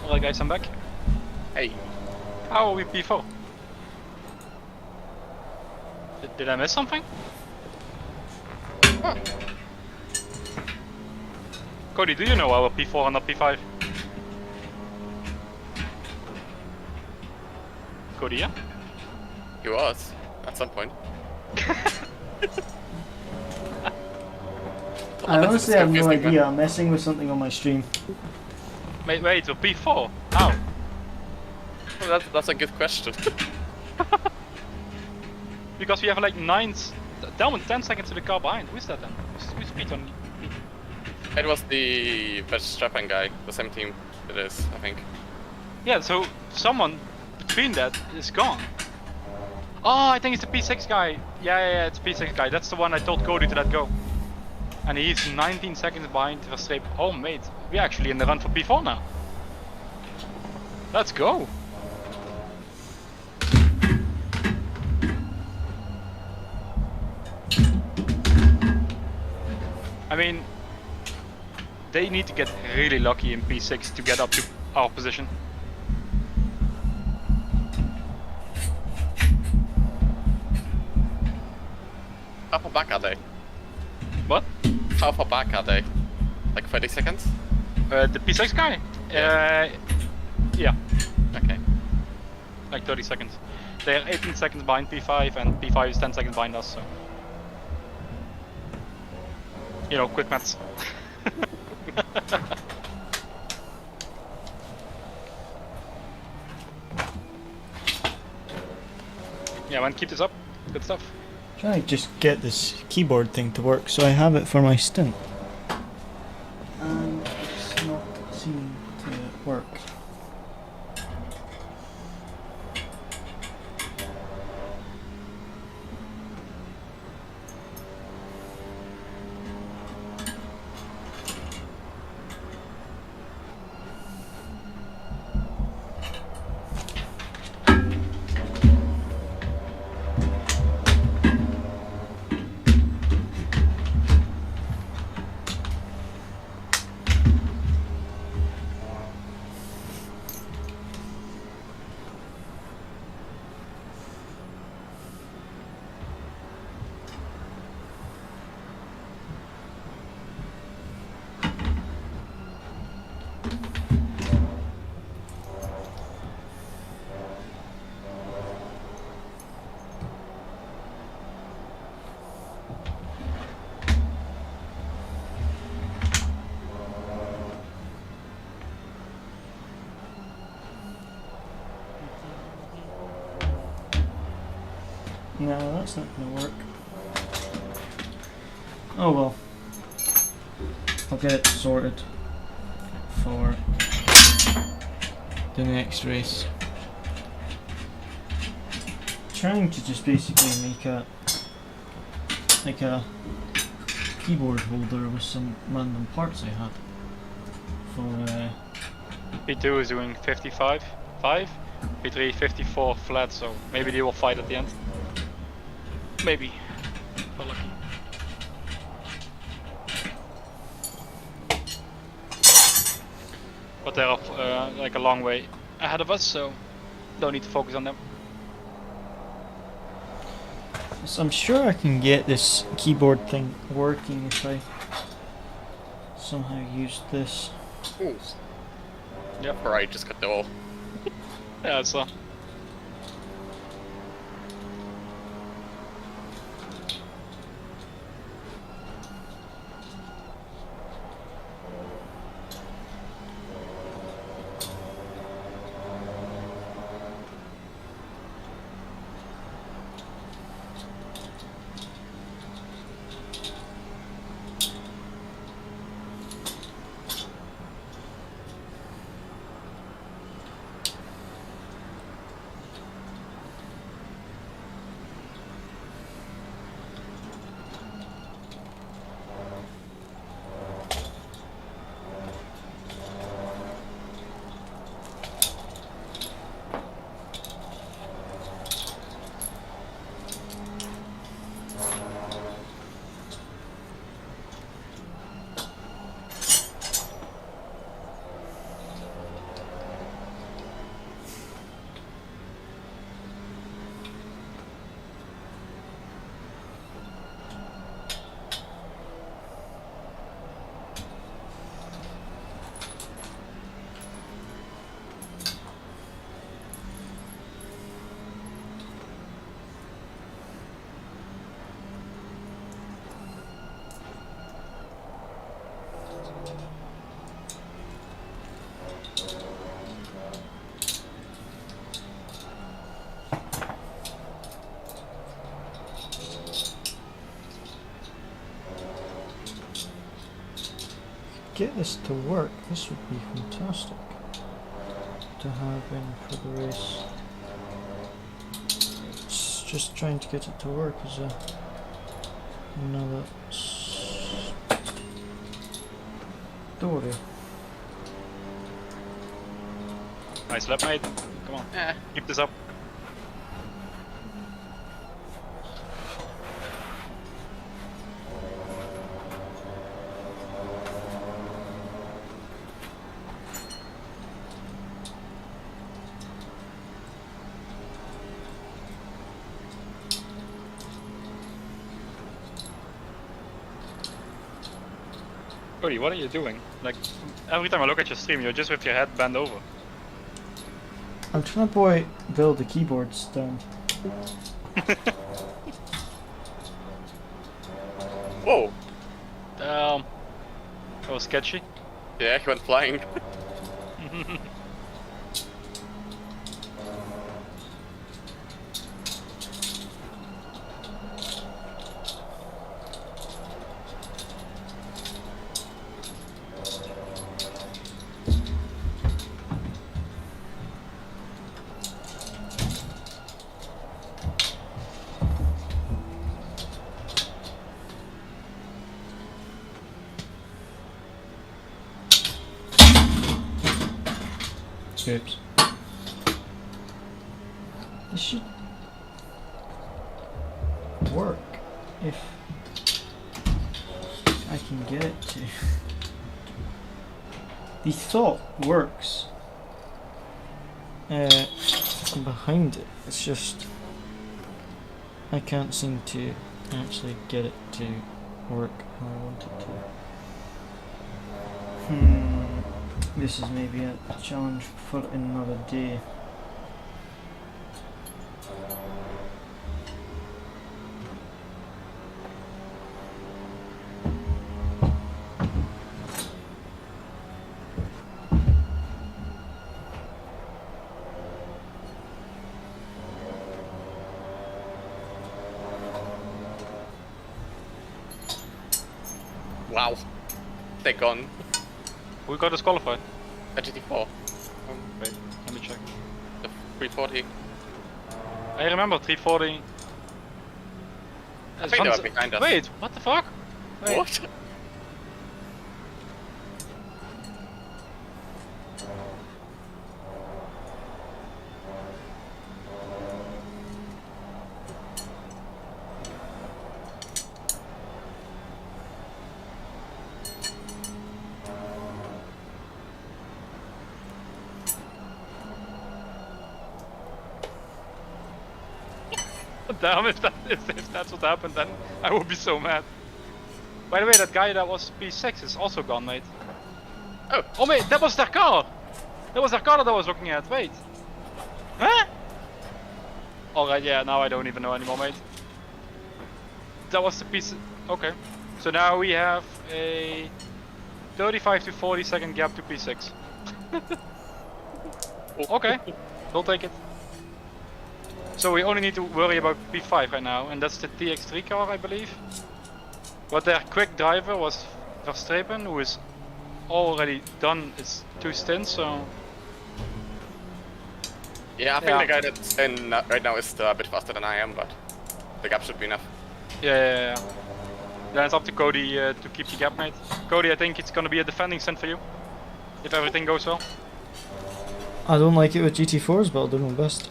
Alright guys, I'm back. Hey, How are we P4? Did I miss something? Cody, do you know our P4 and not P5? Cody, yeah? he was at some point. I honestly have no confusing, idea. I'm messing with something on my stream. Wait, so P4? How? Well, that's a good question. Because we have like 10 seconds to the car behind. Who is that then? Who's speed on? It was the Verstappen guy, the same team it is, I think. Yeah, so someone between that is gone. Oh, I think it's the P6 guy. Yeah, it's P6 guy. That's the one I told Cody to let go. And he's 19 seconds behind Verstappen. Oh, mate, we're actually in the run for P4 now. Let's go. I mean, they need to get really lucky in P6 to get up to our position. How far back are they? What? How far back are they? Like 30 seconds? The P6 guy? Yeah, Okay. like 30 seconds. They're 18 seconds behind P5 and P5 is 10 seconds behind us, so. You know, quick maths. Yeah man, keep this up. Good stuff. Trying to just get this keyboard thing to work so I have it for my stint. And it's not seeming to work. No, that's not gonna work. Oh well. I'll get it sorted for the next race. Trying to just basically make a keyboard holder with some random parts I had for P2 is doing 55, 5. P3 54 flat, so maybe they will fight at the end. Maybe. We're lucky. But they're like a long way ahead of us, so don't need to focus on them. So I'm sure I can get this keyboard thing working if I somehow use this. Ooh. Yep. Right, just got the all. Yeah, it's Get this to work, this would be fantastic to have in for the race. It's just trying to get it to work is another story. nice lap, mate. Come on, keep this up. Cody, what are you doing? Like, every time I look at your stream, you're just with your head bent over. I'm trying to build the keyboards down. Whoa! That was sketchy. Yeah, he went flying. Oops. This should work if I can get it to. The thought works behind it. It's just I can't seem to actually get it to work how I want it to. This is maybe a challenge for another day. Wow. They gone. Who got disqualified? A GT4. Wait, let me check. The 340. I remember 340. I think they were behind us. Wait, what the fuck? Wait. What? Damn, if that's what happened, then I would be so mad. By the way, that guy that was P6 is also gone, mate. Oh mate, that was their car! That was their car that I was looking at, wait. Huh? Alright, yeah, now I don't even know anymore, mate. That was the piece. Okay. So now we have a 35 to 40 second gap to P6. Okay, we'll take it. So we only need to worry about P5 right now, and that's the TX3 car, I believe. But their quick driver was Verstappen, who is already done his 2 stints, so... Yeah, I think the guy that's in right now is still a bit faster than I am, but the gap should be enough. Yeah. Then it's up to Cody to keep the gap, mate. Cody, I think it's gonna be a defending stint for you, if everything goes well. I don't like it with GT4s, but I'll do my best.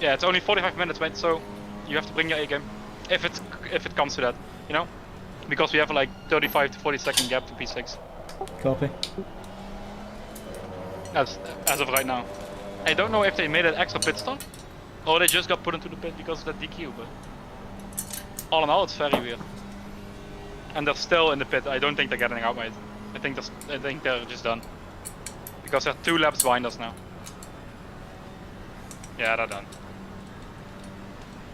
Yeah, it's only 45 minutes, mate, so you have to bring your A game. If it comes to that, you know? Because we have like 35 to 40 second gap to P6. Copy. As of right now. I don't know if they made an extra pit stop, or they just got put into the pit because of that DQ, but... all in all, it's very weird. And they're still in the pit. I don't think they're getting out, mate. I think they're just done. Because they're 2 laps behind us now. Yeah, they're done.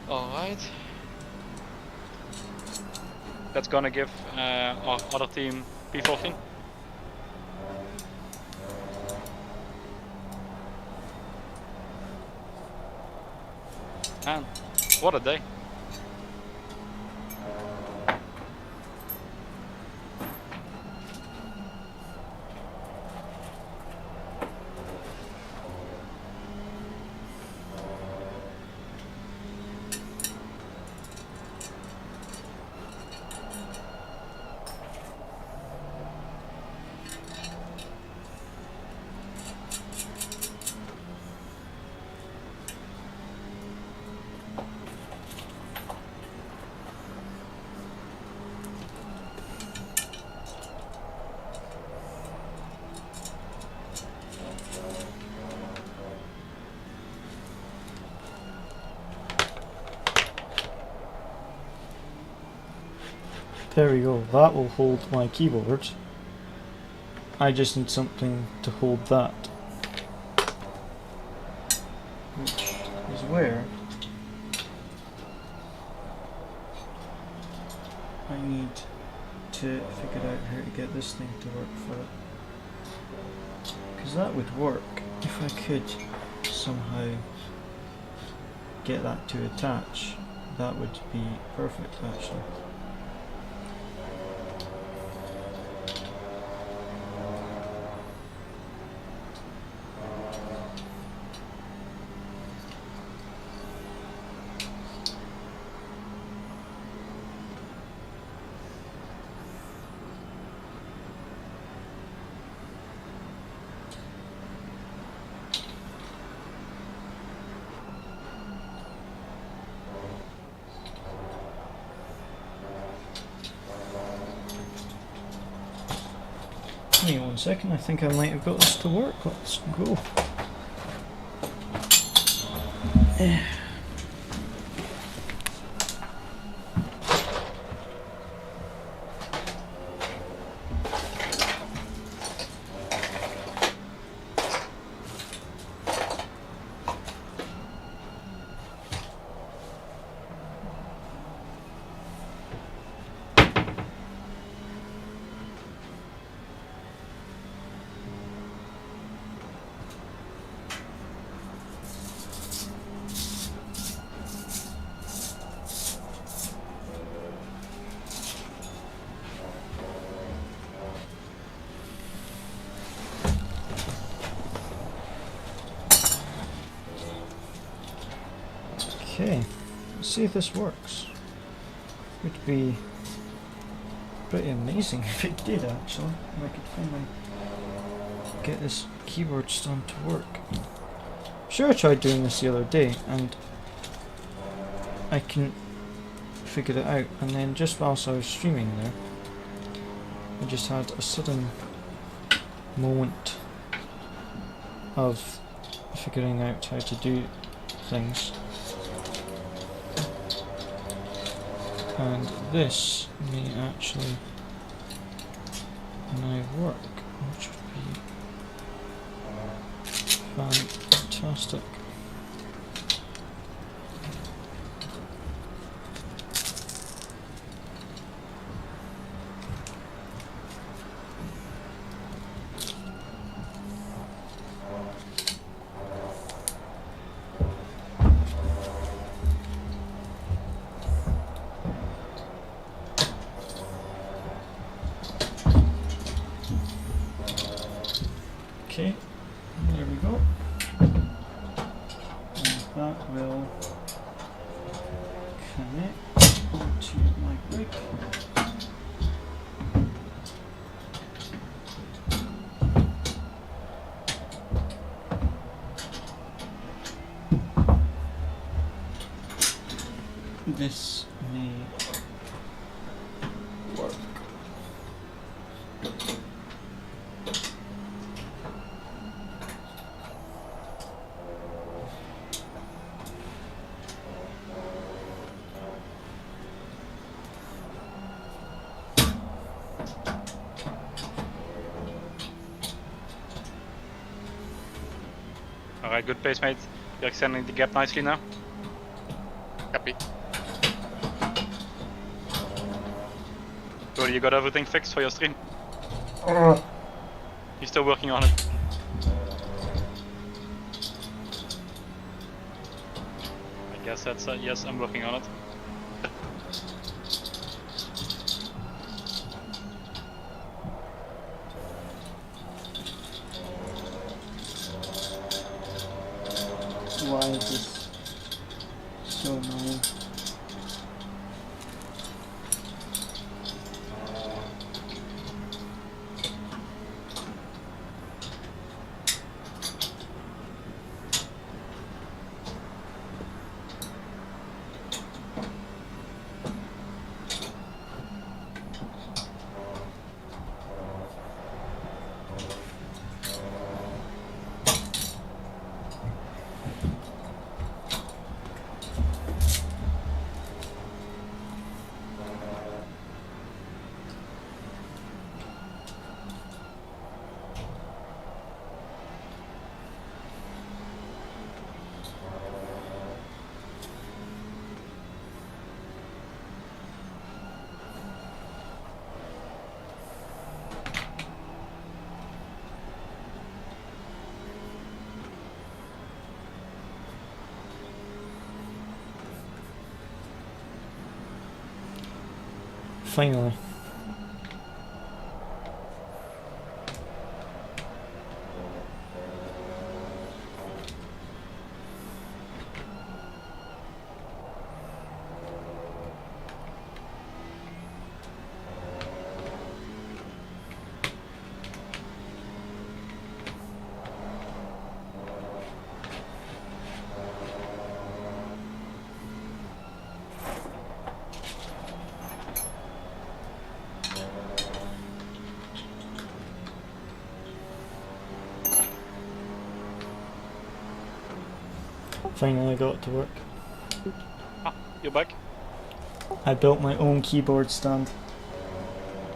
Alright. That's gonna give our other team P14. Man, what a day. There we go, that will hold my keyboard. I just need something to hold that. Which is where I need to figure out how to get this thing to work for it. Because that would work if I could somehow get that to attach. That would be perfect actually. Give me 1 second, I think I might have got this to work. Let's go. Okay, let's see if this works. Would be pretty amazing if it did actually. If I could finally get this keyboard stand to work. Sure, I tried doing this the other day and I couldn't figure it out, and then just whilst I was streaming there, I just had a sudden moment of figuring out how to do things. And this may actually now work, which would be fantastic. Okay, there we go. And that will connect onto my rig. This may work. Alright, good pace, mate. You're extending the gap nicely now. Copy. So you got everything fixed for your stream? You're still working on it. I guess that's yes, I'm working on it. Why is this so annoying? Finally. Finally got it to work. Ah, you're back. I built my own keyboard stand.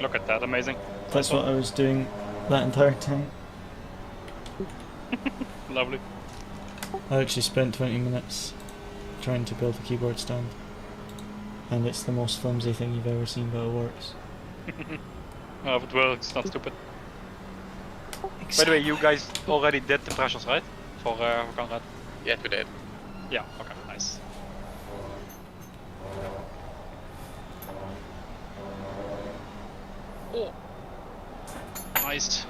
Look at that, amazing. That's what I was doing that entire time. Lovely. I actually spent 20 minutes trying to build a keyboard stand. And it's the most flimsy thing you've ever seen, but it works. Oh, if it works, not stupid. By the way, you guys already did the pressures, right? For Conrad? Yeah, we did. Yeah, okay, nice. Oh! Nice.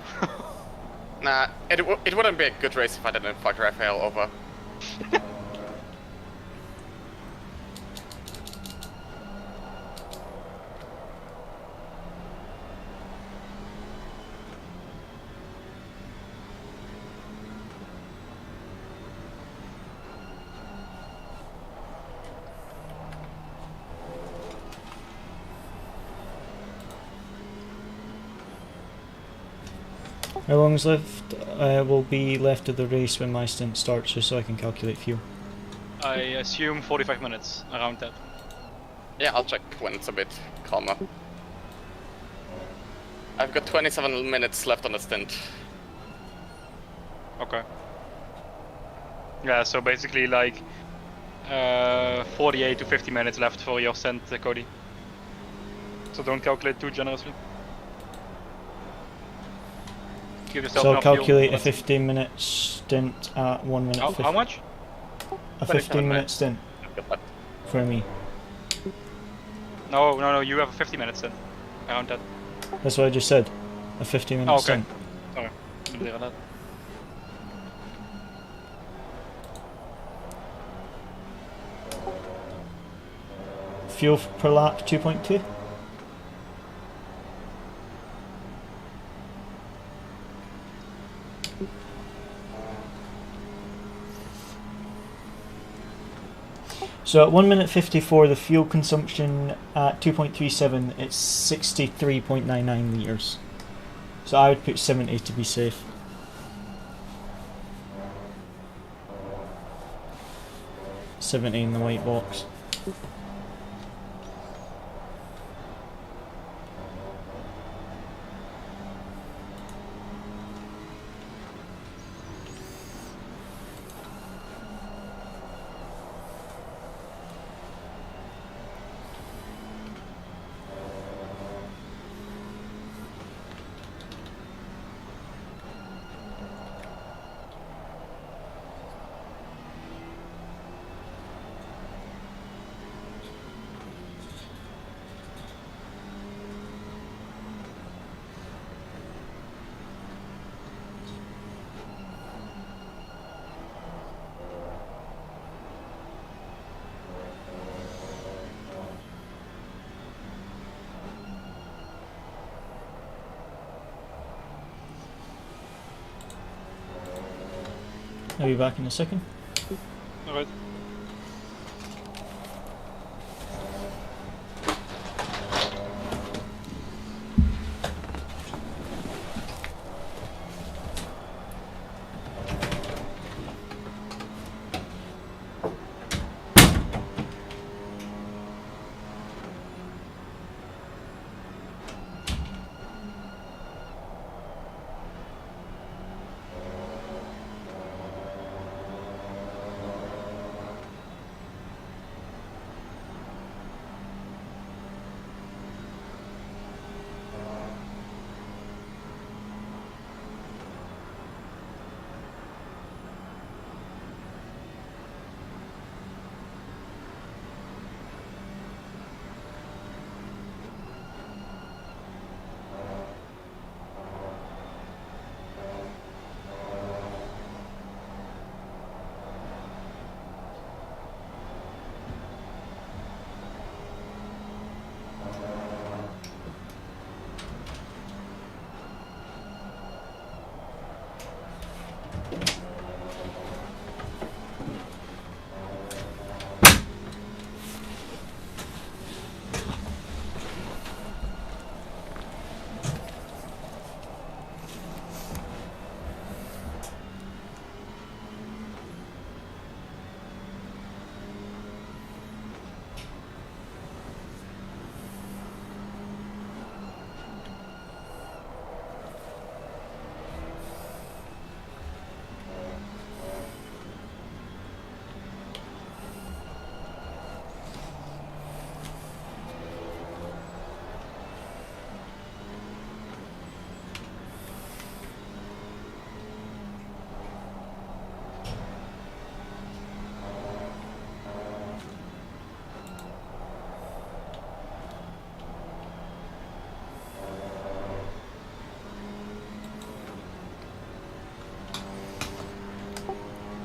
Nah, it wouldn't be a good race if I didn't fuck Raphael over. How long's left? Will be left of the race when my stint starts, just so I can calculate fuel. I assume 45 minutes, around that. Yeah, I'll check when it's a bit calmer. I've got 27 minutes left on the stint. Okay. Yeah, so basically like 48 to 50 minutes left for your stint, Cody. So don't calculate too generously. Give yourself So I'll enough fuel. calculate a 15-minute stint at 1 minute. How much? A 27 15-minute minutes. stint I've got that. for me. No, you have a 50 minutes stint. Around that. That's what I just said. A 15-minute Oh, okay. stint. Sorry, didn't hear that. Fuel per lap 2.2. So at 1 minute 54, the fuel consumption at 2.37, it's 63.99 litres. So I would put 70 to be safe. $70 in the white box. I'll be back in a second. Alright.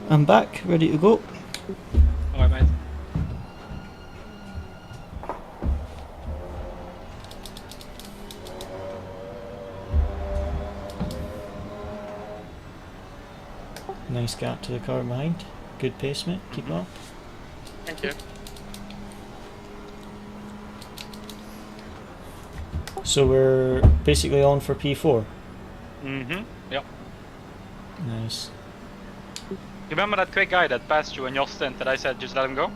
I'm back, ready to go. Alright, mate. Nice gap to the car behind. Good pace, mate. Keep it on. Thank you. So we're basically on for P4. Mm-hmm. Yeah. Nice. Remember that quick guy that passed you in your stint that I said just let him go?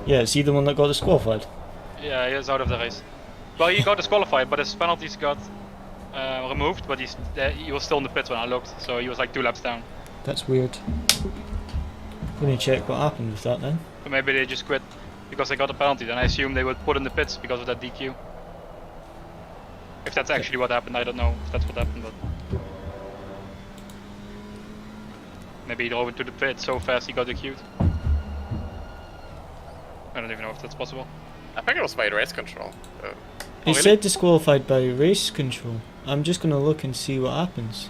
Yeah, is he the one that got disqualified? Yeah, he is out of the race. Well, he got disqualified, but his penalties got removed, but he was still in the pits when I looked, so he was like 2 laps down. That's weird. I'm gonna check what happened with that then. So maybe they just quit because they got a penalty, then I assume they would put in the pits because of that DQ. If that's actually what happened, I don't know if that's what happened, but... Maybe he drove into the pit so fast he got DQ'd. I don't even know if that's possible. I think it was by race control. It really? said disqualified by race control. I'm just gonna look and see what happens.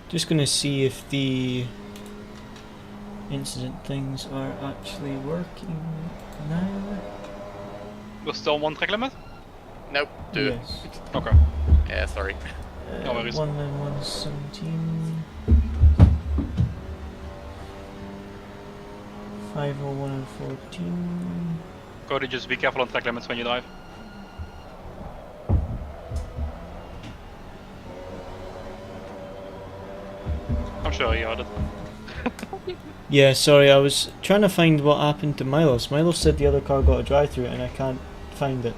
Just gonna see if the incident things are actually working now. We're still 1 track limit? Nope, 2. Yes. Okay. Yeah, sorry. No worries. 1 and 117. 501 and 14. Cody, just be careful on track limits when you drive. I'm sure you heard it. Yeah, sorry, I was trying to find what happened to Milos. Milos said the other car got a drive-through and I can't find it.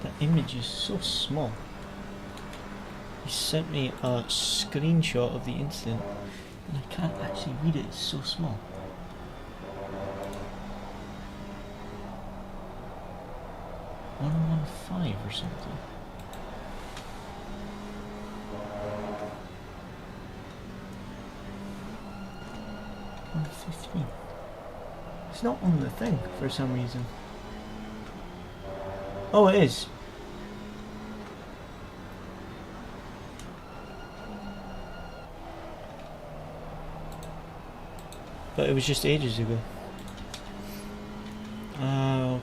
That image is so small. He sent me a screenshot of the incident and I can't actually read it, it's so small. $115 or something. $115. It's not on the thing for some reason. Oh, it is. But it was just ages ago.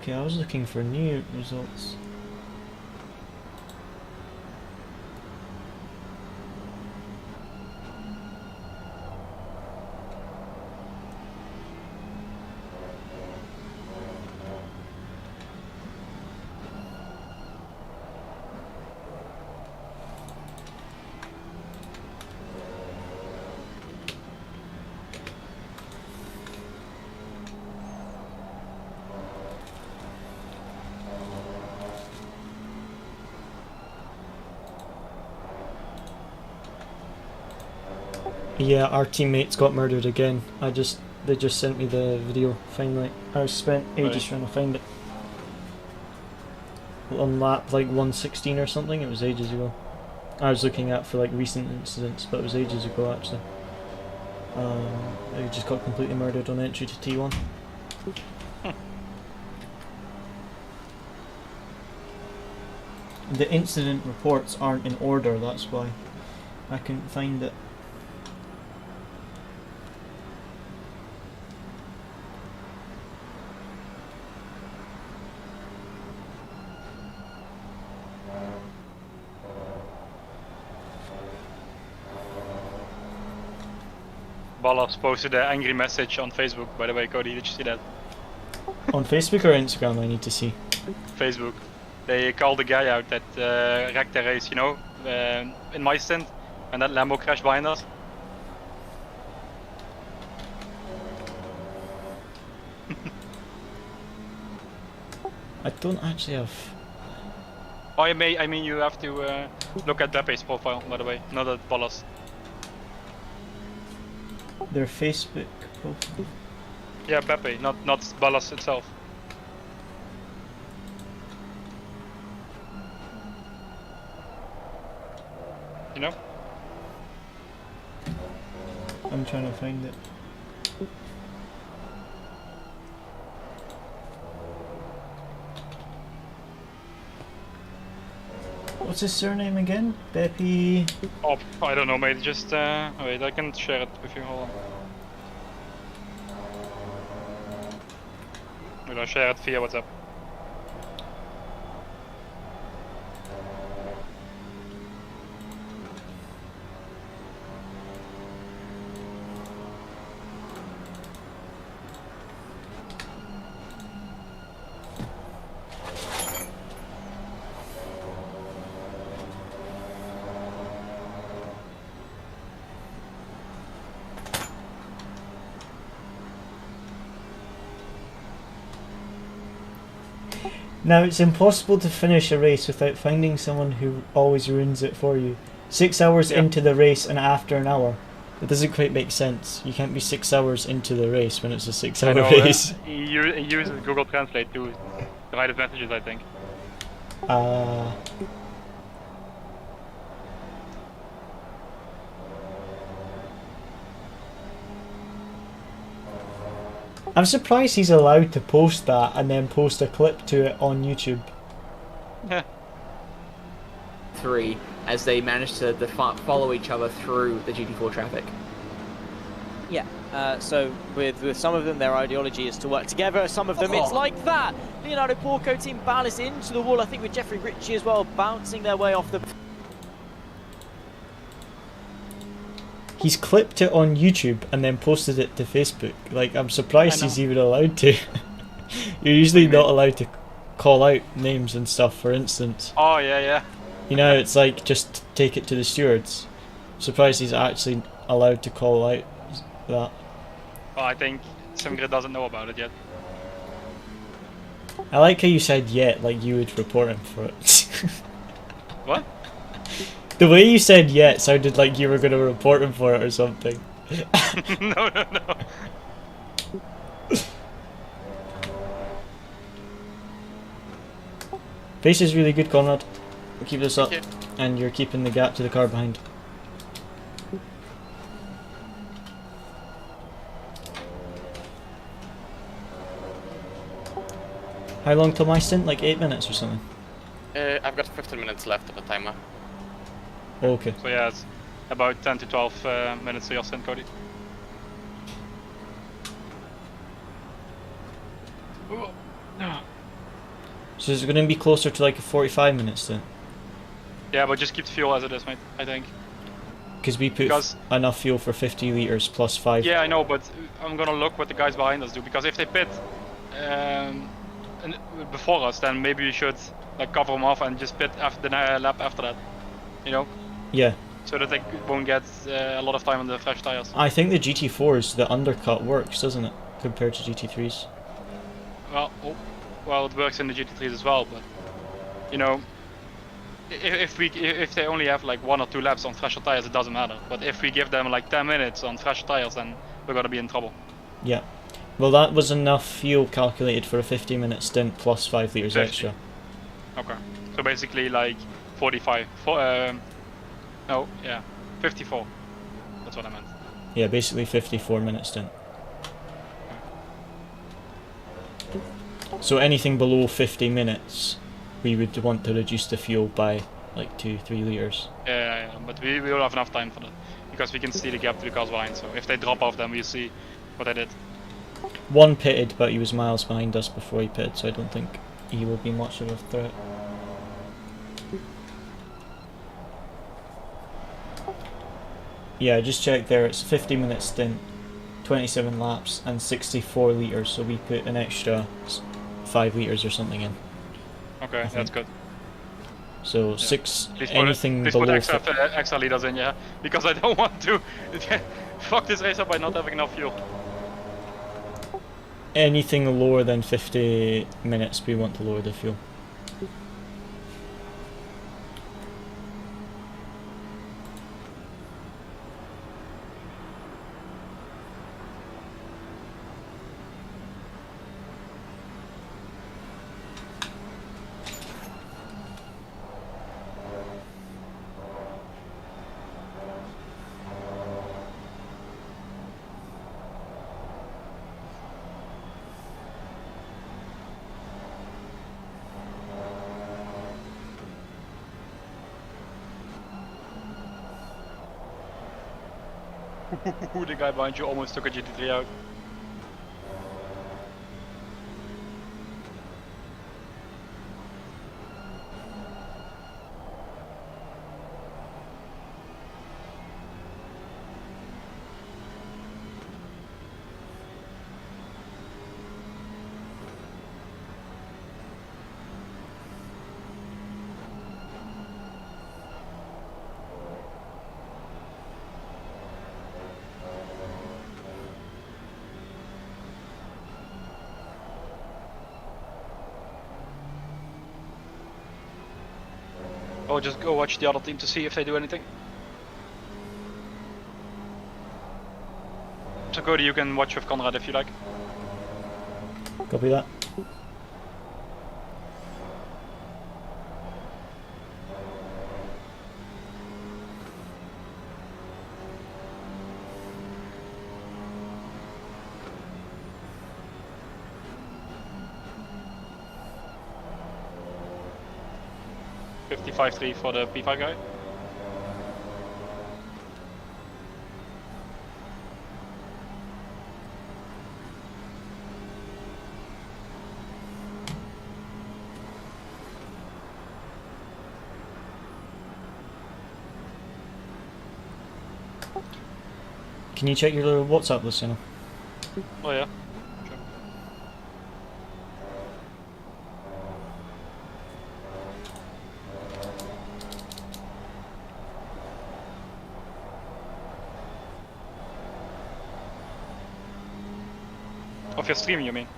Okay, I was looking for new results. Yeah, our teammates got murdered again. They just sent me the video finally. I spent ages trying to find it. On lap like 116 or something, it was ages ago. I was looking at for like recent incidents, but it was ages ago actually. They just got completely murdered on entry to T1. The incident reports aren't in order, that's why I couldn't find it. Ballas posted an angry message on Facebook, by the way, Cody, did you see that? On Facebook or Instagram I need to see? Facebook. They called the guy out that wrecked the race, you know, in my stint, and that Lambo crashed behind us. I don't actually have... Oh, I mean you have to look at Bepe's profile, by the way, not at Ballas. their Facebook profile. Yeah, Bepe, not Ballas itself. You know? I'm trying to find it. What's his surname again? Beppy. Oh, I don't know, mate. Just wait, I can share it with you. Hold on. I'm gonna share it via WhatsApp. Now, it's impossible to finish a race without finding someone who always ruins it for you. 6 hours Yeah. into the race and after an hour. It doesn't quite make sense. You can't be 6 hours into the race when it's a 6 I hour know, race. he uses Google Translate to write his messages, I think. I'm surprised he's allowed to post that and then post a clip to it on YouTube. Three, as they manage to follow each other through the GT4 traffic. Yeah, so with some of them, their ideology is to work together. Some of them, it's like that. Leonardo Porco team ballast into the wall, I think with Jeffrey Ritchie as well, bouncing their way off the... He's clipped it on YouTube and then posted it to Facebook. Like, I'm surprised he's even allowed to. You're usually not allowed to call out names and stuff, for instance. Oh, yeah. You know, it's like, just take it to the stewards. I'm surprised he's actually allowed to call out that. Well, I think Simgrid doesn't know about it yet. I like how you said yet, like you would report him for it. What? The way you said yet sounded like you were going to report him for it or something. No. Pace is really good, Conrad. Keep this up. Thank And you're keeping the gap to the car behind. How long till my stint? Like 8 minutes or something? I've got 15 minutes left of the timer. Okay. So yeah, it's about 10 to 12 minutes to your stint, Cody. So is it going to be closer to like a 45 minutes then? Yeah, but just keep the fuel as it is, mate, I think. Because we put Because- enough fuel for 50 litres plus 5. Yeah, I know, but I'm gonna look what the guys behind us do, because if they pit before us, then maybe we should like cover them off and just pit after the lap after that, you know, Yeah. so that they won't get a lot of time on the fresh tires. I think the GT4s, the undercut works, doesn't it? Compared to GT3s. Well, it works in the GT3s as well, but you know, if they only have like 1 or 2 laps on fresher tires, it doesn't matter. But if we give them like 10 minutes on fresh tires, then we're gonna be in trouble. Yeah. Well, that was enough fuel calculated for a 50-minute stint plus 5 litres 50. extra. Okay. So basically like 45. 54. That's what I meant. Yeah, basically 54-minute stint. So anything below 50 minutes, we would want to reduce the fuel by like 2-3 litres. Yeah, but we will have enough time for that, because we can see the gap to the cars behind. So if they drop off, then we'll see what they did. One pitted, but he was miles behind us before he pitted, so I don't think he will be much of a threat. Yeah, just check there, it's a 50-minute stint, 27 laps and 64 litres, so we put an extra 5 litres or something in. Okay, that's good. So anything please below put extra liters in, yeah, because I don't want to fuck this race up by not having enough fuel. anything lower than 50 minutes, we want to lower the fuel. The guy behind you almost took a GT3 out. Or just go watch the other team to see if they do anything. So Cody, you can watch with Conrad if you like. Copy that. $55.3 for the P5 guy. Can you check your little WhatsApp listener? Oh yeah. Sure. Of your stream, you mean?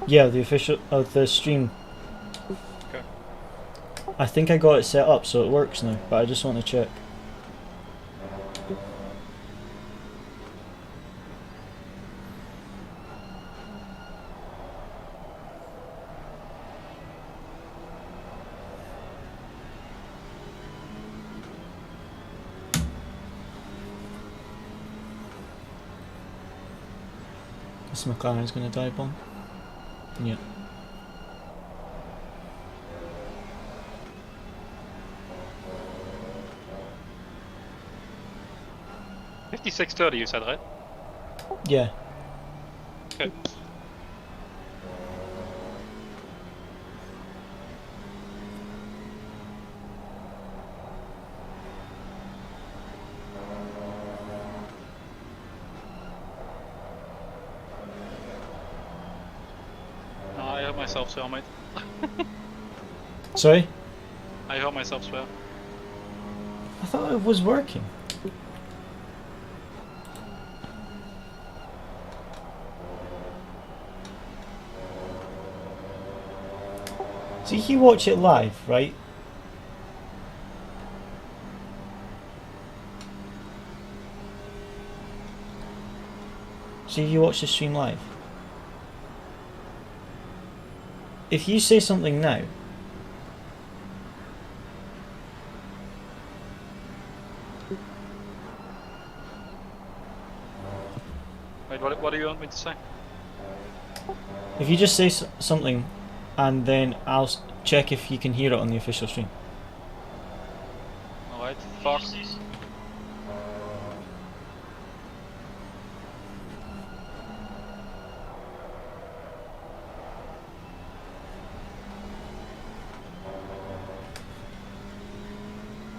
Yeah, the official of the stream. Okay. I think I got it set up so it works now, but I just want to check. This McLaren's gonna dive bomb. Yeah. $56.30 you said, right? Yeah. Okay. I hurt myself, swear, mate. Sorry? I hurt myself, swear. I thought it was working. See, if you watch it live, right? See, if you watch the stream live. If you say something now, Wait, what do you want me to say? if you just say something, and then I'll check if you can hear it on the official stream. Alright, fuck.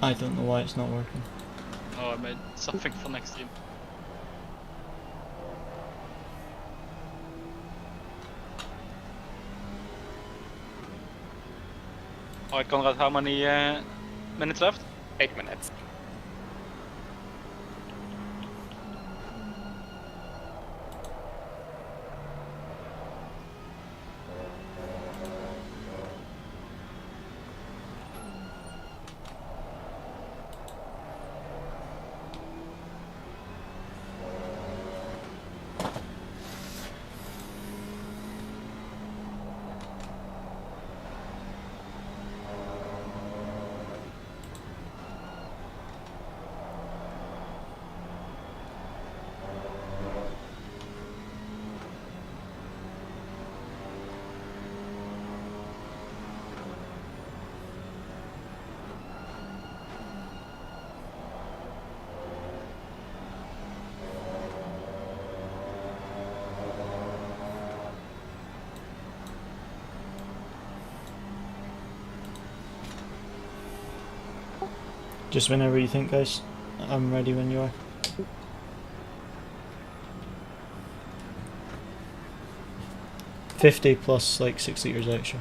I don't know why it's not working. Oh, I made something for next team. Alright, Conrad, how many minutes left? 8 minutes. Just whenever you think, guys. I'm ready when you are. $50 plus like 6 litres extra.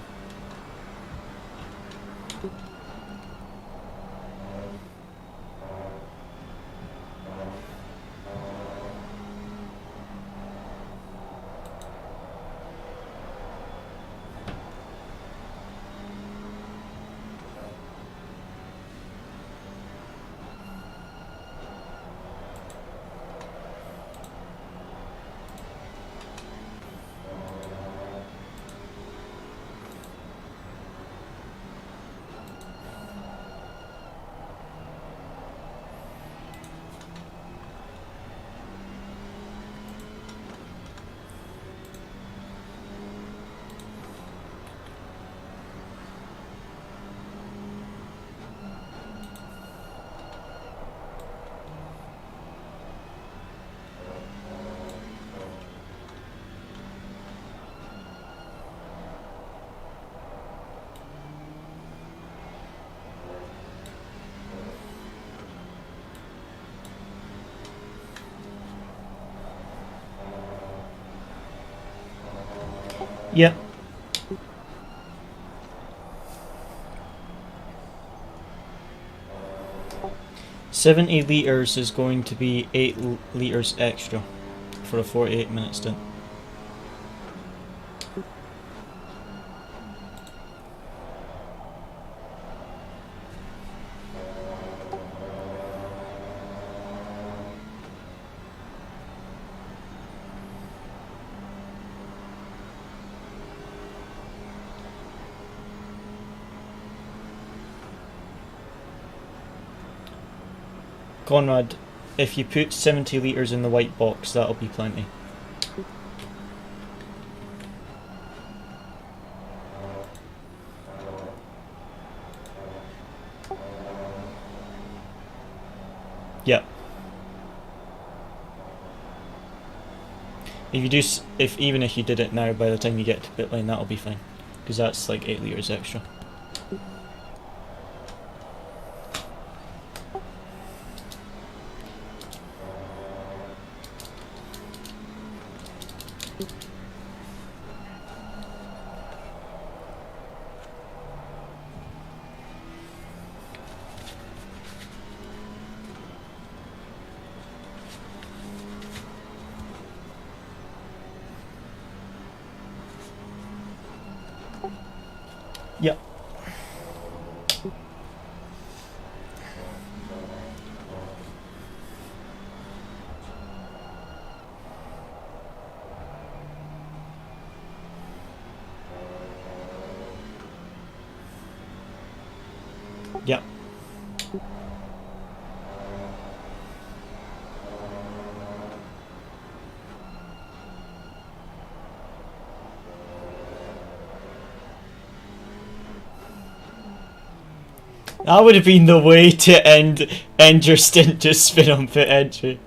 Yep. $70 litres is going to be 8 litres extra for a 48-minute stint. Conrad, if you put 70 litres in the white box, that'll be plenty. Yep. If you do, even if you did it now, by the time you get to pit lane, that'll be fine, because that's like 8 litres extra. Yep. Yep. That would have been the way to end your stint, just spin on pit entry.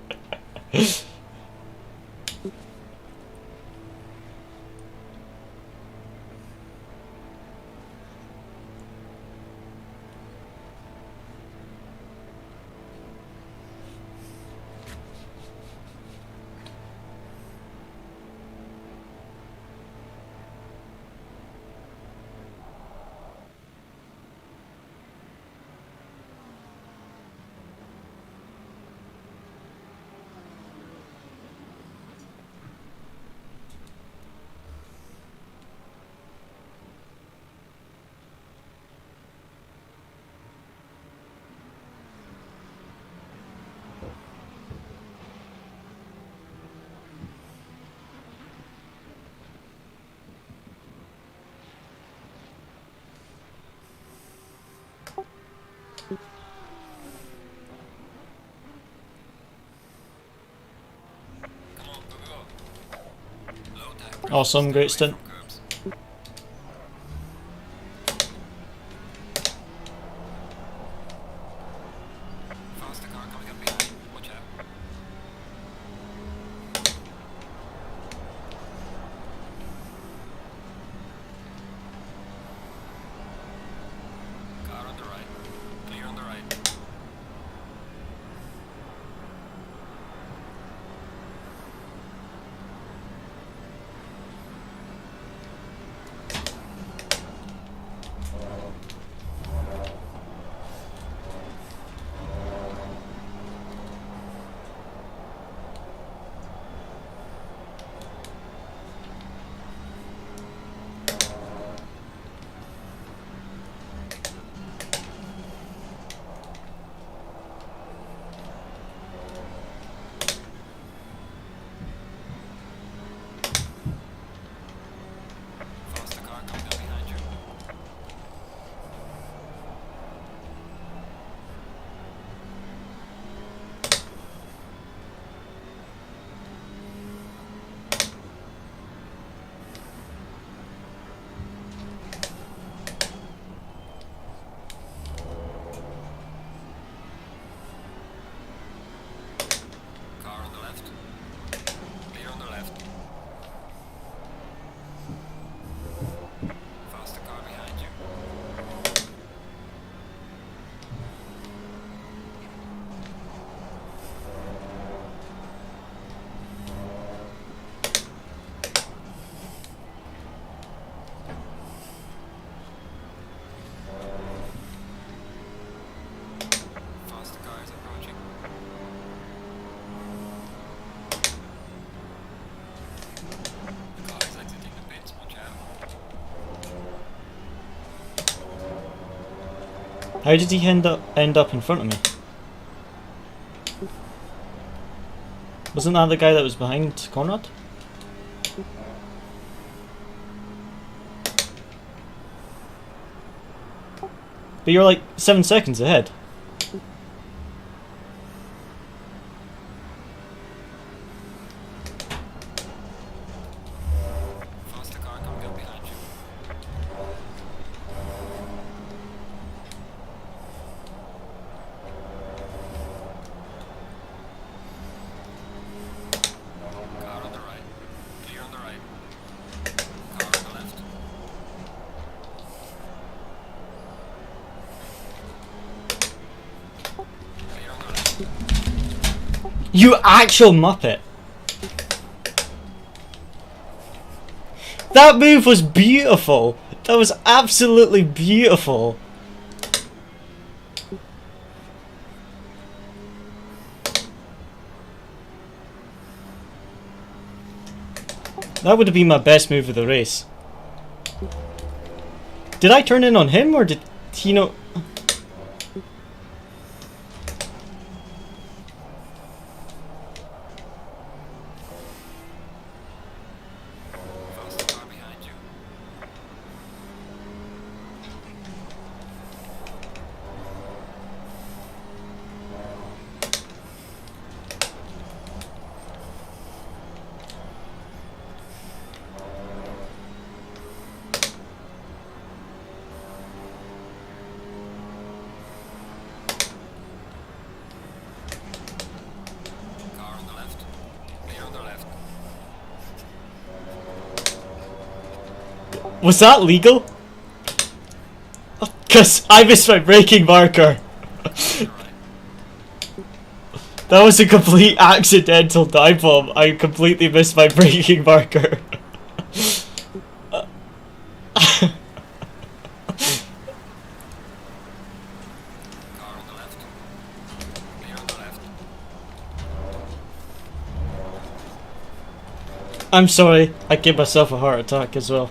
Awesome, great stint. Faster car coming up behind. Watch out. Car on the right. Clear on the right. left. Clear on the left. Faster car behind you. Faster car is approaching. The car is exiting the pits, watch out. How did he end up in front of me? Wasn't that the guy that was behind Conrad? But you're like 7 seconds ahead. Faster car coming up behind you. Car on the right. Clear on the right. Car on the left. Clear on the left. You actual muppet! That move was beautiful! That was absolutely beautiful! That would have been my best move of the race. Did I turn in on him or did he know? Faster car behind you. Car on the left. Clear on the left. Was that legal? Cause I missed my braking marker. That was a complete accidental dive bomb. I completely missed my braking marker. Car on the left. Clear on the left. I'm sorry, I gave myself a heart attack as well.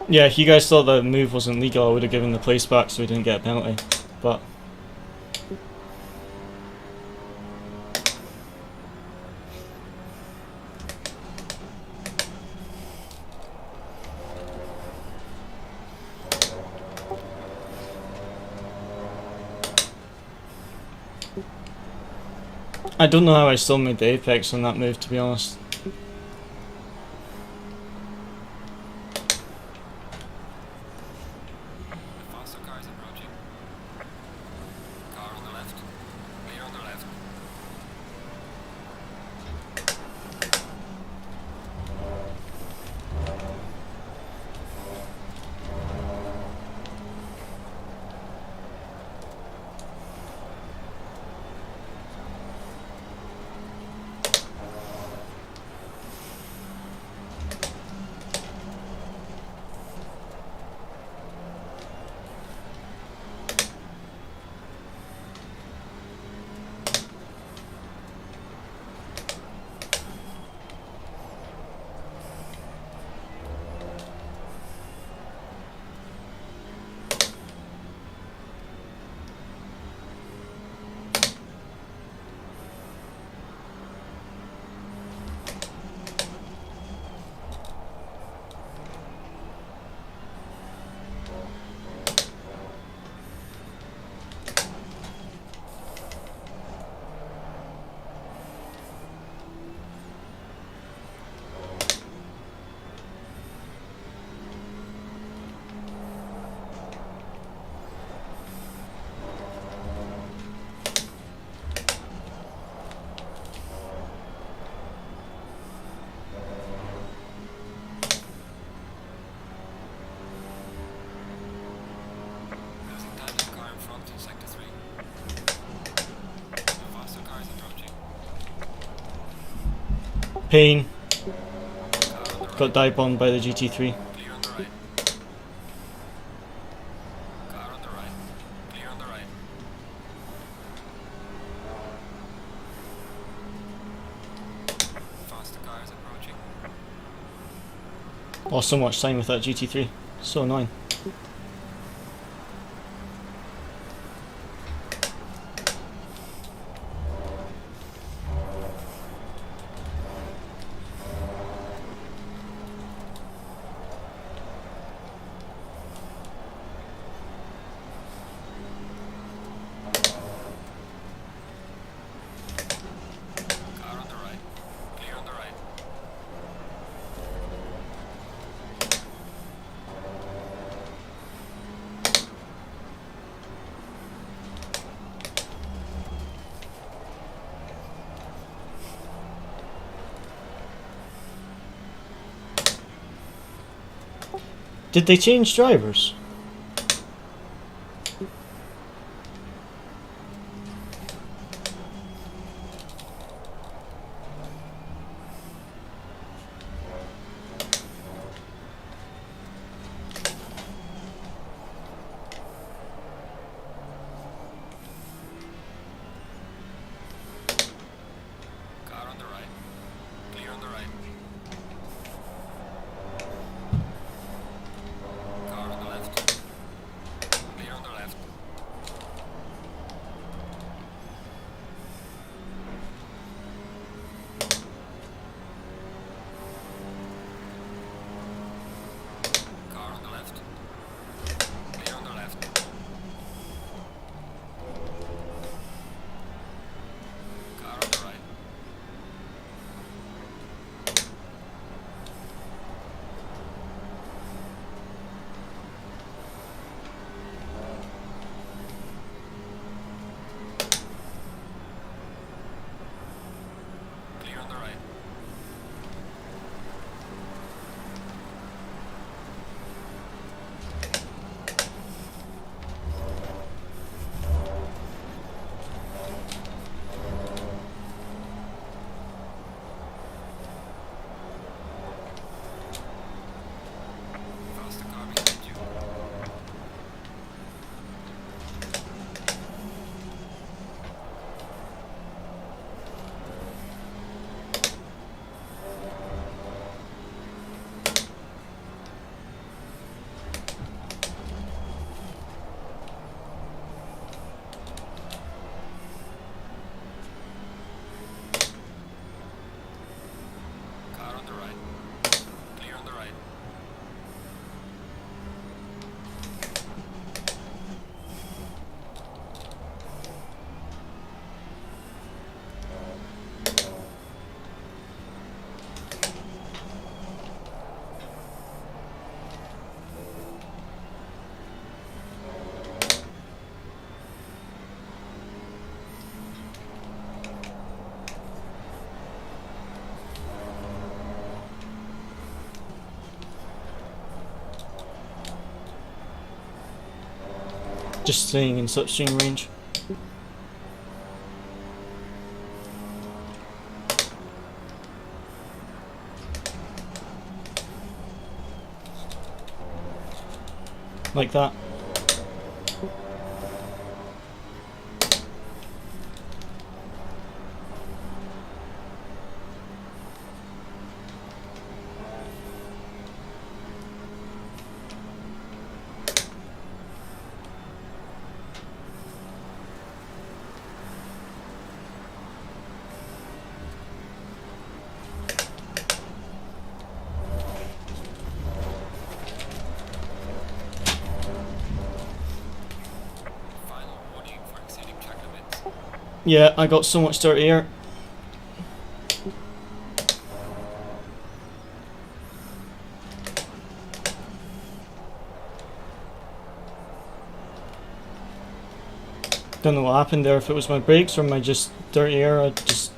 Yeah, if you guys thought the move wasn't legal, I would have given the place back so we didn't get a penalty. But I don't know how I still made the apex on that move, to be honest. Faster car is approaching. Car on the left. Clear on the left. Pain. Got dive bombed by the GT3. Clear on the right. Car on the right. Clear on the right. Faster cars approaching. Lost so much time with that GT3. So annoying. Car on the right. Clear on the right. Did they change drivers? Car on the right. Clear on the right. Car on the left. Clear on the left. Car on the left. Clear on the left. Car on the right. Clear on the right. Faster car behind you. Car on the right. Clear on the right. Just staying in slipstream range. Like that. Final warning for exceeding track limits. Yeah, I got so much dirty air. Don't know what happened there, if it was my brakes or my just dirty air. I just...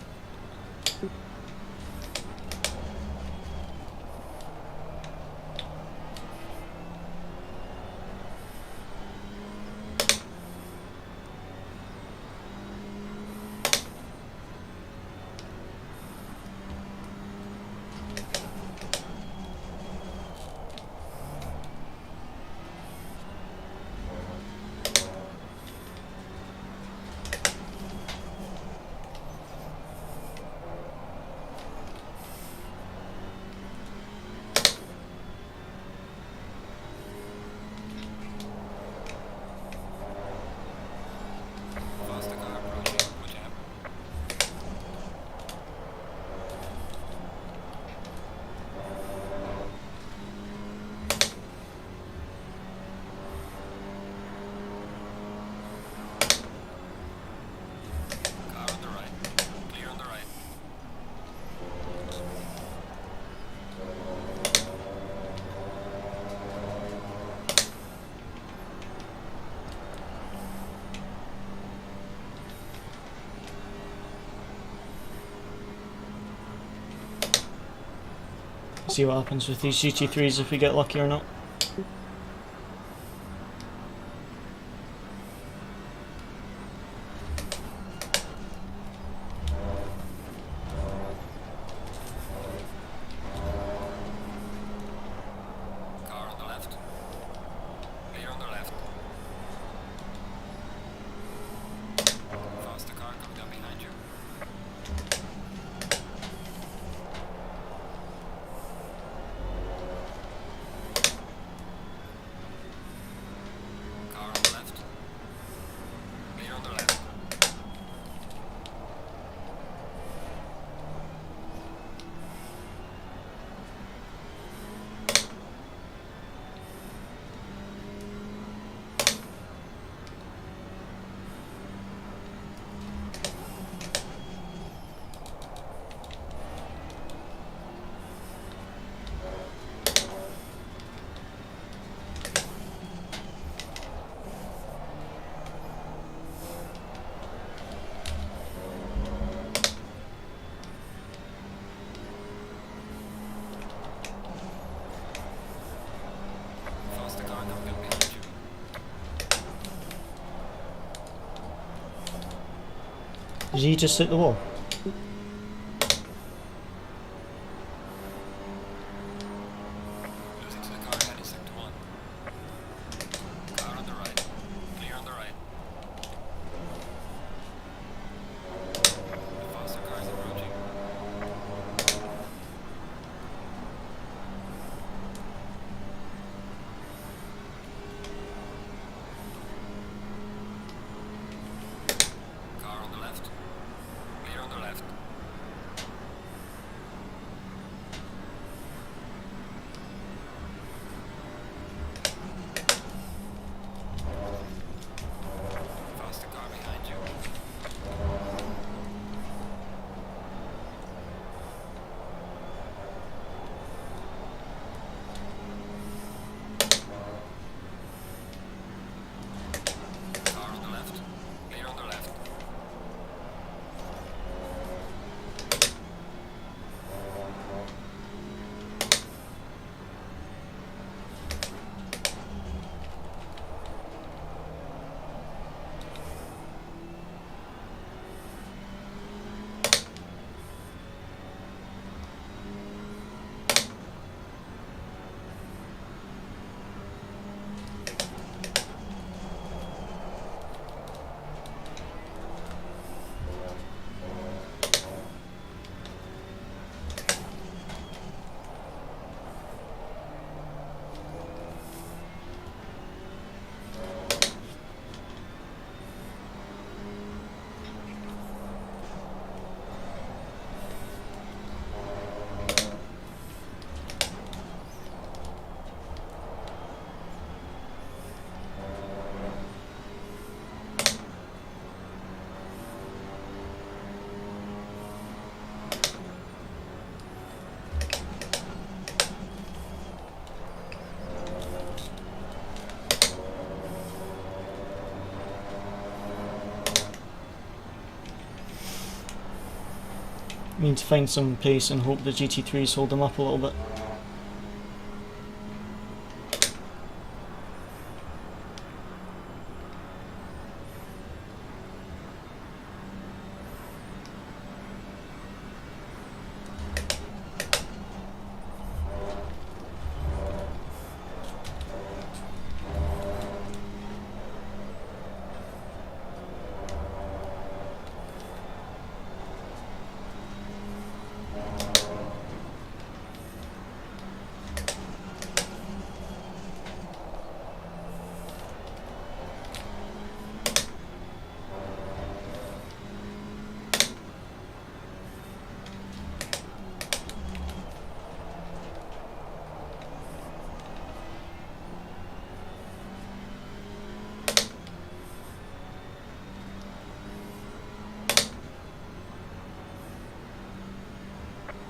see what happens with these GT3s if we get lucky or not. Car on the left. Clear on the left. Faster car coming up behind you. Car on the left. Clear on the left. Faster car coming up behind you. Did he just hit the wall? Losing to the car ahead in sector 1. Car on the right. Clear on the right. The faster car is approaching. Car on the left. Clear on the left. Faster car behind you. Car on the left. Clear on the left. We need to find some pace and hope the GT3s hold them up a little bit.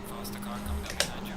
Faster car coming up behind you.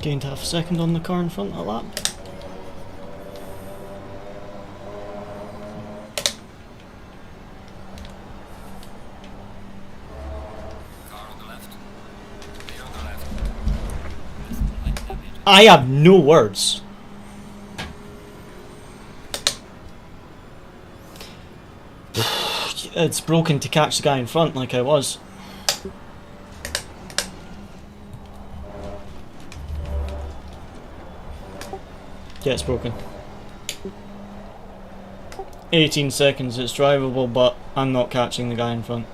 Gained half a second on the car in front of that lap. Car on the left. Clear on the left. Light damage. I have no words. It's broken to catch the guy in front like I was. Yeah, it's broken. 18 seconds, it's drivable, but I'm not catching the guy in front.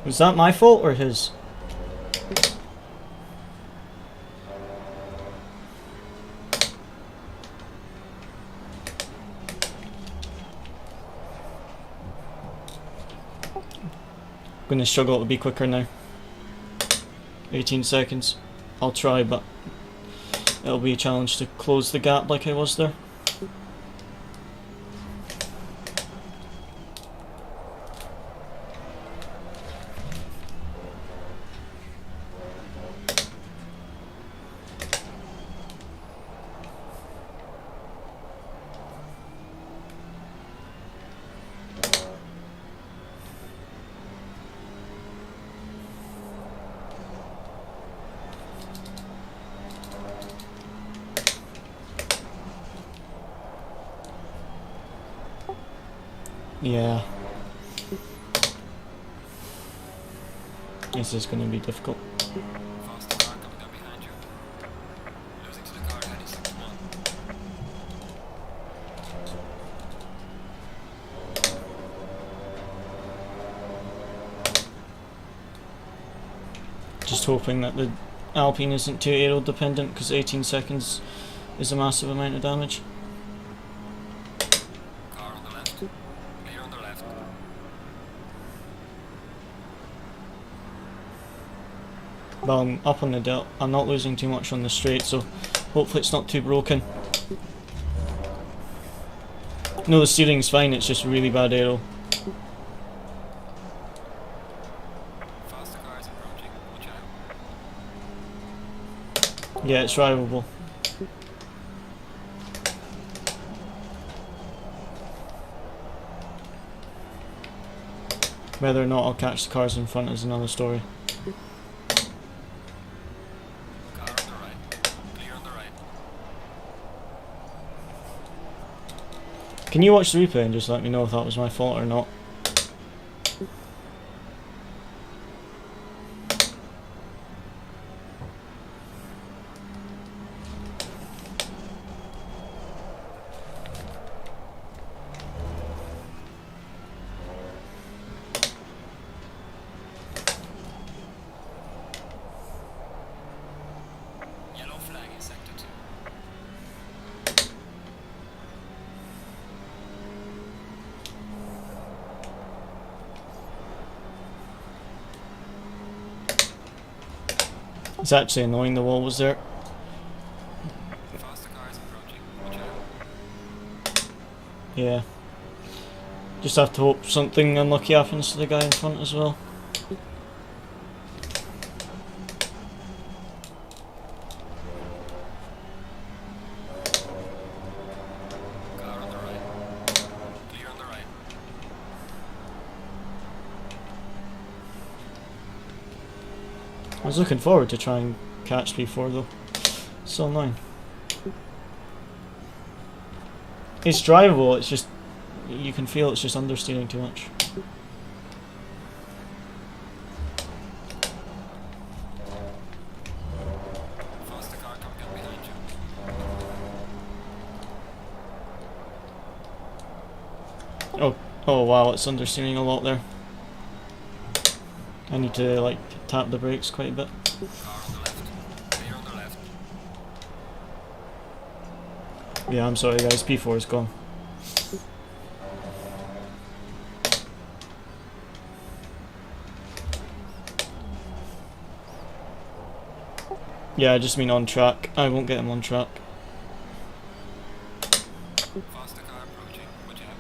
Was that my fault or his? Gonna struggle to be quicker now. 18 seconds. I'll try, but it'll be a challenge to close the gap like I was there. Yeah. This is going to be difficult. Faster car coming up behind you. Losing to the car ahead is 6-1. Just hoping that the Alpine isn't too aero dependent, because 18 seconds is a massive amount of damage. Car on the left. Clear on the left. Well, I'm up on the delt. I'm not losing too much on the straight, so hopefully it's not too broken. No, the steering's fine, it's just really bad aero. Faster car is approaching. Watch out. Yeah, it's drivable. Whether or not I'll catch the cars in front is another story. Car on the right. Clear on the right. Can you watch the replay and just let me know if that was my fault or not? Yellow flag in sector 2. It's actually annoying the wall was there. Faster car is approaching. Watch out. Yeah. Just have to hope something unlucky happens to the guy in front as well. Car on the right. Clear on the right. I was looking forward to trying catch P4 though. So annoying. It's drivable, it's just you can feel it's just understeering too much. Faster car coming up behind you. Oh wow, it's understeering a lot there. I need to like tap the brakes quite a bit. Car on the left. Clear on the left. Yeah, I'm sorry guys, P4 is gone. Yeah, I just mean on track. I won't get him on track. Faster car approaching. Watch out.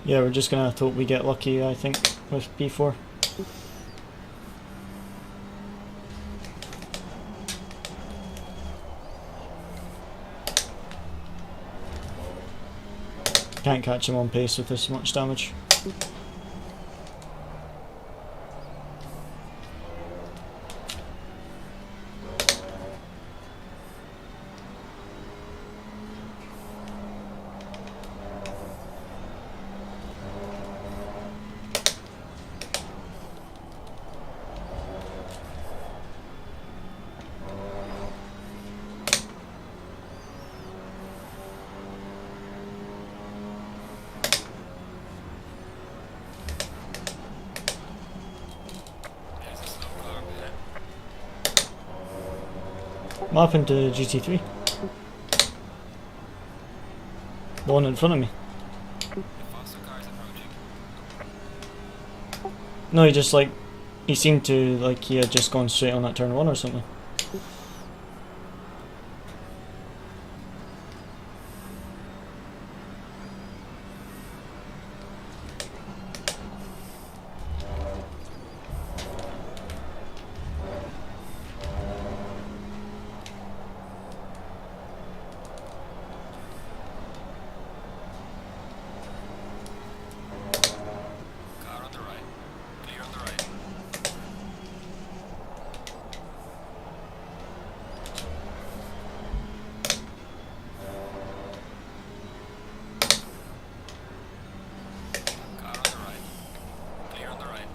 Yeah, we're just gonna have to hope we get lucky, I think, with P4. Can't catch him on pace with this much damage. There's a slow car up ahead. What happened to GT3? The one in front of me. The faster car is approaching. No, he just like, he seemed to like he had just gone straight on that turn 1 or something. Car on the right. Clear on the right. Car on the right. Clear on the right.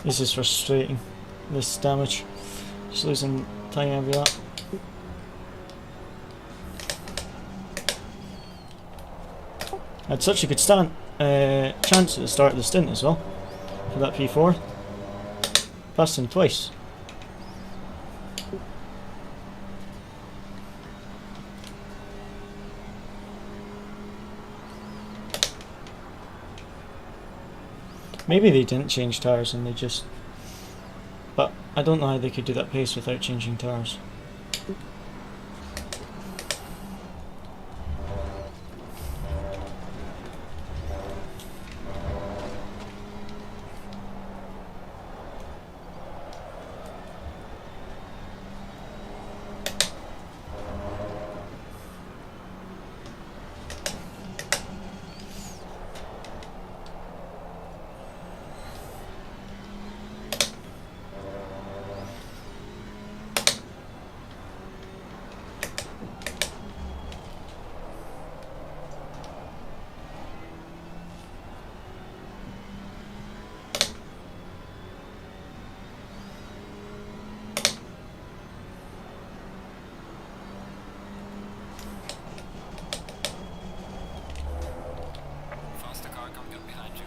This is frustrating, this damage. Just losing time every lap. Had such a good chance at the start of the stint as well, for that P4. Passed him twice. Maybe they didn't change tyres and they just... But I don't know how they could do that pace without changing tyres. Faster car coming up behind you.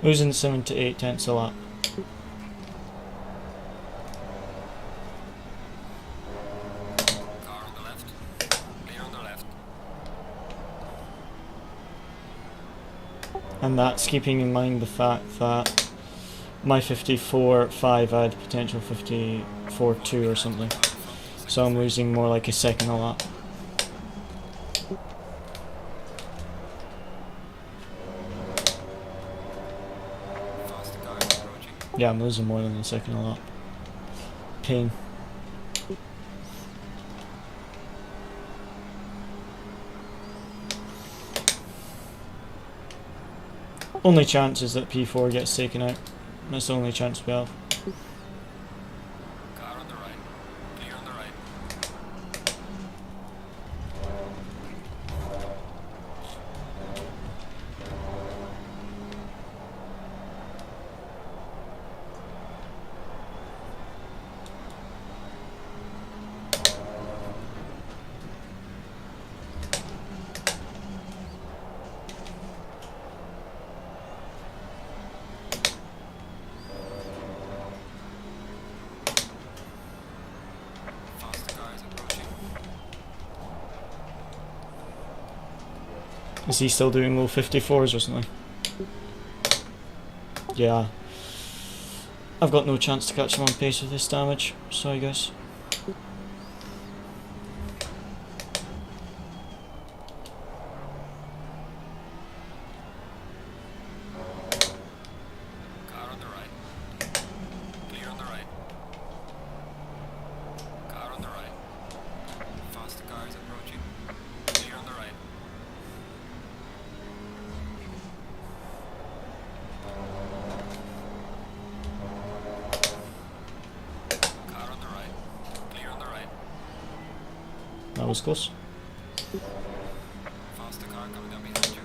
Losing 7 to 8 tenths a lap. Car on the left. Clear on the left. And that's keeping in mind the fact that my 54.5 had potential 54.2 or something. So I'm losing more like a second a lap. Faster car is approaching. Yeah, I'm losing more than a second a lap. Pain. Only chance is that P4 gets taken out. That's the only chance we have. Car on the right. Clear on the right. Faster car is approaching. Is he still doing low 54s or something? Yeah. I've got no chance to catch him on pace with this damage. Sorry guys. Car on the right. Clear on the right. Car on the right. Faster car is approaching. Clear on the right. Car on the right. Clear on the right. That was close. Faster car coming down behind you.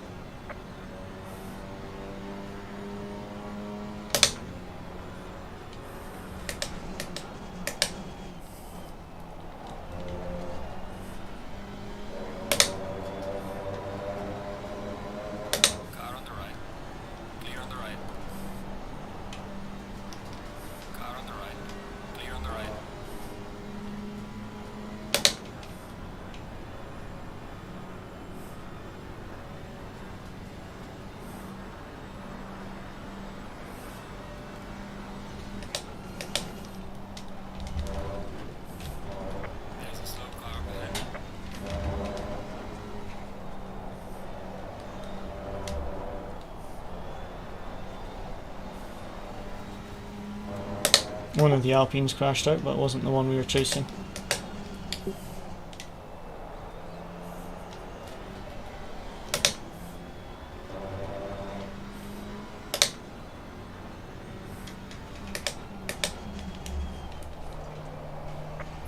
Car on the right. Clear on the right. Car on the right. Clear on the right. There's a slow car behind you. One of the Alpines crashed out, but it wasn't the one we were chasing.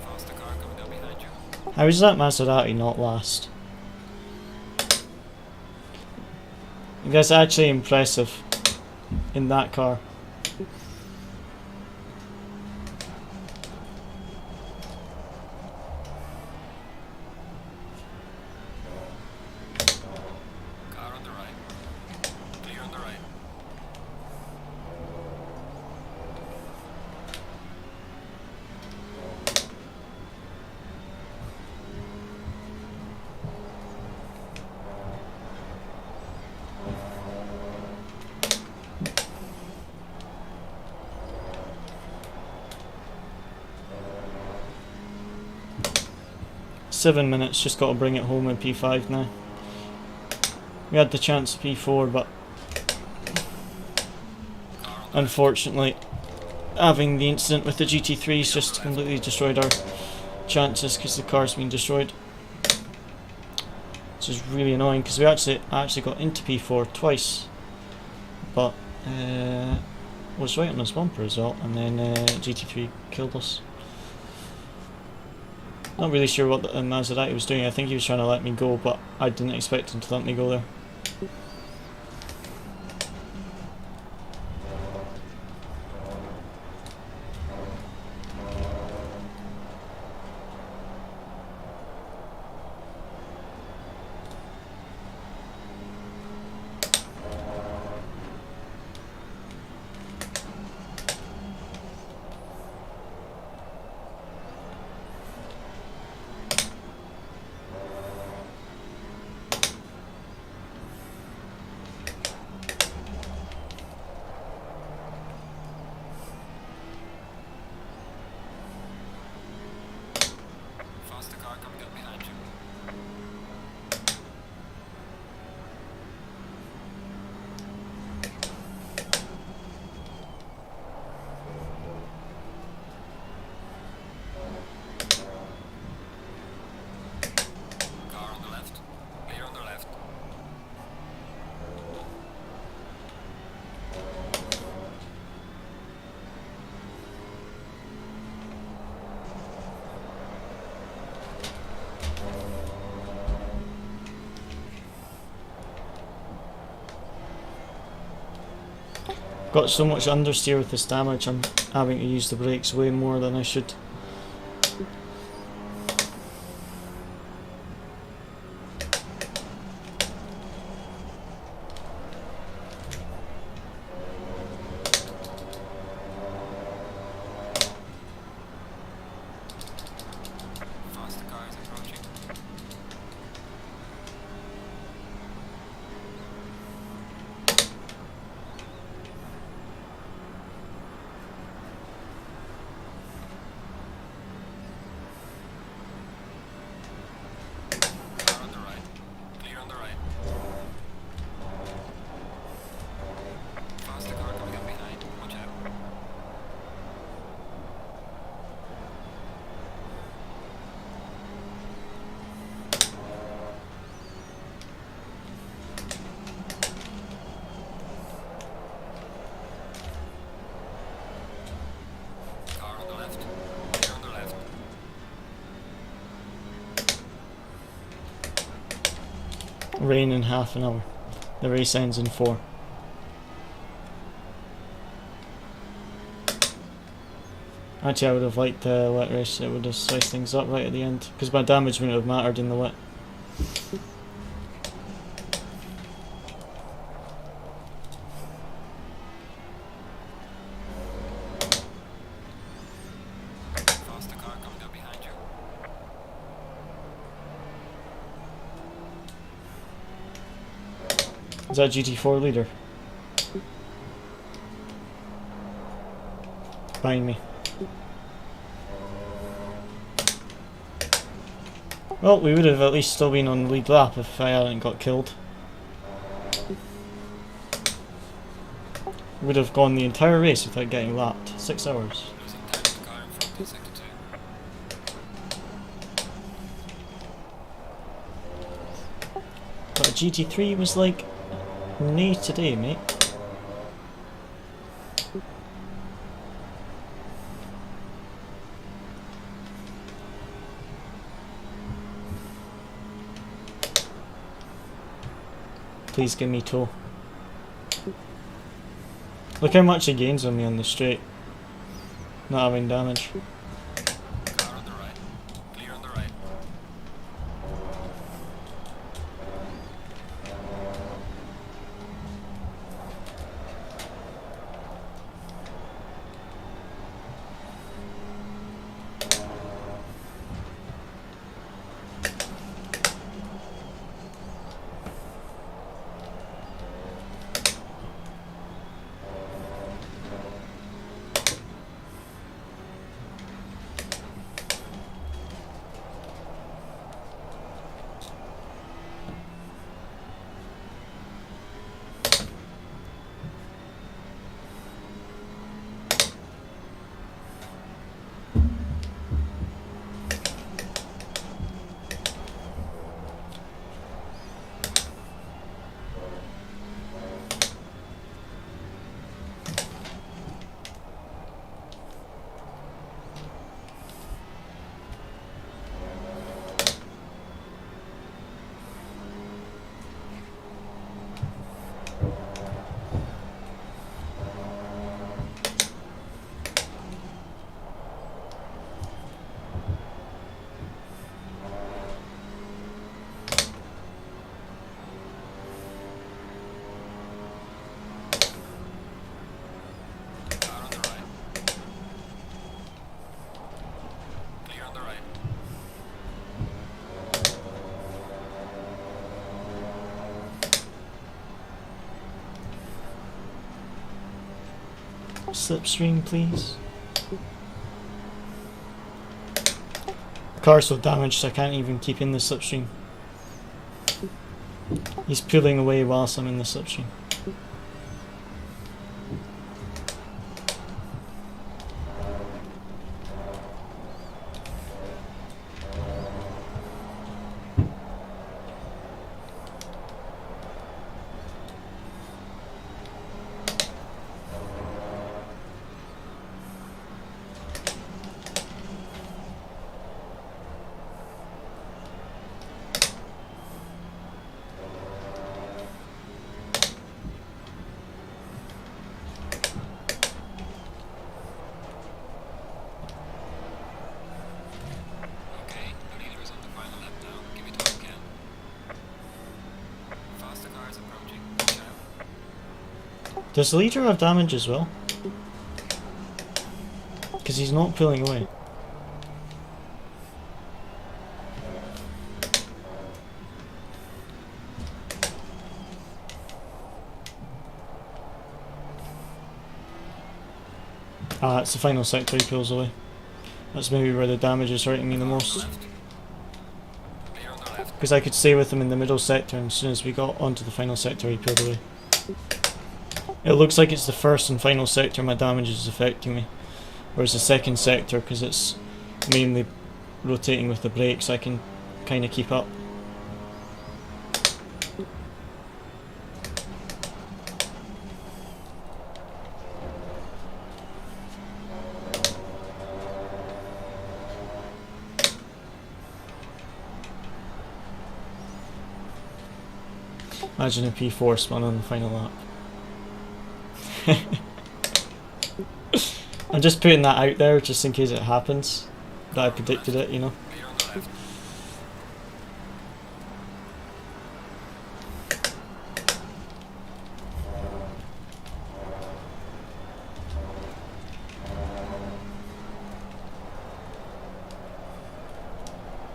Faster car coming down behind you. How is that Maserati not last? You guys are actually impressive in that car. Car on the right. Clear on the right. Seven minutes, just got to bring it home in P5 now. We had the chance at P4, but unfortunately, having the incident with the GT3's just completely destroyed our chances because the car's been destroyed. Which is really annoying because we actually got into P4 twice, but was right on this bumper as well, and then GT3 killed us. Not really sure what the Maserati was doing. I think he was trying to let me go, but I didn't expect him to let me go there. got so much understeer with this damage, I'm having to use the brakes way more than I should. Faster cars approaching. Car on the right. Clear on the right. Faster car coming up behind. Watch out. Car on the left. Clear on the left. Rain in half an hour. The race ends in 4. Actually, I would have liked the wet race. It would have sliced things up right at the end, because my damage wouldn't have mattered in the wet. Faster car coming up behind you. Is that GT4 leader? Behind me. Well, we would have at least still been on the lead lap if I hadn't got killed. Would have gone the entire race without getting lapped. 6 hours. Losing time to the car in front in sector 2. But a GT3 was like, nay today, mate. Please give me toe. Look how much he gains on me on the straight. Not having damage. Car on the right. Clear on the right. Car on the right. Clear on the right. Slipstream, please. The car's so damaged I can't even keep in the slipstream. He's pulling away whilst I'm in the slipstream. cars approaching. Watch out. Does the leader have damage as well? Because he's not pulling away. Ah, it's the final sector he pulls away. That's maybe where the damage is hurting me the most. Clear on the left. Because I could stay with him in the middle sector, and as soon as we got onto the final sector he pulled away. It looks like it's the first and final sector my damage is affecting me. Whereas the second sector, because it's mainly rotating with the brakes, I can kind of keep up. Imagine a P4 spun on the final lap. I'm just putting that out there just in case it happens. That I predicted it, you know. Clear on the left.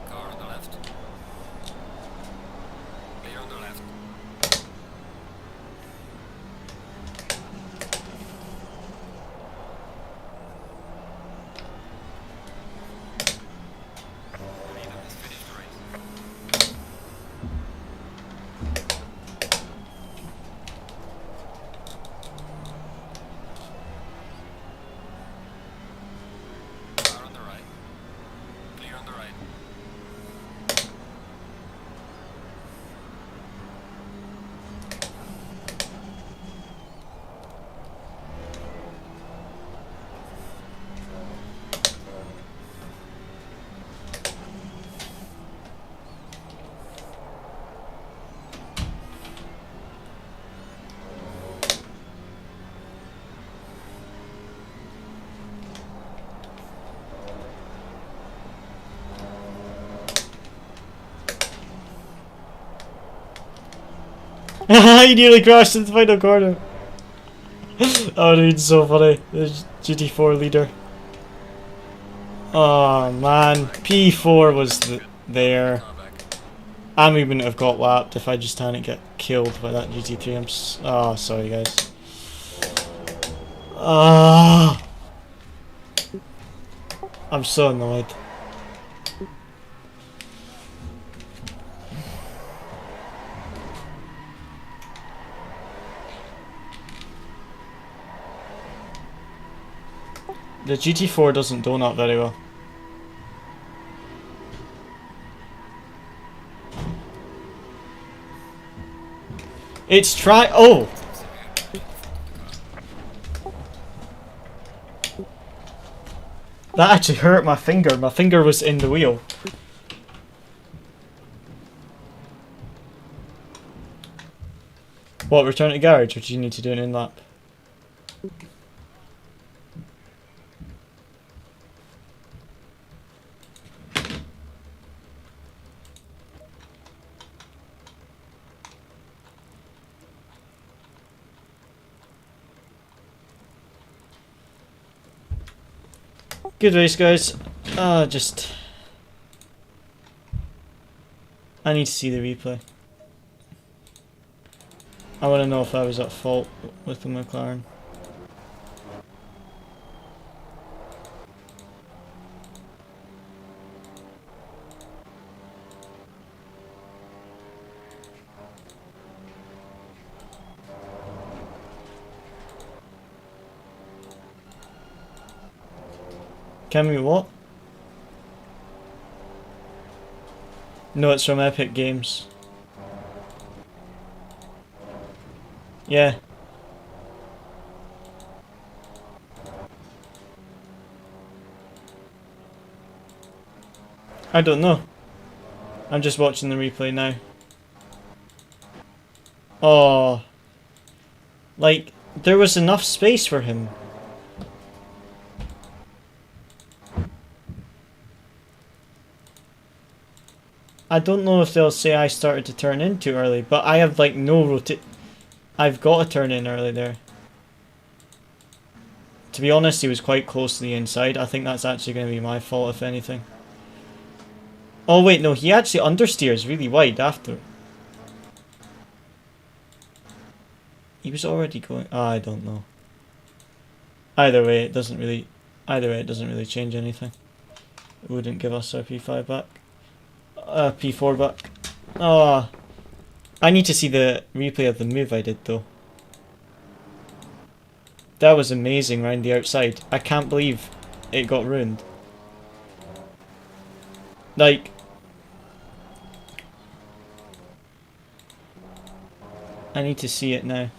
Car on the left. Clear on the left. Leader has finished the race. Car on the right. Clear on the right. He nearly crashed in the final corner. Oh dude, so funny. The GT4 leader. Oh man, P4 was there. Car back. And we wouldn't have got lapped if I just hadn't get killed by that GT3. Oh, sorry guys. Ah, I'm so annoyed. The GT4 doesn't donut very well. It's oh! That actually hurt my finger. My finger was in the wheel. What, return to garage, or do you need to do an in-lap? Good race, guys. I need to see the replay. I want to know if I was at fault with the McLaren. Can we what? No, it's from Epic Games. Yeah. I don't know. I'm just watching the replay now. Oh. Like, there was enough space for him. I don't know if they'll say I started to turn in too early, but I have like no I've got to turn in early there. To be honest, he was quite close to the inside. I think that's actually going to be my fault, if anything. Oh wait, no, he actually understeers really wide after. He was already going. I don't know. Either way, it doesn't really change anything. It wouldn't give us our P5 back. P4 back. Oh, I need to see the replay of the move I did though. That was amazing round the outside. I can't believe it got ruined. Like, I need to see it now.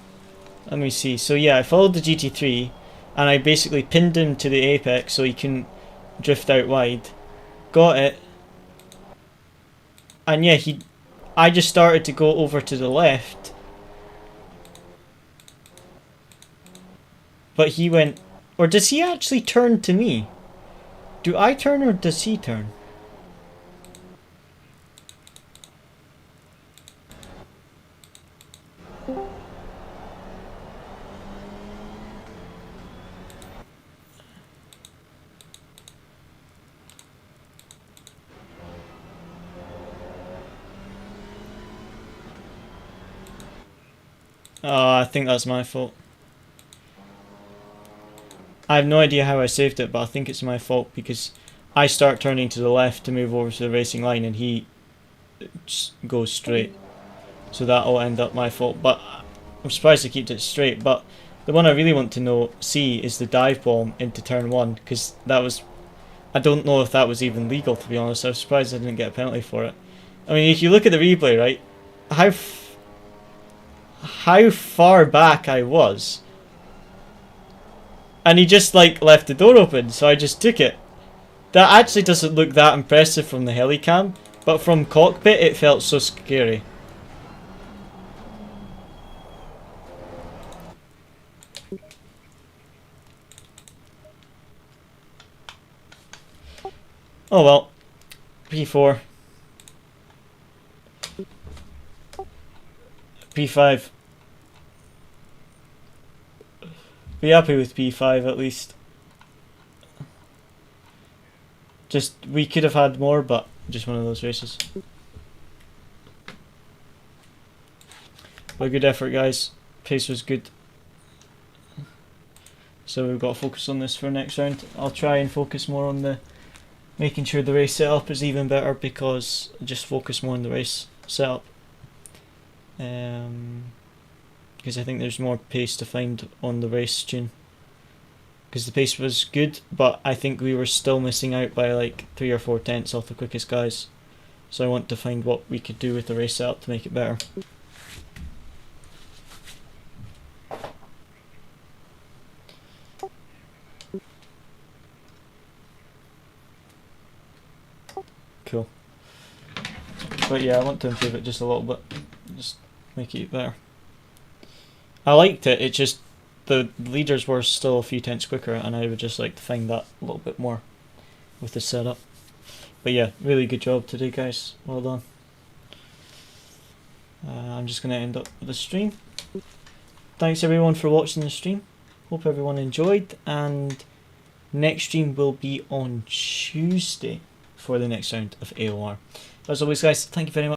Let me see. So yeah, I followed the GT3 and I basically pinned him to the apex so he couldn't drift out wide. Got it. And yeah, I just started to go over to the left. But he went, or does he actually turn to me? Do I turn or does he turn? Oh, I think that's my fault. I have no idea how I saved it, but I think it's my fault because I start turning to the left to move over to the racing line and he just goes straight. So that'll end up my fault, but I'm surprised I kept it straight. But the one I really want to see is the dive bomb into turn 1, because that was, I don't know if that was even legal, to be honest. I was surprised I didn't get a penalty for it. I mean, if you look at the replay, right, how far back I was. And he just like left the door open, so I just took it. That actually doesn't look that impressive from the helicam, but from cockpit it felt so scary. Oh well. P4. P5. Be happy with P5 at least. Just, we could have had more, but just one of those races. But good effort, guys. Pace was good. So we've got to focus on this for next round. I'll try and focus more on the making sure the race setup is even better, because I just focus more on the race setup. Because I think there's more pace to find on the race tune. Because the pace was good, but I think we were still missing out by like 3 or 4 tenths off the quickest guys. So I want to find what we could do with the race setup to make it better. Cool. But yeah, I want to improve it just a little bit. Just make it better. I liked it, it's just the leaders were still a few tenths quicker, and I would just like to find that a little bit more with the setup. But yeah, really good job today, guys. Well done. I'm just going to end up with the stream. Thanks everyone for watching the stream. Hope everyone enjoyed, and next stream will be on Tuesday for the next round of AOR. As always, guys, thank you very much.